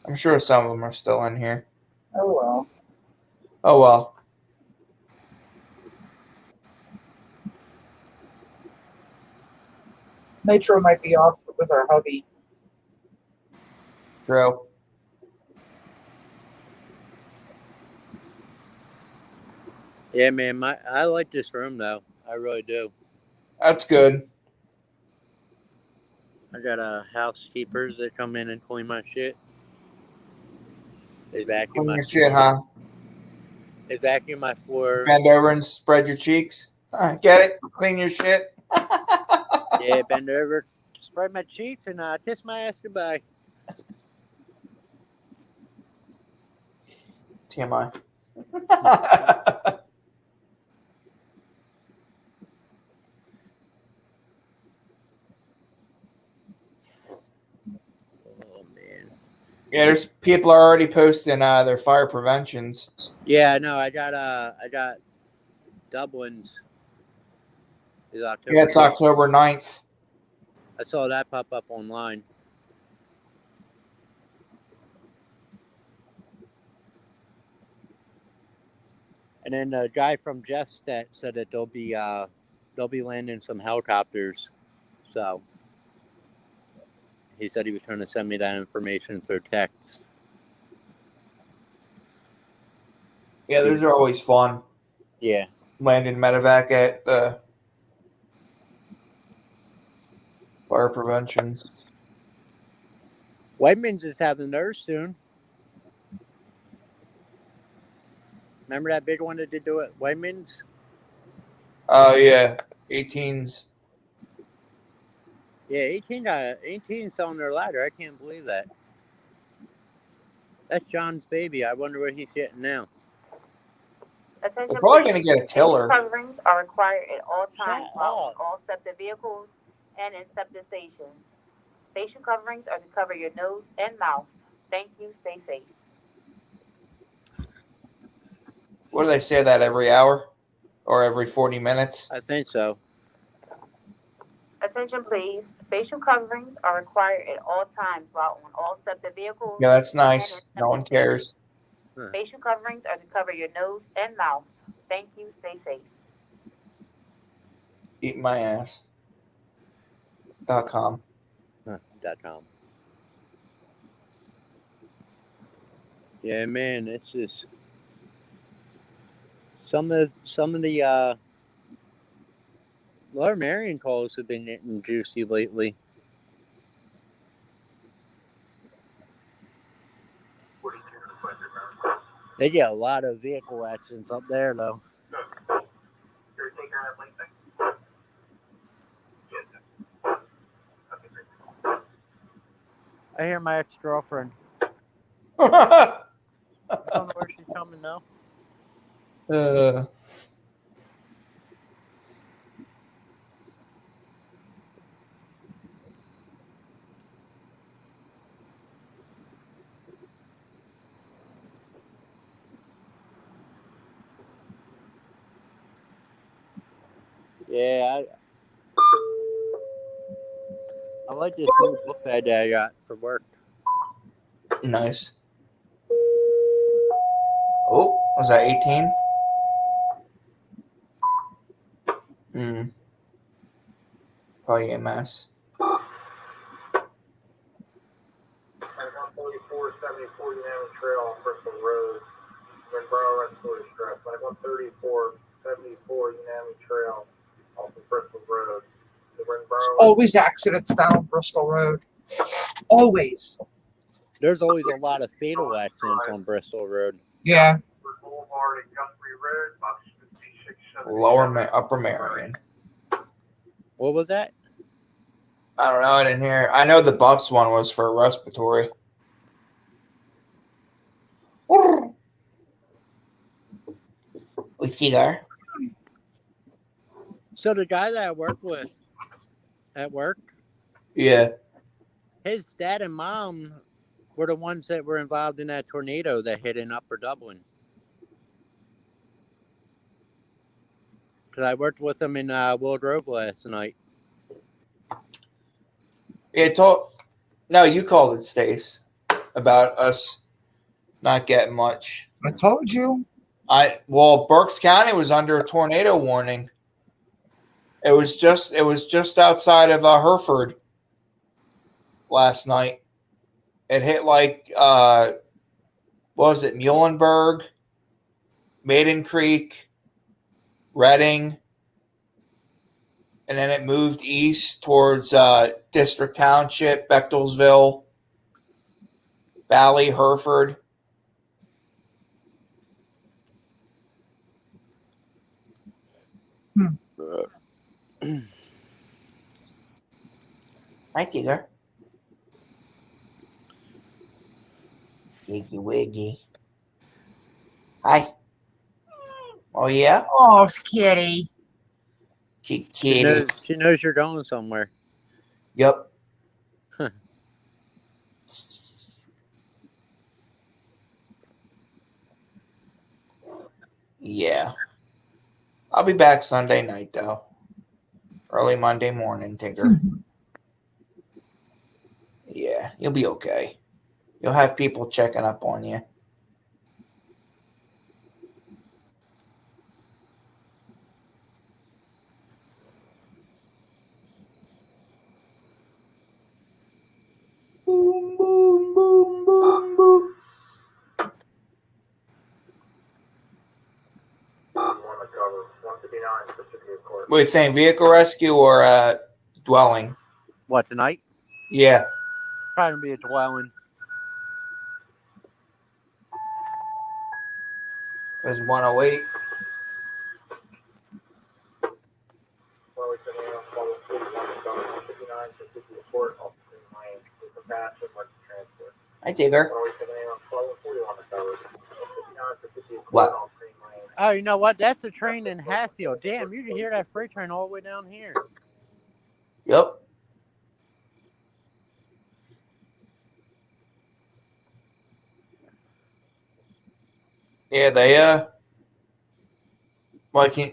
I'm sure some of them are still in here. Oh, well. Oh, well. Nitro might be off with our hubby. True. Yeah, man. I like this room, though. I really do. That's good. I got housekeepers that come in and clean my shit. They vacuum Clean my your shit, huh? They vacuum my floor. Bend over and spread your cheeks. Get it? Clean your shit. Yeah, bend over, spread my cheeks, and kiss my ass goodbye. TMI. Oh man. Yeah, there's people are already posting their fire preventions. Yeah, no, I got Dublin's. Is October. Yeah, it's 9th. October 9th. I saw that pop up online. And then the guy from Jestet said that they'll be landing some helicopters. So he said he was trying to send me that information through text. Yeah, those are always fun. Yeah. Landing medevac at the fire preventions. Whiteman's is having theirs soon. Remember that big one that did do it? Whiteman's? Oh, yeah. 18s. Yeah, 18's on their ladder. I can't believe that. That's John's baby. I wonder what he's getting now. They're probably going to get a tiller. Coverings are required at all times while on all SEPTA vehicles and in SEPTA stations. Facial coverings are to cover your nose and mouth. Thank you. Stay safe. What do they say that every hour or every 40 minutes? I think so. Attention, please. Facial coverings are required at all times while on all SEPTA vehicles. Yeah, that's nice. No one cares. Facial coverings are to cover your nose and mouth. Thank you. Stay safe. Eat my ass. .com. .com. Yeah, man, it's just some of the Lower Marion calls have been getting juicy lately. They get a lot of vehicle accidents up there, though. I hear my ex-girlfriend. I don't know where she's coming now. Yeah, I like this new book bag that I got for work. Nice. Oh, was that 18? Probably EMS. 134-74 Unanimous Trail on Bristol Road. Renborough Respiratory Distress. 134-74 Unanimous Trail off of Bristol Road. Always accidents down on Bristol Road. Always. There's always a lot of fatal accidents on Bristol Road. Yeah. Upper Marion. What was that? I don't know. I didn't hear. I know the Buffs one was for respiratory. We see there. So the guy that I work with at work, Yeah. his dad and mom were the ones that were involved in that tornado that hit in Upper Dublin. Because I worked with them in Willow Grove last night. No, you called it, Stace, about us not getting much. I told you. Berks County was under a tornado warning. It was just outside of Hereford last night. It hit what was it? Muhlenberg, Maiden Creek, Reading, and then it moved east towards District Township, Bechtelsville, Valley, Hereford. Hi, Tigger. Jiggy Wiggy. Hi. Oh, yeah? Oh, kitty. Kitty. She knows you're going somewhere. Yep. Yeah. I'll be back Sunday night, though. Early Monday morning, Tigger. Yeah, you'll be okay. You'll have people checking up on you. Boom, boom, boom, boom, boom. What do you think? Vehicle rescue or dwelling? What, tonight? Yeah. Probably be a dwelling. There's 108. Hi, Tigger. What? Oh, you know what? That's a train in Hatfield. Damn, you can hear that freight train all the way down here. Yep. Yeah, they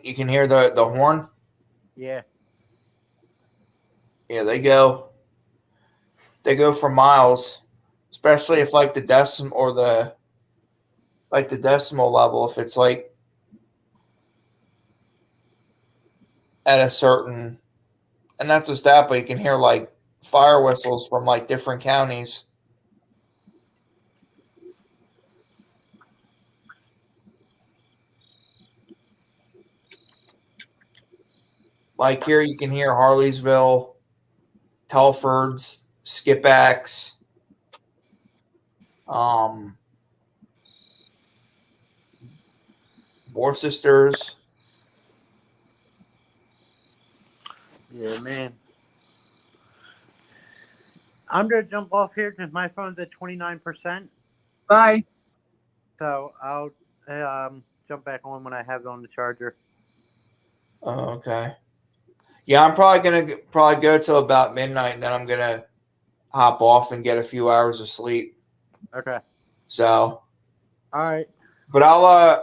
you can hear the horn. Yeah. Yeah, they go for miles, especially if the decimal or the decimal level, if it's at a certain And that's just that, but you can hear like fire whistles from like different counties. Like here, you can hear Harleysville, Telford's, Skipax, Worcesters. Yeah, man. I'm gonna jump off here because my phone's at 29%. Bye. So I'll jump back on when I have it on the charger. Oh, okay. Yeah, I'm probably gonna go till about midnight, and then I'm gonna hop off and get a few hours of sleep. Okay. So, all right. But I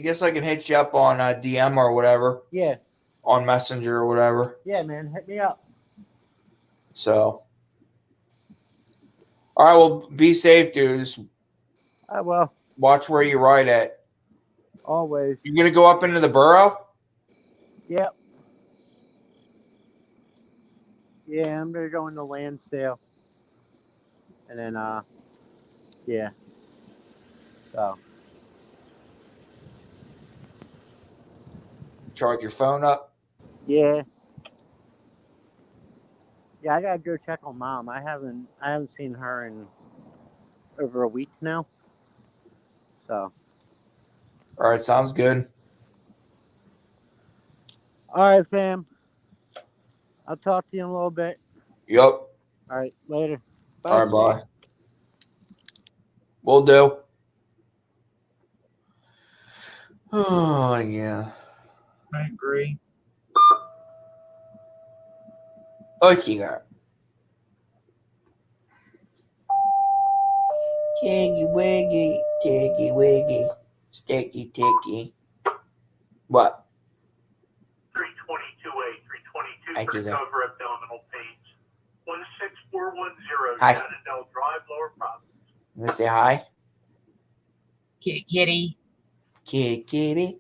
guess I can hit you up on DM or whatever. Yeah. On Messenger or whatever. Yeah, man, hit me up. So, all right. Well, be safe, dudes. I will. Watch where you ride at. Always. You gonna go up into the borough? Yep. Yeah, I'm gonna go into Lansdale. And then yeah. So Charge your phone up. yeah. Yeah, I gotta go check on Mom. I haven't seen her in over a week now. So All right, sounds good. all right, fam. I'll talk to you in a little bit. Yep. All right, later. Bye. All right, bye. Will do. Oh yeah. I agree. Okay, got. Tiggy wiggy, tiggy wiggy, sticky ticky. What? 322A, 322 I do for that. cover abdominal pains. 16410 Hi. Shenandoah Drive, Lower Providence. You wanna say hi? Kitty, kitty. Kitty, kitty.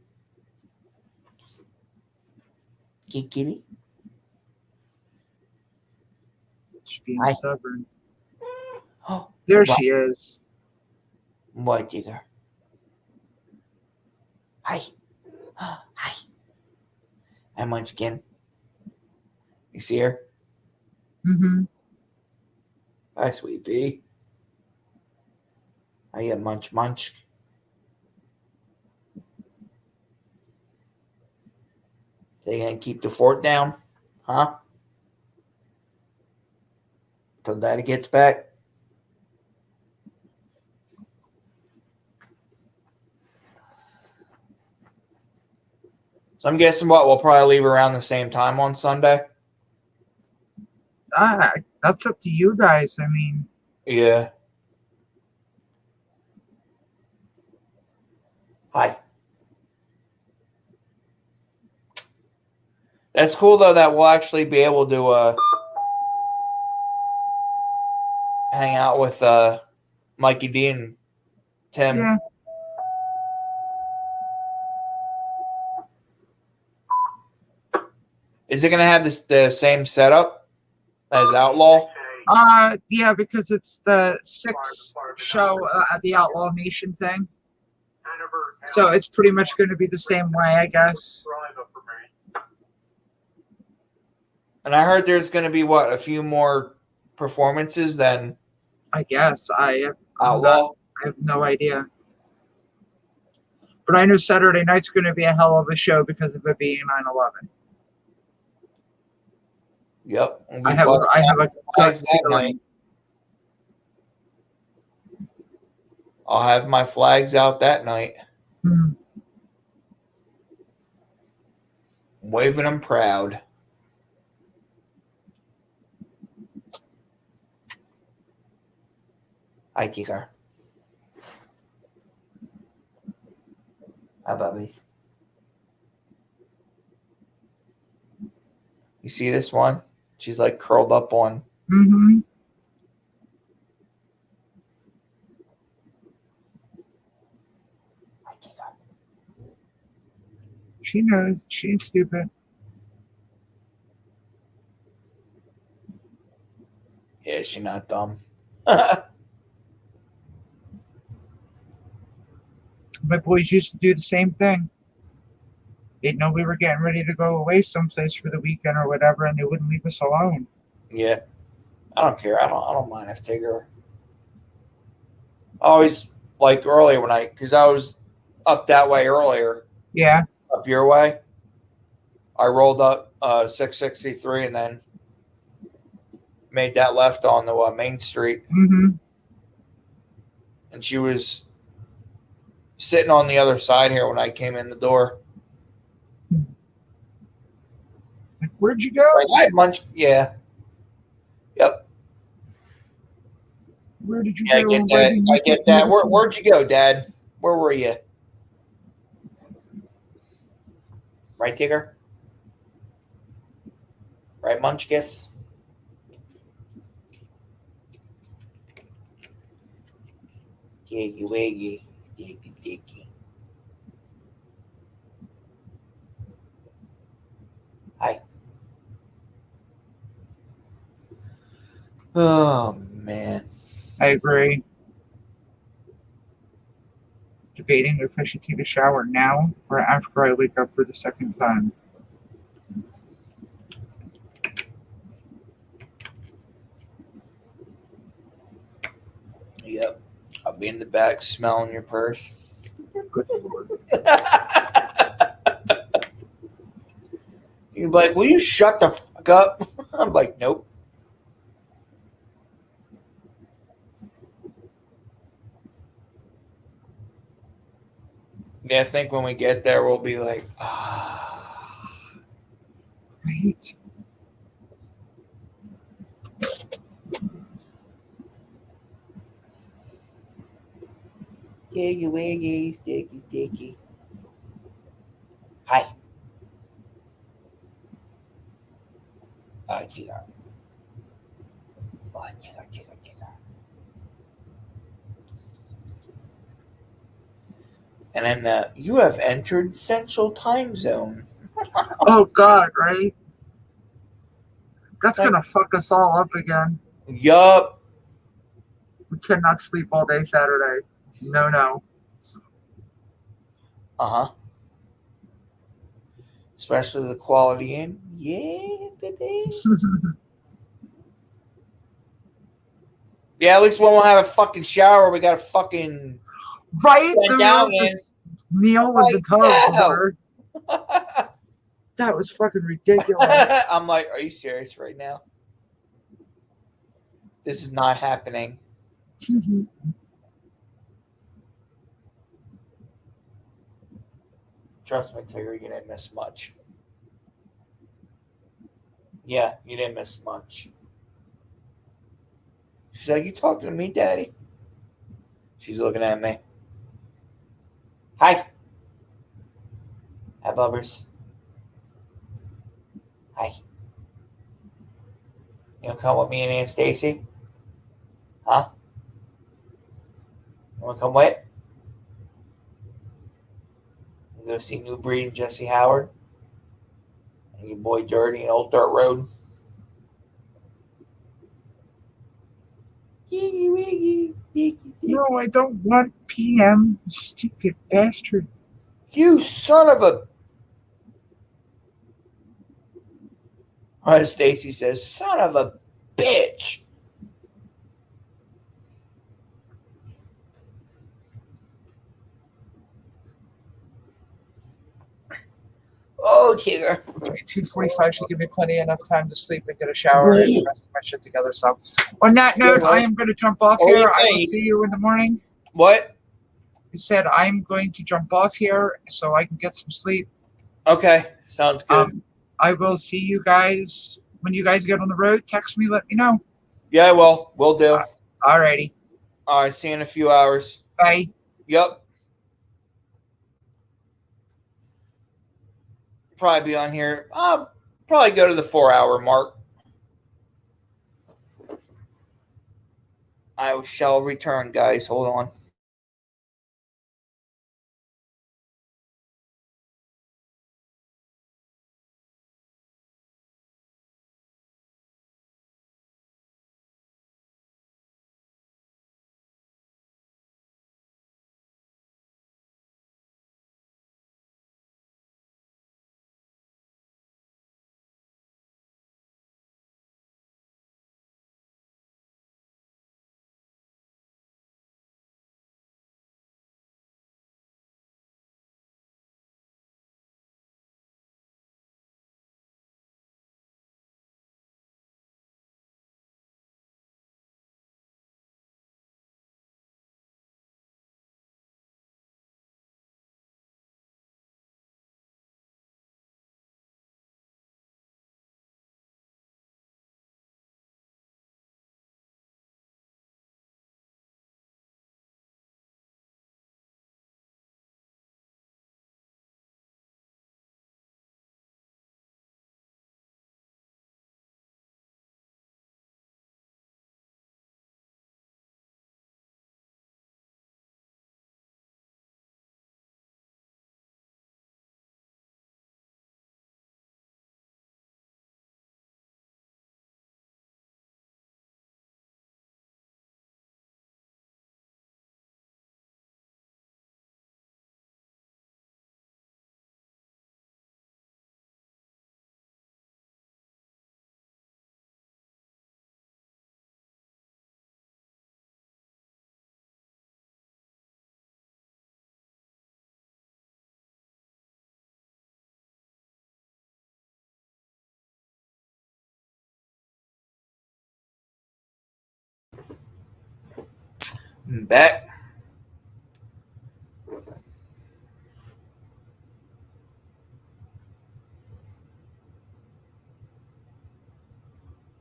Kitty, kitty. She's being Hi. stubborn. Oh, There what? she is. What, Digger? Hi. Hi. Hi, Munchkin. You see her? Mm-hmm. Hi, sweet pea. How you munch munch? They gonna keep the fort down? Huh? Till Daddy gets back? So I'm guessing what we'll probably leave around the same time on Sunday. That's up to you guys. I mean, Yeah. Hi. That's cool though that we'll actually be able to hang out with Mikey D and Tim. yeah. Is it gonna have the same setup as Outlaw? Yeah, because it's the sixth show at the Outlaw Nation thing. So it's pretty much going to be the same way, I guess. And I heard there's gonna be what, a few more performances than I guess. I Outlaw. have no idea. But I know Saturday night's going to be a hell of a show because of it being 9/11. Yep. I have a gut feeling. I'll have my flags out that night. Waving them proud. Hi, Tigger. Hi, Bubbies. You see this one? She's like curled up on. Mm-hmm. Hi, Tigger. She knows. She ain't stupid. Yeah, she's not dumb. My boys used to do the same thing. They'd know we were getting ready to go away someplace for the weekend or whatever, and they wouldn't leave us alone. Yeah. I don't care. I don't mind if take her. Always like earlier because I was up that way earlier. Yeah. Up your way. I rolled up 663 and then made that left on the main street. Mm-hmm. And she was sitting on the other side here when I came in the door. Like, where'd you go? Like, I had lunch. Yeah. Yep. Where did you Yeah, go? I get that. Where'd you go, Dad? Where were you? Right, Tigger? Right, Munchkiss? Jiggy wiggy, sticky sticky. Hi. Oh, man. I agree. Debating if I should take a shower now or after I wake up for the second time. Yep. I'll be in the back smelling your purse. Good Lord. You're like, will you shut the fuck up? I'm like, nope. Yeah, I think when we get there, we'll be like, ah. Right. Jiggy wiggy, sticky sticky. Hi. Chica. Chica. And then you have entered Central Time Zone. Oh, God, right? That's Like, going to fuck us all up again. Yup. We cannot sleep all day Saturday. No. Uh-huh. Especially the Quality Inn. Yeah, baby. Yeah, at least when we'll have a fucking shower, we got a fucking right? down in. Kneel with the tub. No. That was fucking ridiculous. I'm like, are you serious right now? This is not happening. Trust me, Tigger, you didn't miss much. Yeah, you didn't miss much. She's like, you talking to me, Daddy? She's looking at me. Hi. Hi, Bubbers. Hi. You want to come with me and Aunt Stacy? Huh? You want to come with? You go see New Breed and Jesse Howard? And your boy Dirty and Old Dirt Road? No, I don't want PM, stupid bastard. You son of a... Stacy says, son of a bitch. Oh, Tigger. 2:45 should give me plenty enough time to sleep and get a shower and the rest of my shit together. So, on that note, I am going to jump off here. I will see you in the morning. What? I said I'm going to jump off here so I can get some sleep. Okay, sounds good. I will see you guys when you guys get on the road. Text me, let me know. Yeah, I will. Will do. Alrighty. All right, see you in a few hours. Bye. Yep. Probably be on here. I'll probably go to the 4-hour mark. I shall return, guys. Hold on. Bet.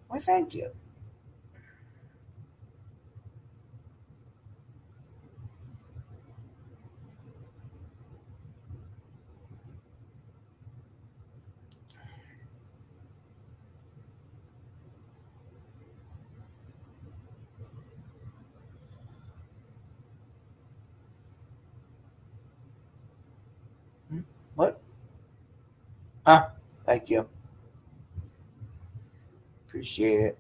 Why, thank you. What? Ah, thank you. Appreciate it.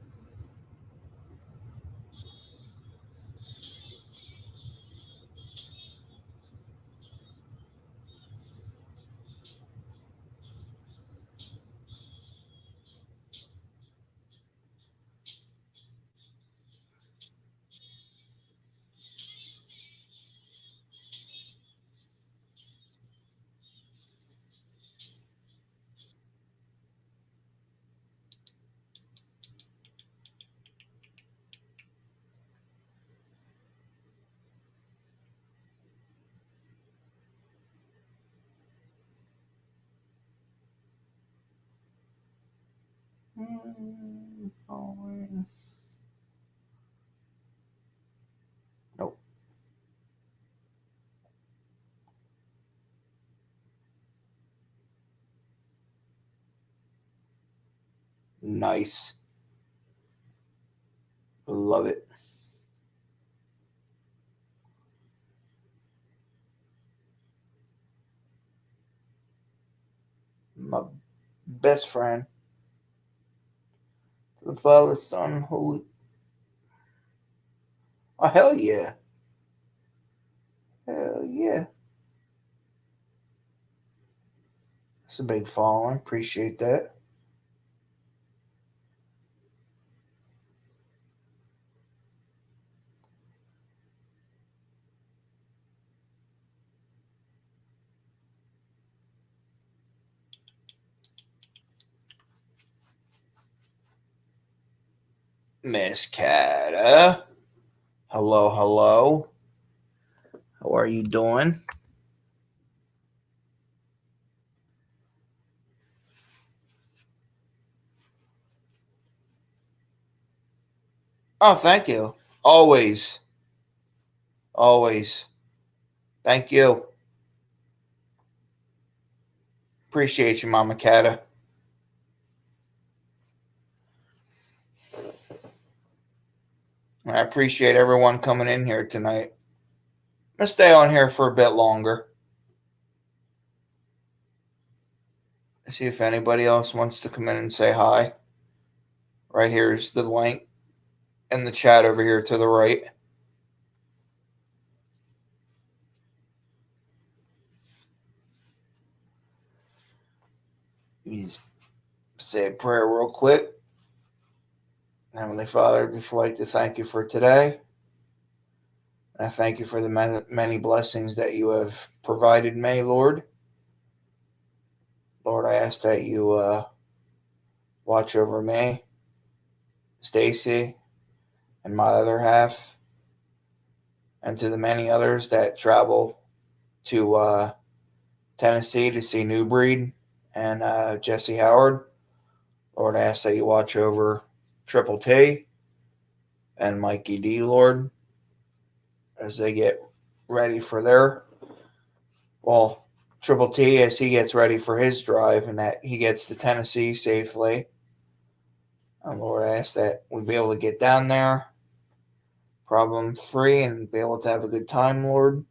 Nope. Nice. Love it. My best friend. The Father, Son, Holy. Oh, hell yeah. Hell yeah. That's a big following. Appreciate that. Miss Cata. Hello, hello. How are you doing? Oh, thank you. Always. Always. Thank you. Appreciate you, Mama Cata. I appreciate everyone coming in here tonight. I'm going to stay on here for a bit longer. See if anybody else wants to come in and say hi. Right here is the link in the chat over here to the right. Please say a prayer real quick. Heavenly Father, I'd just like to thank you for today. I thank you for the many blessings that you have provided me, Lord. Lord, I ask that you watch over me, Stacy, and my other half, and to the many others that travel to Tennessee to see New Breed and Jesse Howard. Lord, I ask that you watch over Triple T and Mikey D, Lord, as they get ready for their, well, Triple T as he gets ready for his drive and that he gets to Tennessee safely. And Lord, I ask that we be able to get down there problem free and be able to have a good time, Lord.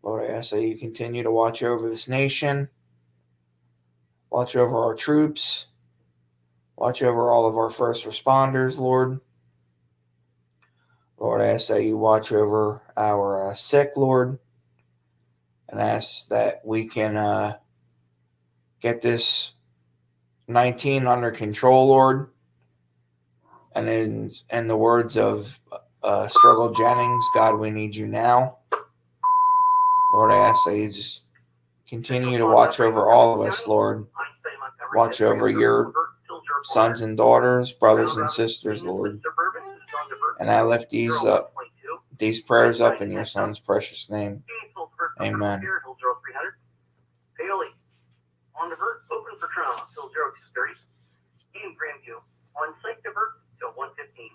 Lord, I ask that you continue to watch over this nation, watch over our troops, watch over all of our first responders, Lord. Lord, I ask that you watch over our sick, Lord, and ask that we can get this 19 under control, Lord. And in the words of Struggle Jennings, God, we need you now. Lord, I ask that you just continue to watch over all of us, Lord. Watch over your sons and daughters, brothers and sisters, Lord. And I lift these up these prayers up in your son's precious name. Amen. Bailey, on divert, open for Toronto till 0230. Game Grandview, on site divert till 115.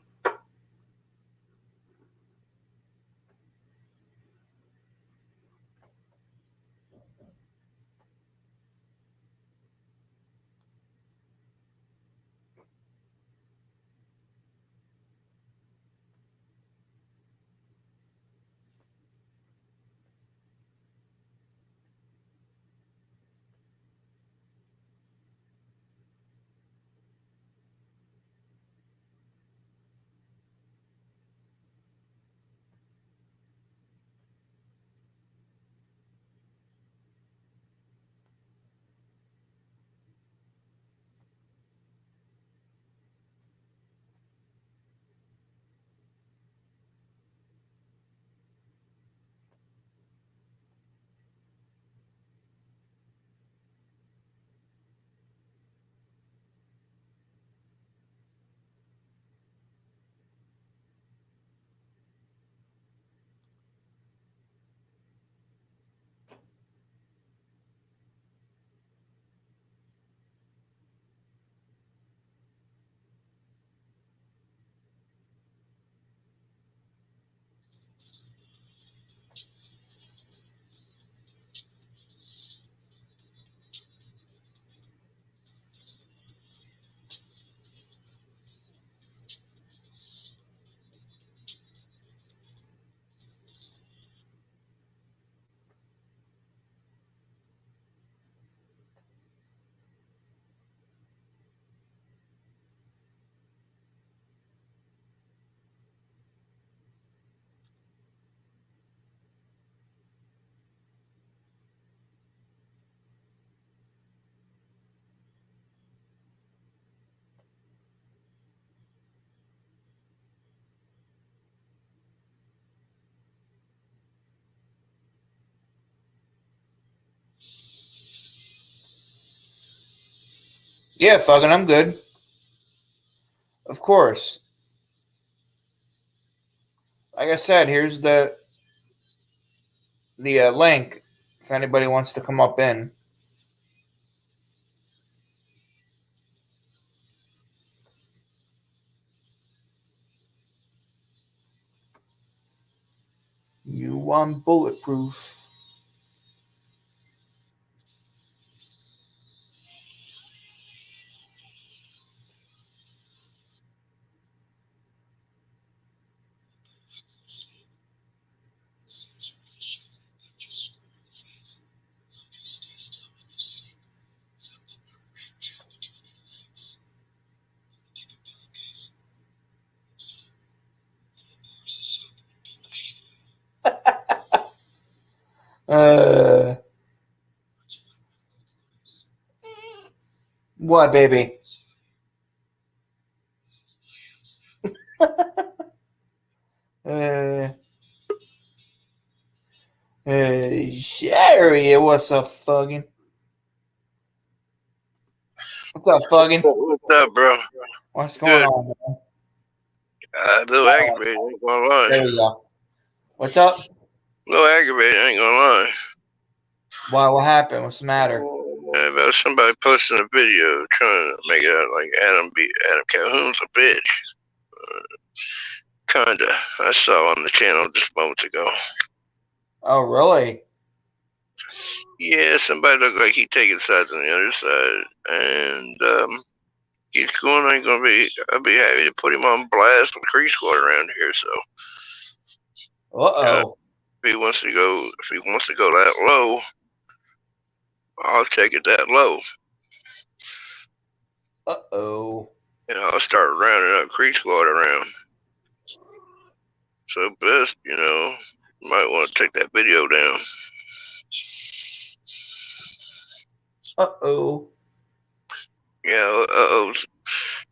Yeah, fucking, I'm good. Of course. Like I said, here's the link if anybody wants to come up in. You want bulletproof. What, baby? Sherry, what's up, fucking? What's up, fucking? What's up, bro? What's going on, man? A little aggravated, ain't gonna lie. There we go. What's up? A little aggravated, ain't gonna lie. Why? What happened? What's the matter? About somebody posting a video trying to make it out like Adam Calhoun's a bitch. Kinda. I saw on the channel just moments ago. Oh, really? Yeah, somebody looked like he taking sides on the other side, and he's going. I'll be happy to put him on blast with Crease Squad around here. So, if he wants to go that low, I'll take it that low. And I'll start rounding up Crease Squad around. So best, you might want to take that video down. Yeah,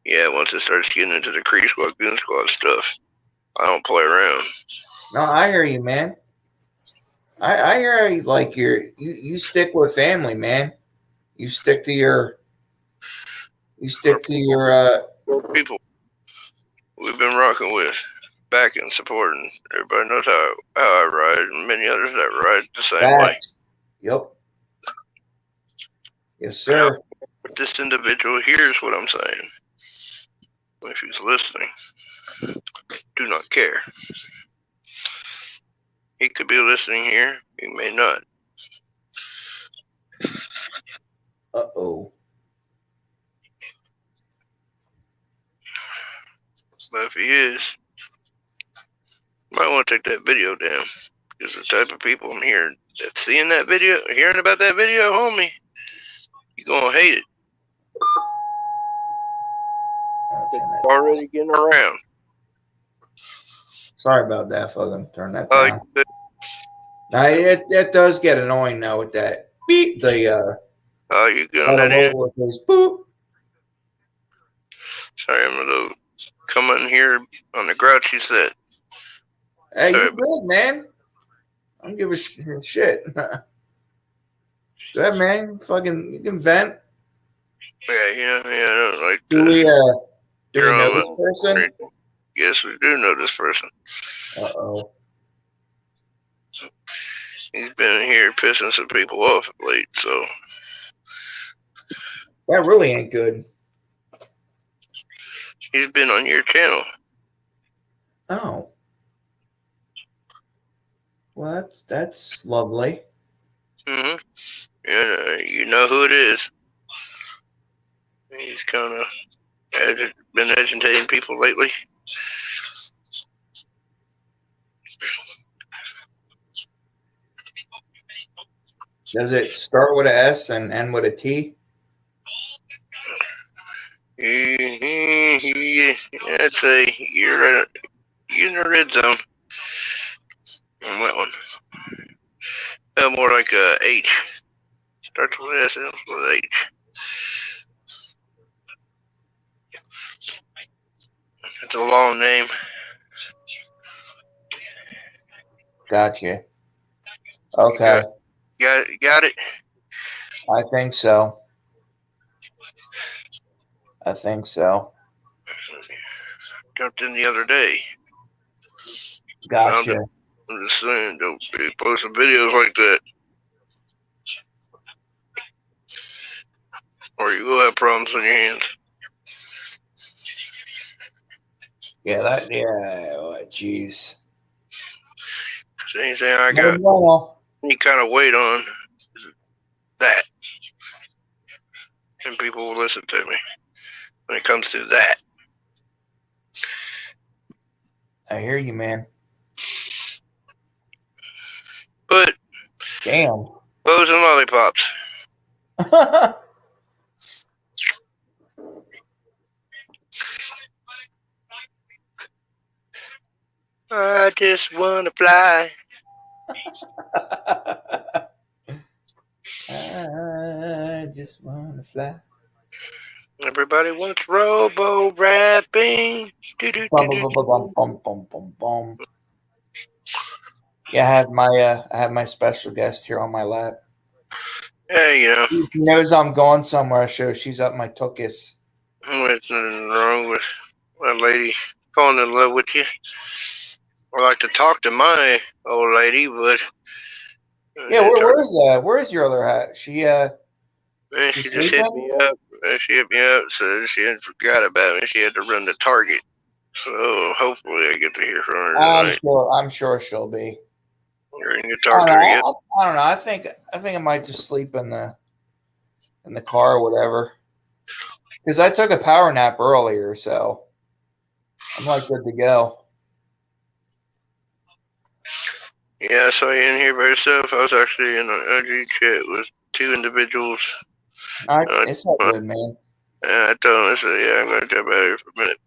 Yeah, once it starts getting into the Crease Squad, Goon Squad stuff, I don't play around. No, I hear you, man. I hear you, like you stick with family, man. You stick to your people we've been rocking with. backing, supporting. Everybody knows how I ride, and many others that ride the same way. Yep. Yes, sir. But this individual hears what I'm saying. If he's listening, do not care. He could be listening here. He may not. Uh-oh. But if he is, you might want to take that video down. Because the type of people I'm hearing that's seeing that video, hearing about that video, homie, you're going to hate it. It's already getting around. Sorry about that, folks. Turn that down. Now, it does get annoying now with that beep. You getting that in? Boop. Sorry, I'm a little coming here on the grouchy set. Hey, you good, man? I don't give a shit. Go ahead, man. Fucking, you can vent. Yeah, I don't like do we know this person? Yes, we do know this person. Uh-oh. He's been here pissing some people off of late, so. That really ain't good. He's been on your channel. Oh. Well, that's lovely. Mm-hmm. Yeah, you know who it is. He's kind of been agitating people lately. Does it start with an S and end with a T? I'd say you're in the red zone on that one. More like a H. Starts with S, ends with H. It's a long name. Gotcha. Okay. Got it? I think so. Jumped in the other day. Gotcha. I'm just saying, don't be posting videos like that. Or you will have problems on your hands. Jeez. Anything I got any kind of weight on is that. And people will listen to me when it comes to that. I hear you, man. But damn. Bows and lollipops. I just wanna fly. I just wanna fly. Everybody wants robo rapping. Yeah, I have my special guest here on my lap. Yeah, you know. She knows I'm going somewhere, so she's up my tuchus. There's nothing wrong with a lady falling in love with you. I like to talk to my old lady, but yeah, where's your other hat? She just hit me up. She hit me up, so she had forgot about me. She had to run to Target, so hopefully I get to hear from her tonight. I'm sure she'll be. You're going to talk to her yet? I don't know. I think I might just sleep in the car or whatever. Because I took a power nap earlier, so I'm like good to go. Yeah, I saw you in here by yourself. I was actually in an IG chat with two individuals. It's all good, man. I told them, I said, yeah, I'm going to jump out here for a minute.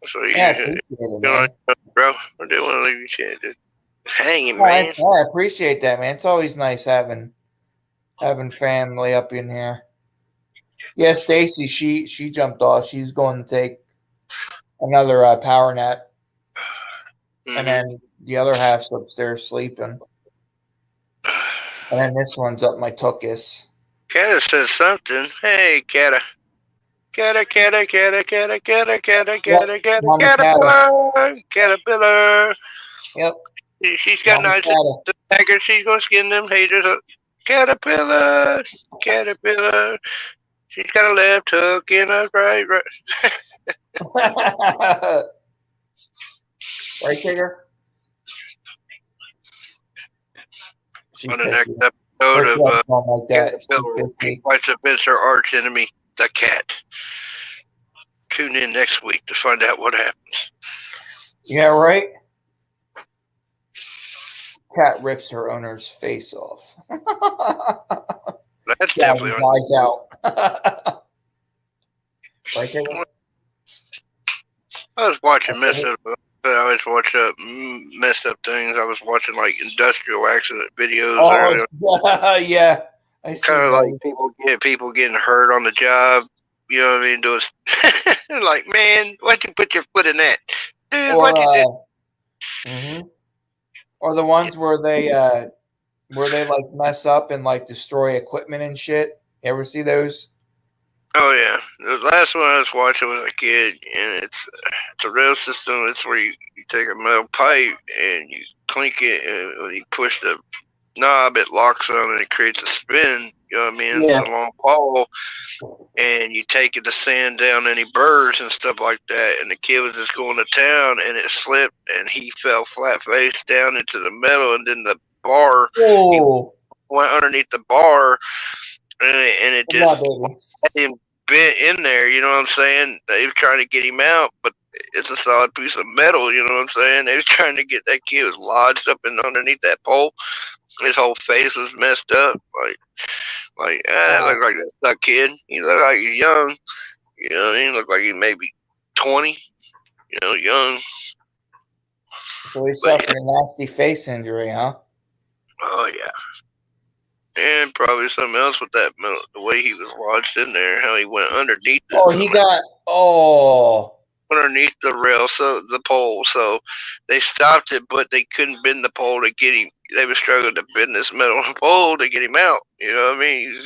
So yeah, appreciate it, man. Bro, I didn't want to leave you chat. Just hanging, man. I appreciate that, man. It's always nice having family up in here. Yeah, Stacy, she jumped off. She's going to take another power nap. Mm-hmm. And then the other half's upstairs sleeping. And then this one's up my tuchus. Kata said something. Hey, Kata. Caterpillar. Yep. She's got Mama knives in Catter. the dagger. She's gonna skin them haters up. Caterpillar. She's got a left hook in a right. Right, Tigger? She On the pissed next me. episode What's of that song like that? She Caterpillar, pissed me. fights against her arch enemy, the cat. Tune in next week to find out what happens. Yeah, right? Cat rips her owner's face off. That's Got definitely his on. eyes out. Right, Tigger? I was watching messed up. I always watch messed up things. I was watching like industrial accident videos. Oh, yeah. I see Kind of those. like people getting hurt on the job. You know what I mean? Doing like, man, why'd you put your foot in that, dude? Or, What you did? or the ones where they like mess up and like destroy equipment and shit. You ever see those? Oh yeah, the last one I was watching was a kid, and it's a rail system. It's where you take a metal pipe and you clink it, and when you push the knob, it locks on and it creates a spin. You know what I mean? Yeah. It's a long pole, and you take it to sand down any burrs and stuff like that. And the kid was just going to town, and it slipped, and he fell flat face down into the metal, and then the bar went underneath the bar, and it just had him bent in there. You know what I'm saying? They were trying to get him out, but it's a solid piece of metal. You know what I'm saying? They were trying to get that kid was lodged up and underneath that pole. His whole face was messed up. That looked like that stuck kid. He looked like he's young. You know what I mean? Looked like he maybe 20. You know, young. So he suffered a nasty face injury, huh? Oh yeah. And probably something else with that metal, the way he was lodged in there, how he went underneath. Underneath the rail, so the pole. So they stopped it, but they couldn't bend the pole to get him. They were struggling to bend this metal pole to get him out. You know what I mean? He's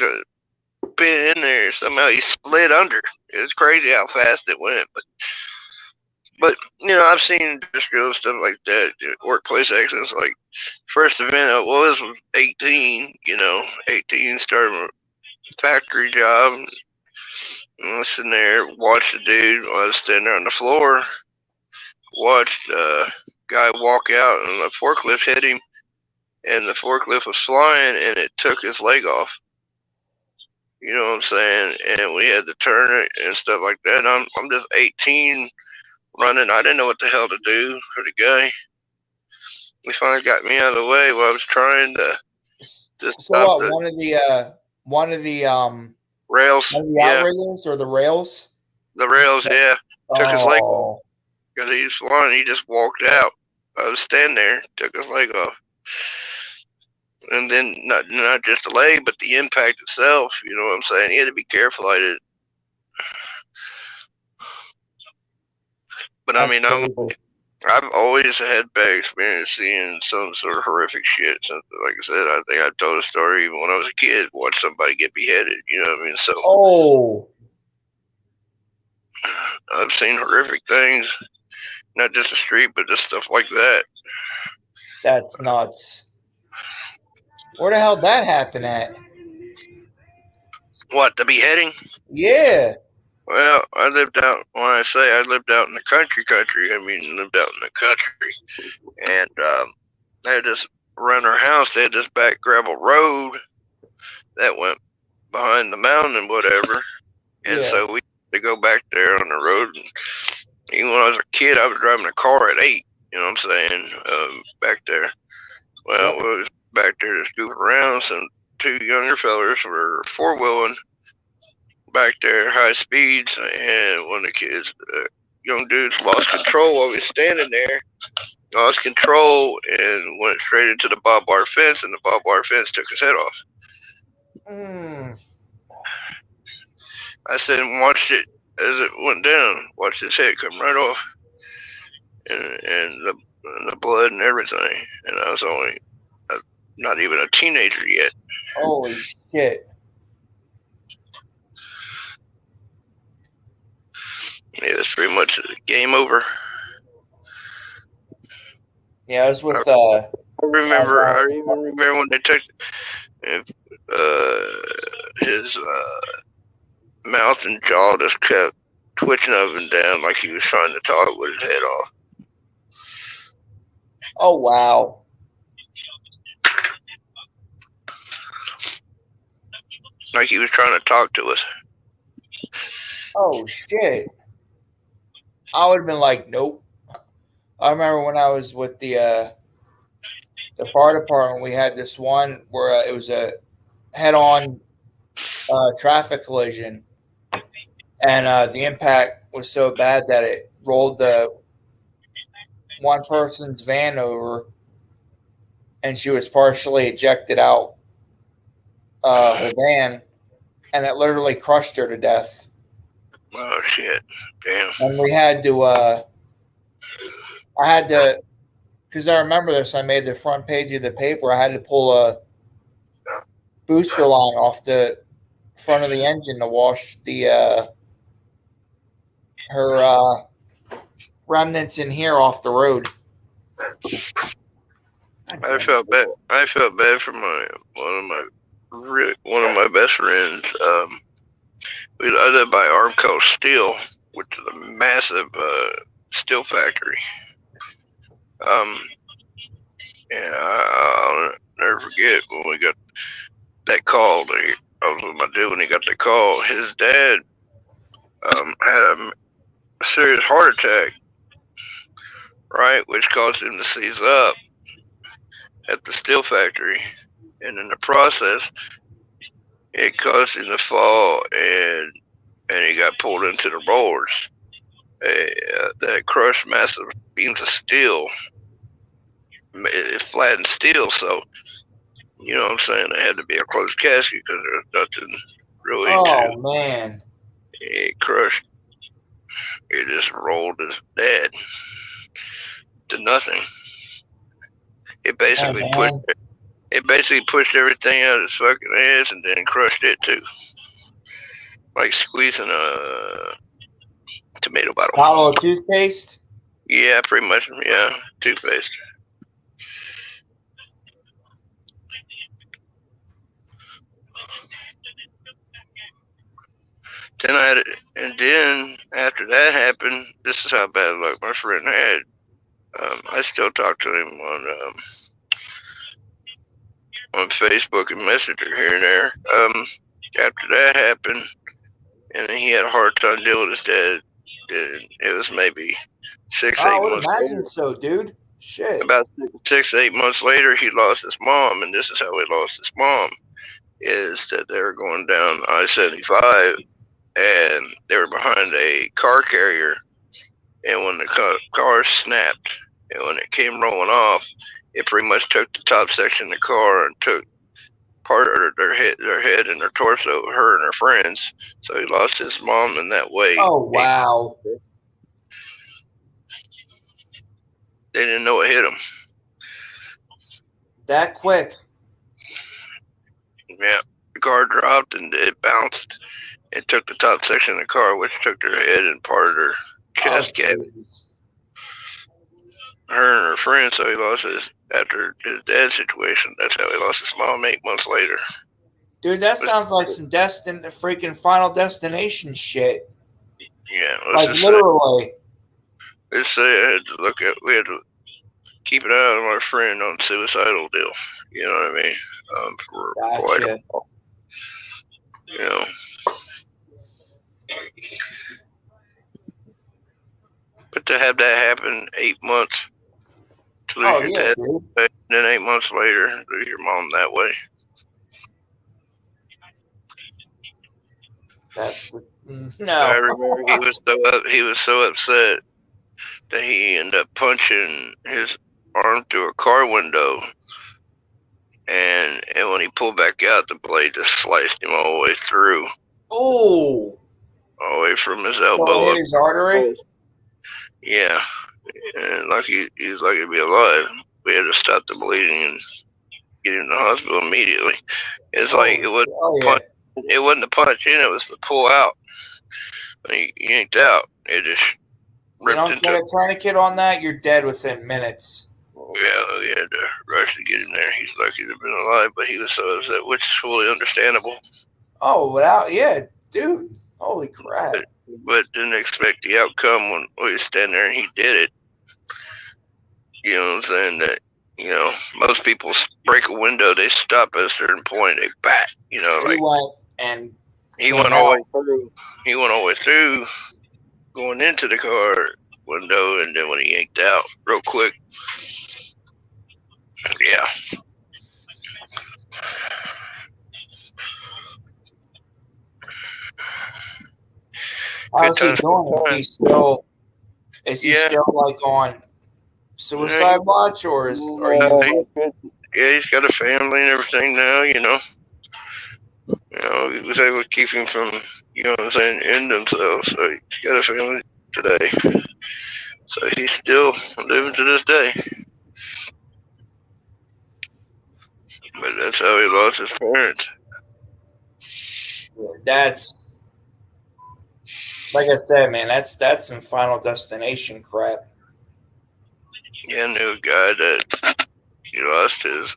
been in there. Somehow he split under. It was crazy how fast it went. But you know, I've seen industrial stuff like that, workplace accidents. Like first event I was 18. You know, 18, starting a factory job. I was sitting there, watched the dude while I was standing there on the floor. Watched a guy walk out, and the forklift hit him, and the forklift was flying, and it took his leg off. You know what I'm saying? And we had to turn it and stuff like that. And I'm just 18, running. I didn't know what the hell to do for the guy. He finally got me out of the way while I was trying to stop the one of the rails, outriggers or the rails? The rails, yeah. Took his leg off because he was flying. He just walked out. I was standing there, took his leg off. And then not just the leg, but the impact itself. You know what I'm saying? He had to be careful. I did. But I mean, I've always had bad experience seeing some sort of horrific shit. Like I said, I think I told a story even when I was a kid. Watch somebody get beheaded. You know what I mean? So. I've seen horrific things, not just the street, but just stuff like that. That's nuts. Where the hell did that happen at? What, the beheading? Yeah. Well, I lived out, when I say I lived out in the country, I mean lived out in the country. And they had this, around our house, they had this back gravel road that went behind the mountain and whatever. And so we had to go back there on the road. And even when I was a kid, I was driving a car at 8, you know what I'm saying, back there. Well, we was back there just goofing around. Some two younger fellas were four-wheeling back there, high speeds, and one of the kids, young dudes, lost control while we was standing there. Lost control and went straight into the barbed wire fence, and the barbed wire fence took his head off. I said and watched it as it went down. Watched his head come right off, and the blood and everything. And I was only not even a teenager yet. Holy shit! him over. Yeah, I was with. I even remember when they took his mouth and jaw just kept twitching up and down like he was trying to talk with his head off. Oh wow. Like he was trying to talk to us. Oh shit. I would have been like, nope. I remember when I was with the fire department, we had this one where it was a head-on traffic collision, and the impact was so bad that it rolled the one person's van over, and she was partially ejected out her van, and it literally crushed her to death. Oh shit! Damn. And we had to. I had to, because I remember this. I made the front page of the paper. I had to pull a booster line off the front of the engine to wash the her remnants in here off the road. I felt bad. I felt bad for one of my best friends. I live by Armco Steel, which is a massive steel factory. And I'll never forget when we got that call. I was with my dude when he got the call. His dad had a serious heart attack, right, which caused him to seize up at the steel factory, and in the process, it caused him to fall, and he got pulled into the rollers that crushed massive beams of steel. It flattened steel, so you know what I'm saying. It had to be a closed casket because there's nothing really. Oh man! It crushed. It just rolled his dad to nothing. It basically pushed everything out of his fucking ass and then crushed it too, like squeezing a tomato bottle. Bottle of toothpaste? Yeah, pretty much. Yeah, toothpaste. Then after that happened, this is how bad luck my friend had. I still talk to him on Facebook and Messenger here and there. After that happened, and then he had a hard time dealing with his dad. It was maybe 6-8 months. I would imagine so, dude. Shit. About 6-8 months later, he lost his mom, and this is how he lost his mom: is that they were going down I-75, and they were behind a car carrier, and when the car snapped, and when it came rolling off, it pretty much took the top section of the car and took part of their head and their torso, her and her friends. So he lost his mom in that way. Oh wow! They didn't know it hit him that quick. Yeah, the car dropped and it bounced. It took the top section of the car, which took their head and part of their chest cavity. Her and her friend, so he lost after his dad's situation. That's how he lost his mom 8 months later. Dude, that sounds like some freaking Final Destination shit. Yeah, like literally. Let's say we had to keep an eye on our friend on suicidal deal. You know what I mean? For quite a while. You know. But to have that happen 8 months, to lose your dad, and then 8 months later, lose your mom that way. That's no. I remember he was so upset that he ended up punching his arm through a car window, and when he pulled back out, the blade just sliced him all the way through. Oh! All the way from his elbow hit his artery? Yeah. And like he was lucky to be alive. We had to stop the bleeding and get him to the hospital immediately. It's like it wasn't it wasn't the punch in, it was the pull out. When he yanked out, it just You don't get a tourniquet on that, you're dead within minutes. Yeah, we had to rush to get him there. He's lucky to have been alive, but he was so upset, which is fully understandable. Oh, dude. Holy crap. But didn't expect the outcome when we was standing there and he did it. You know what I'm saying? That, you know, most people break a window, they stop at a certain point, they bat. You know, he went and he went all the way through. He went all the way through, going into the car window, and then when he yanked out real quick, yeah. How's he doing? Is he still like on suicide watch, or are you? Yeah, he's got a family and everything now. You know, he was able to keep him from, you know what I'm saying, end himself. So he's got a family today. So he's still living to this day. But that's how he lost his parents. That's, like I said, man, that's some Final Destination crap. Yeah, I knew a guy that he lost his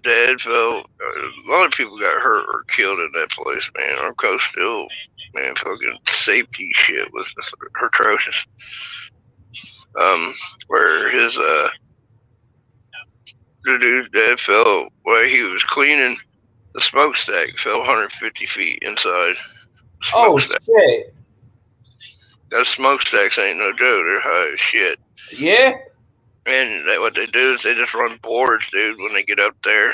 dad. Fell. A lot of people got hurt or killed in that place, man. Armco still, man, fucking safety shit was atrocious. Where his the dude's dad fell while he was cleaning the smokestack, fell 150 feet inside. Oh shit! Those smokestacks ain't no joke. They're high as shit. Yeah. And what they do is they just run boards, dude, when they get up there,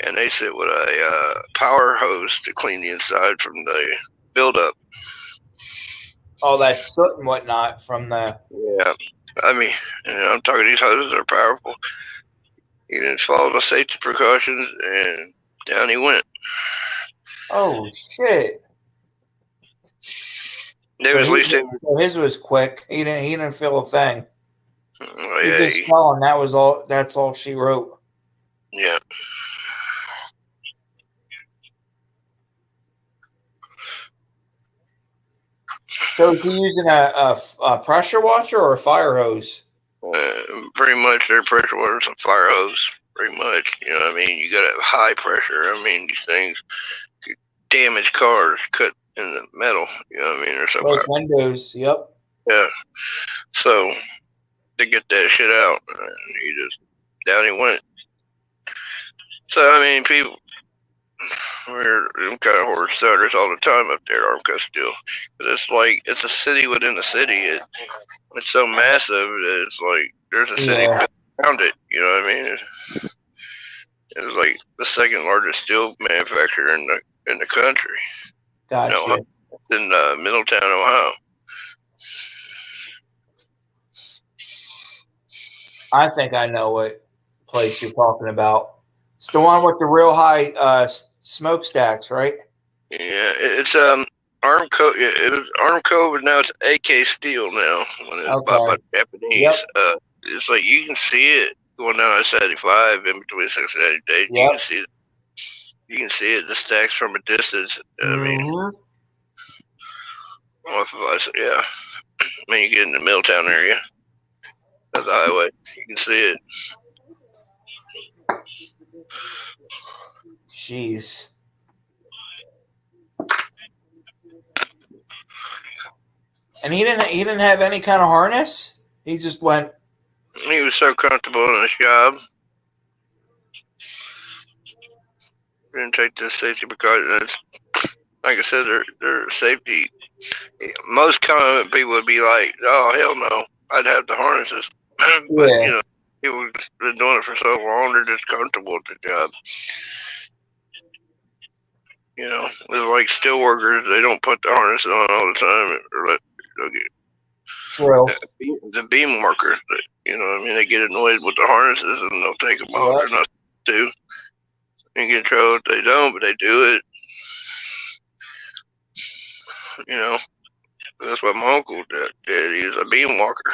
and they sit with a power hose to clean the inside from the buildup. Oh, that soot and whatnot from the. Yeah, I mean, I'm talking. These hoses are powerful. He didn't follow the safety precautions, and down he went. Oh shit! His was quick. He didn't feel a thing. Oh, he just fell, and that was all. That's all she wrote. Yeah. So is he using a pressure washer or a fire hose? Pretty much, their pressure water is a fire hose. Pretty much, you know what I mean? You got to have high pressure. I mean, these things could damage cars, cut in the metal. You know what I mean? Or something. Like windows. Yep. Yeah. So to get that shit out, he just down he went. So I mean, people, we're kind of horse starters all the time up there at Armco still. But it's like it's a city within a city. It's so massive that it's like there's a city around it. You know what I mean? It's like the second largest steel manufacturer in the country. Gotcha. In Middletown, Ohio. I think I know what place you're talking about. It's the one with the real high smokestacks, right? Yeah, it's Armco. It was Armco, but now it's AK Steel now. When it's bought by the Japanese. Yep. It's like you can see it going down I-75 in between 6 and 8 days. Yep. You can see it. The stacks from a distance. I mean, yeah. I mean, you get in the Middletown area of the highway, you can see it. Jeez. And he didn't have any kind of harness? He just went. He was so comfortable in his job. Didn't take the safety precautions. Like I said, their safety. Most common people would be like, "Oh hell no, I'd have the harnesses." But you know, people have been doing it for so long, they're just comfortable with the job. You know, it's like steel workers; they don't put the harness on all the time, or True. The beam workers, you know what I mean? They get annoyed with the harnesses and they'll take them off. They're not to. You get in trouble if they don't, but they do it. You know, that's what my uncle did. He was a beam worker,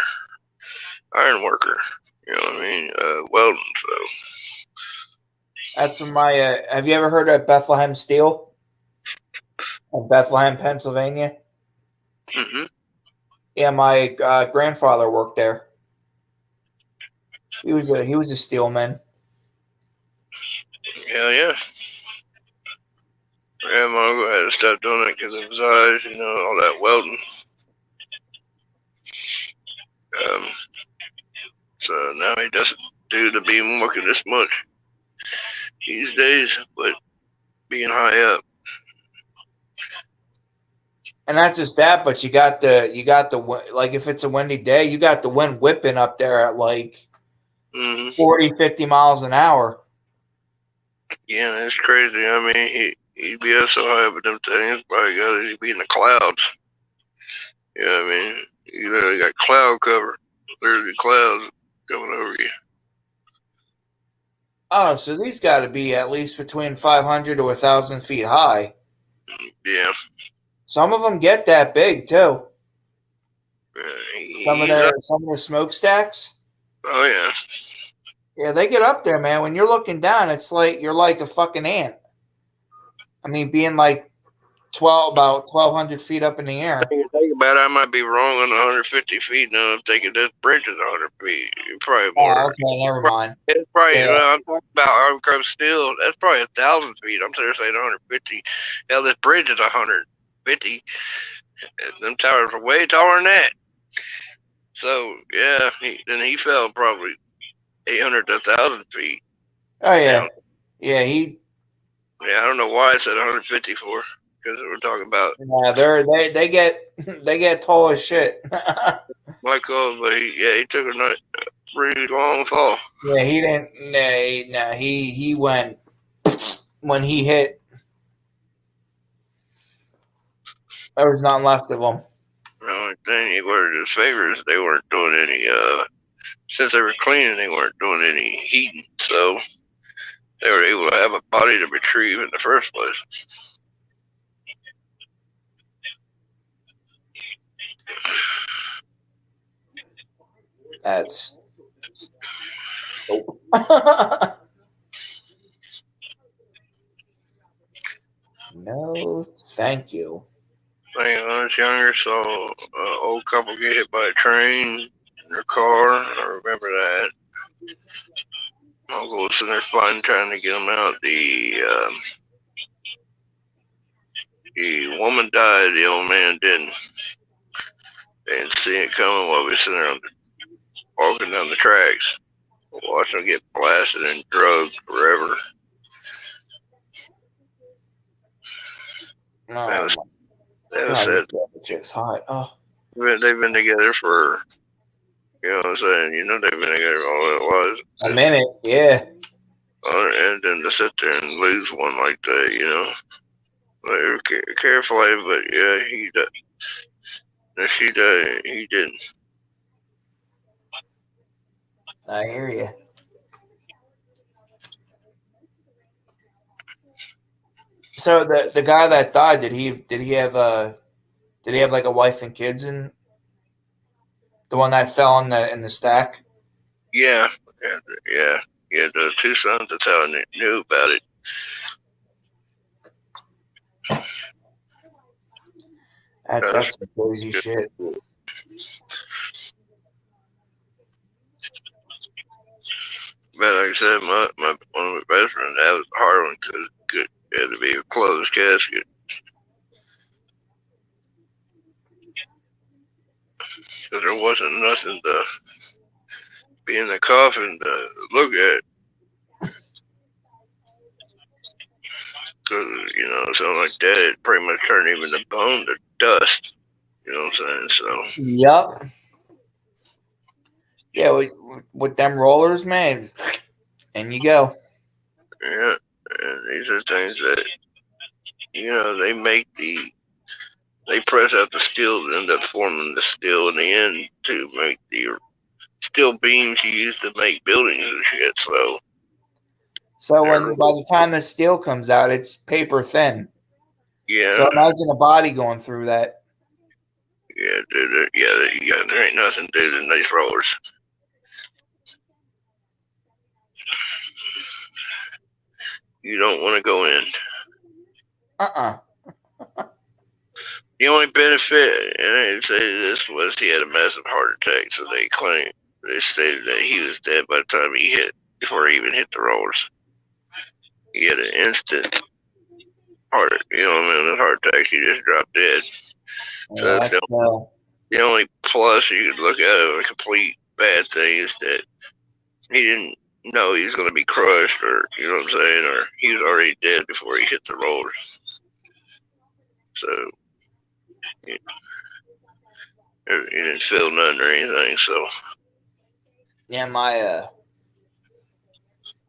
iron worker. You know what I mean? Welding. So that's from my. Have you ever heard of Bethlehem Steel? In Bethlehem, Pennsylvania. Yeah, my grandfather worked there. He was a steelman. Hell yeah. Yeah, my uncle had to stop doing it because of his eyes, you know, all that welding. So now he doesn't do to be working this much these days, but being high up. And not just that, but you got the like if it's a windy day, you got the wind whipping up there at like 40, 50 miles an hour. Yeah, that's crazy. I mean, he'd be up so high with them things, probably he'd be in the clouds. Yeah, I mean, you literally got cloud cover, literally clouds coming over you. Oh, so these got to be at least between 500 to 1,000 feet high. Yeah. Some of them get that big too. Some of the smokestacks. Oh yeah. Yeah, they get up there, man. When you're looking down, it's like you're like a fucking ant. I mean, being like about 1,200 feet up in the air. Think about it, I might be wrong on 150 feet now. I'm thinking this bridge is 100 feet. You're probably more. Oh, okay, never mind. It's probably, Yeah. I'm talking about arm steel. That's probably 1,000 feet. I'm seriously saying 150. Hell, this bridge is 150. Them towers are way taller than that. So, yeah, he fell probably 800 to 1,000 feet. Oh, yeah. Down. Yeah, Yeah, I don't know why I said 150 for, because we're talking about. Yeah, they get tall as shit. Michael, but he took a pretty long fall. Yeah, he didn't. No, he went when he hit. There was nothing left of him. The only thing he ordered his favors, they weren't doing any. Since they were cleaning, they weren't doing any heating, so they were able to have a body to retrieve in the first place. That's. No, thank you. When I was younger, saw an old couple get hit by a train in their car. I remember that. My uncle was sitting there fighting, trying to get them out. The woman died. The old man didn't. They didn't see it coming while we were sitting there walking down the tracks, watching them get blasted and drugged forever. No, that was God, sad. It's just hot. Oh, They've been together for, you know what I'm saying? You know, they've been together all that was. a minute, yeah. And then to sit there and lose one like that, you know. Like, carefully, but yeah, he died. She died. He didn't. I hear you. So the guy that died, did he have like a wife and kids, and the one that fell in the stack? Yeah. He had the two sons. That's how I knew about it. That's some crazy shit. But like I said, my one of my best friends, that was a hard one because it had to be a closed casket. Because there wasn't nothing to be in the coffin to look at. Because, you know, something like that, it pretty much turned even the bone to dust. You know what I'm saying? So. Yep. Yeah, with them rollers, man, and you go. Yeah, and these are things that, you know, they press out the steel to end up forming the steel in the end to make the steel beams you use to make buildings and shit. So by the time the steel comes out, it's paper thin. Yeah. So imagine a body going through that. Yeah, dude. There ain't nothing dude in these rollers. You don't want to go in. The only benefit, and I didn't say this, was he had a massive heart attack, so they stated that he was dead by the time before he even hit the rollers. He had an instant heart attack, he just dropped dead. So Yeah, that's the only plus you could look at of a complete bad thing is that he didn't know he was going to be crushed, or you know what I'm saying, or he was already dead before he hit the rollers. So he didn't feel nothing or anything. So yeah, my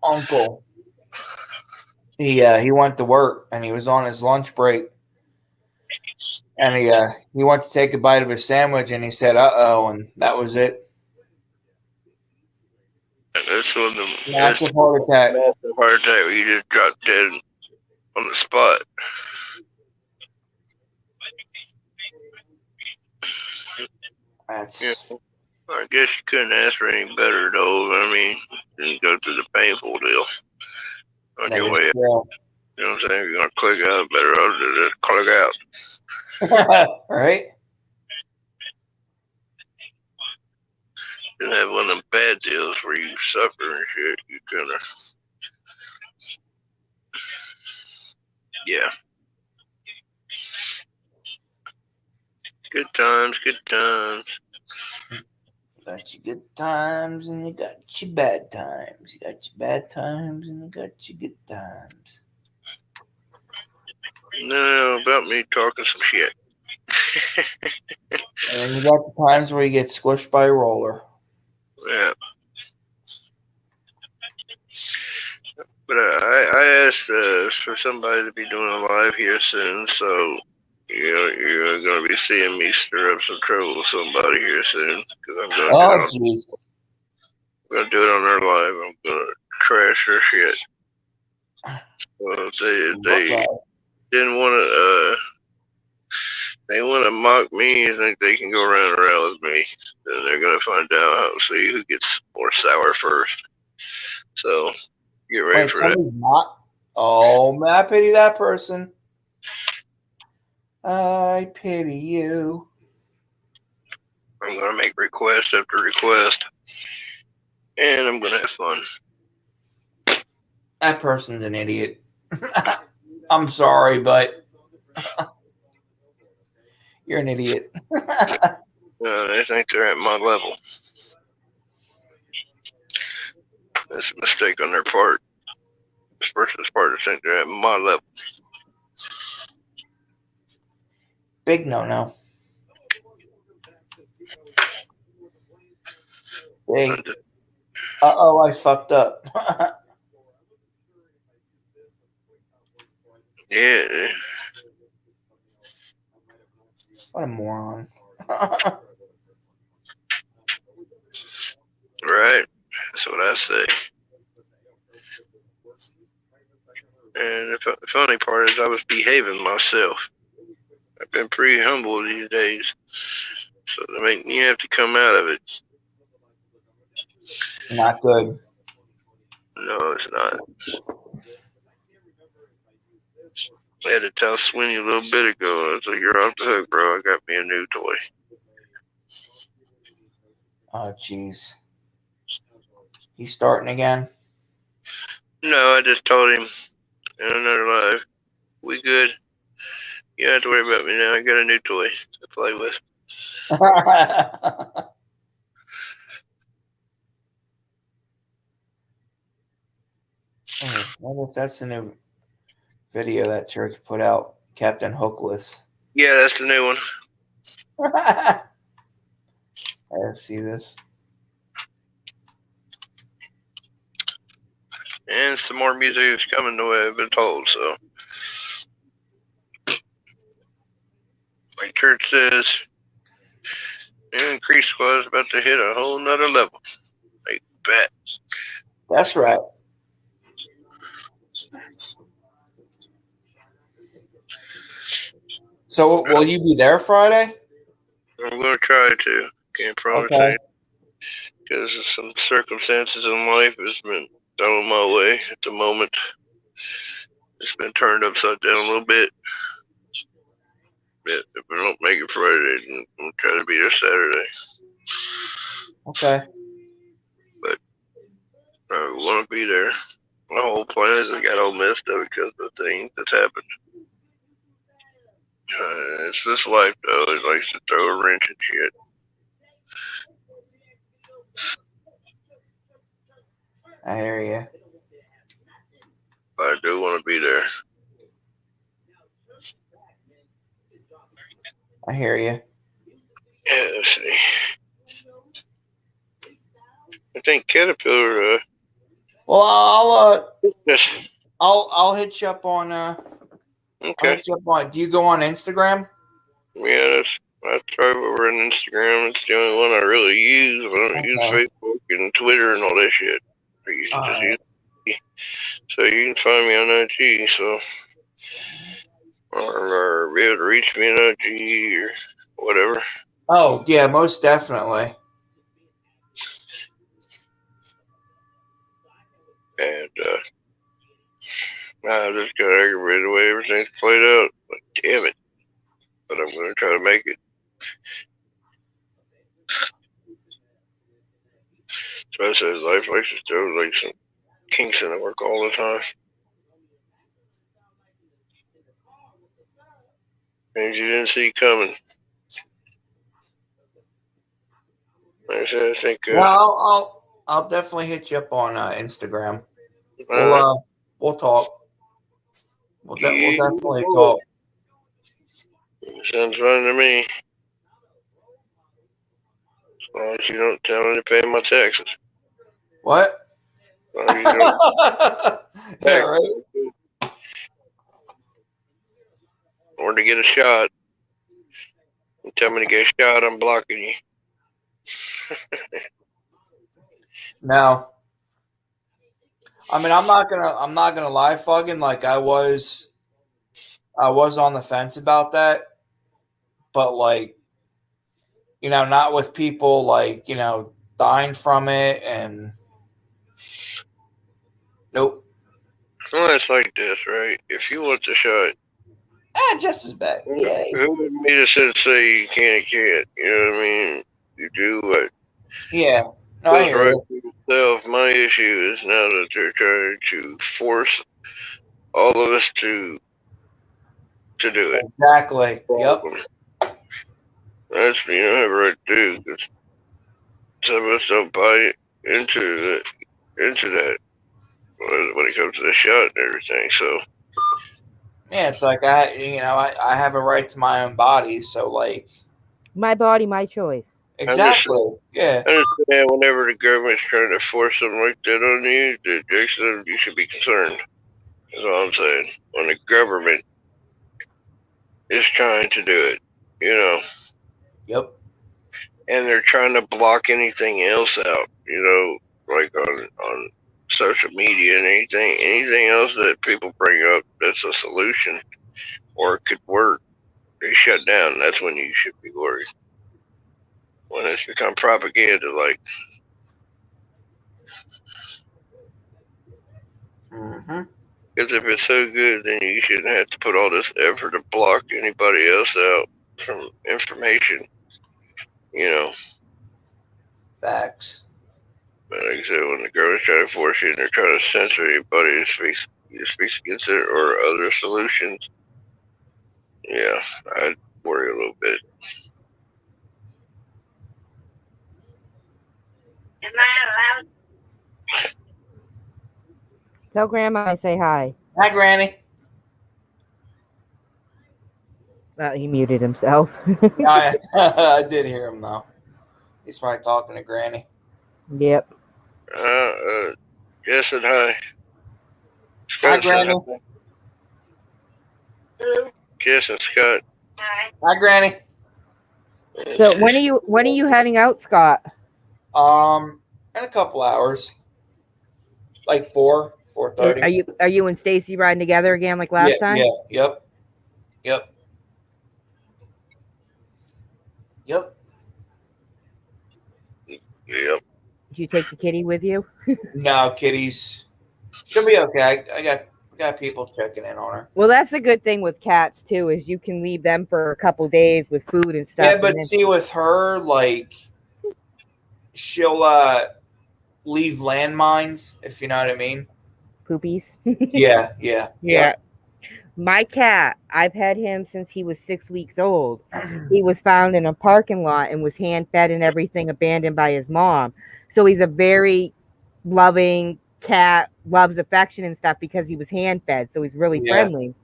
uncle, he went to work and he was on his lunch break, and he went to take a bite of his sandwich and he said, "Uh-oh," and that was it. that's one of the Massive heart attack. Massive heart attack where you just drop dead on the spot. That's. Yeah, I guess you couldn't ask for any better, though. I mean, didn't go through the painful deal on your way out. You know what I'm saying? If you're gonna click out, better off to just click out. Right? Didn't have one of them bad deals where you suffer and shit. You kind of, yeah. Good times, good times. You got your good times and you got your bad times. You got your bad times and you got your good times. No, about me talking some shit. And then you got the times where you get squished by a roller. Yeah. But I asked for somebody to be doing a live here soon, so you're going to be seeing me stir up some trouble with somebody here soon, because I'm going to do it on their live. I'm going to trash their shit. Well, they didn't want to. They want to mock me and think they can go around and around with me. Then they're going to find out see who gets more sour first. So get ready for that. Oh, man, I pity that person. I pity you. I'm going to make request after request, and I'm going to have fun. That person's an idiot. I'm sorry, but you're an idiot. They think they're at my level. That's a mistake on their part. This person's part to think they're at my level. Big no-no. Hey. Uh-oh, I fucked up. Yeah. What a moron. Right. That's what I say. And the funny part is I was behaving myself. I've been pretty humble these days. So to make me have to come out of it. Not good. No, it's not. I had to tell Sweeney a little bit ago. I was like, "You're off the hook, bro. I got me a new toy." Oh, jeez. He's starting again? No, I just told him in another live, "We good. You don't have to worry about me now. I got a new toy to play with." I wonder if that's the new video that church put out, Captain Hookless. Yeah, that's the new one. I didn't see this. And some more music is coming the way I've been told, so. Like church says, Increase Squad's about to hit a whole nother level. Like that. That's right. So will you be there Friday? I'm going to try to. Can't promise anything. Because of some circumstances in life has been thrown my way at the moment. It's been turned upside down a little bit. If I don't make it Friday, then I'm trying to be there Saturday. Okay. But I want to be there. My whole plan is I got all messed up because of the thing that's happened. It's this life, though. It likes to throw a wrench and shit. I hear you. But I do want to be there. I hear you. Yeah, let's see. I think Caterpillar. Well, Yes. I'll hit you up on. I'll Okay. hit you up on. Do you go on Instagram? Yeah, I thrive over on Instagram. It's the only one I really use. I don't use Okay. Facebook and Twitter and all that shit. I used to just use it. So you can find me on IG. So or be able to reach me on IG or whatever. Oh yeah, most definitely. And I just got aggravated the way everything's played out. Like, damn it. But I'm going to try to make it. So I said life likes to throw like some kinks in the work all the time. Things you didn't see coming. Like I said, I think. Well, I'll definitely hit you up on Instagram. We'll talk. We'll definitely talk. Sounds fine to me. As long as you don't tell me to pay my taxes. What? As long as you don't yeah, right. Or to get a shot. You tell me to get a shot, I'm blocking you. No. I mean, I'm not gonna lie, fucking like I was on the fence about that, but like, you know, not with people like, you know, dying from it and nope. Well, it's like this, right? If you want the shot, just as bad. Yeah. Who would me to say you can't? You know what I mean? You do what? Yeah. No, I hear right you. for yourself. My issue is now that they're trying to force all of us to do it. Exactly. Yep. That's me. I have a right to do because some of us don't buy into that when it comes to the shot and everything. So yeah, it's like I have a right to my own body, so like my body, my choice. Exactly. Yeah. I understand whenever the government's trying to force something like that on you, Jackson, you should be concerned. That's all I'm saying. When the government is trying to do it, you know. Yep. And they're trying to block anything else out, you know, like on social media and anything else that people bring up that's a solution or could work, they shut down. That's when you should be worried. When it's become propaganda, like. Because if it's so good, then you shouldn't have to put all this effort to block anybody else out from information. You know. Facts. But like I said, when the government's trying to force you and they're trying to censor anybody who speaks against it or other solutions, yeah, I'd worry a little bit. Am I allowed? Tell Grandma I say hi. Hi, Granny. He muted himself. I did hear him though. He's probably talking to Granny. Yep. Yes and hi. Hi, Granny. Jess and Scott. Hi, Granny. So when are you heading out, Scott? In a couple hours. Like 4:30. Are you and Stacy riding together again like last time? Yeah. Yep. Yep. Did you take the kitty with you? No, kitties. She'll be okay. I got We got people checking in on her. Well, that's a good thing with cats too, is you can leave them for a couple days with food and stuff. Yeah, but see, with her, like, she'll leave landmines, if you know what I mean. Poopies. Yeah. Yeah. Yep. My cat, I've had him since he was 6 weeks old. He was found in a parking lot and was hand fed and everything, abandoned by his mom. So he's a very loving cat, loves affection and stuff because he was hand fed. So he's really friendly.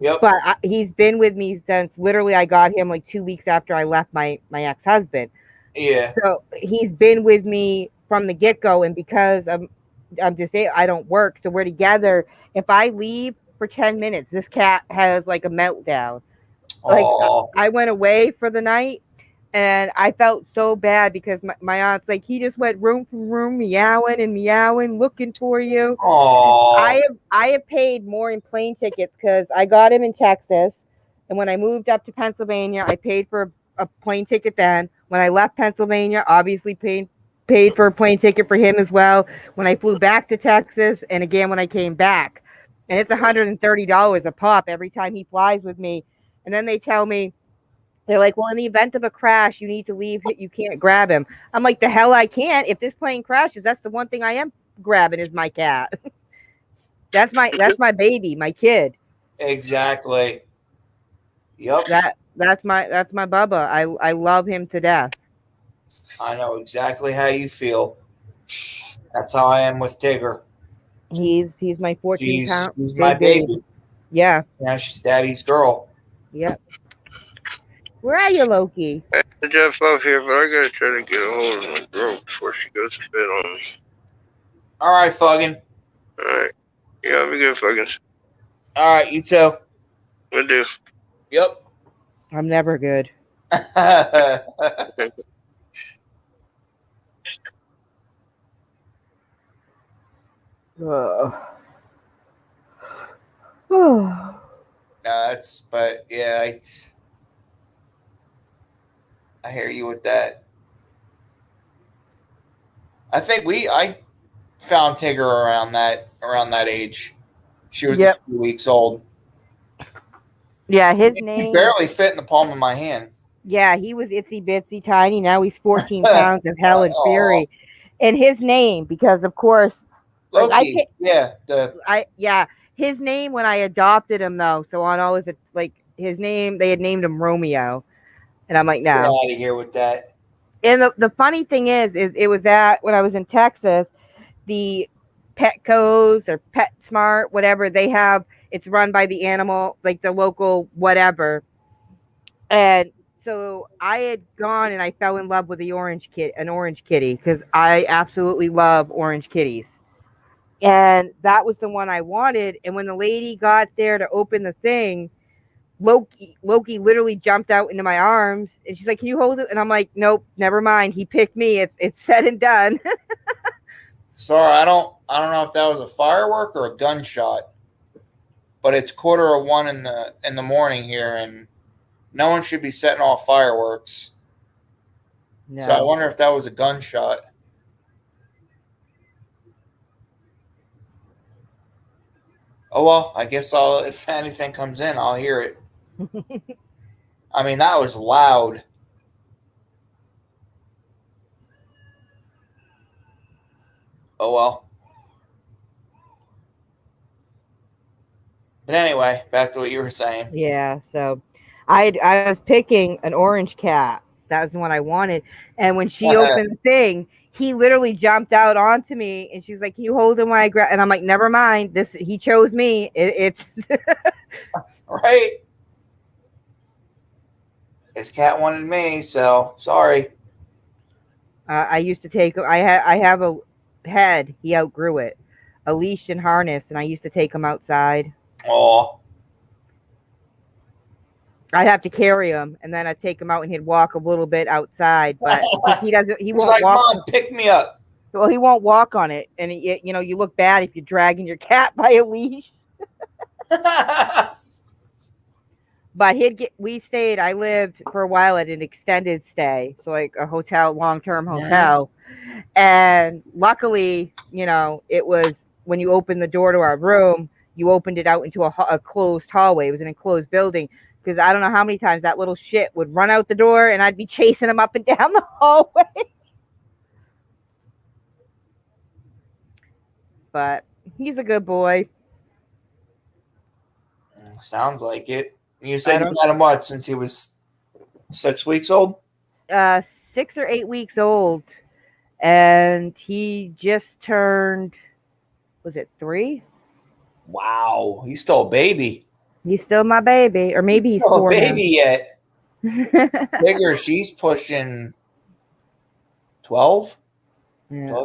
Yep. But he's been with me since literally I got him like 2 weeks after I left my ex-husband. Yeah. So he's been with me from the get-go, and because I'm disabled, I don't work, so we're together. If I leave for 10 minutes, this cat has like a meltdown. Like I went away for the night and I felt so bad because my aunt's like, he just went room for room, meowing and meowing, looking for you. I have paid more in plane tickets because I got him in Texas, and when I moved up to Pennsylvania, I paid for a plane ticket then. When I left Pennsylvania, obviously paid for a plane ticket for him as well. When I flew back to Texas, and again when I came back, and it's $130 a pop every time he flies with me. And then they tell me, they're like, well, in the event of a crash, you need to leave. You can't grab him. I'm like, the hell I can't. If this plane crashes, that's the one thing I am grabbing is my cat. That's my baby, my kid. Exactly. Yep. That's my Bubba. I love him to death. I know exactly how you feel. That's how I am with Tigger. He's my 14-pound. She's my baby. Yeah. Yeah, she's daddy's girl. Yep. Where are you, Loki? I had Jeff up here, but I gotta try to get a hold of my girl before she goes to bed on me. All right, Fuggin. All right. Yeah, I'll be good, Fuggins. All right, you too. Will do. Yep. I'm never good. But yeah, I hear you with that. I think I found Tigger around that age. She was a few weeks old. Yeah, his name. He barely fit in the palm of my hand. Yeah, he was itsy bitsy tiny. Now he's 14 pounds of hell and fury. And his name, because of course, Loki. His name when I adopted him though. So on all of it, like his name, they had named him Romeo, and I'm like, no. Get out of here with that. And the funny thing is it was when I was in Texas, the Petco's or PetSmart, whatever they have, it's run by the animal, like the local whatever. And so I had gone and I fell in love with an orange kitty, because I absolutely love orange kitties. And that was the one I wanted. And when the lady got there to open the thing, Loki literally jumped out into my arms, and she's like, "Can you hold it?" And I'm like, "Nope, never mind. He picked me. It's said and done." Sorry, I don't know if that was a firework or a gunshot, but it's 1:15 in the morning here, and no one should be setting off fireworks. No. So I wonder if that was a gunshot. Oh well, I guess if anything comes in, I'll hear it. I mean, that was loud. Oh well. But anyway, back to what you were saying. Yeah, so I was picking an orange cat. That was the one I wanted. And when she opened the thing, he literally jumped out onto me, and she's like, "Can you hold him while I grab?" And I'm like, "Never mind. He chose me. It's right." His cat wanted me, so sorry. I used to take him. I have a head. He outgrew it. A leash and harness, and I used to take him outside. Oh. I'd have to carry him, and then I'd take him out, and he'd walk a little bit outside. But he doesn't. He won't like, walk. Mom, pick me up. Well, he won't walk on it, and you look bad if you're dragging your cat by a leash. But I lived for a while at an extended stay, so like a hotel, long-term hotel. And luckily, it was when you open the door to our room, you opened it out into a closed hallway. It was an enclosed building. Because I don't know how many times that little shit would run out the door and I'd be chasing him up and down the hallway. But he's a good boy. Sounds like it. You said you had him what, since he was 6 weeks old? 6 or 8 weeks old. And he just turned, was it 3? Wow. He's still a baby. He's still my baby. Or maybe he's still 4 a baby now. yet. Bigger, she's pushing 12. Yeah.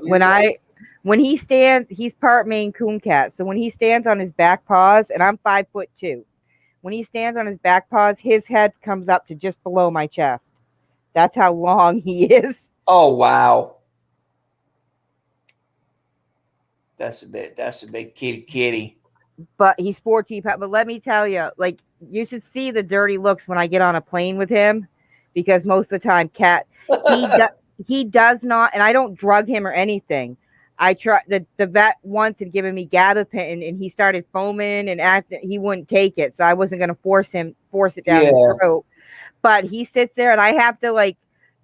When he stands, he's part Maine Coon cat. So when he stands on his back paws, and I'm 5'2", when he stands on his back paws, his head comes up to just below my chest. That's how long he is. Oh wow. That's a big kitty. But he's 14 pounds. But let me tell you, like, you should see the dirty looks when I get on a plane with him, because most of the time, Cat, he does not, and I don't drug him or anything. I try the vet once had given me gabapentin, and he started foaming and acting. He wouldn't take it, so I wasn't going to force it down his throat. But he sits there, and I have to, like,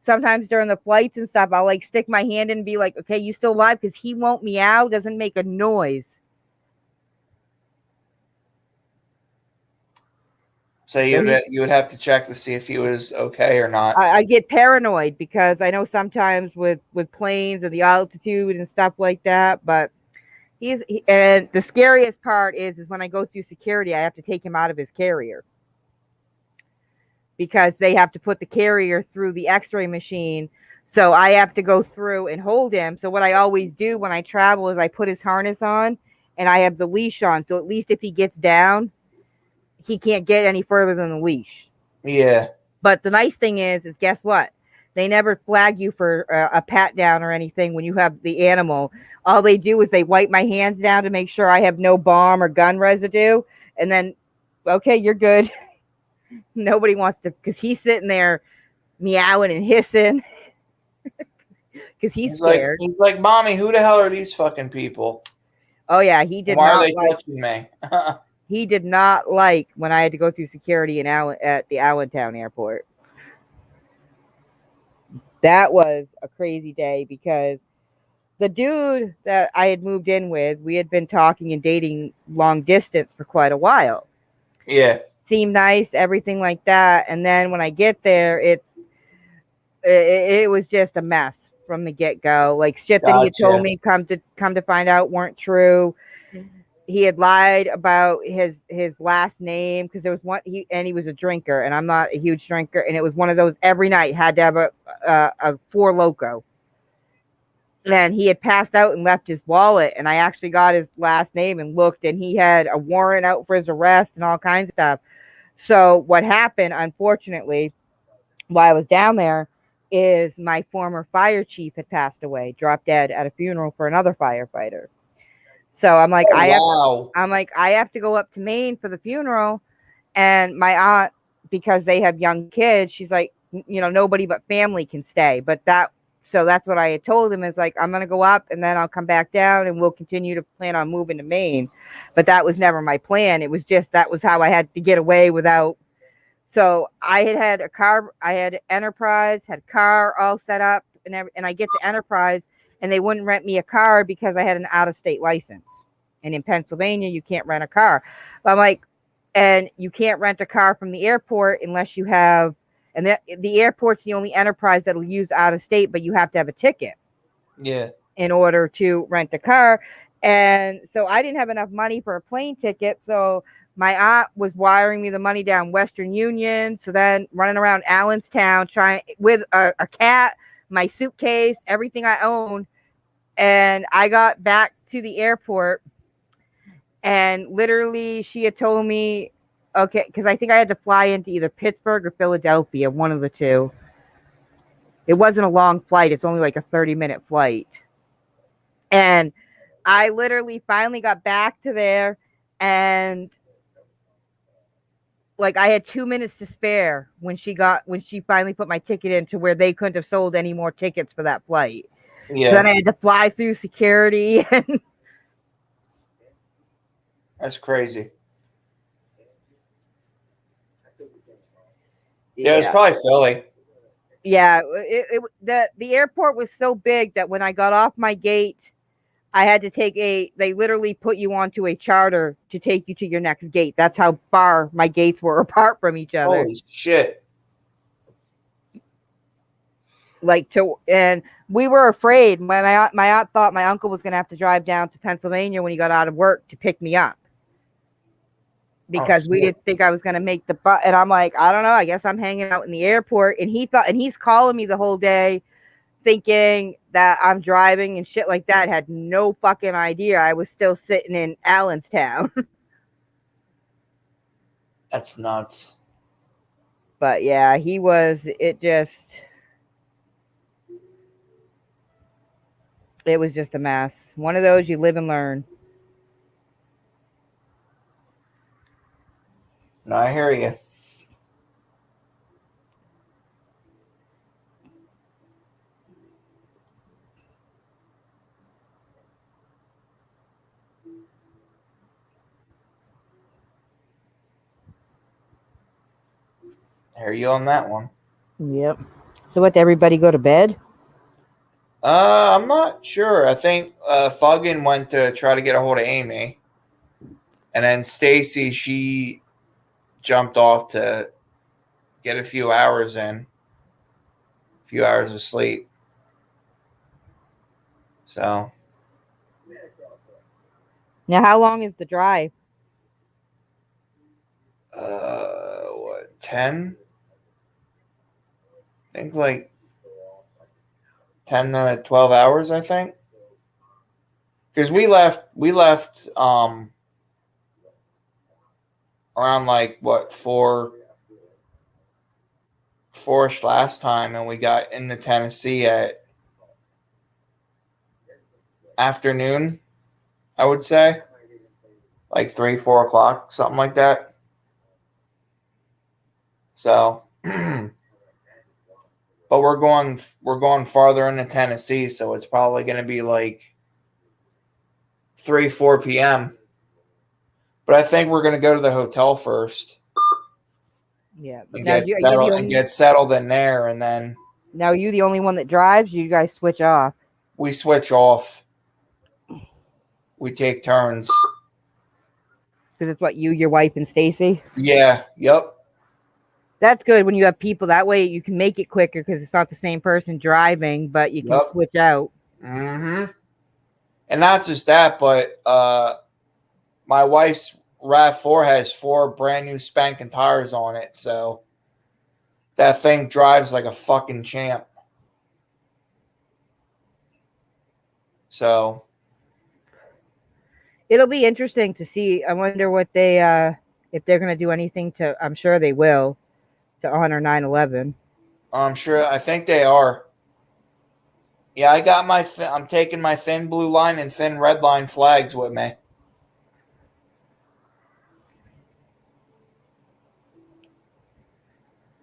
sometimes during the flights and stuff, I'll like stick my hand in and be like, "Okay, you still alive?" Because he won't meow, doesn't make a noise. So you would have to check to see if he was okay or not. I get paranoid because I know sometimes with planes and the altitude and stuff like that, but and the scariest part is when I go through security, I have to take him out of his carrier because they have to put the carrier through the x-ray machine. So I have to go through and hold him. So what I always do when I travel is I put his harness on and I have the leash on. So at least if he gets down, he can't get any further than the leash. Yeah. But the nice thing is guess what? They never flag you for a pat down or anything when you have the animal. All they do is they wipe my hands down to make sure I have no bomb or gun residue. And then, okay, you're good. Nobody wants to, because he's sitting there meowing and hissing because he's scared. He's like, "Mommy, who the hell are these fucking people?" Oh, yeah, he did Why not are they like touching me? He did not like when I had to go through security at the Allentown airport. That was a crazy day because the dude that I had moved in with, we had been talking and dating long distance for quite a while. Yeah. Seemed nice, everything like that. And then when I get there, it was just a mess from the get-go. Like shit that he had told me come to find out weren't true. He had lied about his last name because there was one he was a drinker and I'm not a huge drinker, and it was one of those every night had to have a Four Loko. And he had passed out and left his wallet, and I actually got his last name and looked, and he had a warrant out for his arrest and all kinds of stuff. So what happened, unfortunately, while I was down there, is my former fire chief had passed away, dropped dead at a funeral for another firefighter. So I'm like, I have to go up to Maine for the funeral. And my aunt, because they have young kids, she's like, nobody but family can stay. So that's what I had told him is like, I'm going to go up and then I'll come back down and we'll continue to plan on moving to Maine. But that was never my plan. It was just, that was how I had to get away without. So I had a car, I had Enterprise, had car all set up and I get to Enterprise and they wouldn't rent me a car because I had an out-of-state license. And in Pennsylvania, you can't rent a car. But I'm like, and you can't rent a car from the airport unless you have, and the airport's the only enterprise that'll use out-of-state, but you have to have a ticket. Yeah. In order to rent a car. And so I didn't have enough money for a plane ticket. So my aunt was wiring me the money down Western Union. So then running around Allenstown trying with a cat, my suitcase, everything I owned. And I got back to the airport and literally she had told me, okay, because I think I had to fly into either Pittsburgh or Philadelphia, one of the two. It wasn't a long flight. It's only like a 30-minute flight. And I literally finally got back to there and like I had 2 minutes to spare when she finally put my ticket in to where they couldn't have sold any more tickets for that flight. Yeah. So then I had to fly through security That's crazy. Yeah, it's probably Philly. Yeah, the airport was so big that when I got off my gate, I had to take they literally put you onto a charter to take you to your next gate. That's how far my gates were apart from each other. Holy shit. And we were afraid. My aunt thought my uncle was going to have to drive down to Pennsylvania when he got out of work to pick me up. Because we didn't think I was going to make the bus. And I'm like, I don't know. I guess I'm hanging out in the airport. And he's calling me the whole day thinking that I'm driving and shit like that. Had no fucking idea I was still sitting in Allenstown. That's nuts. But yeah, it was just a mess. One of those you live and learn. No, I hear you. I hear you on that one. Yep. So what, did everybody go to bed? I'm not sure. I think Fuggin went to try to get a hold of Amy. And then Stacy, she jumped off to get a few hours in. A few hours of sleep. So. Now, how long is the drive? 10? I think like 10 to 12 hours, I think. Because we left around like what 4-ish last time, and we got into Tennessee at afternoon, I would say. Like 3-4 o'clock, something like that. So but we're going farther into Tennessee, so it's probably gonna be like 3-4 p.m. But I think we're gonna go to the hotel first. Yeah. And get settled in there, and then. Now, are you the only one that drives? You guys switch off? We switch off. We take turns. Because it's what, you, your wife, and Stacy? Yeah. Yep. That's good when you have people. That way you can make it quicker because it's not the same person driving, but you can switch out. Mm-hmm. And not just that, but my wife's RAV4 has 4 brand new spanking tires on it, so that thing drives like a fucking champ. So it'll be interesting to see. I wonder what they if they're going to do anything to. I'm sure they will to honor 9/11. I'm sure. I think they are. Yeah, I got I'm taking my thin blue line and thin red line flags with me.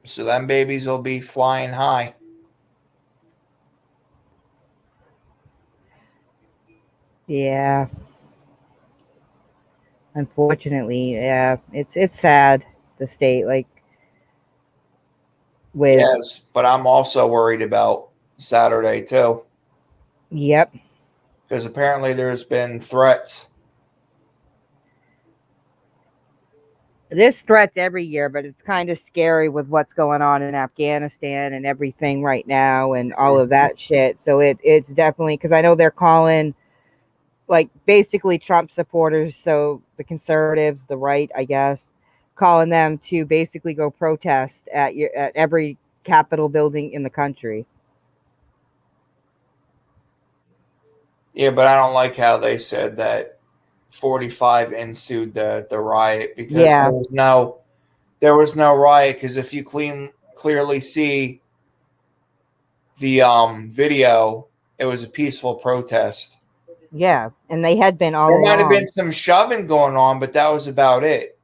So them babies will be flying high. Yeah. Unfortunately, yeah, it's sad, the state, like with. Yes, but I'm also worried about Saturday too. Yep. Because apparently there's been threats. There's threats every year, but it's kind of scary with what's going on in Afghanistan and everything right now and all of that shit. So it's definitely, because I know they're calling like basically Trump supporters, so the conservatives, the right, I guess, calling them to basically go protest at every Capitol building in the country. Yeah, but I don't like how they said that 45 ensued the riot, because there was no riot, because if you clearly see the video, it was a peaceful protest. Yeah, and they had been all There along. might have been some shoving going on, but that was about it.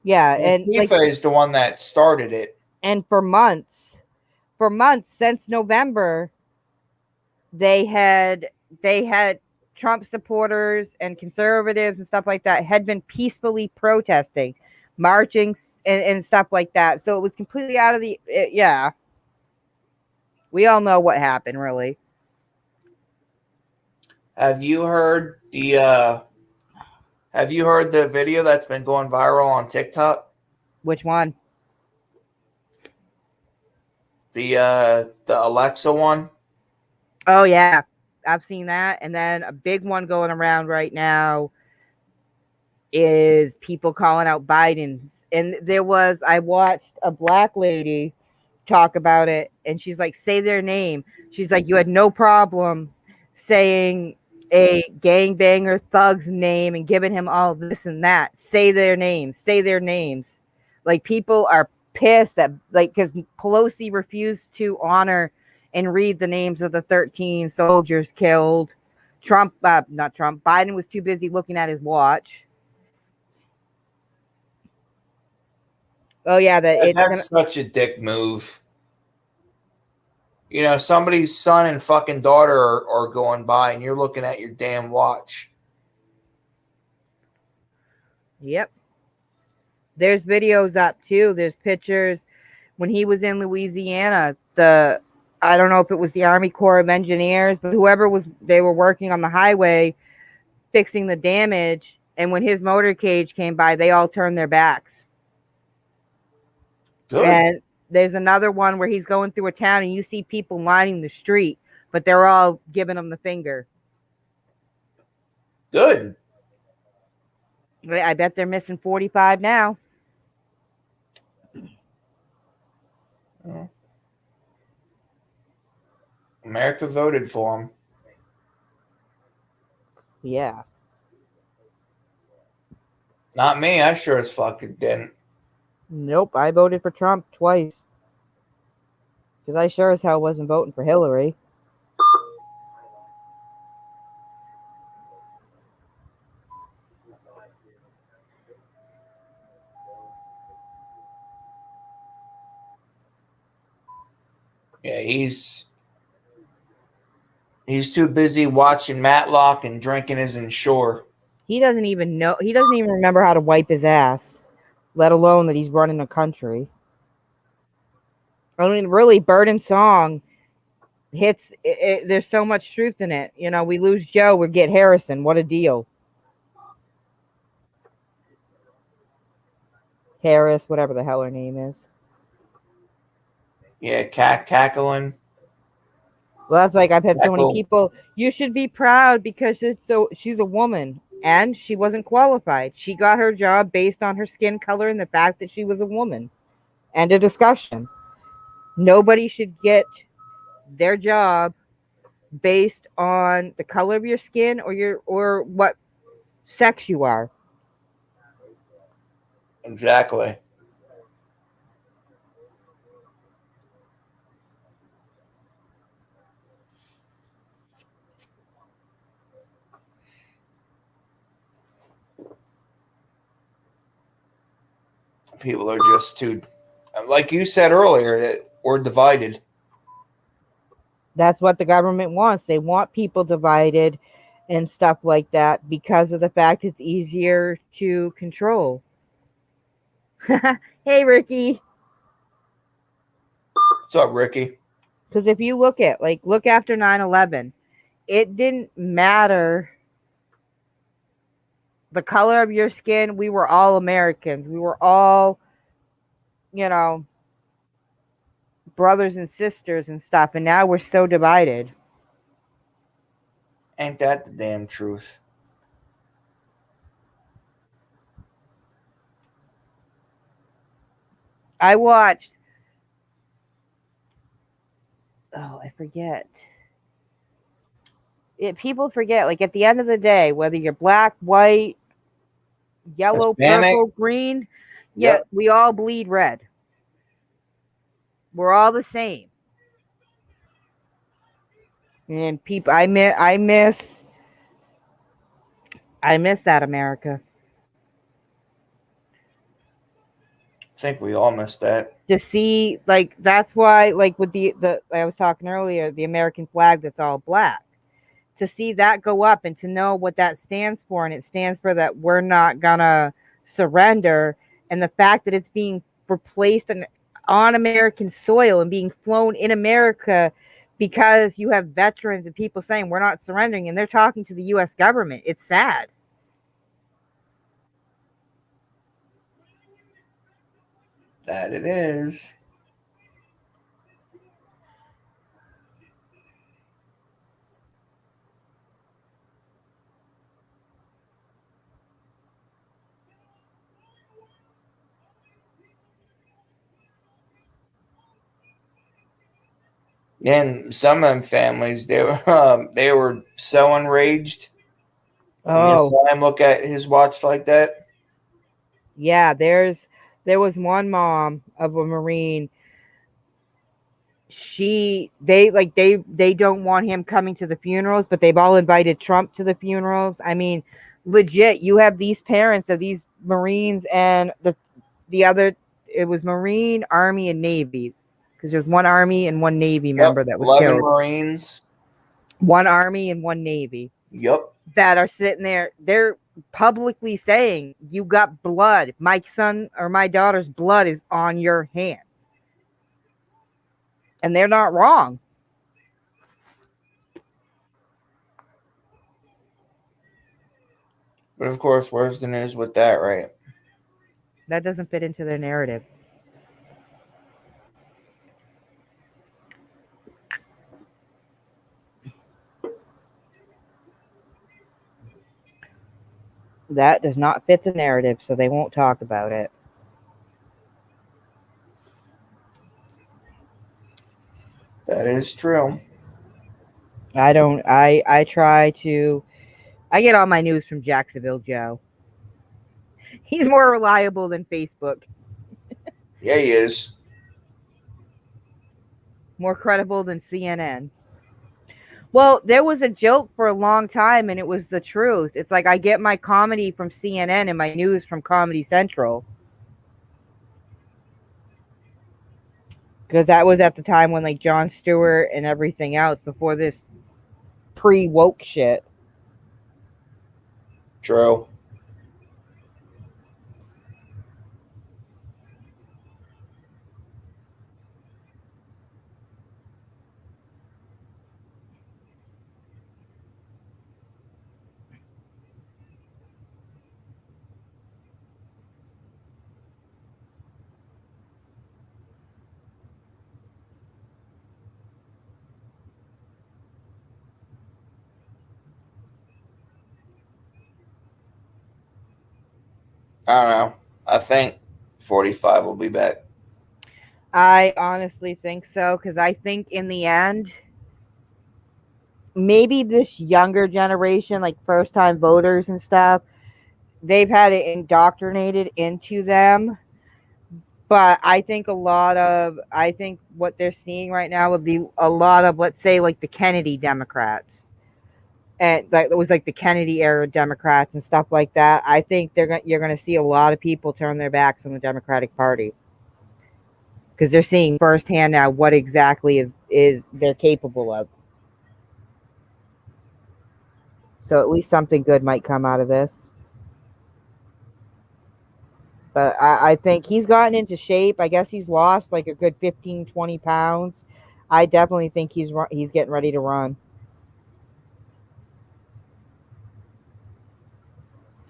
Yeah, and Antifa is the one that started it. And for months since November, they had Trump supporters and conservatives and stuff like that had been peacefully protesting, marching and stuff like that. So it was completely out of the yeah. We all know what happened, really. Have you heard the video that's been going viral on TikTok? Which one? The Alexa one? Oh yeah. I've seen that. And then a big one going around right now is people calling out Biden's. And I watched a black lady talk about it, and she's like, say their name. She's like, you had no problem saying a gangbanger thug's name and giving him all this and that. Say their names. Say their names. Like, people are pissed that, like, because Pelosi refused to honor and read the names of the 13 soldiers killed. Biden was too busy looking at his watch. Oh yeah, that's such a dick move. You know, somebody's son and fucking daughter are going by, and you're looking at your damn watch. Yep. There's videos up too. There's pictures when he was in Louisiana. I don't know if it was the Army Corps of Engineers, but they were working on the highway fixing the damage, and when his motorcade came by, they all turned their backs. Good. And there's another one where he's going through a town and you see people lining the street, but they're all giving him the finger. Good. I bet they're missing 45 now. America voted for him. Yeah. Not me. I sure as fucking didn't. Nope. I voted for Trump twice. Because I sure as hell wasn't voting for Hillary. Yeah, he's too busy watching Matlock and drinking his Ensure. He doesn't even remember how to wipe his ass, let alone that he's running a country. I mean, really, Bird and Song hits. There's so much truth in it. You know, we lose Joe, we get Harrison. What a deal. Harris, whatever the hell her name is. Yeah, cackling. Well, that's like, I've had so many people. You should be proud because she's a woman and she wasn't qualified. She got her job based on her skin color and the fact that she was a woman. End of discussion. Nobody should get their job based on the color of your skin or what sex you are. Exactly. People are just too, like you said earlier, that we're divided. That's what the government wants. They want people divided and stuff like that because of the fact it's easier to control. Hey, Ricky. What's up, Ricky? Because if you look after 9/11, it didn't matter the color of your skin. We were all Americans. We were all, brothers and sisters and stuff. And now we're so divided. Ain't that the damn truth? I watched. Oh, I forget. People forget, like, at the end of the day, whether you're black, white, yellow, Hispanic, purple, green, yep, we all bleed red. We're all the same. And people, I miss that America. I think we all miss that. To see, like, that's why, like, with the I was talking earlier, the American flag that's all black. to see that go up and to know what that stands for, and it stands for that we're not gonna surrender, and the fact that it's being replaced on American soil and being flown in America because you have veterans and people saying we're not surrendering, and they're talking to the U.S. government. It's sad. That it is. And some of them families, they were so enraged when they saw him look at his watch like that. Yeah, there was one mom of a Marine. They don't want him coming to the funerals, but they've all invited Trump to the funerals. I mean, legit, you have these parents of these Marines and the other, it was Marine, Army, and Navy, because there's one Army and one Navy member that was 11 killed. Marines. One Army and one Navy. Yep. That are sitting there. They're publicly saying, you got blood. My son or my daughter's blood is on your hands. And they're not wrong. But of course, where's the news with that, right? That doesn't fit into their narrative. That does not fit the narrative, so they won't talk about it. That is true. I get all my news from Jacksonville Joe. He's more reliable than Facebook. Yeah, he is. More credible than CNN. Well, there was a joke for a long time, and it was the truth. It's like I get my comedy from CNN and my news from Comedy Central. Because that was at the time when, like, Jon Stewart and everything else, before this pre-woke shit. True. I don't know. I think 45 will be back. I honestly think so, because I think in the end, maybe this younger generation, like first-time voters and stuff, they've had it indoctrinated into them. But I think what they're seeing right now would be a lot of, let's say, like the Kennedy Democrats. And like it was like the Kennedy era Democrats and stuff like that. I think you're going to see a lot of people turn their backs on the Democratic Party, because they're seeing firsthand now what exactly is they're capable of. So at least something good might come out of this. But I think he's gotten into shape. I guess he's lost like a good 15, 20 pounds. I definitely think he's getting ready to run.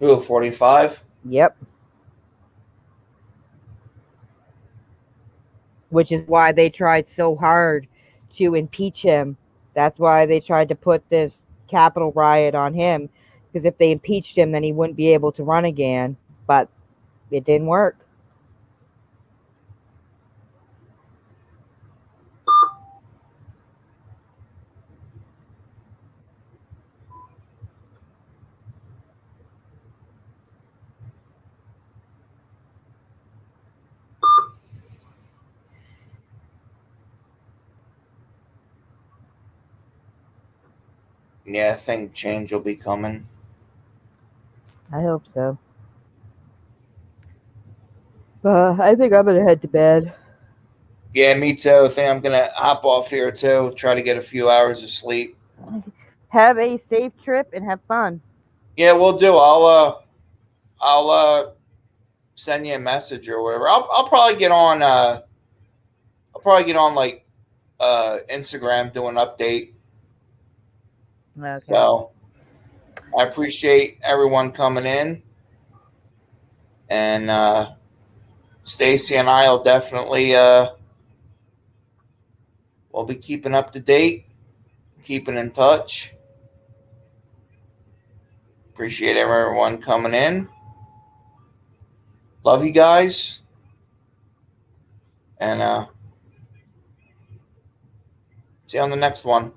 Who, 45? Yep. Which is why they tried so hard to impeach him. That's why they tried to put this Capitol riot on him. Because if they impeached him, then he wouldn't be able to run again. But it didn't work. Yeah, I think change will be coming. I hope so. I think I'm going to head to bed. Yeah, me too. I think I'm going to hop off here too. Try to get a few hours of sleep. Have a safe trip and have fun. Yeah, we'll do. I'll send you a message or whatever. I'll probably get on. Like Instagram, do an update. Okay. So I appreciate everyone coming in, and Stacy and I will definitely we'll be keeping up to date, keeping in touch. Appreciate everyone coming in. Love you guys, and see you on the next one.